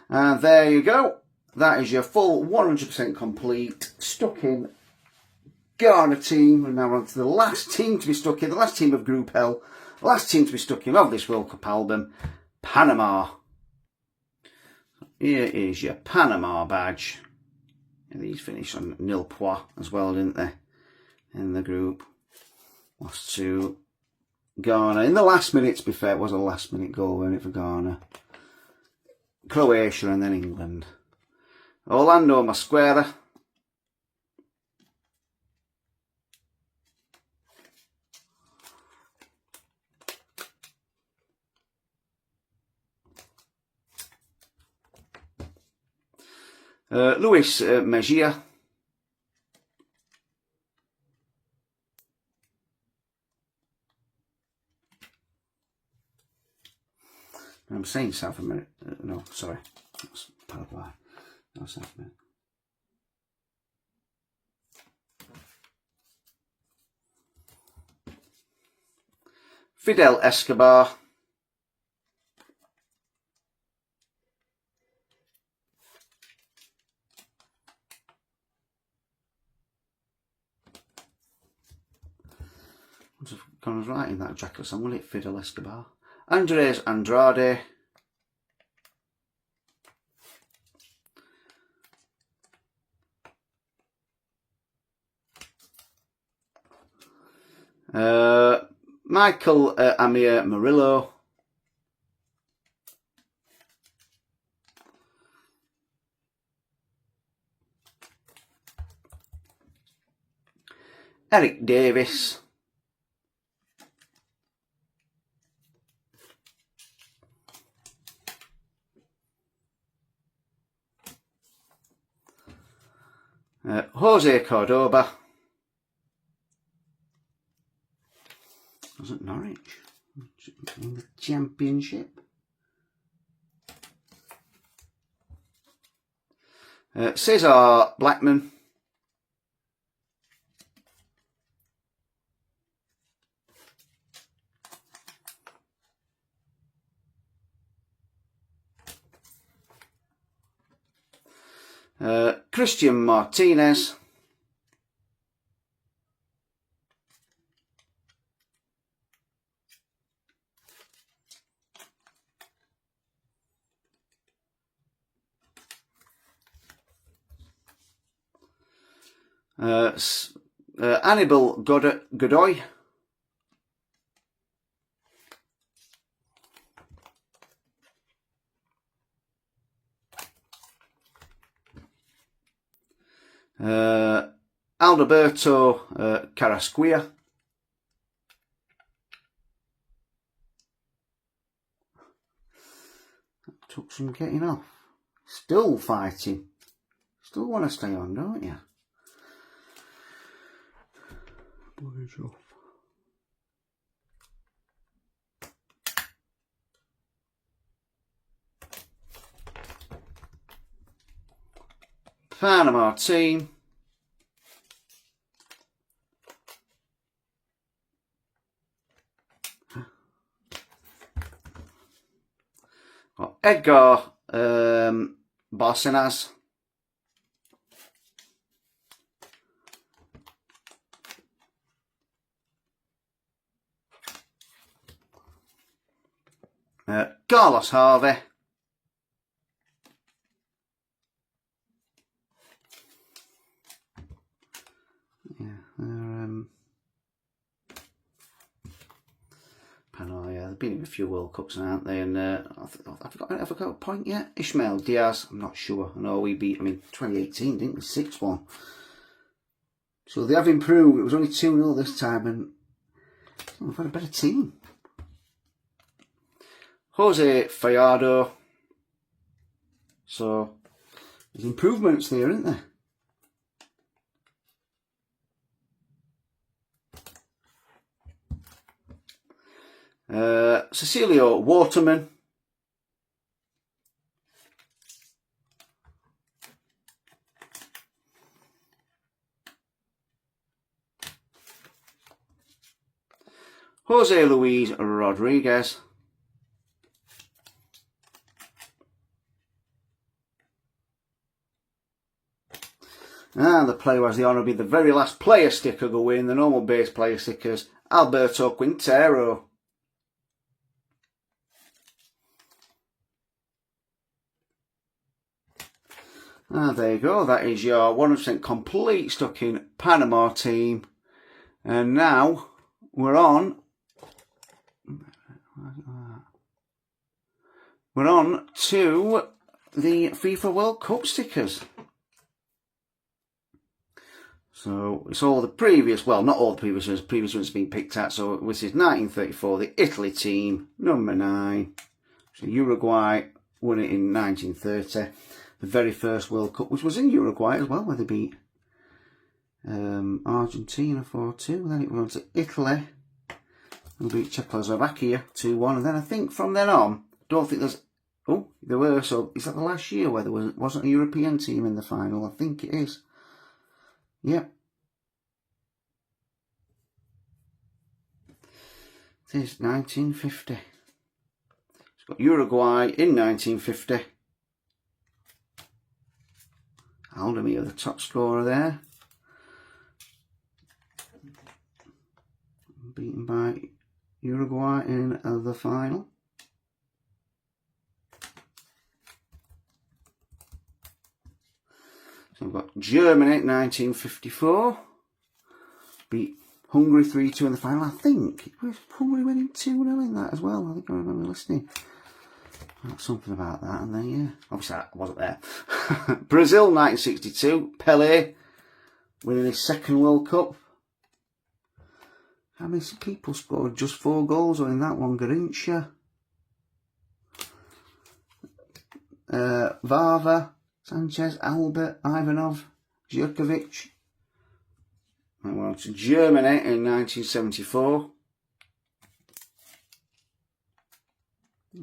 And there you go. That is your full 100% complete stuck in Ghana team. And now we're on to the last team to be stuck in, the last team of Group L, the last team to be stuck in of this World Cup album, Panama. Here is your Panama badge. And these finished on nil points as well, didn't they? In the group. Lost to Ghana. In the last minute, to be fair, it was a last minute goal, wasn't it, for Ghana? Croatia and then England. Orlando Mosquera. Luis Mejia. I'm saying South America. No, sorry. That's Paraguay. No, South America. Fidel Escobar. I was right in that jacket song, will it? Fidel Escobar. Andres Andrade. Michael Amir Murillo. Eric Davis. Jose Cordoba. Was it Norwich in the Championship? Cesar Blackman. Christian Martinez. Hannibal Godoy. Alberto Carrasquilla. Took some getting off. Still fighting. Still want to stay on, don't you? Bloody off. Panama team. Edgar Barcenas. Carlos Harvey. Oh yeah, they've been in a few World Cups now, aren't they? And have I got a point yet? Ishmael Diaz, I'm not sure. I know we beat them in 2018, didn't we? 6-1. So they have improved. It was only 2-0 this time, and we've had a better team. Jose Fallardo. So there's improvements there, isn't there? Cecilio Waterman. Jose Luis Rodriguez. And the player who has the honour of being the very last player sticker go in, the normal base player stickers, Alberto Quintero. Ah, there you go. That is your 100% complete stuck in Panama team. And now we're on to the FIFA World Cup stickers. So it's all the previous, well, not all the previous ones have been picked out. So this is 1934, the Italy team, number 9. So Uruguay won it in 1930. The very first World Cup, which was in Uruguay as well, where they beat Argentina 4-2. Then it went on to Italy, who beat Czechoslovakia 2-1. And then I think from then on, don't think there's, oh, there were, so is that the last year where there wasn't a European team in the final? I think it is. Yep. It is 1950. It's got Uruguay in 1950. Aldemir, the top scorer there. Beaten by Uruguay in the final. So we've got Germany 1954. Beat Hungary 3-2 in the final. I think it was Hungary winning 2-0 in that as well. I think I remember listening. Something about that, and then yeah, obviously I wasn't there. Brazil 1962, Pelé winning his second World Cup. How many people scored just 4 goals in that one? Garrincha, Vava, Sanchez, Albert, Ivanov, Djokovic. And we're on to Germany in 1974.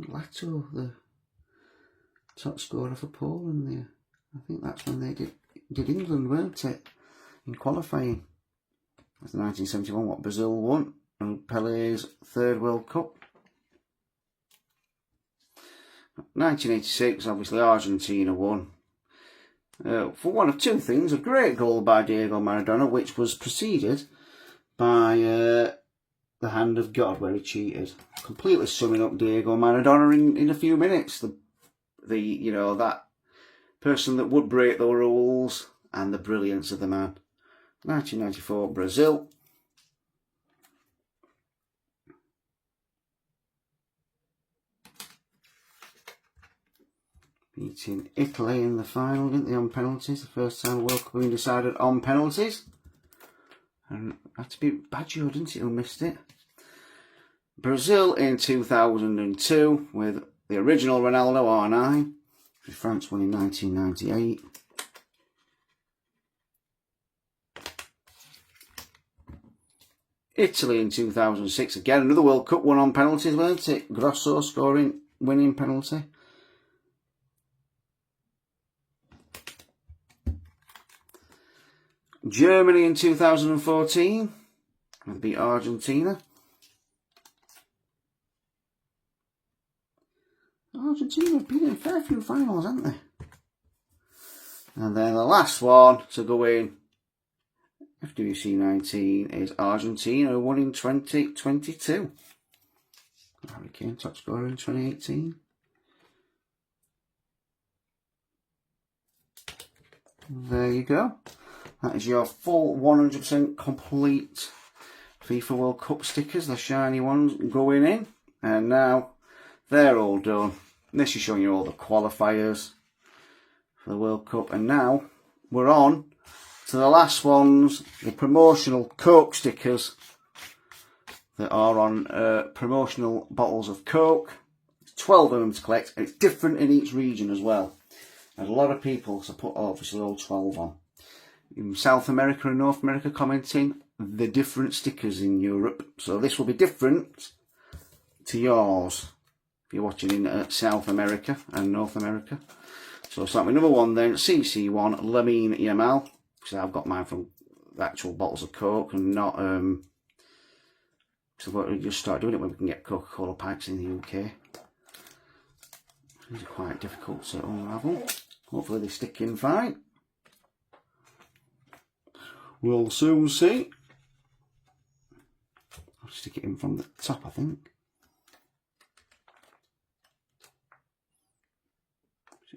Lato, the top scorer for Poland there. I think that's when they did England, weren't it? In qualifying. That's 1971 what Brazil won. And Pelé's 3rd World Cup. 1986, obviously Argentina won. For one of 2 things, a great goal by Diego Maradona, which was preceded by the hand of God, where he cheated. Completely summing up Diego Maradona in a few minutes. The you know, that person that would break the rules and the brilliance of the man. 1994 Brazil. Beating Italy in the final, didn't they, on penalties? The first time World Cup being decided on penalties. And had to be Baggio, didn't it, who missed it? Brazil in 2002 with the original Ronaldo R9. France won in 1998. Italy in 2006, again another World Cup won on penalties, weren't it? Grosso scoring, winning penalty. Germany in 2014, they beat Argentina. Argentina have been in a fair few finals, haven't they? And then the last one to go in FWC 19 is Argentina, who won in 2022. Harry Kane, top scorer in 2018. There you go. That is your full 100% complete FIFA World Cup stickers, the shiny ones going in. And now they're all done. This is showing you all the qualifiers for the World Cup. And now we're on to the last ones, the promotional Coke stickers that are on promotional bottles of Coke. There's 12 of them to collect, and it's different in each region as well. And a lot of people to put obviously all 12 on. In South America and North America commenting the different stickers in Europe. So this will be different to yours if you're watching in South America and North America. So start with number 1 then, CC1, Lamine Yamal. Because I've got mine from the actual bottles of Coke and not... So we'll just start doing it when we can get Coca-Cola packs in the UK. These are quite difficult to unravel. Hopefully they stick in fine. We'll soon see. I'll stick it in from the top, I think.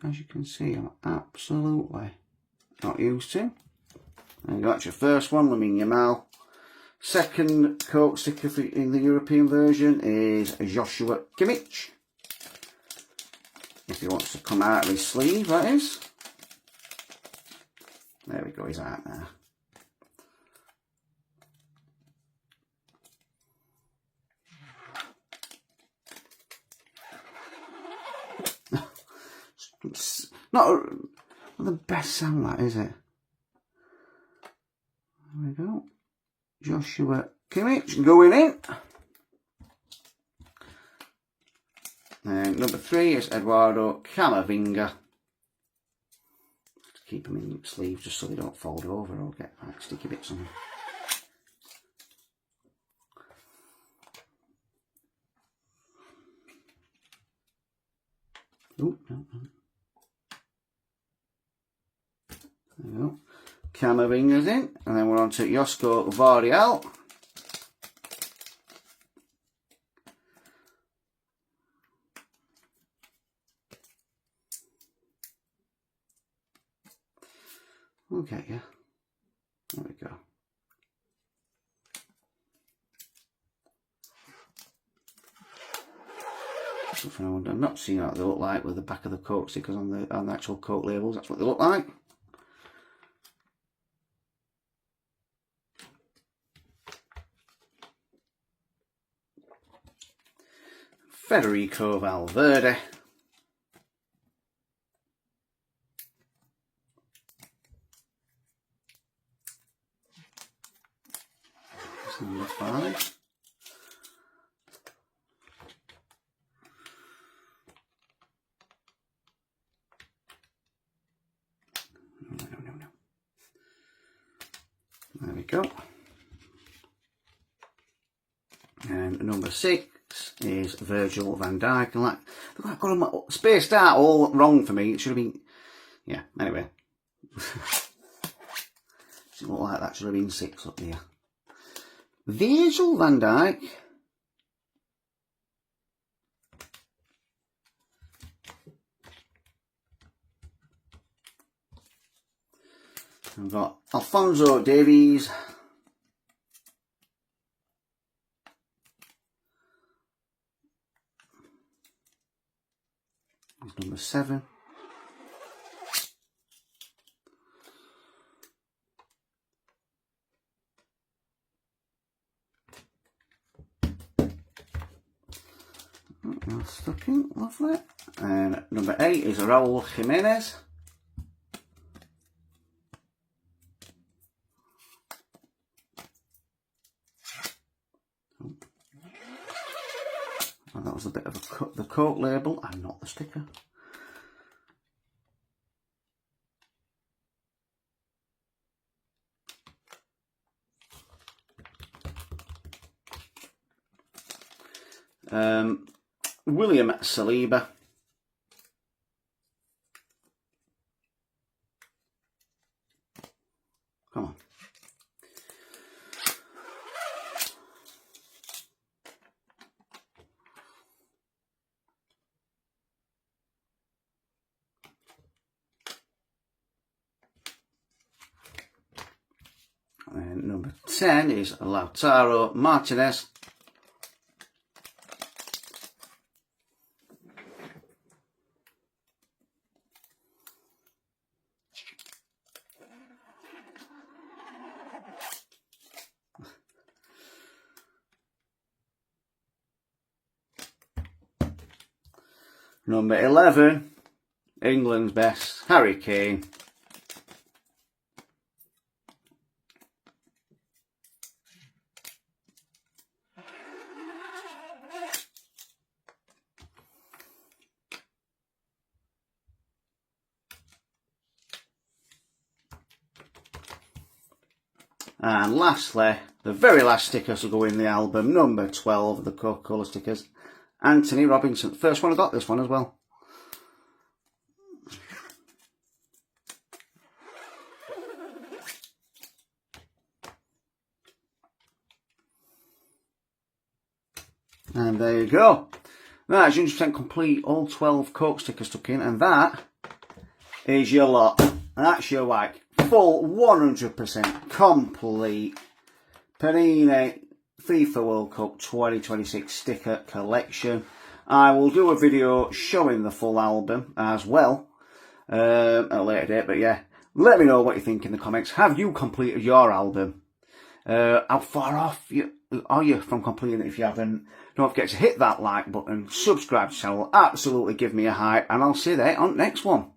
As you can see, I'm absolutely not used to. There you go, that's your first one, Lamine Yamal. Second Coke sticker in the European version is Joshua Kimmich. If he wants to come out of his sleeve, that is. There we go, he's out there. It's not the best sound, that is it? There we go. Joshua Kimmich going in. And number 3 is Eduardo Camavinga. Keep them in sleeves just so they don't fold over or get like sticky bits on them. Oh, no. There we go. Camavinga's in, and then we're on to Josko Vardial. We'll get you. There we go. I've not seen what they look like with the back of the Coke stickers on the actual Coke labels. That's what they look like. Federico Valverde. That's number 5. No. There we go. And number 6 is Virgil van Dijk. And I've got them spaced out all wrong for me. It should have been, yeah, anyway. Doesn't look like that should have been 6 up there. Virgil van Dijk. I've got Alphonso Davies. He's number 7. That's stuck in, lovely. And number 8 is Raul Jimenez. And that was a bit of the Coke label and not the sticker. William Saliba. Come on. 10 is Lautaro Martinez. Number 11, England's best, Harry Kane. And lastly, the very last stickers will go in the album, number 12, the Coca-Cola stickers, Anthony Robinson. First one I got this one as well. And there you go. That's 100% complete, all 12 Coke stickers stuck in, and that is your lot. That's your like full 100% complete Panini FIFA World Cup 2026 sticker collection. I will do a video showing the full album as well at a later date, but yeah, let me know what you think in the comments. Have you completed your album? How far off are you from completing it if you haven't? Don't forget to hit that like button, subscribe to the channel, absolutely give me a hype, and I'll see you there on the next one.